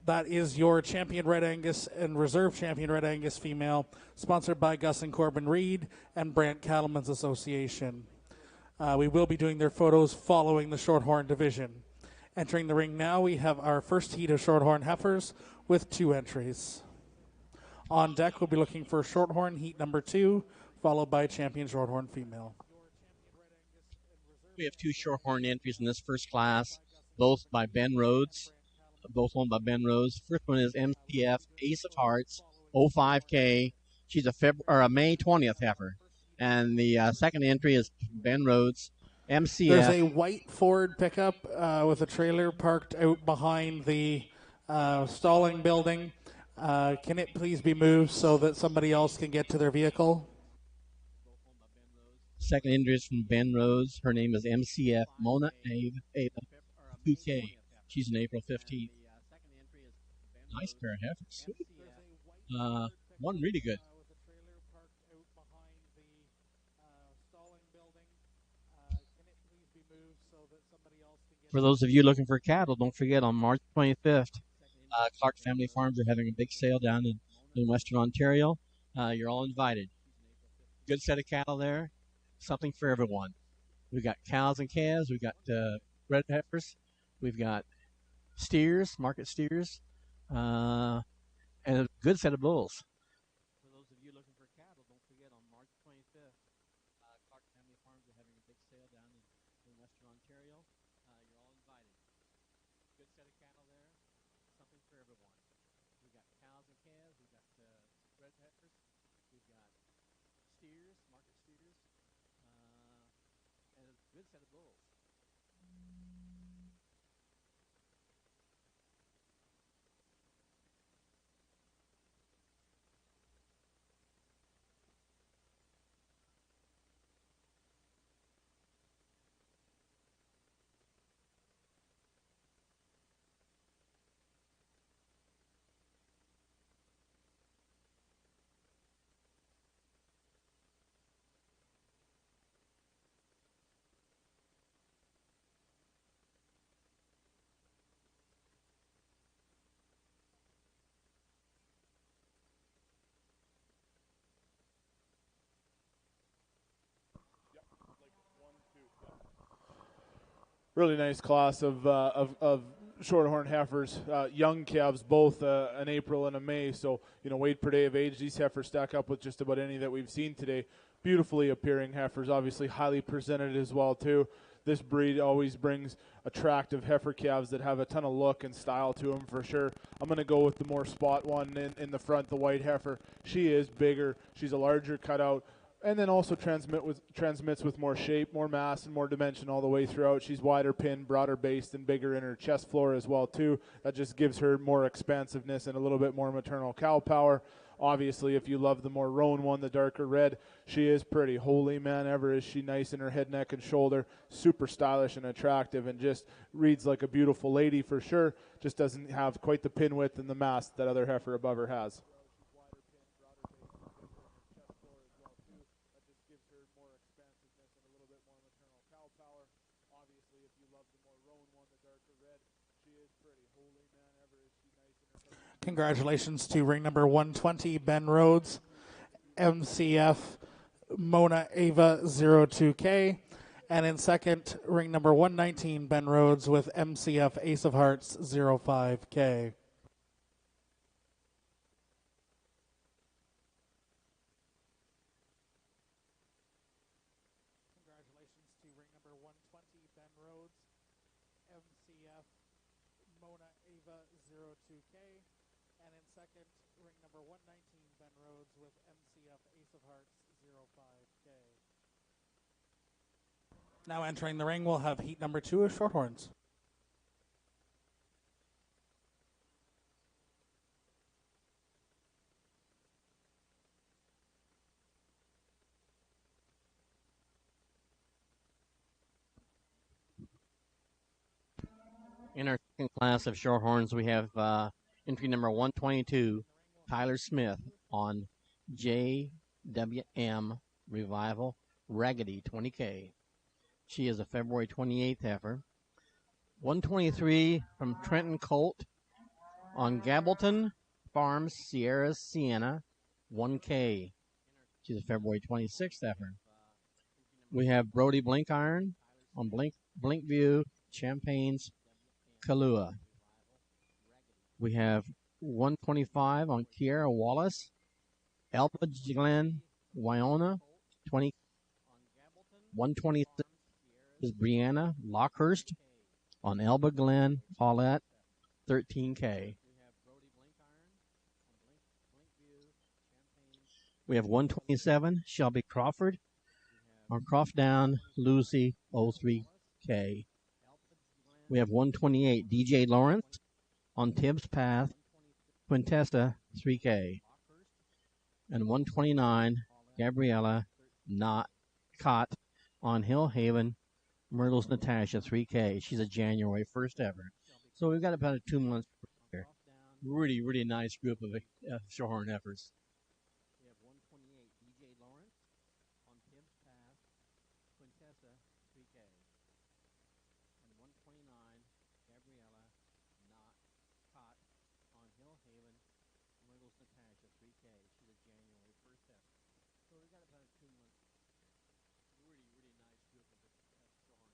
That is your champion Red Angus and reserve champion Red Angus female, sponsored by Gus and Corbin Reed and Brant Cattlemen's Association. We will be doing their photos following the Shorthorn division. Entering the ring now, we have our first heat of Shorthorn heifers with 2 entries. On deck, we'll be looking for Shorthorn heat number 2, followed by champion Shorthorn female. We have 2 Shorthorn entries in this first class, both by Ben Rhodes. Both owned by Ben Rhodes. First one is MCF Ace of Hearts 05K. She's a May 20th heifer. And the second entry is Ben Rhodes MCF. There's a white Ford pickup with a trailer parked out behind the stalling building. Can it please be moved so that somebody else can get to their vehicle? Second entry is from Ben Rhodes. Her name is MCF Mona Ava 2K. She's in April 15th. Nice pair of heifers. One really good. For those of you looking for cattle, don't forget on March 25th, Clark Family Farms are having a big sale down in Western Ontario. You're all invited. Good set of cattle there. Something for everyone. We've got cows and calves. We've got red heifers. We've got steers, market steers, and a good set of bulls. For those of you looking for cattle, don't forget on March 25th, Clark Family Farms red heifers. We've got steers, market steers, and a good set of bulls. Really nice class of shorthorn heifers, young calves, both an April and a May. So, weight per day of age, these heifers stack up with just about any that we've seen today. Beautifully appearing heifers, obviously highly presented as well, too. This breed always brings attractive heifer calves that have a ton of look and style to them for sure. I'm going to go with the more spot one in the front, the white heifer. She is bigger. She's a larger cutout. And then also transmits with more shape, more mass, and more dimension all the way throughout. She's wider pin, broader based, and bigger in her chest floor as well, too. That just gives her more expansiveness and a little bit more maternal cow power. Obviously, if you love the more roan one, the darker red, she is pretty. Holy man, ever is she nice in her head, neck, and shoulder. Super stylish and attractive, and just reads like a beautiful lady for sure. Just doesn't have quite the pin width and the mass that other heifer above her has. Congratulations to ring number 120, Ben Rhodes, MCF Mona Ava 02K. And in second, ring number 119, Ben Rhodes with MCF Ace of Hearts 05K. Congratulations to ring number 120, Ben Rhodes, MCF Mona Ava 02K. And in second, ring number 119, Ben Rhodes with MCF Ace of Hearts 05K. Now entering the ring, we'll have heat number 2 of Shorthorns. In our second class of Shorthorns, we have entry number 122, Tyler Smith on JWM Revival Raggedy 20K. She is a February 28th heifer. 123 from Trenton Colt on Gabbleton Farms Sierra Sienna 1K. She's a February 26th heifer. We have Brody Blinkiron on Blinkview Champagne's Kalua. We have 125 on Kiera Wallace, Alpha Glen, Wyona, 20. 126 is Brianna Lockhurst on Elba Glen, Paulette, 13K. We have 127, Shelby Crawford on Croftdown, Lucy, 03K. We have 128, DJ Lawrence on Tibbs Path, Quintessa, 3K. And 129, Gabriella Cott on Hill Haven, Myrtle's Natasha, 3K. She's a January 1st ever. So we've got about a 2 months here. Really, really nice group of Shorthorn heifers. We have 128, DJ Lawrence on Tibbs Path, Quintessa, 3K. And 129, Gabriella Cott on Hill Haven, Myrtle's Natasha, 3K. She's a January 1st ever. So we've got about a 2 months. Really, really nice group of Shorthorn heifers.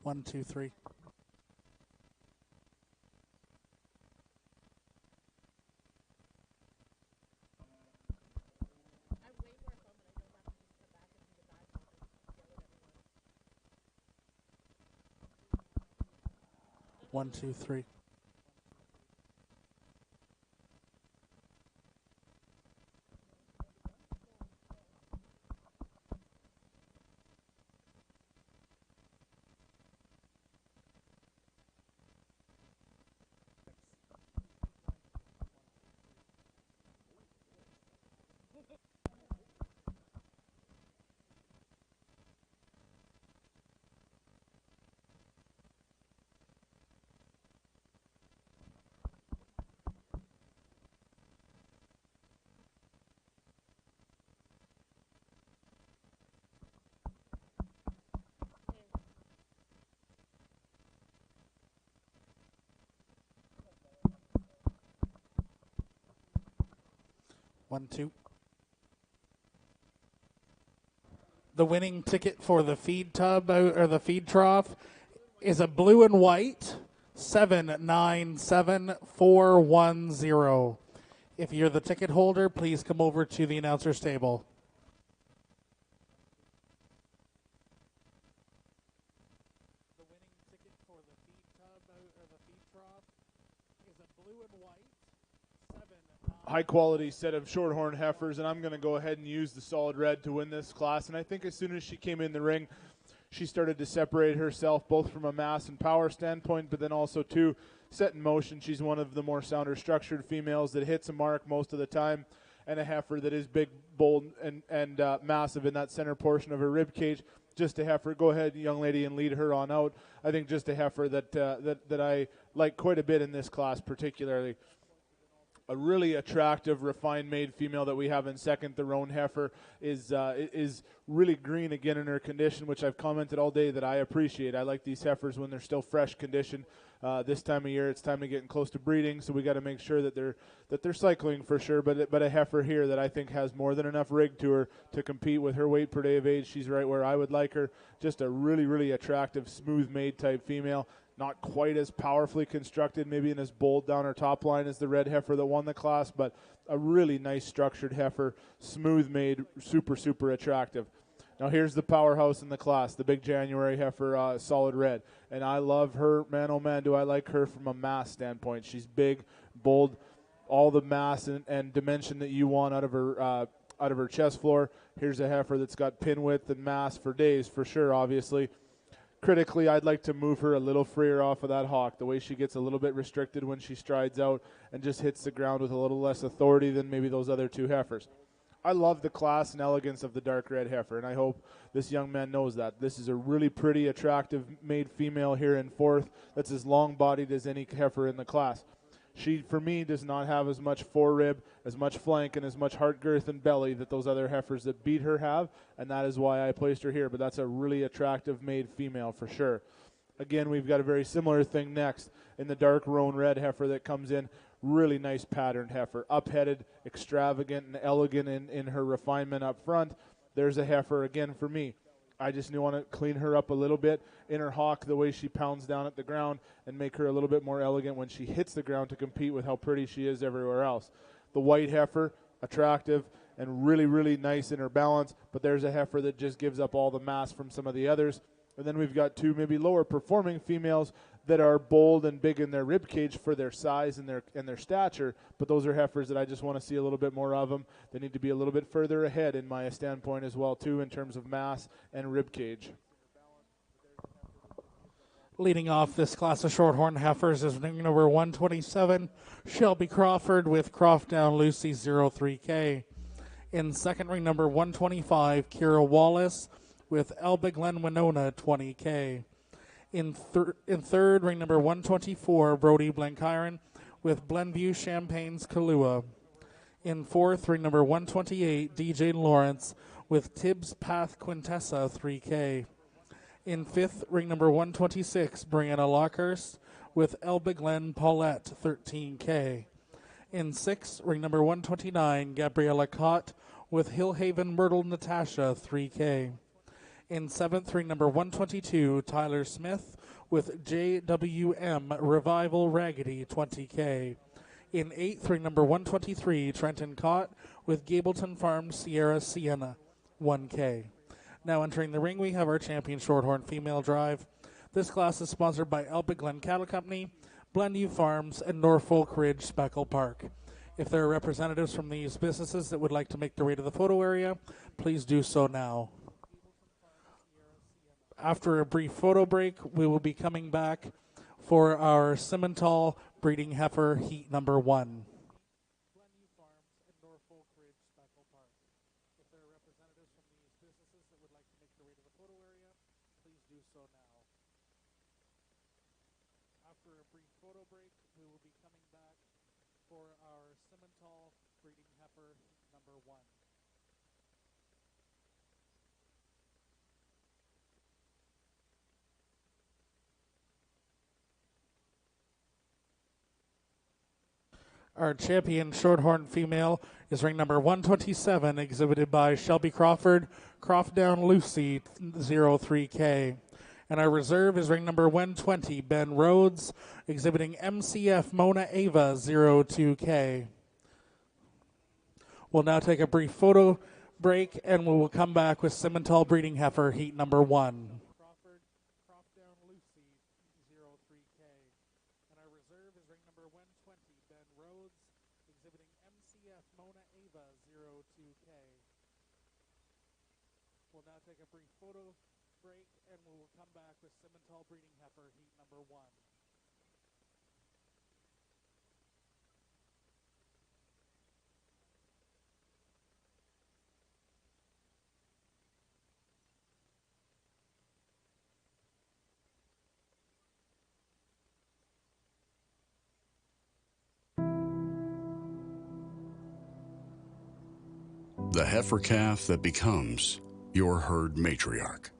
1, 2, 3. One, two, three. One, two. The winning ticket for the feed tub or the feed trough is a blue and white 797410. If you're the ticket holder, please come over to the announcer's table. The winning ticket for the feed tub or the feed trough is a blue and white high quality set of shorthorn heifers, and I'm going to go ahead and use the solid red to win this class. And I think as soon as she came in the ring, she started to separate herself both from a mass and power standpoint, but then also too set in motion. She's one of the more sounder structured females that hits a mark most of the time, and a heifer that is big, bold, and massive in that center portion of her rib cage. Just a heifer. Go ahead, young lady, and lead her on out. I think just a heifer that I like quite a bit in this class, particularly. A really attractive, refined-made female that we have in second, the roan heifer, is really green again in her condition, which I've commented all day that I appreciate. I like these heifers when they're still fresh condition. This time of year, it's time to get close to breeding, so we got to make sure that they're cycling for sure. But a heifer here that I think has more than enough rig to her to compete with her weight per day of age. She's right where I would like her. Just a really, really attractive, smooth-made type female. Not quite as powerfully constructed, maybe in as bold down her top line as the red heifer that won the class, but a really nice structured heifer, smooth made, super, super attractive. Now here's the powerhouse in the class, the big January heifer, solid red. And I love her, man, oh man, do I like her from a mass standpoint. She's big, bold, all the mass and dimension that you want out of her chest floor. Here's a heifer that's got pin width and mass for days, for sure, obviously. Critically, I'd like to move her a little freer off of that hock. The way she gets a little bit restricted when she strides out and just hits the ground with a little less authority than maybe those other two heifers. I love the class and elegance of the dark red heifer, and I hope this young man knows that. This is a really pretty, attractive made female here in fourth that's as long-bodied as any heifer in the class. She, for me, does not have as much forerib, as much flank, and as much heart girth and belly that those other heifers that beat her have, and that is why I placed her here. But that's a really attractive made female for sure. Again, we've got a very similar thing next in the dark roan red heifer that comes in. Really nice patterned heifer, up-headed, extravagant, and elegant in her refinement up front. There's a heifer, again, for me. I just want to clean her up a little bit in her hock, the way she pounds down at the ground, and make her a little bit more elegant when she hits the ground to compete with how pretty she is everywhere else. The white heifer, attractive and really, really nice in her balance, but there's a heifer that just gives up all the mass from some of the others. And then we've got two maybe lower performing females that are bold and big in their rib cage for their size and their stature, but those are heifers that I just want to see a little bit more of them. They need to be a little bit further ahead in my standpoint as well too in terms of mass and rib cage. Leading off this class of shorthorn heifers is ring number 127, Shelby Crawford with Croftdown Lucy 03K. In second, ring number 125, Kira Wallace with Elba Glen Winona 20K. In third, ring number 124, Brody Blankiron with Glenview Champagne's Kahlua. In fourth, ring number 128, DJ Lawrence with Tibbs Path Quintessa 3K. In fifth, ring number 126, Brianna Lockhurst with Elba Glen Paulette 13K. In sixth, ring number 129, Gabriella Cott with Hillhaven Myrtle Natasha 3K. In 7th, ring number 122, Tyler Smith with JWM Revival Raggedy 20K. In 8th, ring number 123, Trenton Cott with Gableton Farms Sierra Sienna 1K. Now entering the ring, we have our champion Shorthorn Female Drive. This class is sponsored by Alpha Glen Cattle Company, Glenview Farms, and Norfolk Ridge Speckle Park. If there are representatives from these businesses that would like to make their way to the photo area, please do so now. After a brief photo break, we will be coming back for our Simmental Breeding Heifer Heat number 1. Glenview Farms and Norfolk Ridge Speckle Park. If there are representatives from these businesses that would like to make their way to the photo area, please do so now. After a brief photo break, we will be coming back for our Simmental Breeding Heifer Heat number 1. Our champion Shorthorn Female is ring number 127, exhibited by Shelby Crawford, Croftdown Lucy 03K. And our reserve is ring number 120, Ben Rhodes, exhibiting MCF Mona Ava 02K. We'll now take a brief photo break, and we will come back with Simmental Breeding Heifer Heat number 1. Crawford, Croftdown Lucy 03K. And our reserve is ring number 120, Ben Rhodes, exhibiting MCF Mona Ava 02K. We'll now take a brief photo break, and we will come back with Simmental Breeding Heifer Heat number 1. The heifer calf that becomes your herd matriarch.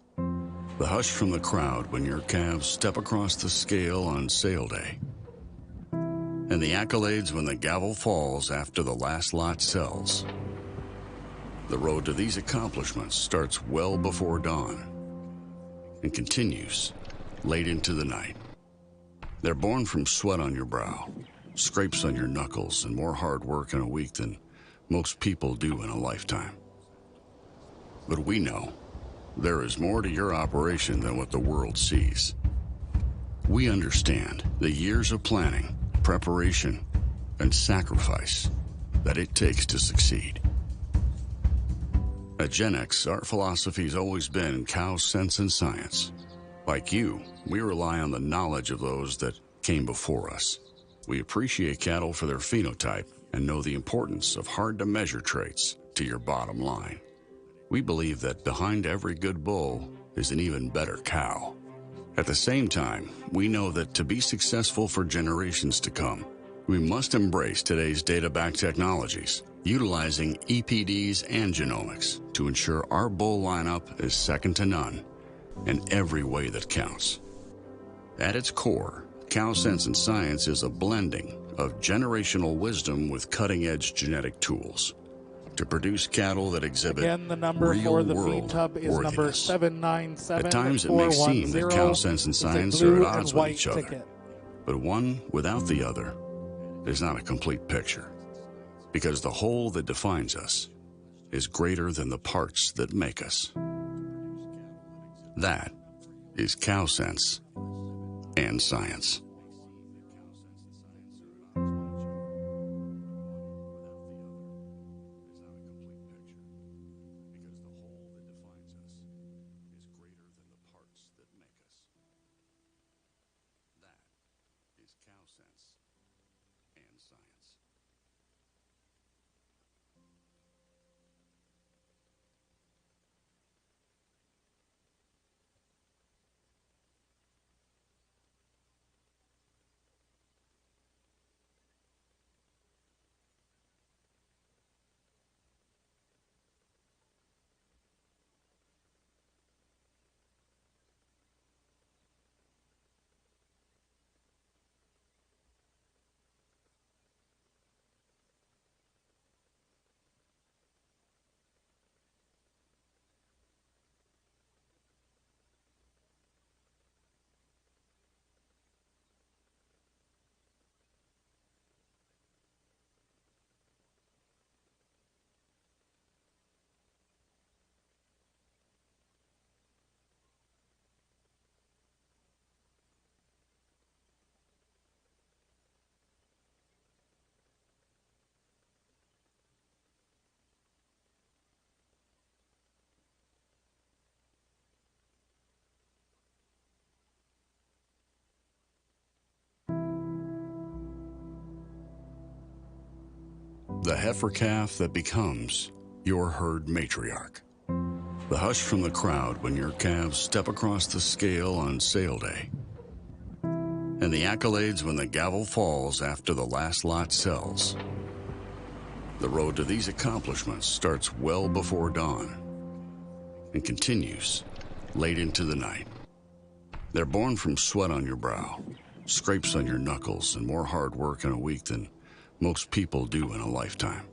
The hush from the crowd when your calves step across the scale on sale day. And the accolades when the gavel falls after the last lot sells. The road to these accomplishments starts well before dawn and continues late into the night. They're born from sweat on your brow, scrapes on your knuckles, and more hard work in a week than most people do in a lifetime. But we know there is more to your operation than what the world sees. We understand the years of planning, preparation, and sacrifice that it takes to succeed. At GenX, our philosophy has always been cow sense and science. Like you, we rely on the knowledge of those that came before us. We appreciate cattle for their phenotype and know the importance of hard-to-measure traits to your bottom line. We believe that behind every good bull is an even better cow. At the same time, we know that to be successful for generations to come, we must embrace today's data-backed technologies, utilizing EPDs and genomics to ensure our bull lineup is second to none in every way that counts. At its core, Cow Sense and Science is a blending of generational wisdom with cutting-edge genetic tools to produce cattle that exhibit Again, the number for the feed real-world tub is number worthiness. 797. At times it may seem that Cow Sense and Science are at odds with each other, but one without the other is not a complete picture, because the whole that defines us is greater than the parts that make us. That is Cow Sense and Science. the heifer calf that becomes your herd matriarch. The hush from the crowd when your calves step across the scale on sale day. And the accolades when the gavel falls after the last lot sells. The road to these accomplishments starts well before dawn and continues late into the night. They're born from sweat on your brow, scrapes on your knuckles, and more hard work in a week than most people do in a lifetime.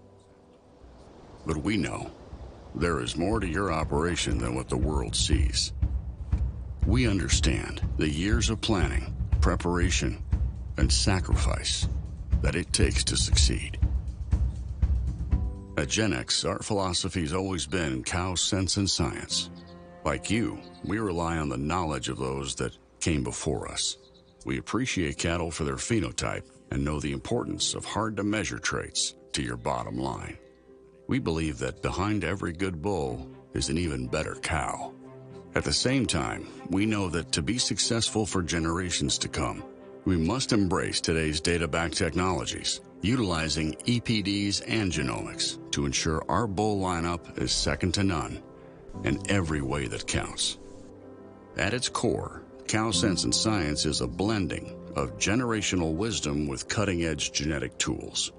But we know there is more to your operation than what the world sees. We understand the years of planning, preparation, and sacrifice that it takes to succeed. At GenX, our philosophy has always been cow sense and science. Like you, we rely on the knowledge of those that came before us. We appreciate cattle for their phenotype and know the importance of hard-to-measure traits to your bottom line. We believe that behind every good bull is an even better cow. At the same time, we know that to be successful for generations to come, we must embrace today's data-backed technologies, utilizing EPDs and genomics to ensure our bull lineup is second to none in every way that counts. At its core, Cow Sense and Science is a blending of generational wisdom with cutting-edge genetic tools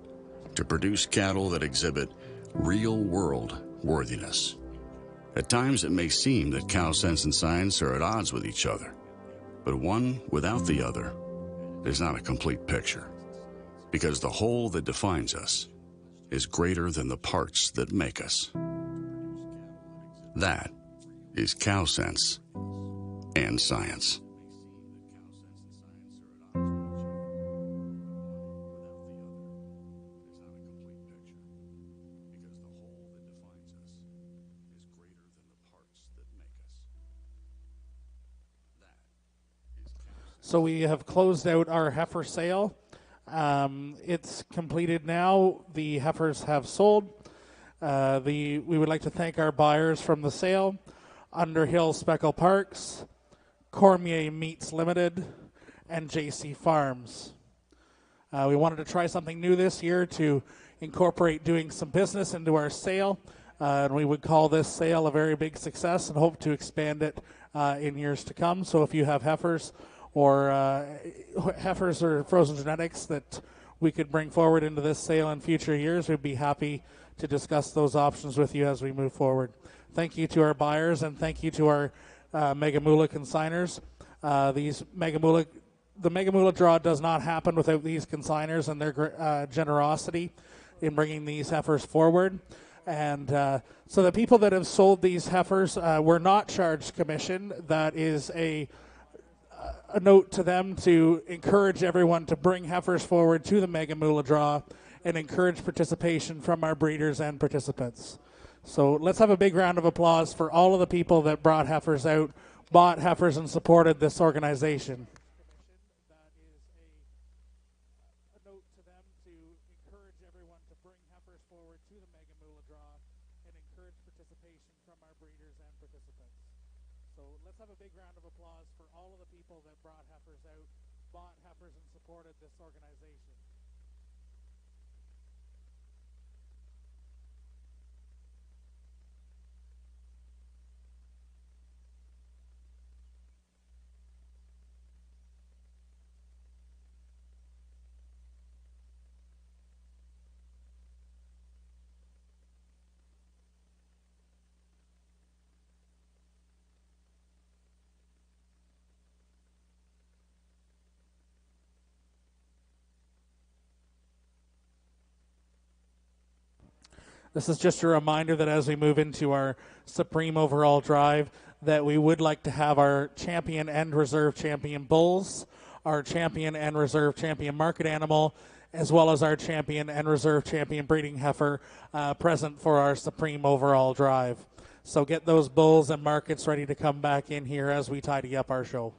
to produce cattle that exhibit real-world worthiness. At times, it may seem that Cow Sense and Science are at odds with each other, but one without the other is not a complete picture, because the whole that defines us is greater than the parts that make us. That is Cow Sense and Science. So we have closed out our heifer sale. It's completed now. The heifers have sold. We would like to thank our buyers from the sale: Underhill Speckle Parks, Cormier Meats Limited, and JC Farms. We wanted to try something new this year to incorporate doing some business into our sale. And we would call this sale a very big success and hope to expand it in years to come. So if you have heifers or frozen genetics that we could bring forward into this sale in future years, we'd be happy to discuss those options with you as we move forward. Thank you to our buyers, and thank you to our Mega Moolah consigners. The Mega Moolah draw does not happen without these consigners and their generosity in bringing these heifers forward. And so the people that have sold these heifers were not charged commission. That is a note to them to encourage everyone to bring heifers forward to the Mega Moolah draw and encourage participation from our breeders and participants. So let's have a big round of applause for all of the people that brought heifers out, bought heifers, and supported this organization. That is a note to them to encourage everyone to bring heifers forward to the Mega Moolah draw and encourage participation from our breeders and participants. So let's have a big round of applause for all of the people that brought heifers out, bought heifers, and supported this organization. This is just a reminder that as we move into our Supreme Overall Drive, that we would like to have our champion and reserve champion bulls, our champion and reserve champion market animal, as well as our champion and reserve champion breeding heifer present for our Supreme Overall Drive. So get those bulls and markets ready to come back in here as we tidy up our show.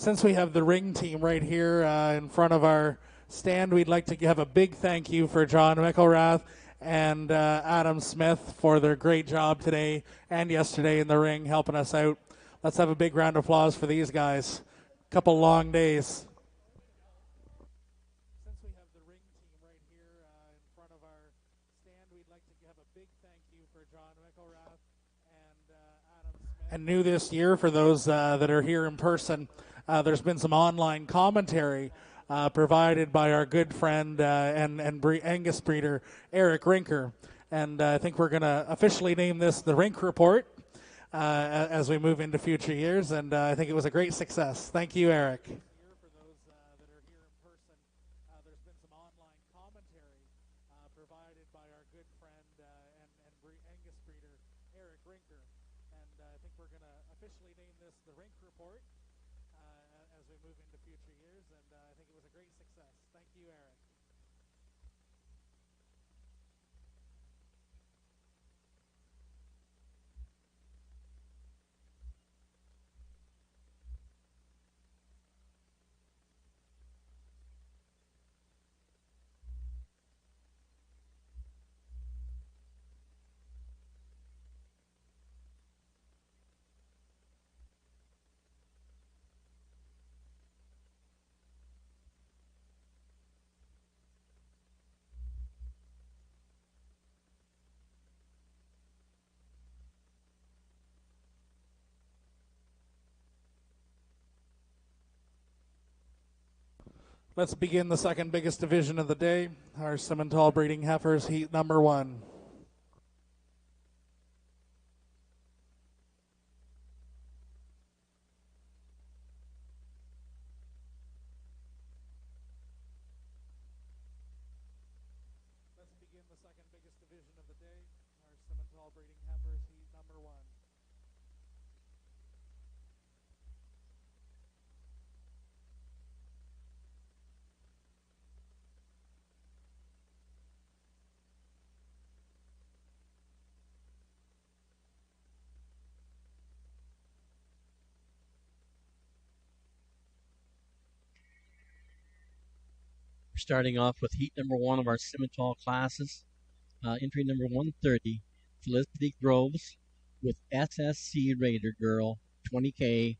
since we have the ring team right here in front of our stand, we'd like to have a big thank you for John McElrath and Adam Smith for their great job today and yesterday in the ring helping us out. Let's have a big round of applause for these guys. Couple long days. Since we have the ring team right here in front of our stand, we'd like to have a big thank you for John McElrath and Adam Smith. And new this year, for those that are here in person, there's been some online commentary provided by our good friend and Angus breeder, Eric Rinker. And I think we're going to officially name this the Rink Report as we move into future years. And I think it was a great success. Thank you, Eric. For those that are here in person, there's been some online commentary provided by our good friend and Angus breeder, Eric Rinker. And I think we're going to officially name this the Rink Report as we move into future years, and I think it was a great success. Thank you, Eric. Let's begin the second biggest division of the day, our Simmental breeding heifers, heat number 1. Let's begin the second biggest division of the day, our Simmental breeding heifers, heat number 1. We're starting off with heat number 1 of our Simmental classes. Entry number 130, Felicity Groves with SSC Raider Girl, 20K.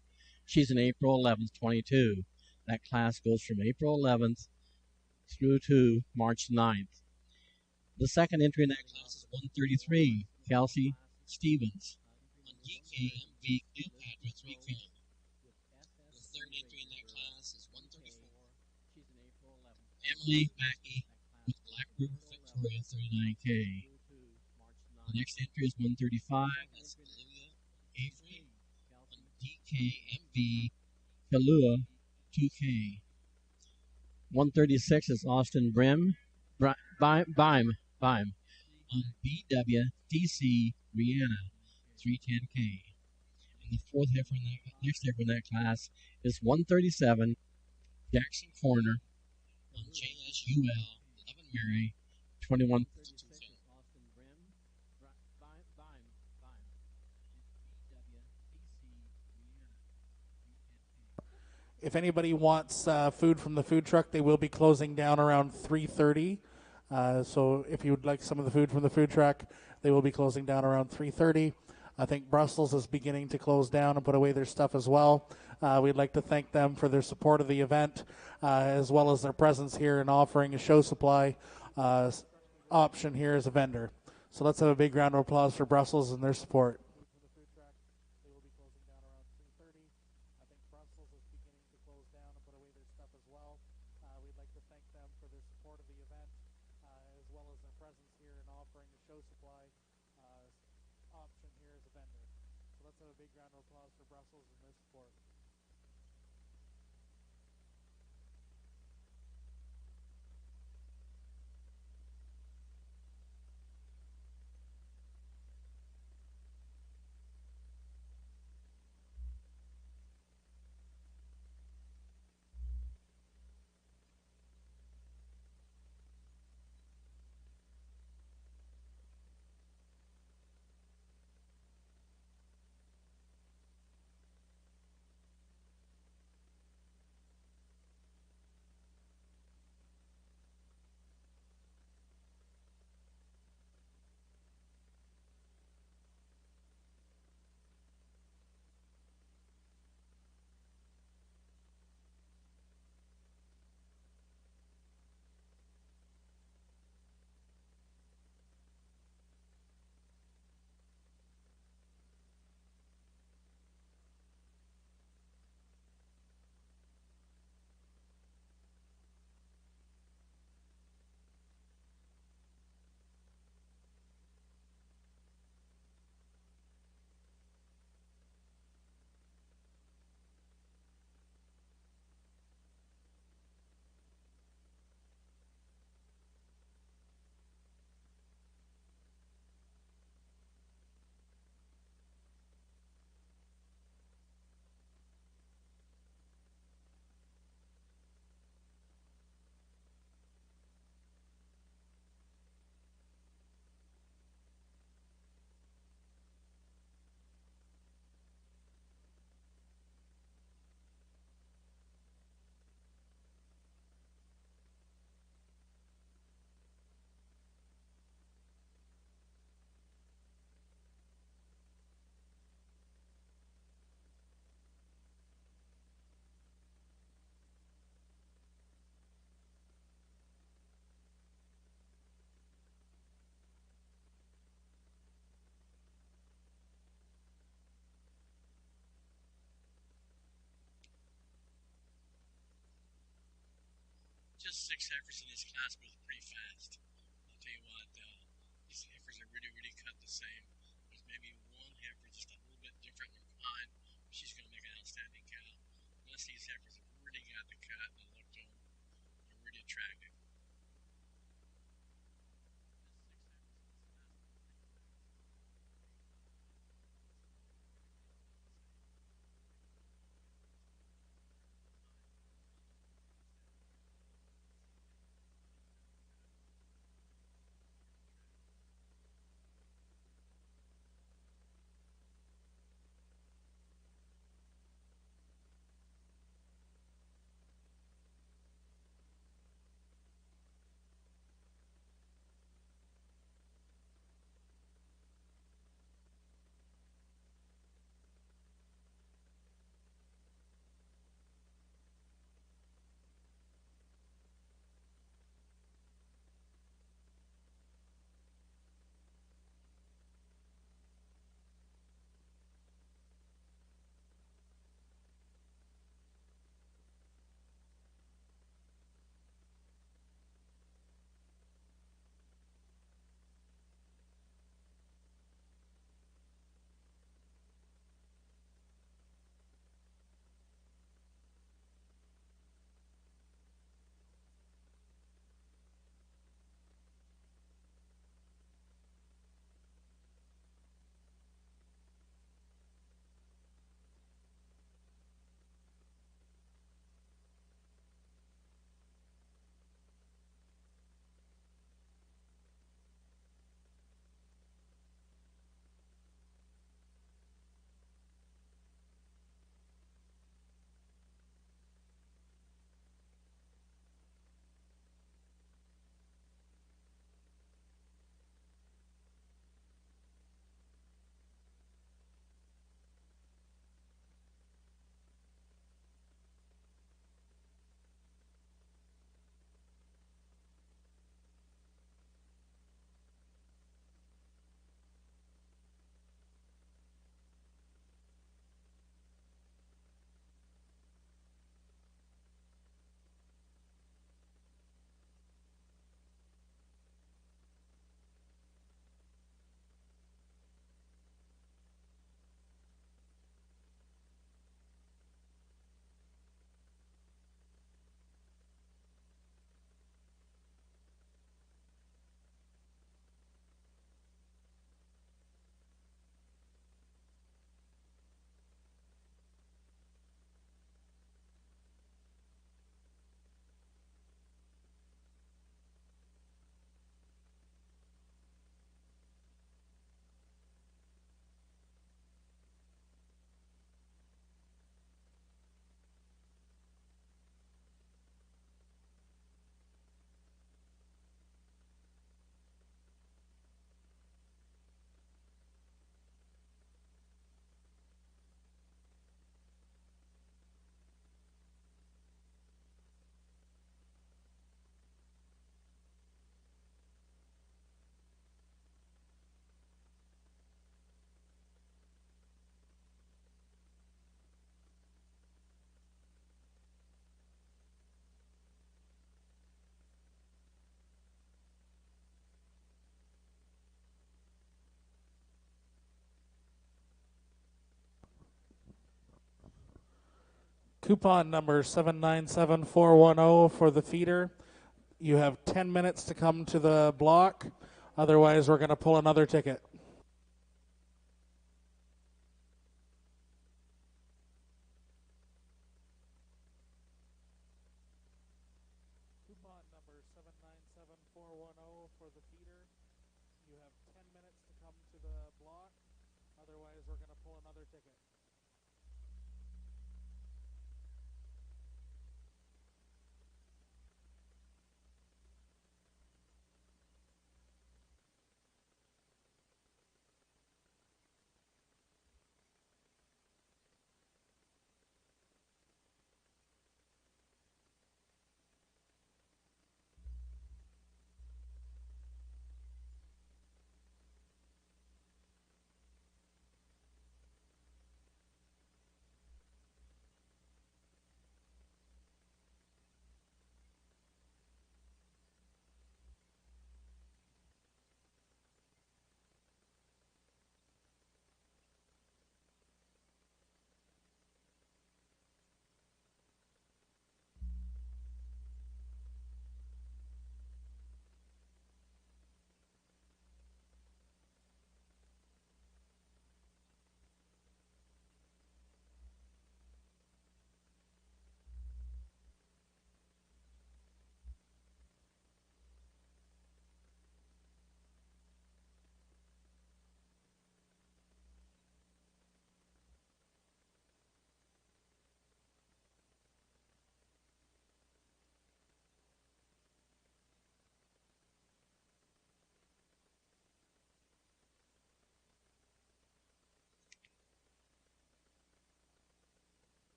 She's an April 11th, 22. That class goes from April 11th through to March 9th. The second entry in that class is 133, Kelsey Stevens on DKMV Cleopatra 3K. The third entry in that class is 134, Emily Mackey with Black River Victoria 39K. The next entry is 135, that's Olivia Avery on DKMV Kalua 2K. 136 is Austin Bime on BWDC Rihanna 310K. And the fourth heifer next heifer in that class is 137 Jackson Corner on JSUL 11 Mary 2152. If anybody wants food from the food truck, they will be closing down around 3:30. So if you would like some of the food from the food truck, they will be closing down around 3:30. I think Brussels is beginning to close down and put away their stuff as well. We'd like to thank them for their support of the event, as well as their presence here and offering a show supply option here as a vendor. So let's have a big round of applause for Brussels and their support. 6 heifers in this class, but it's pretty fast. I'll tell you what, these heifers are really, really cut the same. There's maybe one heifer just a little bit different or behind. She's going to make an outstanding cow. Most of these heifers have really got the cut and the look to them. They're really attractive. Coupon number 797410 for the feeder. You have 10 minutes to come to the block. Otherwise, we're going to pull another ticket. Coupon number 797410 for the feeder. You have 10 minutes to come to the block. Otherwise, we're going to pull another ticket.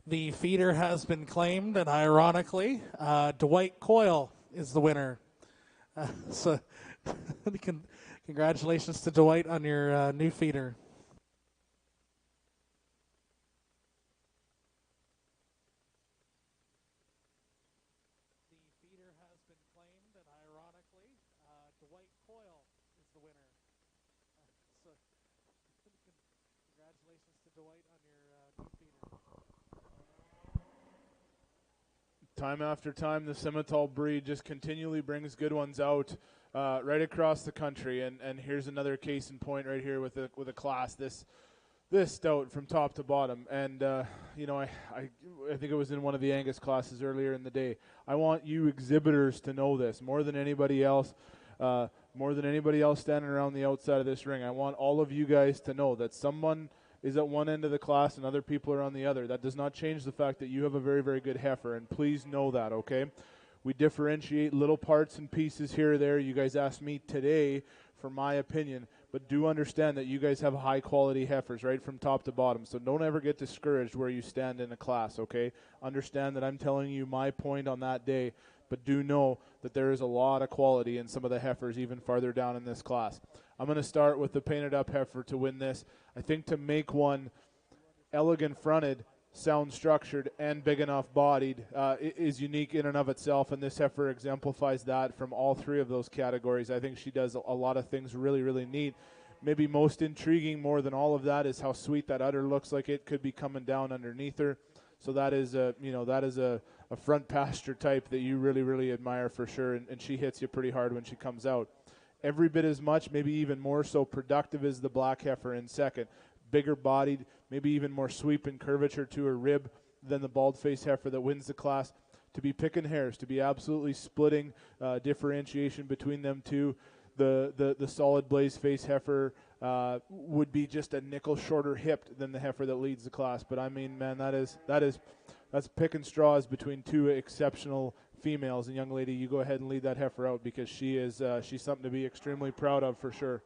The feeder has been claimed, and ironically, Dwight Coyle is the winner. So congratulations to Dwight on your new feeder. The feeder has been claimed, and ironically, Dwight Coyle is the winner. So congratulations to Dwight on your new feeder. Time after time, the Simmental breed just continually brings good ones out right across the country. And here's another case in point right here with a class this stout from top to bottom. And you know, I think it was in one of the Angus classes earlier in the day. I want you exhibitors to know this more than anybody else. More than anybody else standing around the outside of this ring. I want all of you guys to know that someone is at one end of the class and other people are on the other. That does not change the fact that you have a very, very good heifer, and please know that, okay? We differentiate little parts and pieces here or there. You guys asked me today for my opinion, but do understand that you guys have high-quality heifers right from top to bottom, so don't ever get discouraged where you stand in a class, okay? Understand that I'm telling you my point on that day, but do know that there is a lot of quality in some of the heifers even farther down in this class. I'm going to start with the painted up heifer to win this. I think to make one elegant fronted, sound structured, and big enough bodied is unique in and of itself, and this heifer exemplifies that from all three of those categories. I think she does a lot of things really, really neat. Maybe most intriguing more than all of that is how sweet that udder looks like it could be coming down underneath her. So that is a front pasture type that you really, really admire for sure, and she hits you pretty hard when she comes out. Every bit as much, maybe even more so productive as the black heifer in second. Bigger bodied, maybe even more sweep and curvature to her rib than the bald-faced heifer that wins the class. To be picking hairs, to be absolutely splitting differentiation between them two. The solid blaze face heifer would be just a nickel shorter hipped than the heifer that leads the class. But I mean, man, that's picking straws between two exceptional females. And young lady, you go ahead and lead that heifer out because she's something to be extremely proud of for sure.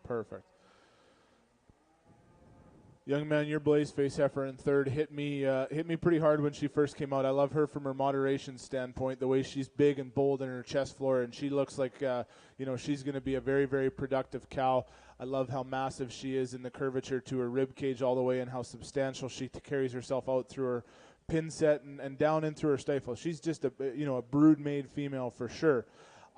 Perfect. Young man, your blaze face heifer in third hit me pretty hard when she first came out. I love her from her moderation standpoint, the way she's big and bold in her chest floor, and she looks like she's going to be a very, very productive cow. I love how massive she is in the curvature to her rib cage all the way, and how substantial she carries herself out through her pin set and down in through her stifle. She's just a brood-made female for sure.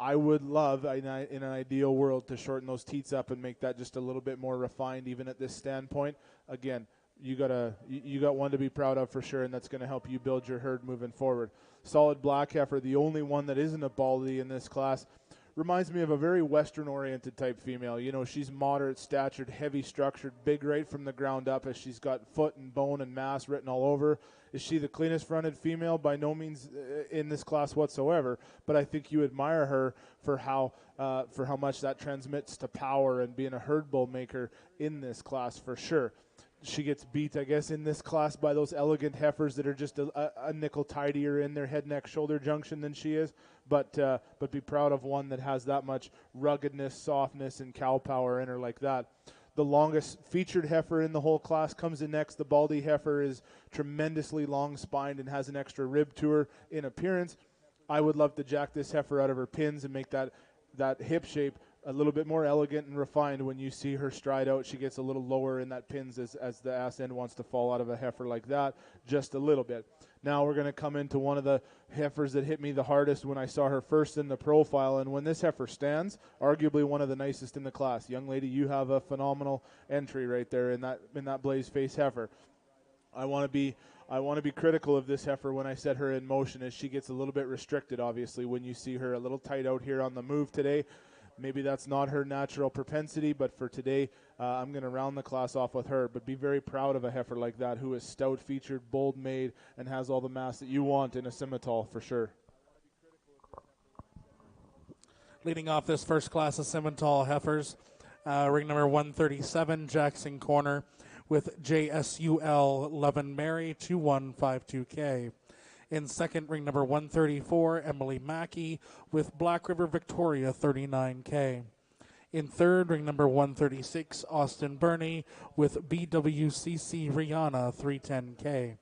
I would love, in an ideal world, to shorten those teats up and make that just a little bit more refined, even at this standpoint. Again, you got one to be proud of for sure, and that's going to help you build your herd moving forward. Solid black heifer, the only one that isn't a baldy in this class, reminds me of a very Western-oriented type female. You know, she's moderate statured, heavy structured, big right from the ground up, as she's got foot and bone and mass written all over. Is she the cleanest fronted female? By no means in this class whatsoever, but I think you admire her for how much that transmits to power and being a herd bull maker in this class for sure. She gets beat, I guess, in this class by those elegant heifers that are just a nickel tidier in their head, neck, shoulder junction than she is. But be proud of one that has that much ruggedness, softness, and cow power in her like that. The longest featured heifer in the whole class comes in next. The baldy heifer is tremendously long-spined and has an extra rib to her in appearance. I would love to jack this heifer out of her pins and make that hip shape a little bit more elegant and refined. When you see her stride out, she gets a little lower in that pins as the ass end wants to fall out of a heifer like that, just a little bit. Now we're going to come into one of the heifers that hit me the hardest when I saw her first in the profile, and when this heifer stands, arguably one of the nicest in the class. Young lady, you have a phenomenal entry right there in that blaze face heifer. I want to be critical of this heifer when I set her in motion, as she gets a little bit restricted, obviously, when you see her a little tight out here on the move today. Maybe that's not her natural propensity, but for today, I'm going to round the class off with her. But be very proud of a heifer like that who is stout-featured, bold-made, and has all the mass that you want in a Simmental for sure. Leading off this first class of Simmental heifers, ring number 137, Jackson Corner, with JSUL Levin Mary 2152K. In second, ring number 134, Emily Mackey with Black River Victoria 39K. In third, ring number 136, Austin Burney with BWCC Rihanna 310K.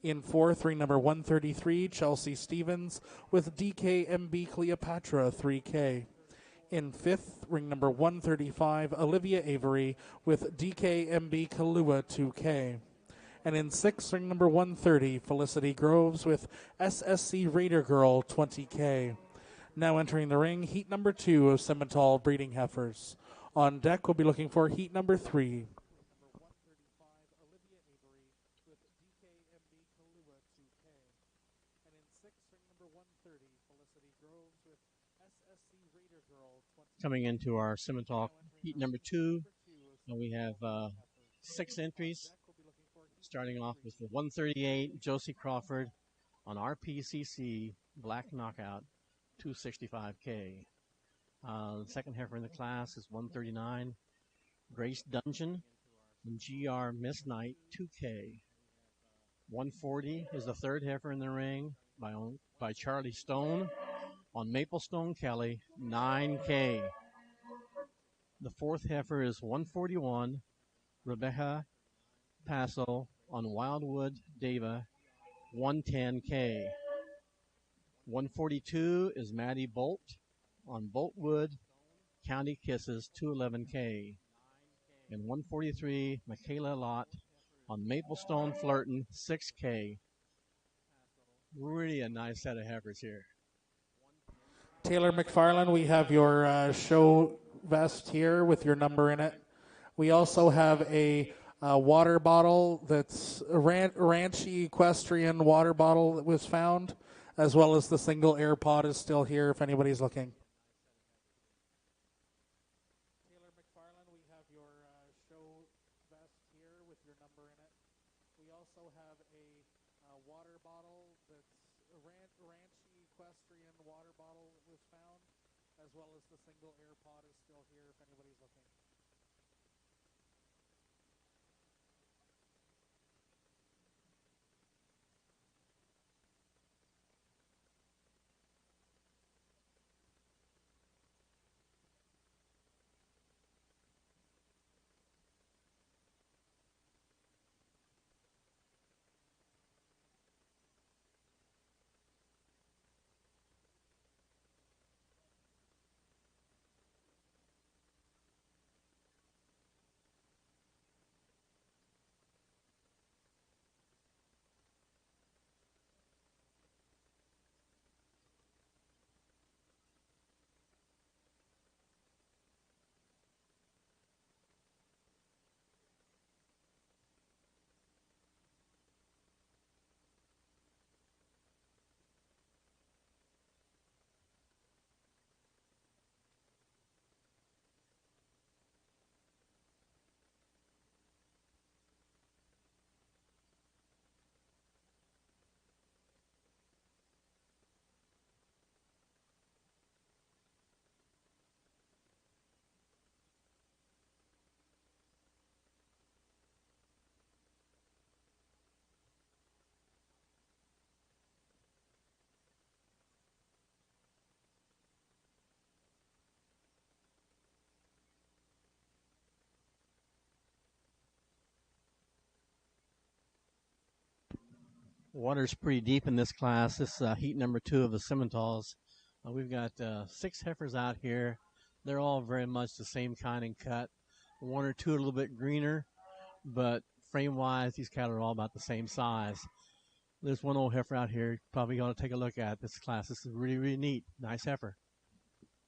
In fourth, ring number 133, Chelsea Stevens with DKMB Cleopatra 3K. In fifth, ring number 135, Olivia Avery with DKMB Kahlua 2K. And in sixth, ring number 130, Felicity Groves with SSC Raider Girl 20K. Now entering the ring, heat number 2 of Simmental breeding heifers. On deck, we'll be looking for heat number 3. Coming into our Simmental heat number 2, and we have 6 entries. Starting off with the 138, Josie Crawford on RPCC Black Knockout 265K. The second heifer in the class is 139, Grace Dungeon and GR Miss Night 2K. 140 is the third heifer in the ring by Charlie Stone on Maple Stone Kelly 9K. The fourth heifer is 141, Rebecca Paso on Wildwood Deva 110K. 142 is Maddie Bolt on Boltwood County Kisses 211K. And 143, Michaela Lott on Maplestone Flirtin 6K. Really a nice set of heifers here. Taylor McFarland, we have your show vest here with your number in it. We also have a water bottle that's a Ranchy Equestrian water bottle that was found, as well as the single air pod is still here if anybody's looking. Taylor McFarland, we have your show vest here with your number in it. We also have a water bottle that's a Ranchy Equestrian water bottle that was found, as well as the single air pod is still here if anybody's looking. Water's pretty deep in this class. This heat number 2 of the Simmentals. We've got 6 heifers out here. They're all very much the same kind and cut. 1 or 2 a little bit greener, but frame-wise, these cattle are all about the same size. There's one old heifer out here probably going to take a look at this class. This is really, really neat. Nice heifer. Water's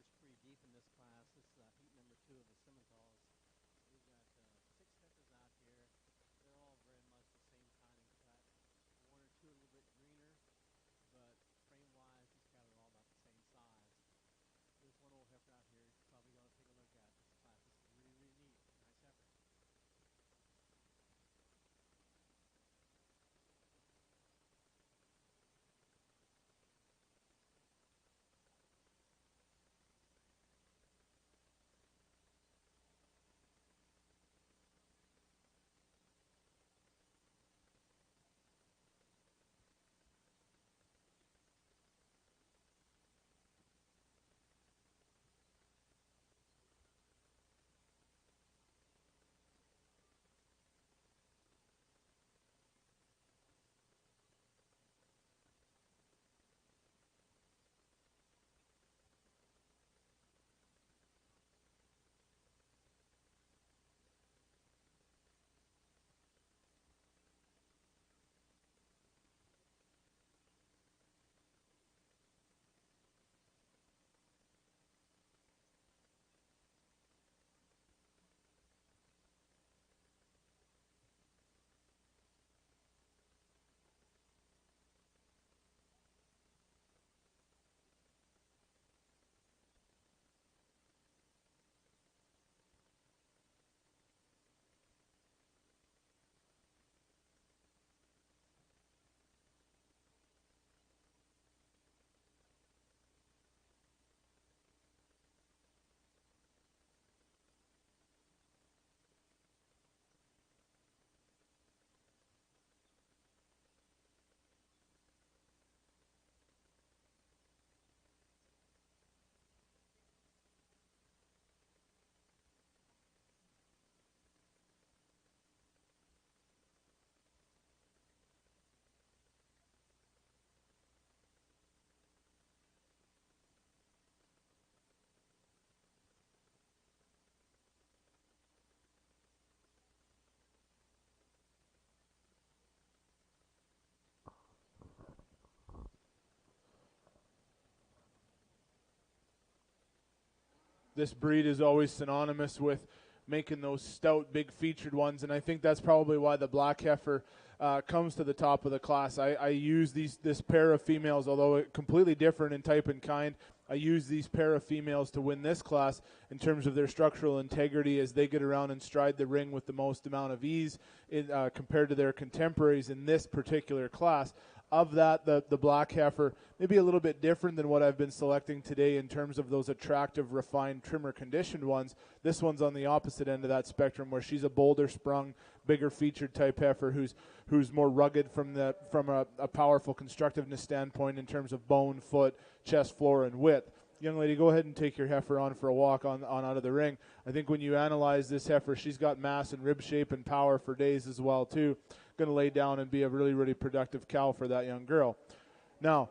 pretty deep in this class. This is heat number 2 of the Simmentals. We've got 6 heifers out here. They're all very much the same kind and cut. this breed is always synonymous with making those stout, big featured ones, and I think that's probably why the black heifer comes to the top of the class. I use this pair of females, although completely different in type and kind. I use these pair of females to win this class in terms of their structural integrity as they get around and stride the ring with the most amount of ease compared to their contemporaries in this particular class. Of that, the black heifer, maybe a little bit different than what I've been selecting today in terms of those attractive, refined, trimmer-conditioned ones. This one's on the opposite end of that spectrum, where she's a bolder-sprung, bigger featured type heifer who's more rugged from a powerful constructiveness standpoint in terms of bone, foot, chest, floor, and width. Young lady, go ahead and take your heifer on for a walk on out of the ring. I think when you analyze this heifer, she's got mass and rib shape and power for days as well, too. Going to lay down and be a really, really productive cow for that young girl. Now,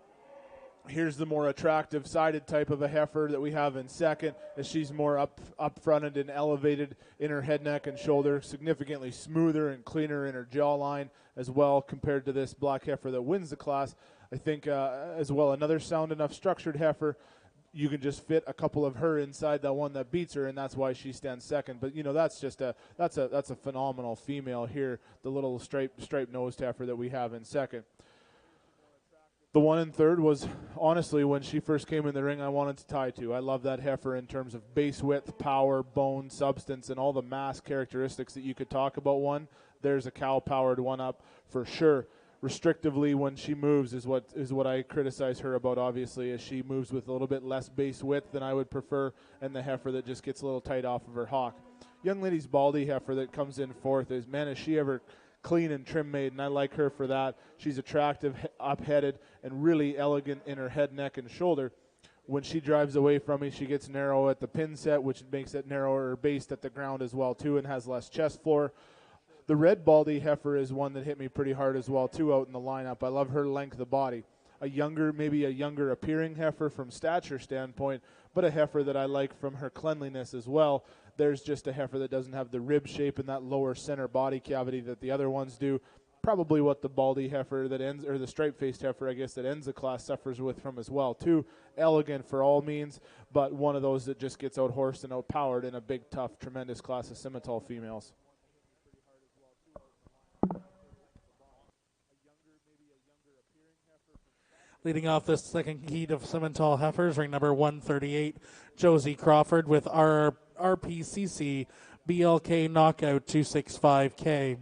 here's the more attractive sided type of a heifer that we have in second, as she's more up-fronted and elevated in her head, neck, and shoulder, significantly smoother and cleaner in her jawline as well compared to this black heifer that wins the class. I think as well another sound enough structured heifer. You can just fit a couple of her inside that one that beats her, and that's why she stands second. But that's just that's a phenomenal female here, the little striped nosed heifer that we have in second. The one in third was, honestly, when she first came in the ring, I wanted to tie to. I love that heifer in terms of base width, power, bone, substance, and all the mass characteristics that you could talk about one. There's a cow-powered one up for sure. Restrictively when she moves is what I criticize her about, obviously, is she moves with a little bit less base width than I would prefer, and the heifer that just gets a little tight off of her hock. Young lady's baldy heifer that comes in fourth is she ever clean and trim made, and I like her for that. She's attractive, up-headed, and really elegant in her head, neck, and shoulder. When she drives away from me, she gets narrow at the pin set, which makes it narrower based at the ground as well, too, and has less chest floor. The red baldy heifer is one that hit me pretty hard as well, too, out in the lineup. I love her length of body. Maybe a younger appearing heifer from stature standpoint, but a heifer that I like from her cleanliness as well. There's just a heifer that doesn't have the rib shape and that lower center body cavity that the other ones do. Probably what the baldy heifer that ends, or the stripe-faced heifer, I guess, that ends the class suffers with from as well, too. Elegant for all means, but one of those that just gets out-horsed and out-powered in a big, tough, tremendous class of Simmental females. Leading off this second heat of Simmental heifers, ring number 138, Josie Crawford with RPCC BLK Knockout 265K.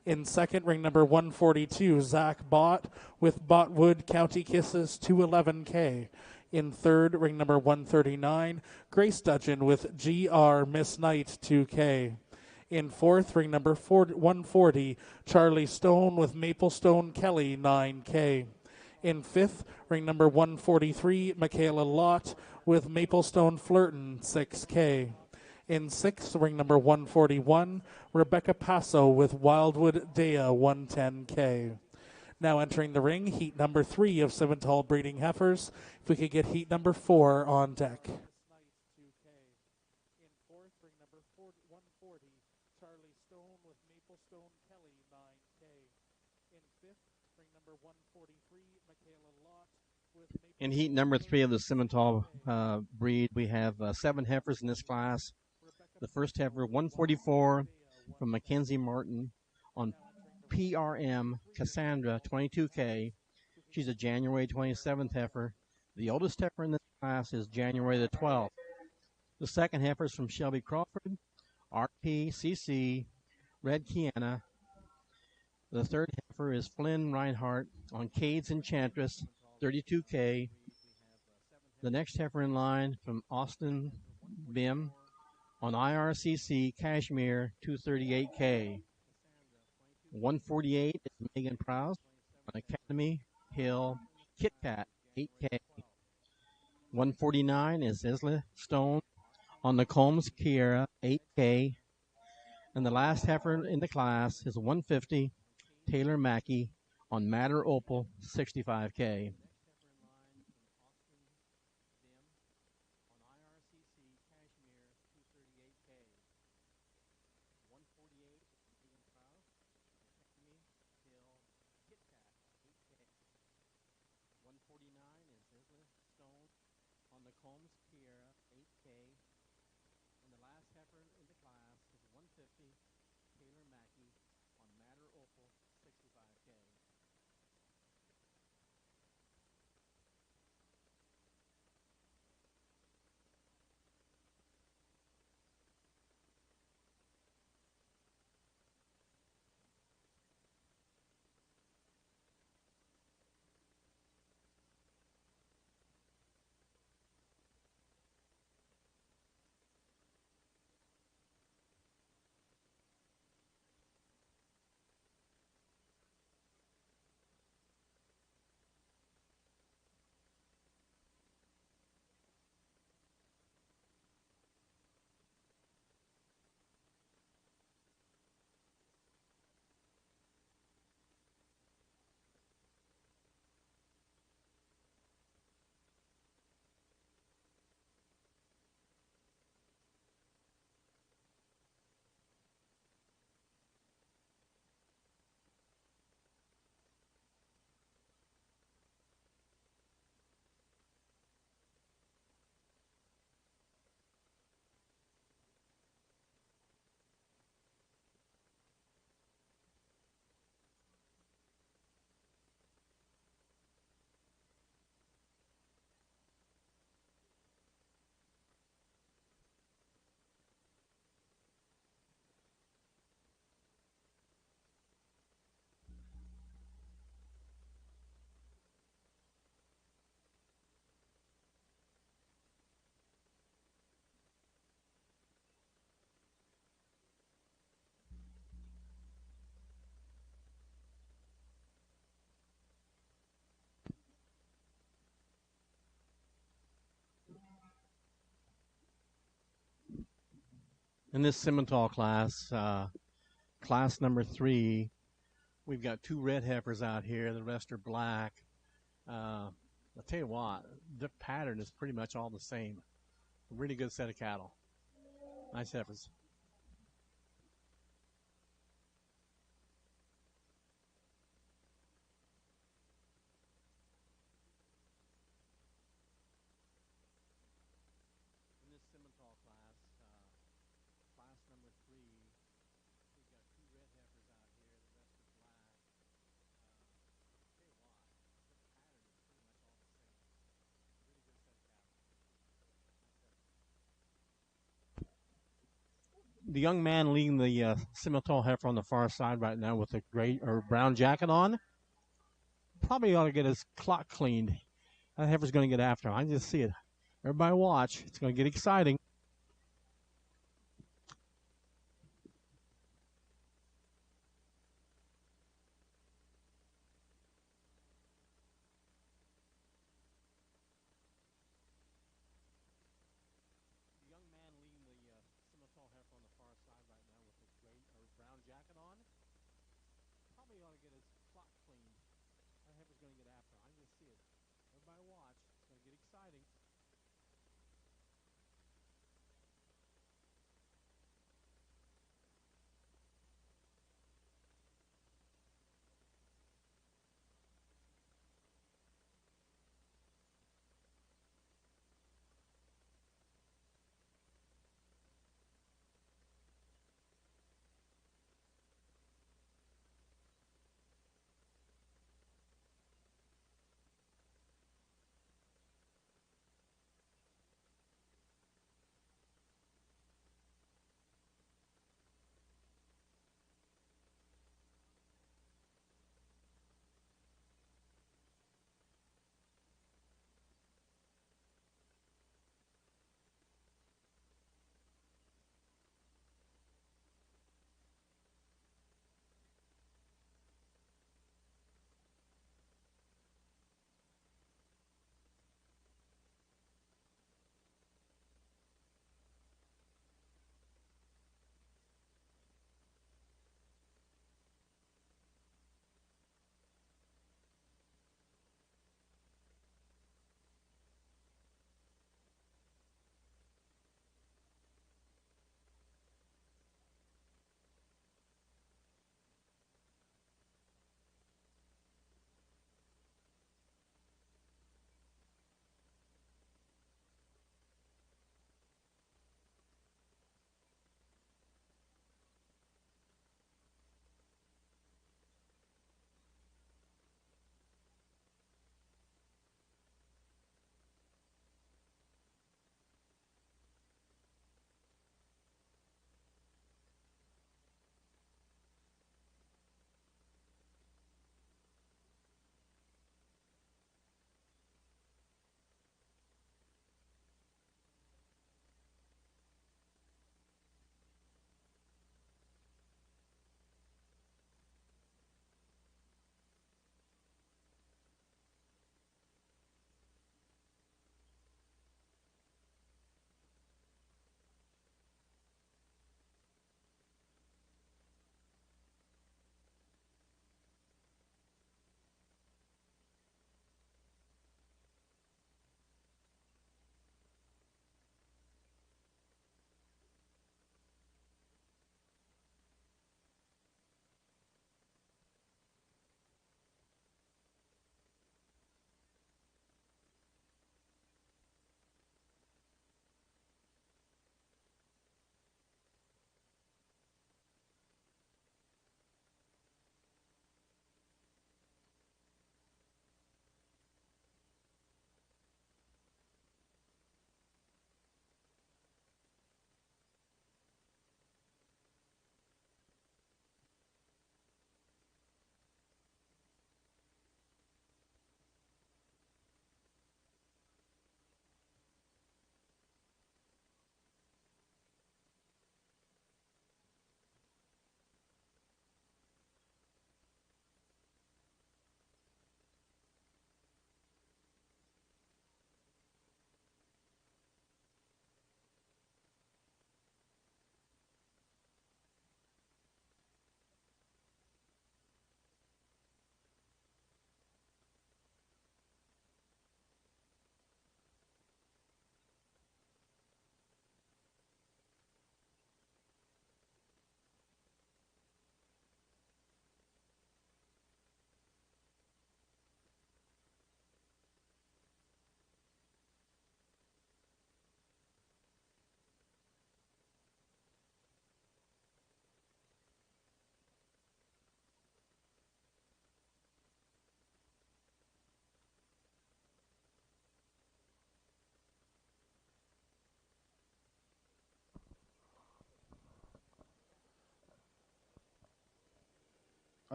In second, ring number 142, Zach Bott with Botwood County Kisses 211K. In third, ring number 139, Grace Dudgeon with GR Miss Knight 2K. In fourth, ring number 140, Charlie Stone with Maplestone Kelly 9K. In fifth, ring number 143, Michaela Lott with Maplestone Flirton 6K. In sixth, ring number 141, Rebecca Passo with Wildwood Dea 110K. Now entering the ring, heat number 3 of Simmental breeding heifers. If we could get heat number 4 on deck. In fourth, ring number 140, Charlie Stone with Maplestone Kelly 9K. In fifth, ring number 143, Michaela Lott with Maplestone. In heat number 3 of the Simmental breed, we have 7 heifers in this class. The first heifer, 144, from Mackenzie Martin on PRM Cassandra 22K. She's a January 27th heifer. The oldest heifer in this class is January the 12th. The second heifer is from Shelby Crawford, RPCC Red Kiana. The third heifer is Flynn Reinhardt on Cades Enchantress 32K. The next heifer in line from Austin Bim on IRCC Cashmere 238K. 148 is Megan Prowse on Academy Hill Kit Kat 8K. 149 is Isla Stone on the Combs Kiera 8K. And the last heifer in the class is 150 Taylor Mackey on Matter Opal 65K. In this Simmental class, class number 3, we've got 2 red heifers out here. The rest are black. I'll tell you what, the pattern is pretty much all the same. A really good set of cattle. Nice heifers. In this Simmental class, class number 3, we've got 2 red heifers out here. The rest are black. I'll tell you what, the pattern is pretty much all the same. Really good set of cattle. The young man leading the Simmental heifer on the far side right now with a gray or brown jacket on probably ought to get his clock cleaned. That heifer's going to get after him. I just see it. Everybody watch. It's going to get exciting. The young man leading the Simmental heifer on the far side right now with a gray or brown jacket on probably ought to get his clock cleaned. That heifer's going to get after him. I just see it. Everybody watch. It's going to get exciting.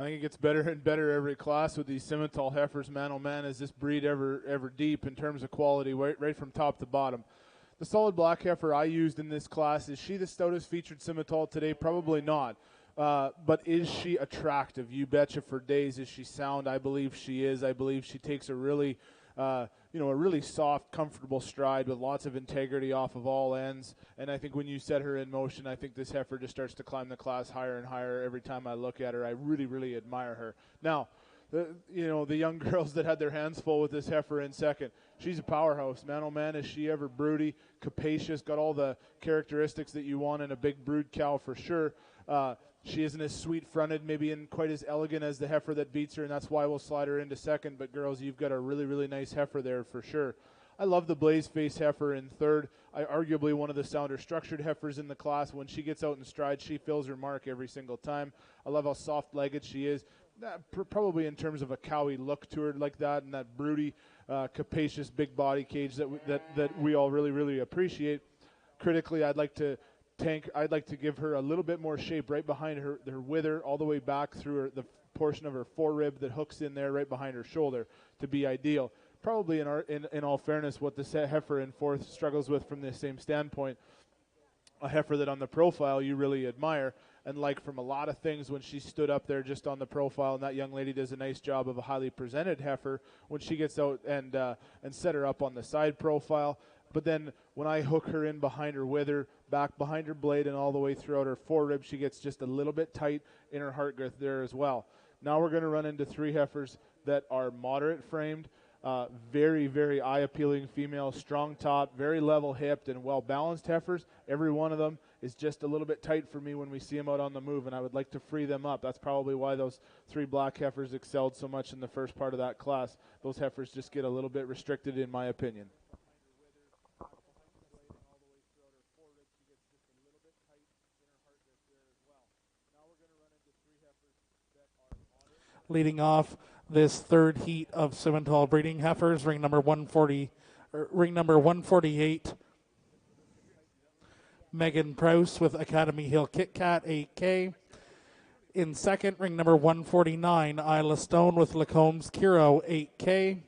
I think it gets better and better every class with these Simmental heifers. Man, oh man, is this breed ever deep in terms of quality, right from top to bottom. The solid black heifer I used in this class, is she the stoutest featured Simmental today? Probably not. But is she attractive? You betcha for days. Is she sound? I believe she is. I believe she takes a really a really soft, comfortable stride with lots of integrity off of all ends. And I think when you set her in motion, I think this heifer just starts to climb the class higher and higher every time I look at her. I really, really admire her. Now, the young girls that had their hands full with this heifer in second, she's a powerhouse. Man, oh man, is she ever broody, capacious, got all the characteristics that you want in a big brood cow for sure. She isn't as sweet-fronted, maybe and quite as elegant as the heifer that beats her, and that's why we'll slide her into second. But, girls, you've got a really, really nice heifer there for sure. I love the Blaze Face heifer in third. Arguably one of the sounder structured heifers in the class. When she gets out in stride, she fills her mark every single time. I love how soft-legged she is. Probably in terms of a cowy look to her like that, and that broody, capacious big body cage that we all really, really appreciate. Critically, I'd like to give her a little bit more shape right behind her wither, all the way back through the portion of her forerib that hooks in there right behind her shoulder to be ideal. Probably in all fairness, what this heifer in fourth struggles with from the same standpoint, a heifer that on the profile you really admire and like from a lot of things when she stood up there just on the profile, and that young lady does a nice job of a highly presented heifer when she gets out and set her up on the side profile. But then when I hook her in behind her wither, back behind her blade, and all the way throughout her forerib, she gets just a little bit tight in her heart girth there as well. Now we're going to run into three heifers that are moderate framed, very, very eye-appealing females, strong top, very level-hipped, and well-balanced heifers. Every one of them is just a little bit tight for me when we see them out on the move, and I would like to free them up. That's probably why those three black heifers excelled so much in the first part of that class. Those heifers just get a little bit restricted in my opinion. Leading off this third heat of Simmental breeding heifers, ring number 148, Megan Prowse with Academy Hill Kit Kat 8K. In second, ring number 149, Isla Stone with Lacombe's Kiro 8K.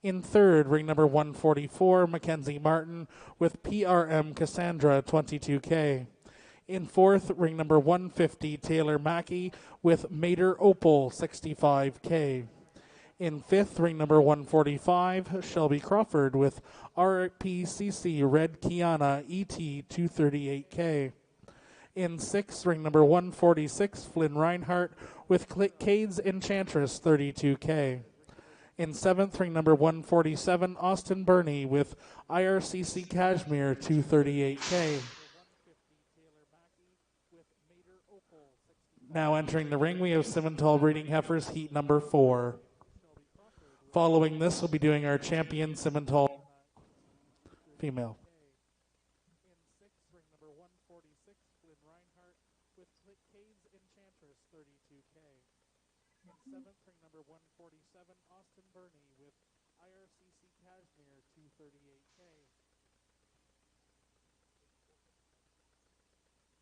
In third, ring number 144, Mackenzie Martin with PRM Cassandra 22K. In fourth, ring number 150, Taylor Mackey with Mater Opal 65K. In fifth, ring number 145, Shelby Crawford with RPCC Red Kiana ET 238K. In sixth, ring number 146, Flynn Reinhardt with Cade's Enchantress 32K. In seventh, ring number 147, Austin Burney with IRCC Cashmere 238K. Now entering the ring, we have Simmental breeding heifers, heat number 4. Following this, we'll be doing our champion Simmental female. In sixth, ring number 146, Flynn Reinhardt with Cade's Enchantress 32K. In seventh, ring number 147, Austin Burney with IRCC Cashmere 238K.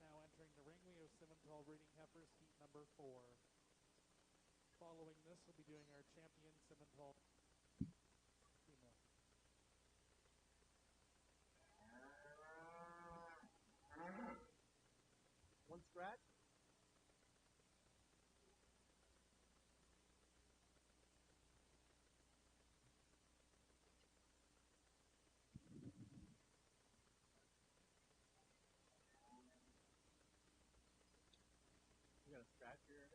Now entering the ring, we have Simmental breeding heifers, heat number 4. Following this, we'll be doing our champion Simmental female. One scratch. You got a scratch here?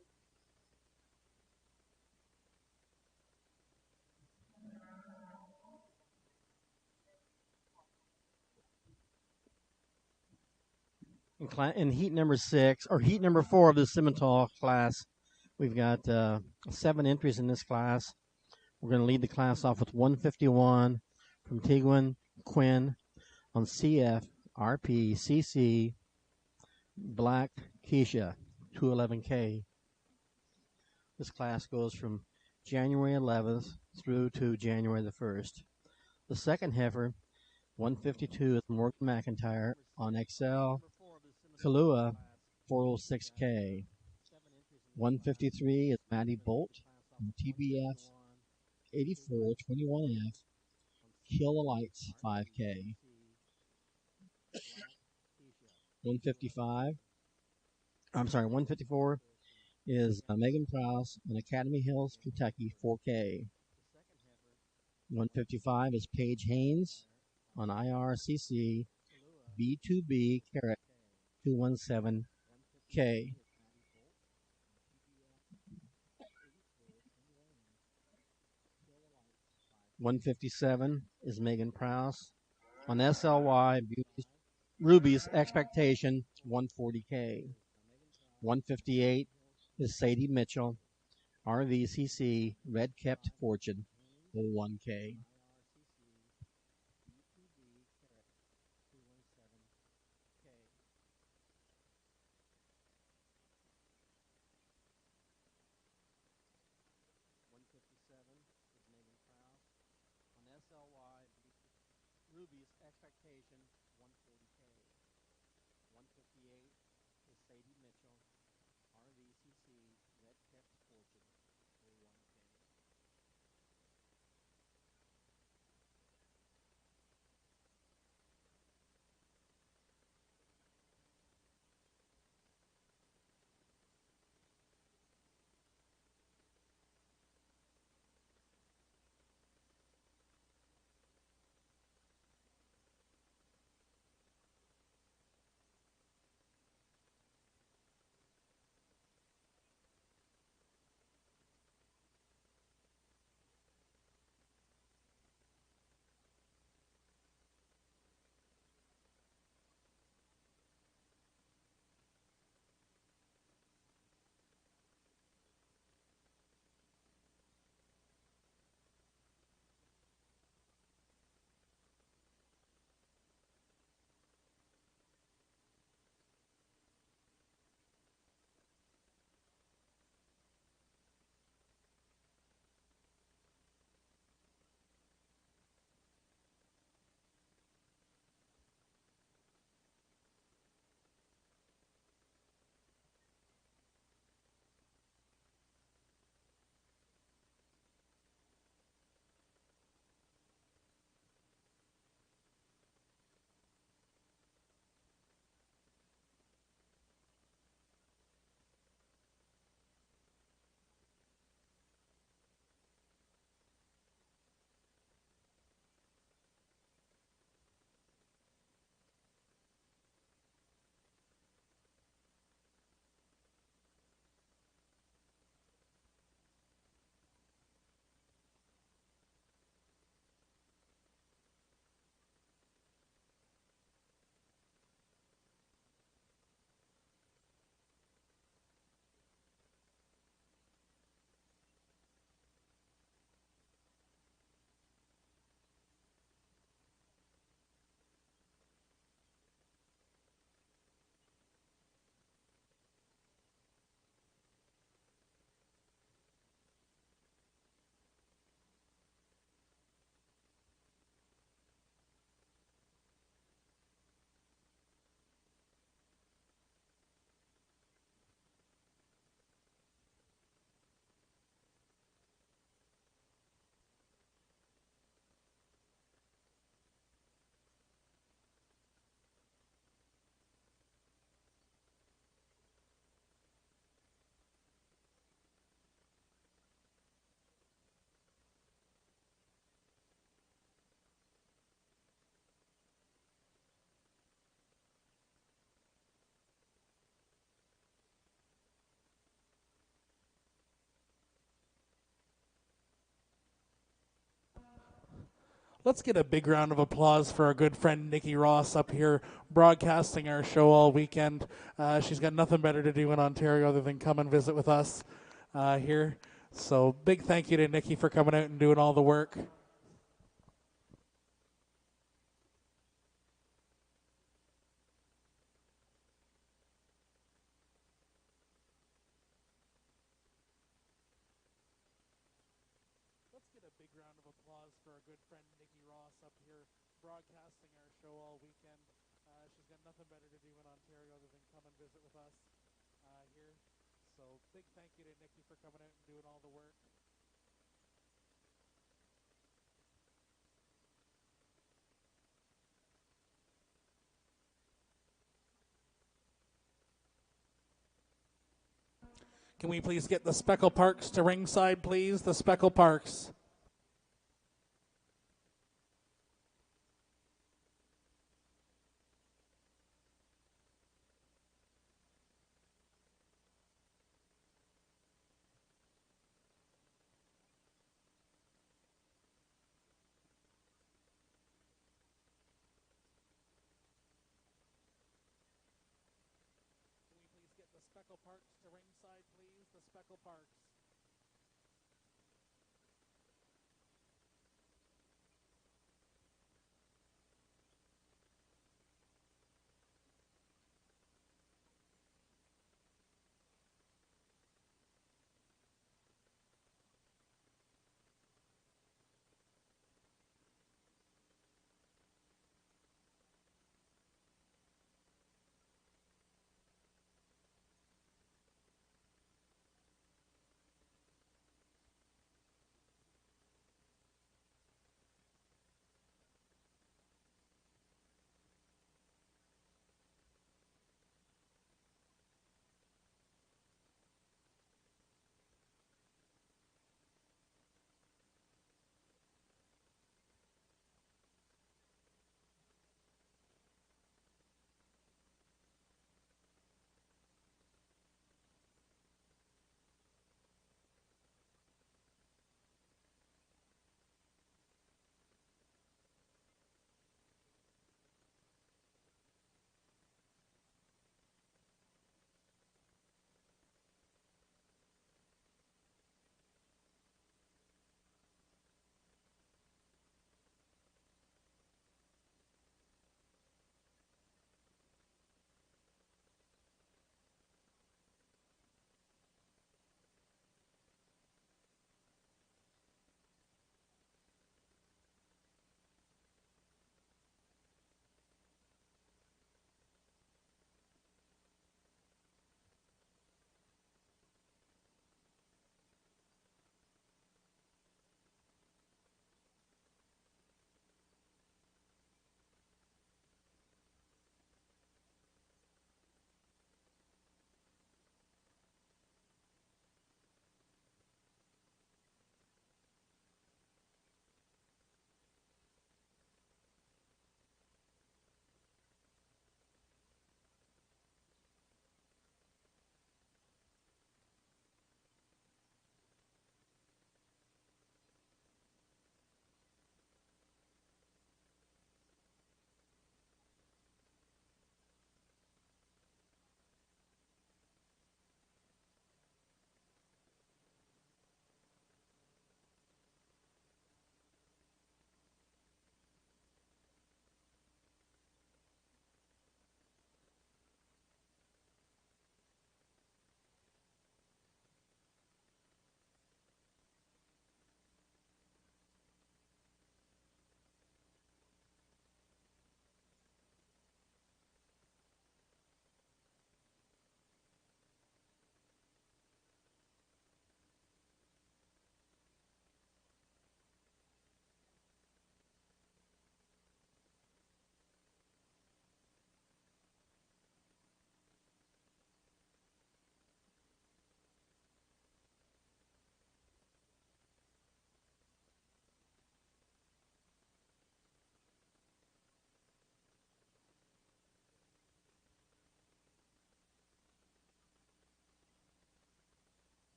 In heat number 6, or heat number 4 of the Simmental class, we've got 7 entries in this class. We're going to lead the class off with 151 from Tiguan Quinn on CF RPCC Black Keisha 211K. This class goes from January 11th through to January the 1st. The second heifer, 152, is Morgan McIntyre on XL Kahlua 406K. 153 is Maddie Bolt from TBF 8421F Kill the Lights 5K. 154 is Megan Prowse in Academy Hills, Kentucky 4K. 155 is Paige Haynes on IRCC B2B Carrot 217K. 157 is Megan Prowse on SLY Ruby's Expectation 140K. 158 is Sadie Mitchell, RVCC Red Kept Fortune 01K. Ruby's Expectation 140K. 158 is Sadie Mitchell, RVCC Red Kept Fortune 01K. Let's get a big round of applause for our good friend Nikki Ross up here broadcasting our show all weekend. She's got nothing better to do in Ontario other than come and visit with us here. So big thank you to Nikki for coming out and doing all the work. Let's get a big round of applause for our good friend Nikki Ross up here broadcasting our show all weekend. She's got nothing better to do in Ontario other than come and visit with us here. So So big thank you to Nikki for coming out and doing all the work. Can we please get the Speckle Parks to ringside, please? The Speckle Parks. The Speckle Parks to ringside, please. The Speckle Parks.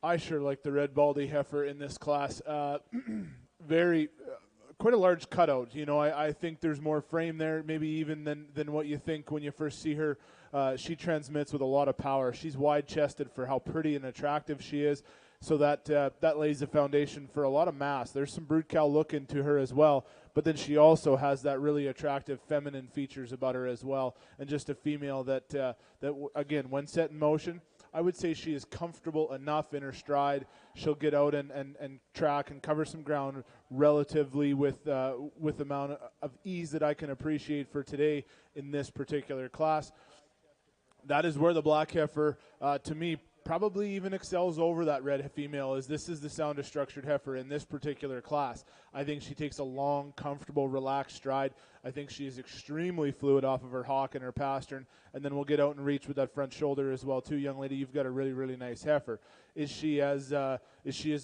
I sure like the red baldy heifer in this class. Very, quite a large cutout. You know, I think there's more frame there, maybe even than what you think when you first see her. She transmits with a lot of power. She's wide-chested for how pretty and attractive she is, so that lays the foundation for a lot of mass. There's some brood cow look into her as well, but then she also has that really attractive feminine features about her as well, and just a female that again, when set in motion, I would say she is comfortable enough in her stride. She'll get out and track and cover some ground relatively with amount of ease that I can appreciate for today in this particular class. That is where the black heifer, to me, probably even excels over that red female. Is this is the soundest structured heifer in this particular class. I think she takes a long, comfortable, relaxed stride. I think she is extremely fluid off of her hock and her pastern, and then we'll get out and reach with that front shoulder as well too. Young lady, you've got a really, really nice heifer. Is she as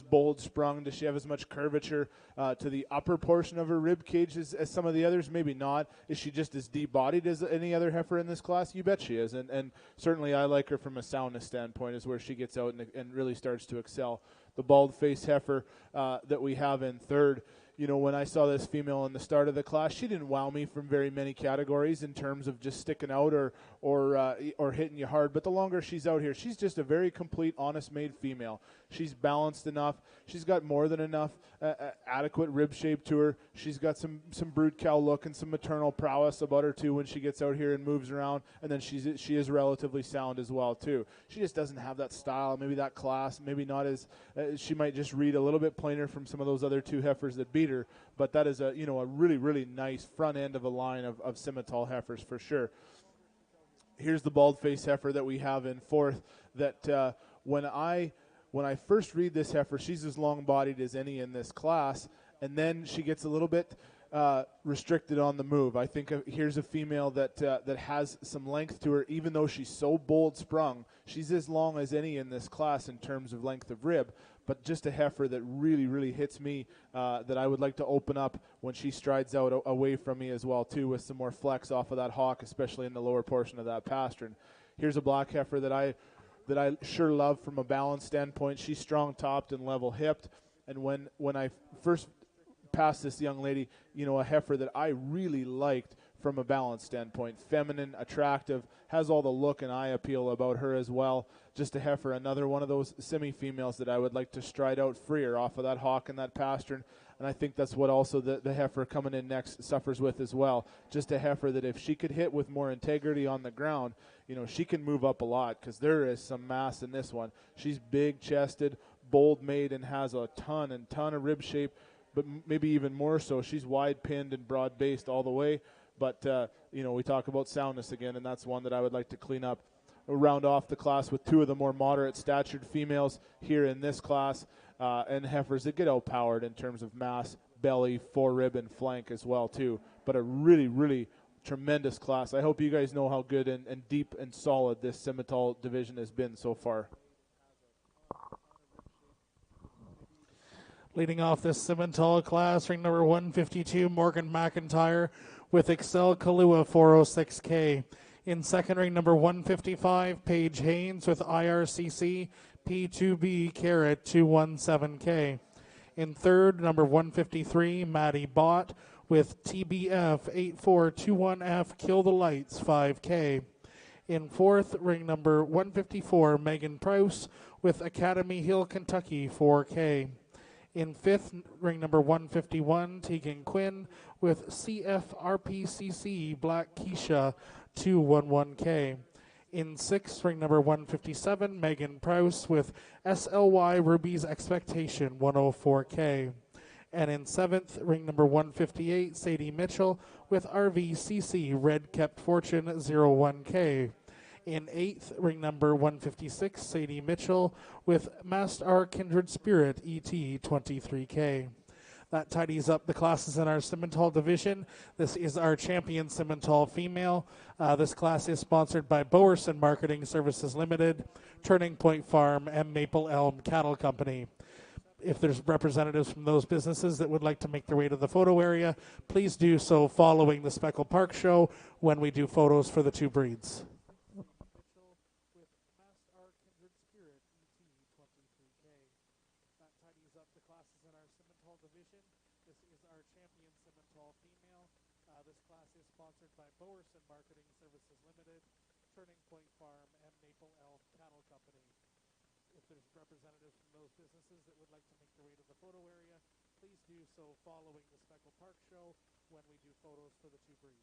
bold sprung? Does she have as much curvature to the upper portion of her rib cage as some of the others? Maybe not. Is she just as deep bodied as any other heifer in this class? You bet she is, and certainly I like her from a soundness standpoint, is where she gets out and really starts to excel. The bald face heifer that we have in third, you know, when I saw this female in the start of the class, she didn't wow me from very many categories in terms of just sticking out or hitting you hard. But the longer she's out here, she's just a very complete, honest-made female. She's balanced enough. She's got more than enough adequate rib shape to her. She's got some brood cow look and some maternal prowess about her too when she gets out here and moves around. And then she is relatively sound as well too. She just doesn't have that style, maybe that class, maybe not as she might just read a little bit plainer from some of those other two heifers that beat her. But that is a really, really nice front end of a line of Simmental heifers for sure. Here's the bald face heifer that we have in fourth. That when I first read this heifer, she's as long-bodied as any in this class, and then she gets a little bit restricted on the move. I think here's a female that has some length to her, even though she's so bold sprung. She's as long as any in this class in terms of length of rib, but just a heifer that really, really hits me that I would like to open up when she strides out away from me as well too, with some more flex off of that hock, especially in the lower portion of that pastern. Here's a black heifer that I sure love from a balance standpoint. She's strong-topped and level-hipped, and when I first passed this young lady, a heifer that I really liked from a balance standpoint. Feminine, attractive, has all the look and eye appeal about her as well. Just a heifer, another one of those semi-females that I would like to stride out freer off of that hock and that pastern. And I think that's what also the heifer coming in next suffers with as well. Just a heifer that if she could hit with more integrity on the ground, she can move up a lot, because there is some mass in this one. She's big-chested, bold-made, and has a ton of rib shape, but maybe even more so. She's wide-pinned and broad-based all the way. But, we talk about soundness again, and that's one that I would like to clean up. Round off the class with two of the more moderate-statured females here in this class, and heifers that get outpowered in terms of mass, belly, forerib, and flank as well, too. But a really, really tremendous class. I hope you guys know how good and deep and solid this Simmental division has been so far. Leading off this Simmental class, ring number 152, Morgan McIntyre with Excel Kahlua 406K. In second, ring number 155, Paige Haynes with IRCC P2B Carat 217K. In third, number 153, Maddie Bott with TBF 8421F Kill the Lights 5K. In fourth, ring number 154, Megan Prouse with Academy Hill, Kentucky 4K. In fifth, ring number 151, Tegan Quinn with CFRPCC Black Keisha 211K. In sixth, ring number 157, Megan Prouse with SLY Ruby's Expectation 104K. And in seventh, ring number 158, Sadie Mitchell with RVCC Red Kept Fortune 01K. In eighth, ring number 156, Sadie Mitchell with Mastar Kindred Spirit ET 23K. That tidies up the classes in our Simmental division. This is our champion Simmental female. This class is sponsored by Bowerson Marketing Services Limited, Turning Point Farm, and Maple Elm Cattle Company. If there's representatives from those businesses that would like to make their way to the photo area, please do so following the Speckle Park show when we do photos for the two breeds. Bowerson Marketing Services Limited, Turning Point Farm, and Maple Elm Cattle Company. If there's representatives from those businesses that would like to make their way to the photo area, please do so following the Speckle Park show when we do photos for the two breeds.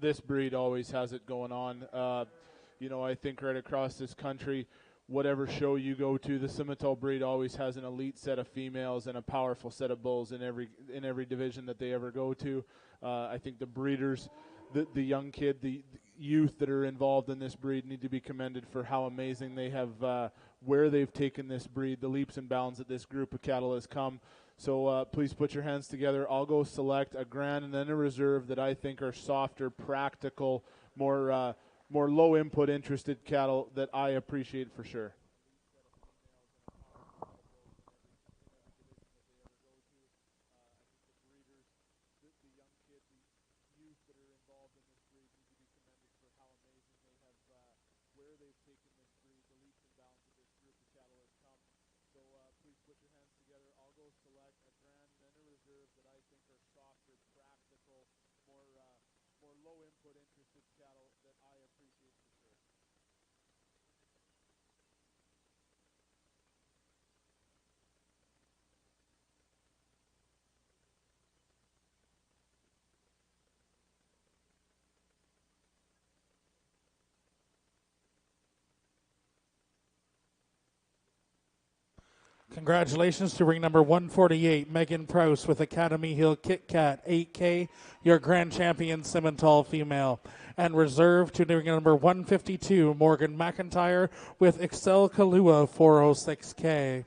this breed always has it going on. I think right across this country, whatever show you go to, the Simmental breed always has an elite set of females and a powerful set of bulls in every division that they ever go to. I think the breeders, the young kid, the youth that are involved in this breed need to be commended for how amazing they have, where they've taken this breed, the leaps and bounds that this group of cattle has come. So please put your hands together. I'll go select a grand and then a reserve that I think are softer, practical, more low input interested cattle that I appreciate for sure. Low input interested cattle that I appreciate for sure. Congratulations to ring number 148, Megan Prouse with Academy Hill Kit Kat 8K, your grand champion Simmental female. And reserve to ring number 152, Morgan McIntyre with Excel Kalua 406K.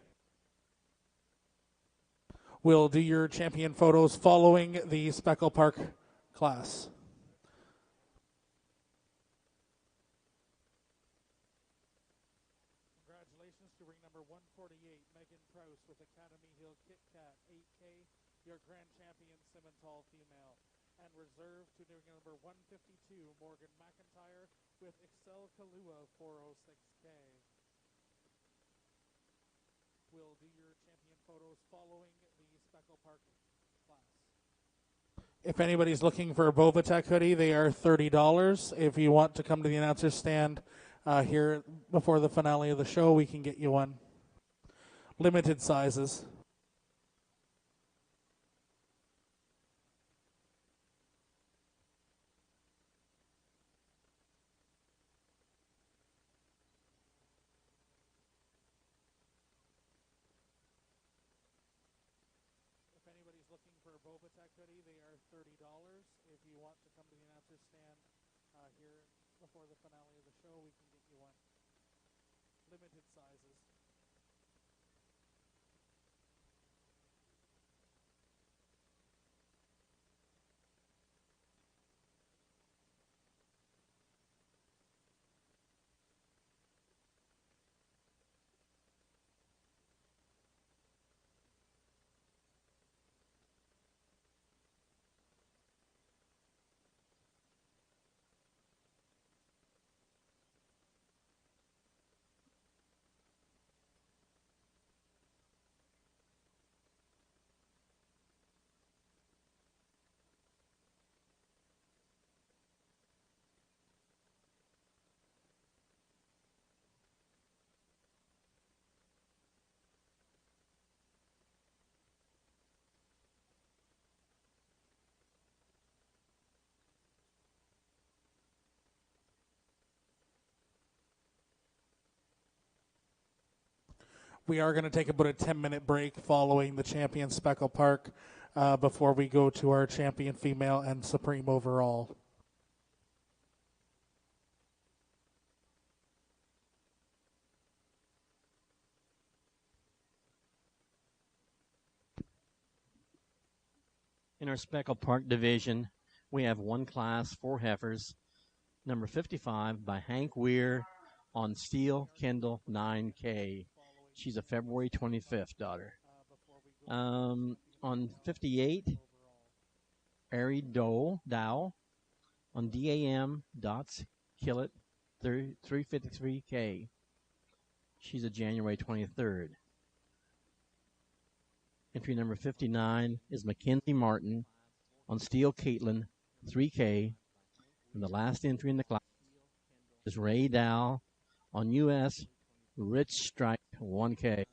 We'll do your champion photos following the Speckle Park class. Congratulations to ring number 148, Megan Prouse with Academy Hill Kit Kat 8K, your grand champion Simmental female. And reserve to ring number 152, Morgan McIntyre with Excel Kalua 406K. We'll do your champion photos following the Speckle Park class. If anybody's looking for a Bovatech hoodie, they are $30. If you want to come to the announcer's stand here before the finale of the show, we can get you one. Limited sizes. Looking for a Bovatech hoodie, they are $30. If you want to come to the announcer's stand here before the finale of the show, we can get you one. Limited sizes. We are going to take about a 10-minute break following the champion Speckle Park before we go to our champion female and supreme overall. In our Speckle Park division, we have one class, 4 heifers. Number 55 by Hank Weir on Steel Kendall 9K. She's a February 25th daughter. On 58, Ari Dow on DAM Dots Killet 353K. She's a January 23rd. Entry number 59 is Mackenzie Martin on Steel Caitlin 3K. And the last entry in the class is Ray Dow on US Rich Strike 1K.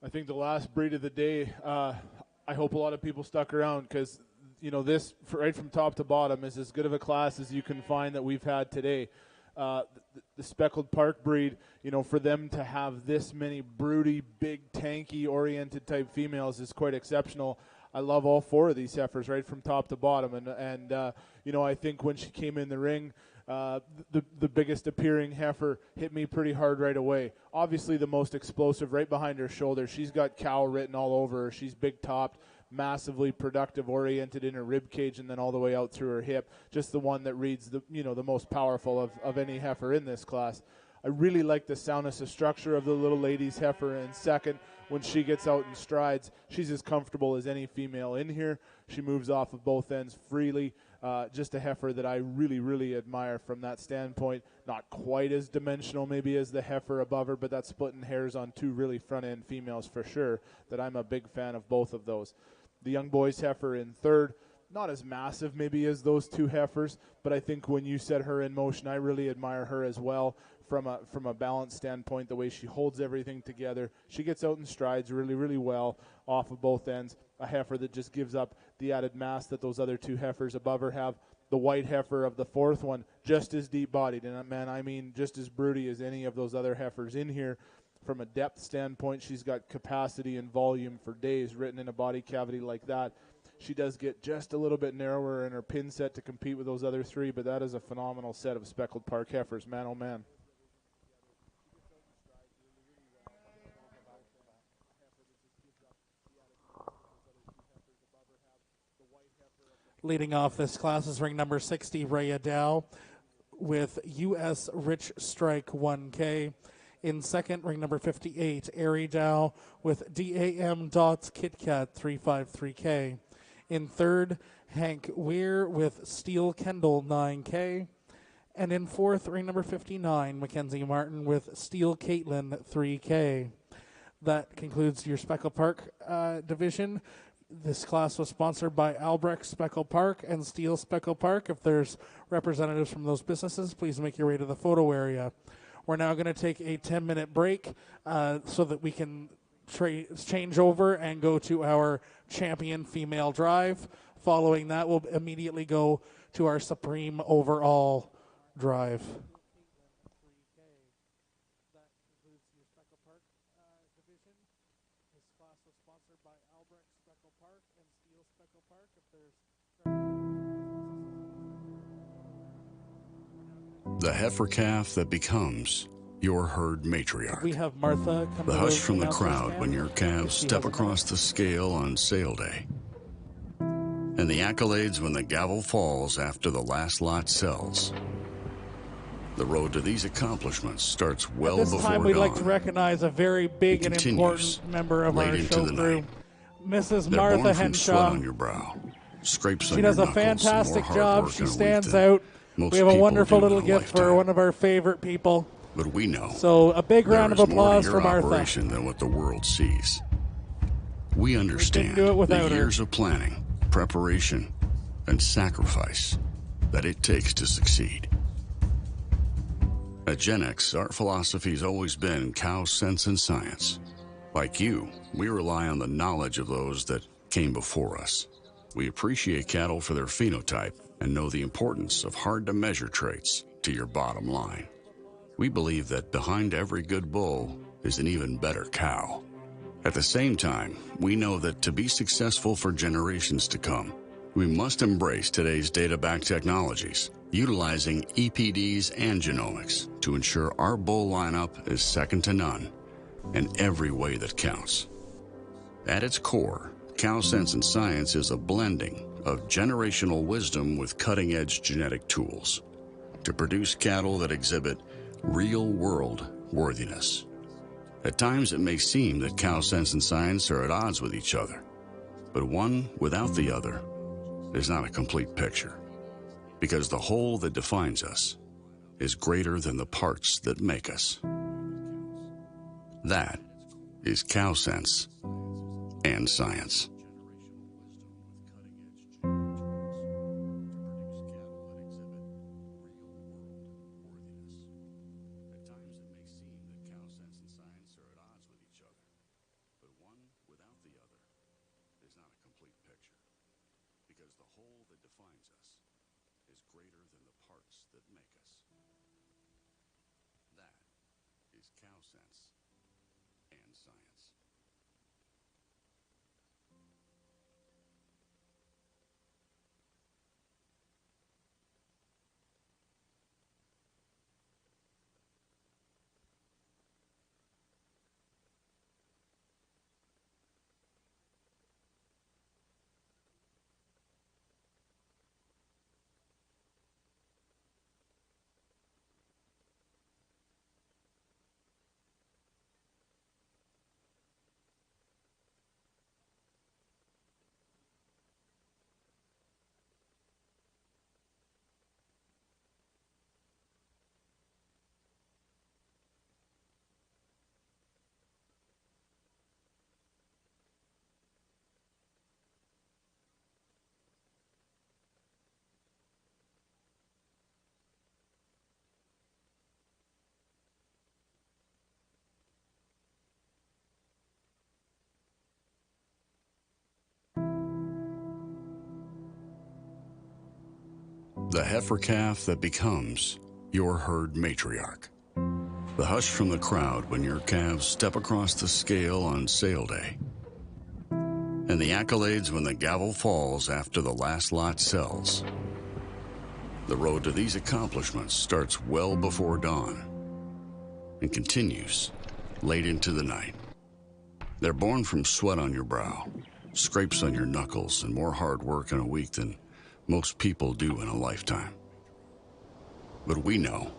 I think the last breed of the day, I hope a lot of people stuck around because, this right from top to bottom is as good of a class as you can find that we've had today. The speckled park breed, for them to have this many broody, big, tanky, oriented type females is quite exceptional. I love all four of these heifers right from top to bottom. And I think when she came in the ring, the biggest appearing heifer hit me pretty hard right away. Obviously the most explosive right behind her shoulder. She's got cow written all over her. She's big topped, massively productive, oriented in her rib cage and then all the way out through her hip. Just the one that reads the most powerful of any heifer in this class. I really like the soundness of structure of the little lady's heifer. And second, when she gets out in strides, she's as comfortable as any female in here. She moves off of both ends freely. Just a heifer that I really, really admire from that standpoint. Not quite as dimensional maybe as the heifer above her, but that's splitting hairs on two really front-end females for sure, that I'm a big fan of both of those. The young boy's heifer in third, not as massive maybe as those two heifers, but I think when you set her in motion, I really admire her as well from a balance standpoint, the way she holds everything together. She gets out in strides really, really well off of both ends. A heifer that just gives up the added mass that those other two heifers above her have. The white heifer of the fourth one, just as deep-bodied, and man, I mean just as broody as any of those other heifers in here. From a depth standpoint, she's got capacity and volume for days written in a body cavity like that. She does get just a little bit narrower in her pin set to compete with those other three, but that is a phenomenal set of speckled park heifers, man, oh man. Leading off this class is ring number 60, Rhea Dow with US Rich Strike 1K. In second, ring number 58, Airy Dow with DAM Dots Kit Kat 353K. In third, Hank Weir with Steel Kendall 9K. And in fourth, ring number 59, Mackenzie Martin with Steel Caitlin 3K. That concludes your Speckle Park division. This class was sponsored by Albrecht Speckle Park and Steel Speckle Park. If there's representatives from those businesses, please make your way to the photo area. We're now going to take a 10-minute break so that we can change over and go to our champion female drive. Following that, we'll immediately go to our Supreme overall drive. The heifer calf that becomes your herd matriarch. We have Martha come The to hush from the announcer's crowd stand. when your calves She step has a across the scale on sale day. And the accolades when the gavel falls after the last lot sells. The road to these accomplishments starts well At this before time, we'd dawn. like to recognize a very big It and continues important member of late our into show the crew, night. Mrs. They're Martha born from sweat on Henshaw. your brow, scrapes on She your does a knuckles, and more fantastic hard job. work She in a week stands than out. most We have a people wonderful do in little a gift for lifetime. one of our favorite people. But we know So a big round of there is more to applause your for Martha. operation than what the world sees. We understand do it the without her. years of planning, preparation, and sacrifice that it takes to succeed. At Gen X, our philosophy has always been cow sense and science. Like you, we rely on the knowledge of those that came before us. We appreciate cattle for their phenotype and know the importance of hard-to-measure traits to your bottom line. We believe that behind every good bull is an even better cow. At the same time, we know that to be successful for generations to come, we must embrace today's data-backed technologies, utilizing EPDs and genomics to ensure our bull lineup is second to none in every way that counts. At its core, Cow Sense and Science is a blending of generational wisdom with cutting-edge genetic tools to produce cattle that exhibit real-world worthiness. At times, it may seem that Cow Sense and Science are at odds with each other, but one without the other is not a complete picture, because the whole that defines us is greater than the parts that make us. That is Cow Sense and Science. At times it may seem that cow sense and science are at odds with each other, but that make us. That is cow sense and science. The heifer calf that becomes your herd matriarch. The hush from the crowd when your calves step across the scale on sale day. And the accolades when the gavel falls after the last lot sells. The road to these accomplishments starts well before dawn and continues late into the night. They're born from sweat on your brow, scrapes on your knuckles, and more hard work in a week than most people do in a lifetime. But we know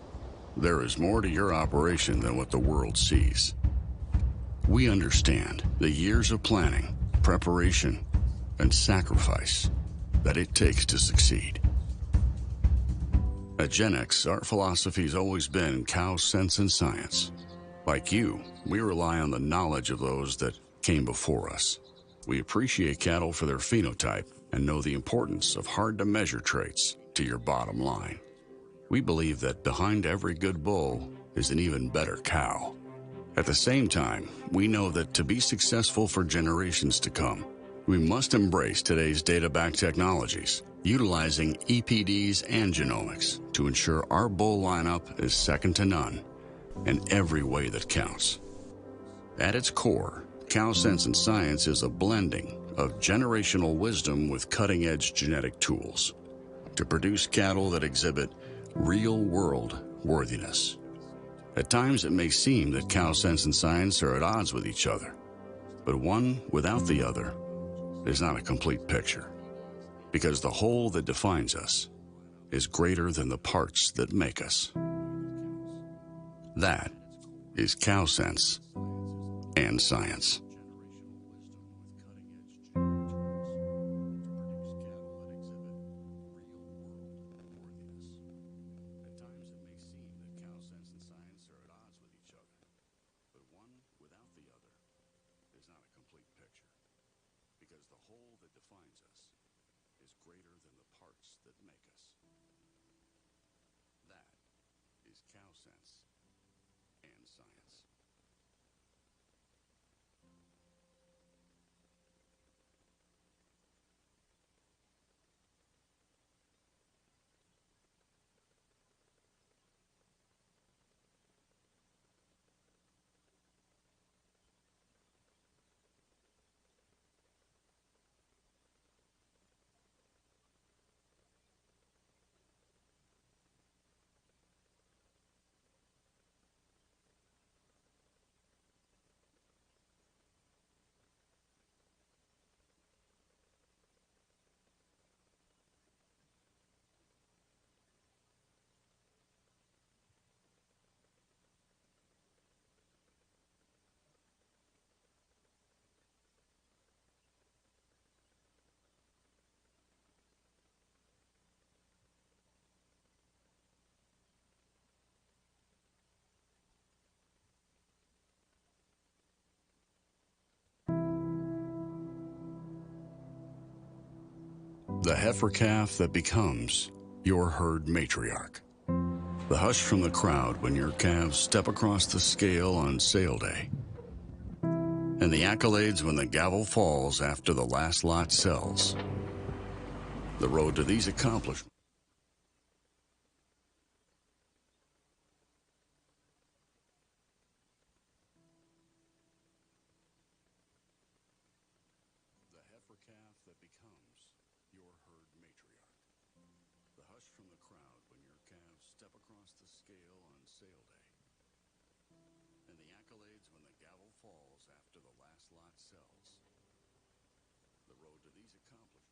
there is more to your operation than what the world sees. We understand the years of planning, preparation, and sacrifice that it takes to succeed. At GenX, our philosophy has always been cow sense and science. Like you, we rely on the knowledge of those that came before us. We appreciate cattle for their phenotype and know the importance of hard-to-measure traits to your bottom line. We believe that behind every good bull is an even better cow. At the same time, we know that to be successful for generations to come, we must embrace today's data-backed technologies, utilizing EPDs and genomics to ensure our bull lineup is second to none in every way that counts. At its core, Cow Sense and Science is a blending of generational wisdom with cutting-edge genetic tools to produce cattle that exhibit real-world worthiness. At times, it may seem that Cow Sense and Science are at odds with each other, but one without the other is not a complete picture, because the whole that defines us is greater than the parts that make us. That is Cow Sense and Science. The heifer calf that becomes your herd matriarch. The hush from the crowd when your calves step across the scale on sale day. And the accolades when the gavel falls after the last lot sells. The road to these accomplishments. calf that becomes your herd matriarch. The hush from the crowd when your calves step across the scale on sale day. And the accolades when the gavel falls after the last lot sells. The road to these accomplishments.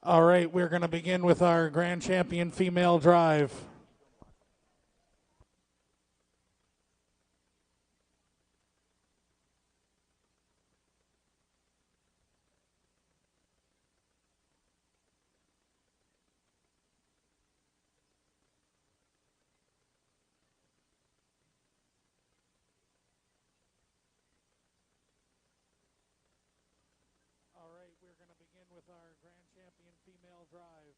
All right, we're going to begin with our Grand Champion Female Drive. All right, we're going to begin with our Grand Champion Female Drive.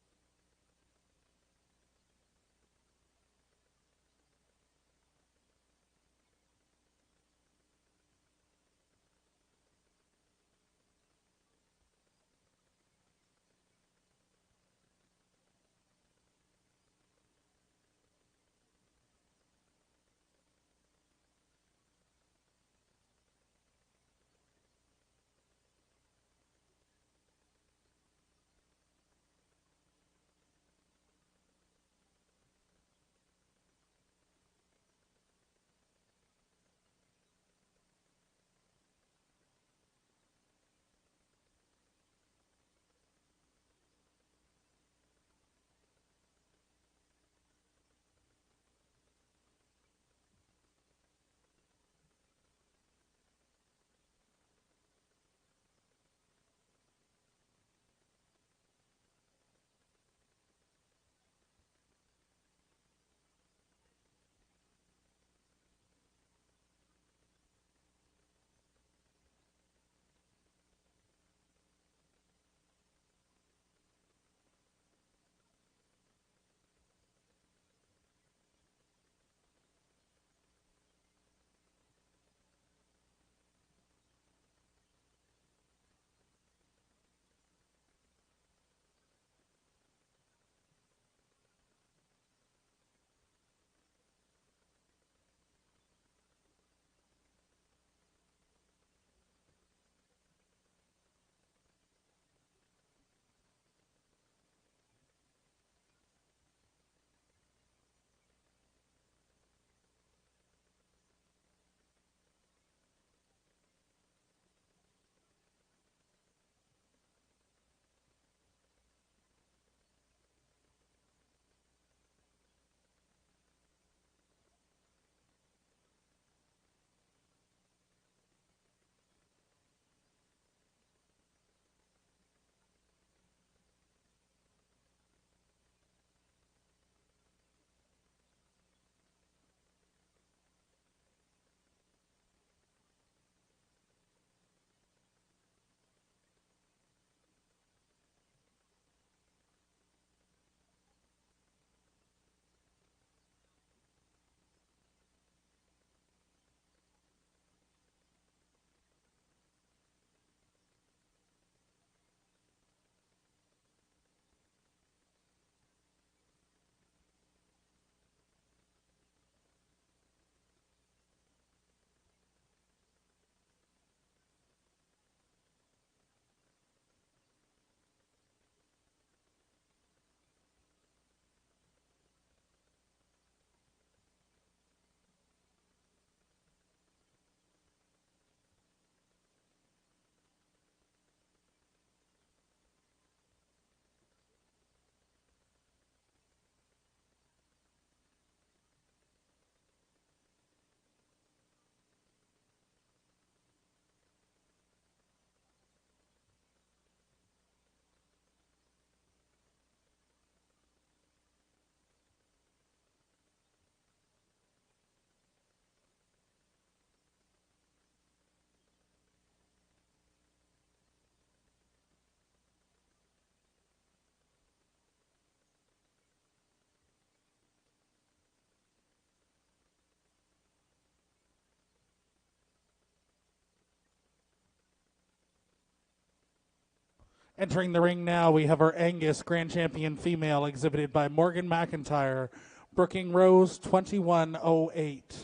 Entering the ring now, we have our Angus Grand Champion female, exhibited by Morgan McIntyre, Brooking Rose 2108.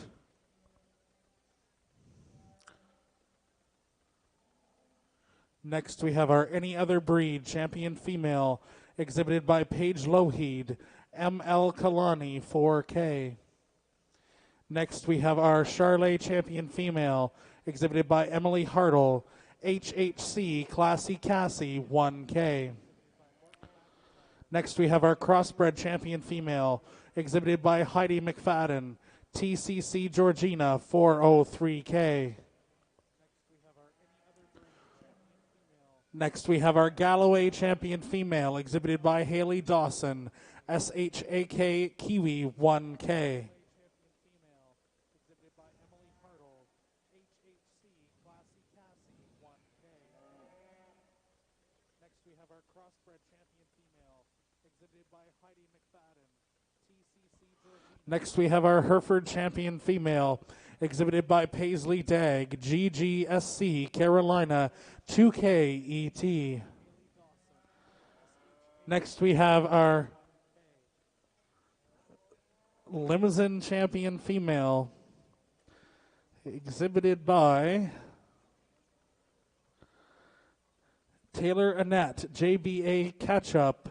Next, we have our Any Other Breed Champion female, exhibited by Paige Lougheed, ML Kalani 4K. Next, we have our Charlet Champion female, exhibited by Emily Hartle, HHC Classy Cassie 1K. Next, we have our Crossbred Champion female, exhibited by Heidi McFadden, TCC Georgina 403K. Next, we have our Galloway Champion female, exhibited by Haley Dawson, SHAK Kiwi 1K. Next, we have our Hereford Champion female, exhibited by Paisley Dagg, GGSC Carolina 2KET. Next, we have our Limousine Champion female, exhibited by Taylor Annette, JBA Ketchup.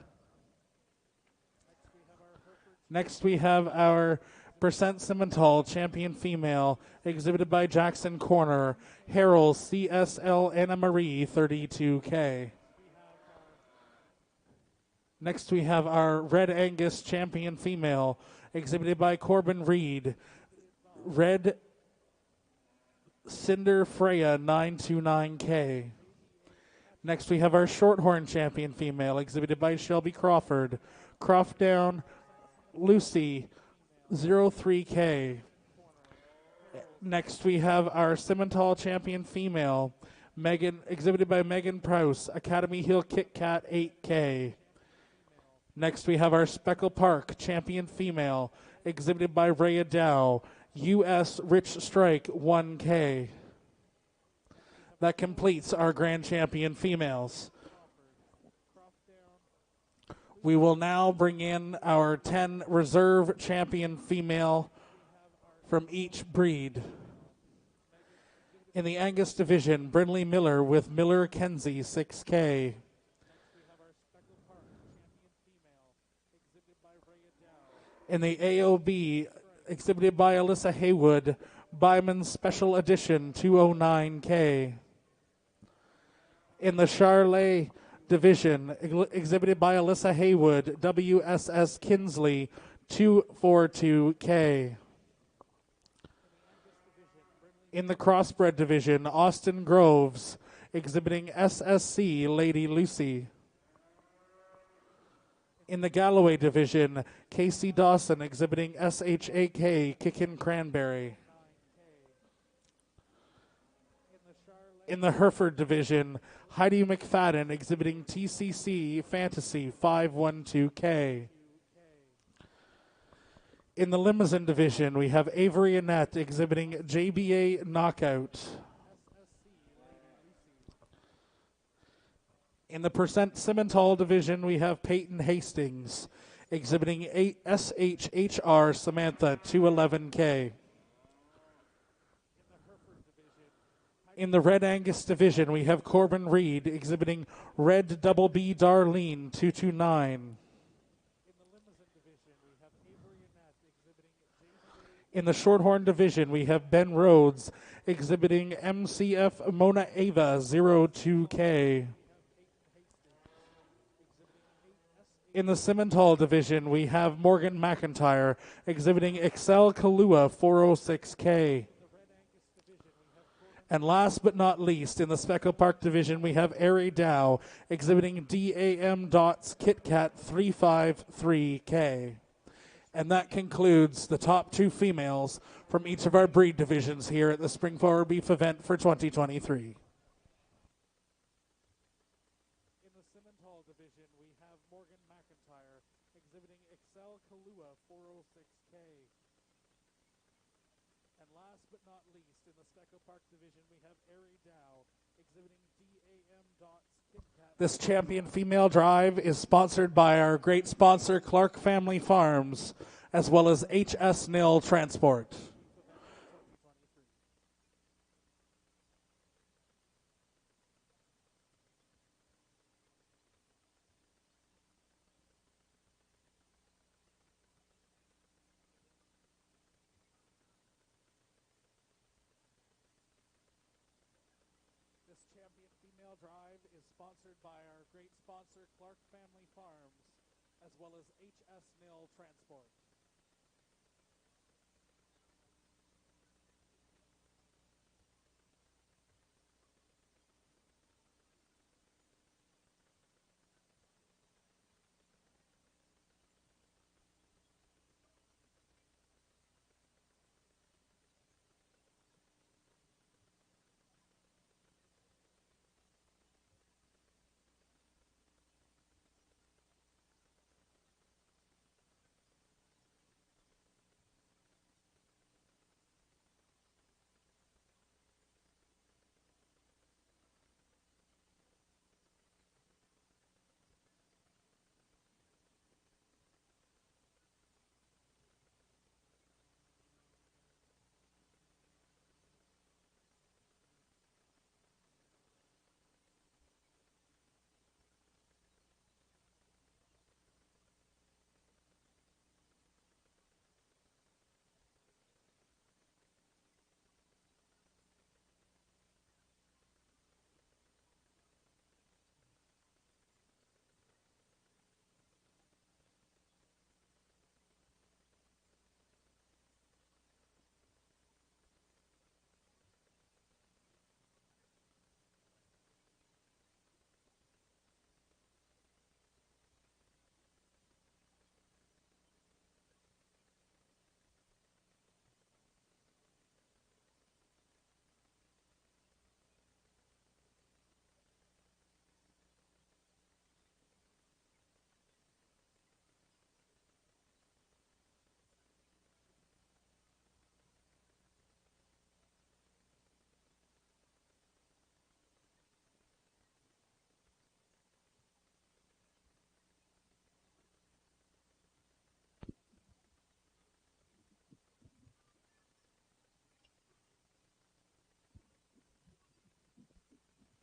Next, we have our Percent Simmental Champion Female, exhibited by Jackson Corner, Harold CSL Anna Marie 32K. Next, we have our Red Angus Champion Female, exhibited by Corbin Reed, Red Cinder Freya 929K. Next, we have our Shorthorn Champion Female, exhibited by Shelby Crawford, Croftdown Lucy 03K. Next, we have our Simmental Champion Female, Megan, exhibited by Megan Prouse, Academy Hill Kit Kat 8K. Next, we have our Speckle Park Champion Female, exhibited by Rhea Dow, US Rich Strike 1K. That completes our Grand Champion Females. We will now bring in our 10 reserve champion female from each breed. In the Angus division, Brindley Miller with Miller Kenzie 6K. In the AOB, exhibited by Alyssa Haywood, Byman Special Edition 209K. In the Charlet division, exhibited by Alyssa Haywood, WSS Kinsley 242K. In the Crossbred division, Austin Groves, exhibiting SSC Lady Lucy. In the Galloway division, Casey Dawson, exhibiting SHAK Kickin' Cranberry. In the Hereford division, Heidi McFadden, exhibiting TCC Fantasy 512K. In the Limousine division, we have Avery Annette, exhibiting JBA Knockout. In the Percent Simmental division, we have Peyton Hastings, exhibiting SHHR Samantha 211K. In the Red Angus division, we have Corbin Reed, exhibiting Red Double B Darlene 229. In the Shorthorn division, we have Ben Rhodes, exhibiting MCF Mona Ava 02K. In the Simmental division, we have Morgan McIntyre, exhibiting Excel Kalua 406K. And last but not least, in the Speckle Park division, we have Ari Dow, exhibiting DAM Dots Kit Kat 353K. And that concludes the top two females from each of our breed divisions here at the Spring Forward Beef event for 2023. In the Simmental division, we have Morgan McIntyre, exhibiting Excel Kalua 406K. And last but not least, in the Speckle Park division, we have Ari Dow, exhibiting DAM Dots This champion female drive is sponsored by our great sponsor, Clark Family Farms, as well as HS Nil Transport. This champion female drive is sponsored by our great sponsor, Clark Family Farms, as well as HS Nil Transport.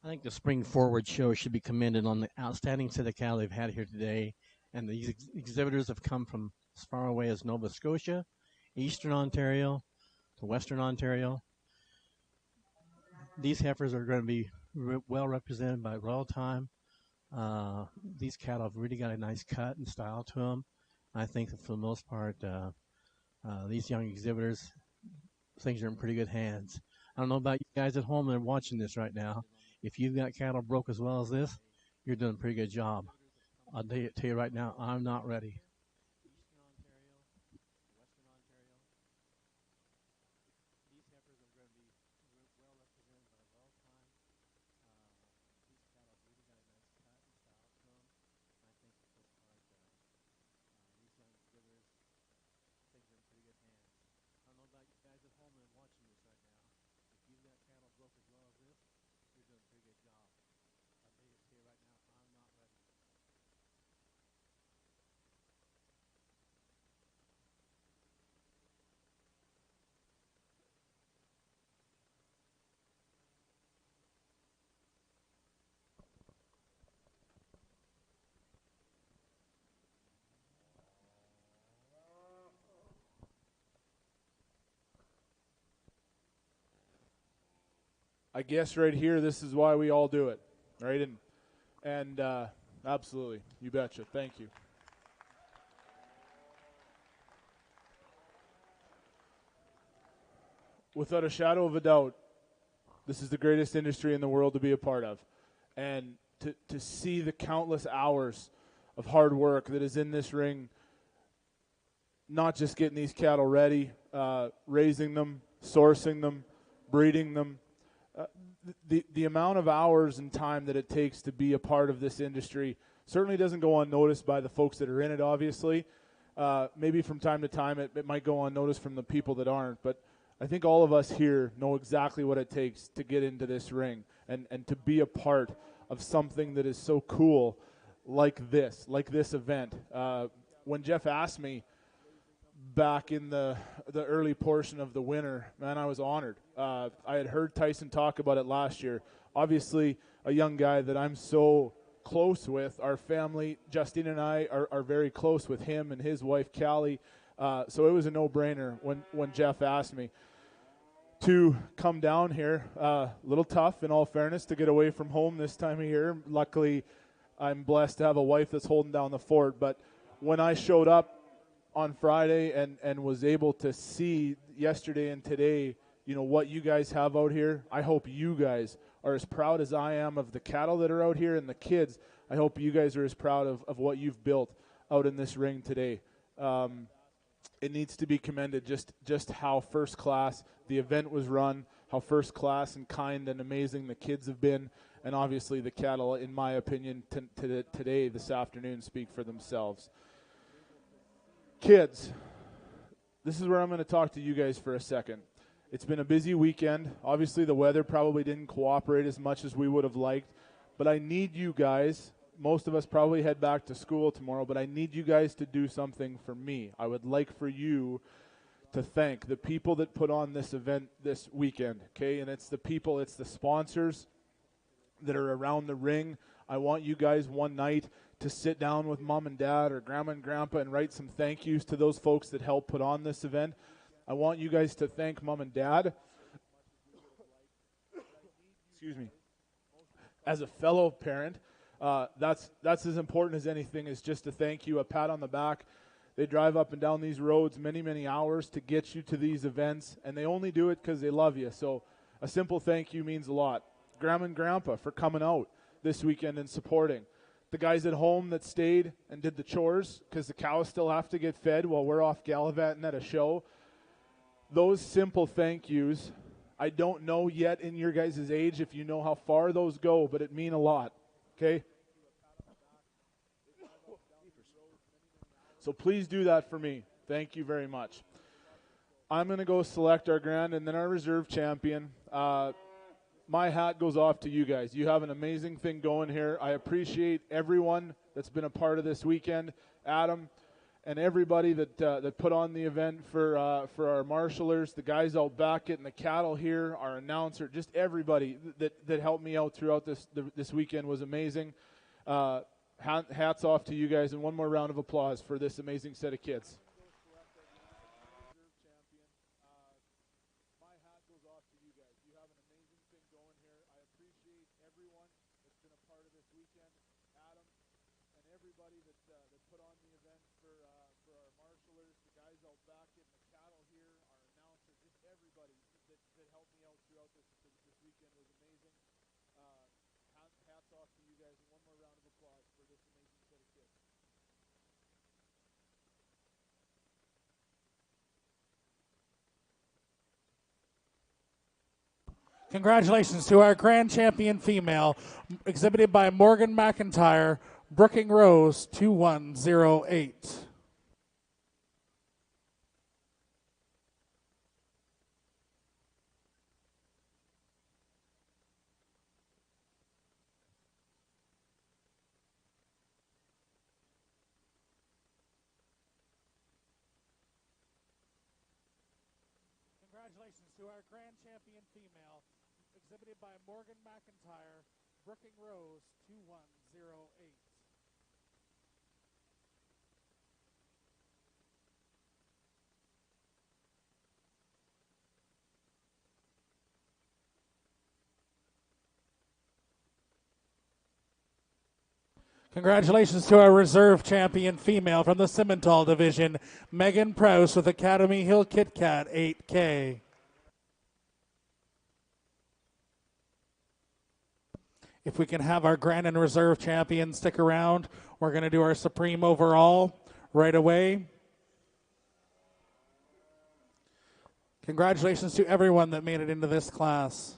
I think the Spring Forward show should be commended on the outstanding set of cattle they've had here today. And these exhibitors have come from as far away as Nova Scotia, Eastern Ontario, to Western Ontario. These heifers are going to be well represented by Royal Time. These cattle have really got a nice cut and style to them. I think that for the most part, these young exhibitors, things are in pretty good hands. I don't know about you guys at home that are watching this right now. If you've got cattle broke as well as this, you're doing a pretty good job. I'll tell you right now, I'm not ready. I guess right here, this is why we all do it, right? And absolutely, you betcha. Thank you. Without a shadow of a doubt, this is the greatest industry in the world to be a part of. And to see the countless hours of hard work that is in this ring, not just getting these cattle ready, raising them, sourcing them, breeding them, the amount of hours and time that it takes to be a part of this industry certainly doesn't go unnoticed by the folks that are in it, obviously. Maybe from time to time it might go unnoticed from the people that aren't, but I think all of us here know exactly what it takes to get into this ring and to be a part of something that is so cool like this event. When Jeff asked me back in the early portion of the winter, man, I was honored. I had heard Tyson talk about it last year. Obviously, a young guy that I'm so close with. Our family, Justine and I, are very close with him and his wife, Callie. So it was a no-brainer when Jeff asked me to come down here. A little tough, in all fairness, to get away from home this time of year. Luckily, I'm blessed to have a wife that's holding down the fort. But when I showed up on Friday and was able to see yesterday and today, you know, what you guys have out here, I hope you guys are as proud as I am of the cattle that are out here and the kids. I hope you guys are as proud of what you've built out in this ring today. It needs to be commended just how first class the event was run, how first class and kind and amazing the kids have been, and obviously the cattle, in my opinion, today, this afternoon, speak for themselves. Kids, this is where I'm going to talk to you guys for a second. It's been a busy weekend. Obviously, the weather probably didn't cooperate as much as we would have liked, but I need you guys. Most of us probably head back to school tomorrow, but I need you guys to do something for me. I would like for you to thank the people that put on this event this weekend, okay? And it's the people, it's the sponsors that are around the ring. I want you guys one night to sit down with mom and dad or grandma and grandpa and write some thank yous to those folks that helped put on this event. I want you guys to thank mom and dad. Excuse me. As a fellow parent, that's as important as anything, is just to thank you, a pat on the back. They drive up and down these roads many, many hours to get you to these events, and they only do it because they love you. So a simple thank you means a lot. Grandma and grandpa for coming out this weekend and supporting. The guys at home that stayed and did the chores because the cows still have to get fed while we're off gallivanting at a show. Those simple thank yous, I don't know yet in your guys' age if you know how far those go, but it mean a lot, okay? So please do that for me. Thank you very much. I'm going to go select our grand and then our reserve champion. My hat goes off to you guys. You have an amazing thing going here. I appreciate everyone that's been a part of this weekend. Adam and everybody that put on the event for our marshalers, the guys out back getting the cattle here, our announcer, just everybody that helped me out throughout this weekend was amazing. Hats off to you guys, and one more round of applause for this amazing set of kids. Congratulations to our grand champion female, exhibited by Morgan McIntyre, Brooking Rose 2108. Congratulations to our grand champion female, exhibited by Morgan McIntyre, Brooking Rose 2108. Congratulations to our reserve champion female from the Simmental division, Megan Prowse with Academy Hill Kit Kat 8K. If we can have our grand and reserve champions stick around, we're going to do our supreme overall right away. Congratulations to everyone that made it into this class.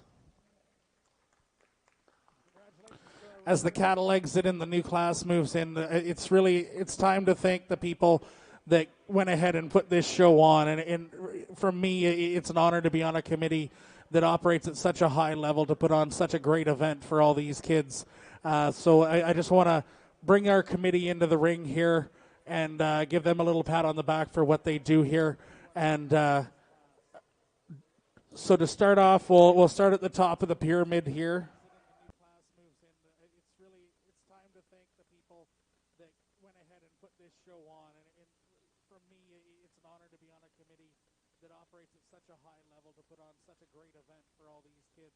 As the cattle exit and the new class moves in, it's time to thank the people that went ahead and put this show on. And for me, it's an honor to be on a committee that operates at such a high level to put on such a great event for all these kids. So I just want to bring our committee into the ring here and give them a little pat on the back for what they do here. And so to start off, we'll start at the top of the pyramid here. It's time to thank the people that went ahead and put this show on. And for me, it's an honor to be on a committee that operates at such a high level to put on such a great event for all these kids.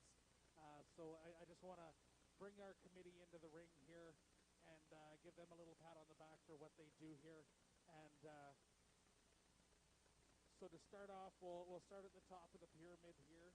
So I just want to bring our committee into the ring here and give them a little pat on the back for what they do here. And so to start off, we'll start at the top of the pyramid here.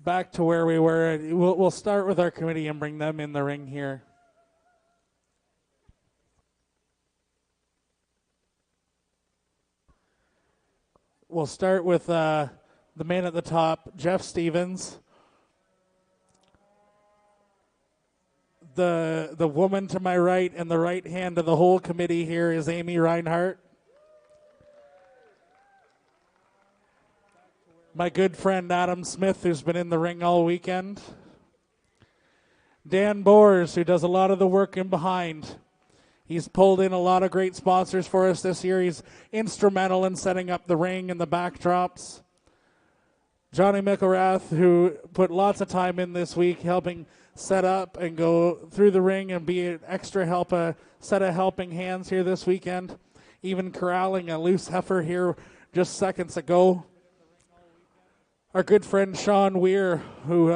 Back to where we were. We'll start with our committee and bring them in the ring here. We'll start with the man at the top, Jeff Stevens. The woman to my right and the right hand of the whole committee here is Amy Reinhart. My good friend Adam Smith, who's been in the ring all weekend. Dan Boers, who does a lot of the work in behind. He's pulled in a lot of great sponsors for us this year. He's instrumental in setting up the ring and the backdrops. Johnny Mickelrath, who put lots of time in this week helping set up and go through the ring and be an extra help, a set of helping hands here this weekend. Even corralling a loose heifer here just seconds ago. Our good friend Sean Weir, who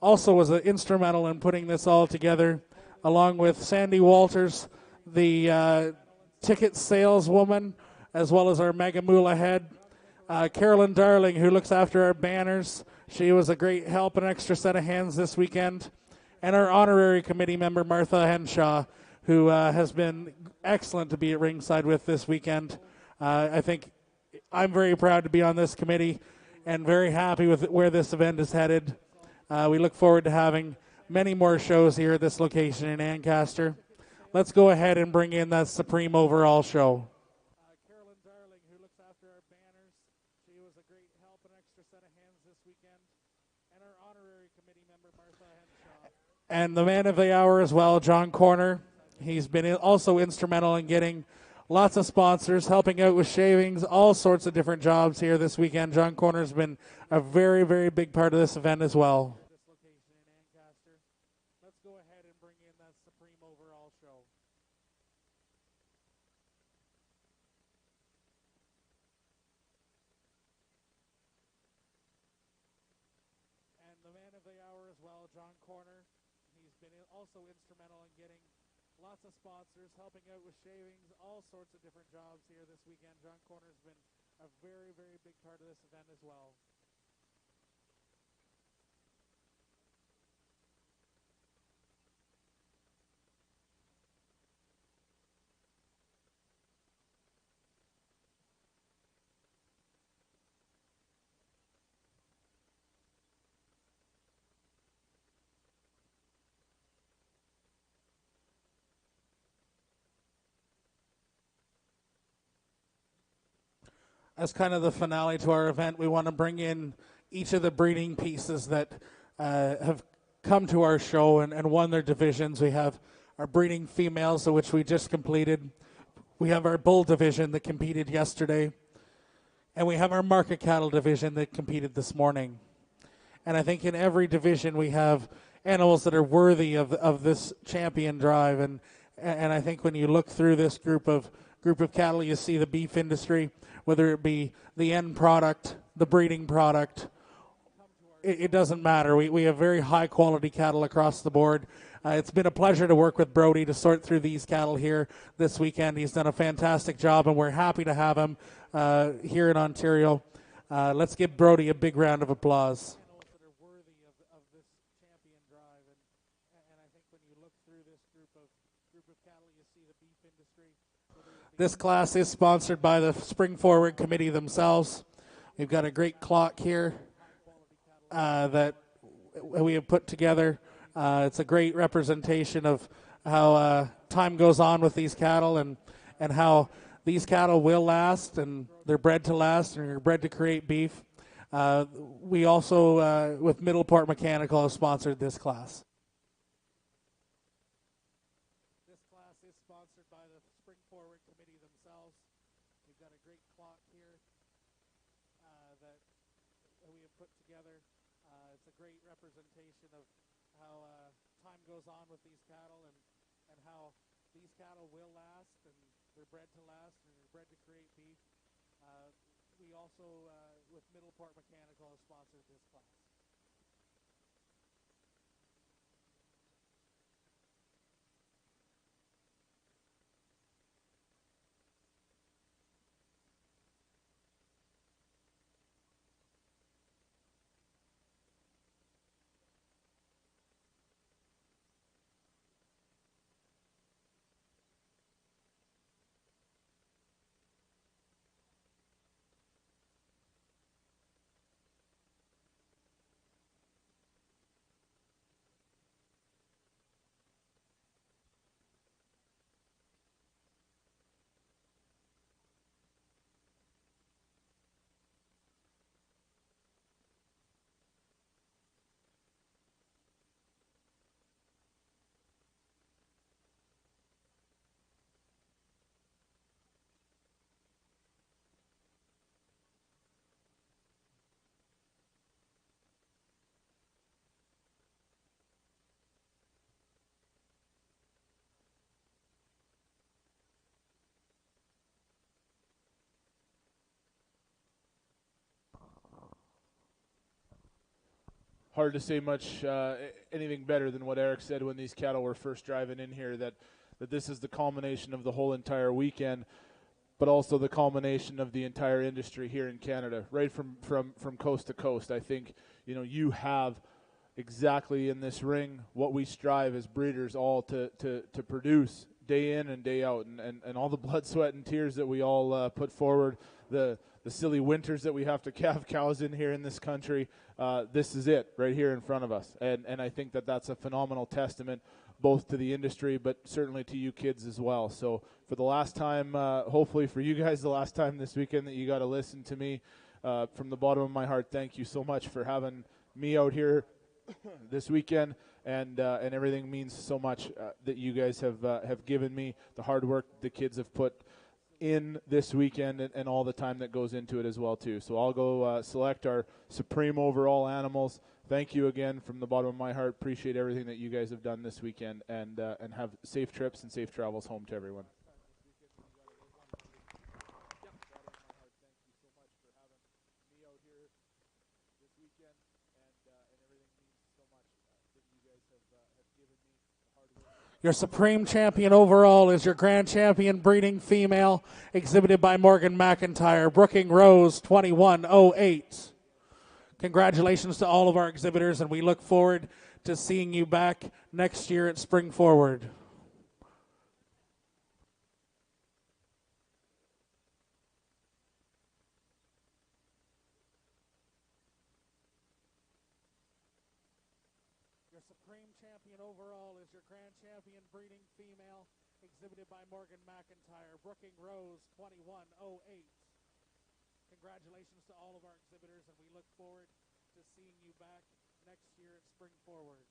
also was instrumental in putting this all together, along with Sandy Walters, the ticket saleswoman, as well as our Mega Moolah head. Carolyn Darling, who looks after our banners. She was a great help and extra set of hands this weekend. And our honorary committee member, Martha Henshaw, who has been excellent to be at ringside with this weekend. I think I'm very proud to be on this committee and very happy with where this event is headed. We look forward to having many more shows here at this location in Ancaster. Let's go ahead and bring in that Supreme Overall show. Carolyn Darling, who looks after our banners. She was a great help and extra set of hands this weekend. And our honorary committee member, Martha Henshaw. And the man of the hour as well, John Corner. He's been also instrumental in getting lots of sponsors, helping out with shavings, all sorts of different jobs here this weekend. John Corner's been a very, very big part of this event as well. Let's go ahead and bring in that Supreme Overall show. And the man of the hour as well, John Corner. He's been also instrumental in getting lots of sponsors, helping out with shavings, all sorts of different jobs here this weekend. John Corner's been a very, very big part of this event as well. As kind of the finale to our event, we want to bring in each of the breeding pieces that have come to our show and won their divisions. We have our breeding females, which we just completed. We have our bull division that competed yesterday. And we have our market cattle division that competed this morning. And I think in every division we have animals that are worthy of this champion drive. And I think when you look through this group of cattle, you see the beef industry, whether it be the end product, the breeding product, it doesn't matter. We have very high quality cattle across the board. It's been a pleasure to work with Brody to sort through these cattle here this weekend. He's done a fantastic job, and we're happy to have him here in Ontario. Let's give Brody a big round of applause. This class is sponsored by the Spring Forward Committee themselves. We've got a great clock here that we have put together. It's a great representation of how time goes on with these cattle and how these cattle will last, and they're bred to last, and they're bred to create beef. We also, with Middleport Mechanical, have sponsored this class. This class is sponsored by the Spring Forward Committee themselves. We've got a great clock here that we have put together. It's a great representation of how time goes on with these cattle and how these cattle will last, and they're bred to last, and they're bred to create beef. We also, with Middleport Mechanical, have sponsored this class. Hard to say much anything better than what Eric said when these cattle were first driving in here, that this is the culmination of the whole entire weekend, but also the culmination of the entire industry here in Canada, right from coast to coast. I think, you have exactly in this ring what we strive as breeders all to produce day in and day out, and all the blood, sweat, and tears that we all put forward, the silly winters that we have to calve cows in here in this country. This is it right here in front of us. And I think that's a phenomenal testament both to the industry, but certainly to you kids as well. So for the last time, hopefully for you guys, the last time this weekend that you got to listen to me, from the bottom of my heart, thank you so much for having me out here this weekend. And everything means so much that you guys have given me, the hard work the kids have put in this weekend, and all the time that goes into it as well too. So I'll go select our Supreme Overall animals. Thank you again from the bottom of my heart. Appreciate everything that you guys have done this weekend, and have safe trips and safe travels home to everyone. Your Supreme Champion overall is your Grand Champion breeding female, exhibited by Morgan McIntyre, Brooking Rose 2108. Congratulations to all of our exhibitors, and we look forward to seeing you back next year at Spring Forward. Your Supreme Champion overall is your Grand Champion breeding female, exhibited by Morgan McIntyre, Brooking Rose 2108. Congratulations to all of our exhibitors, and we look forward to seeing you back next year at Spring Forward.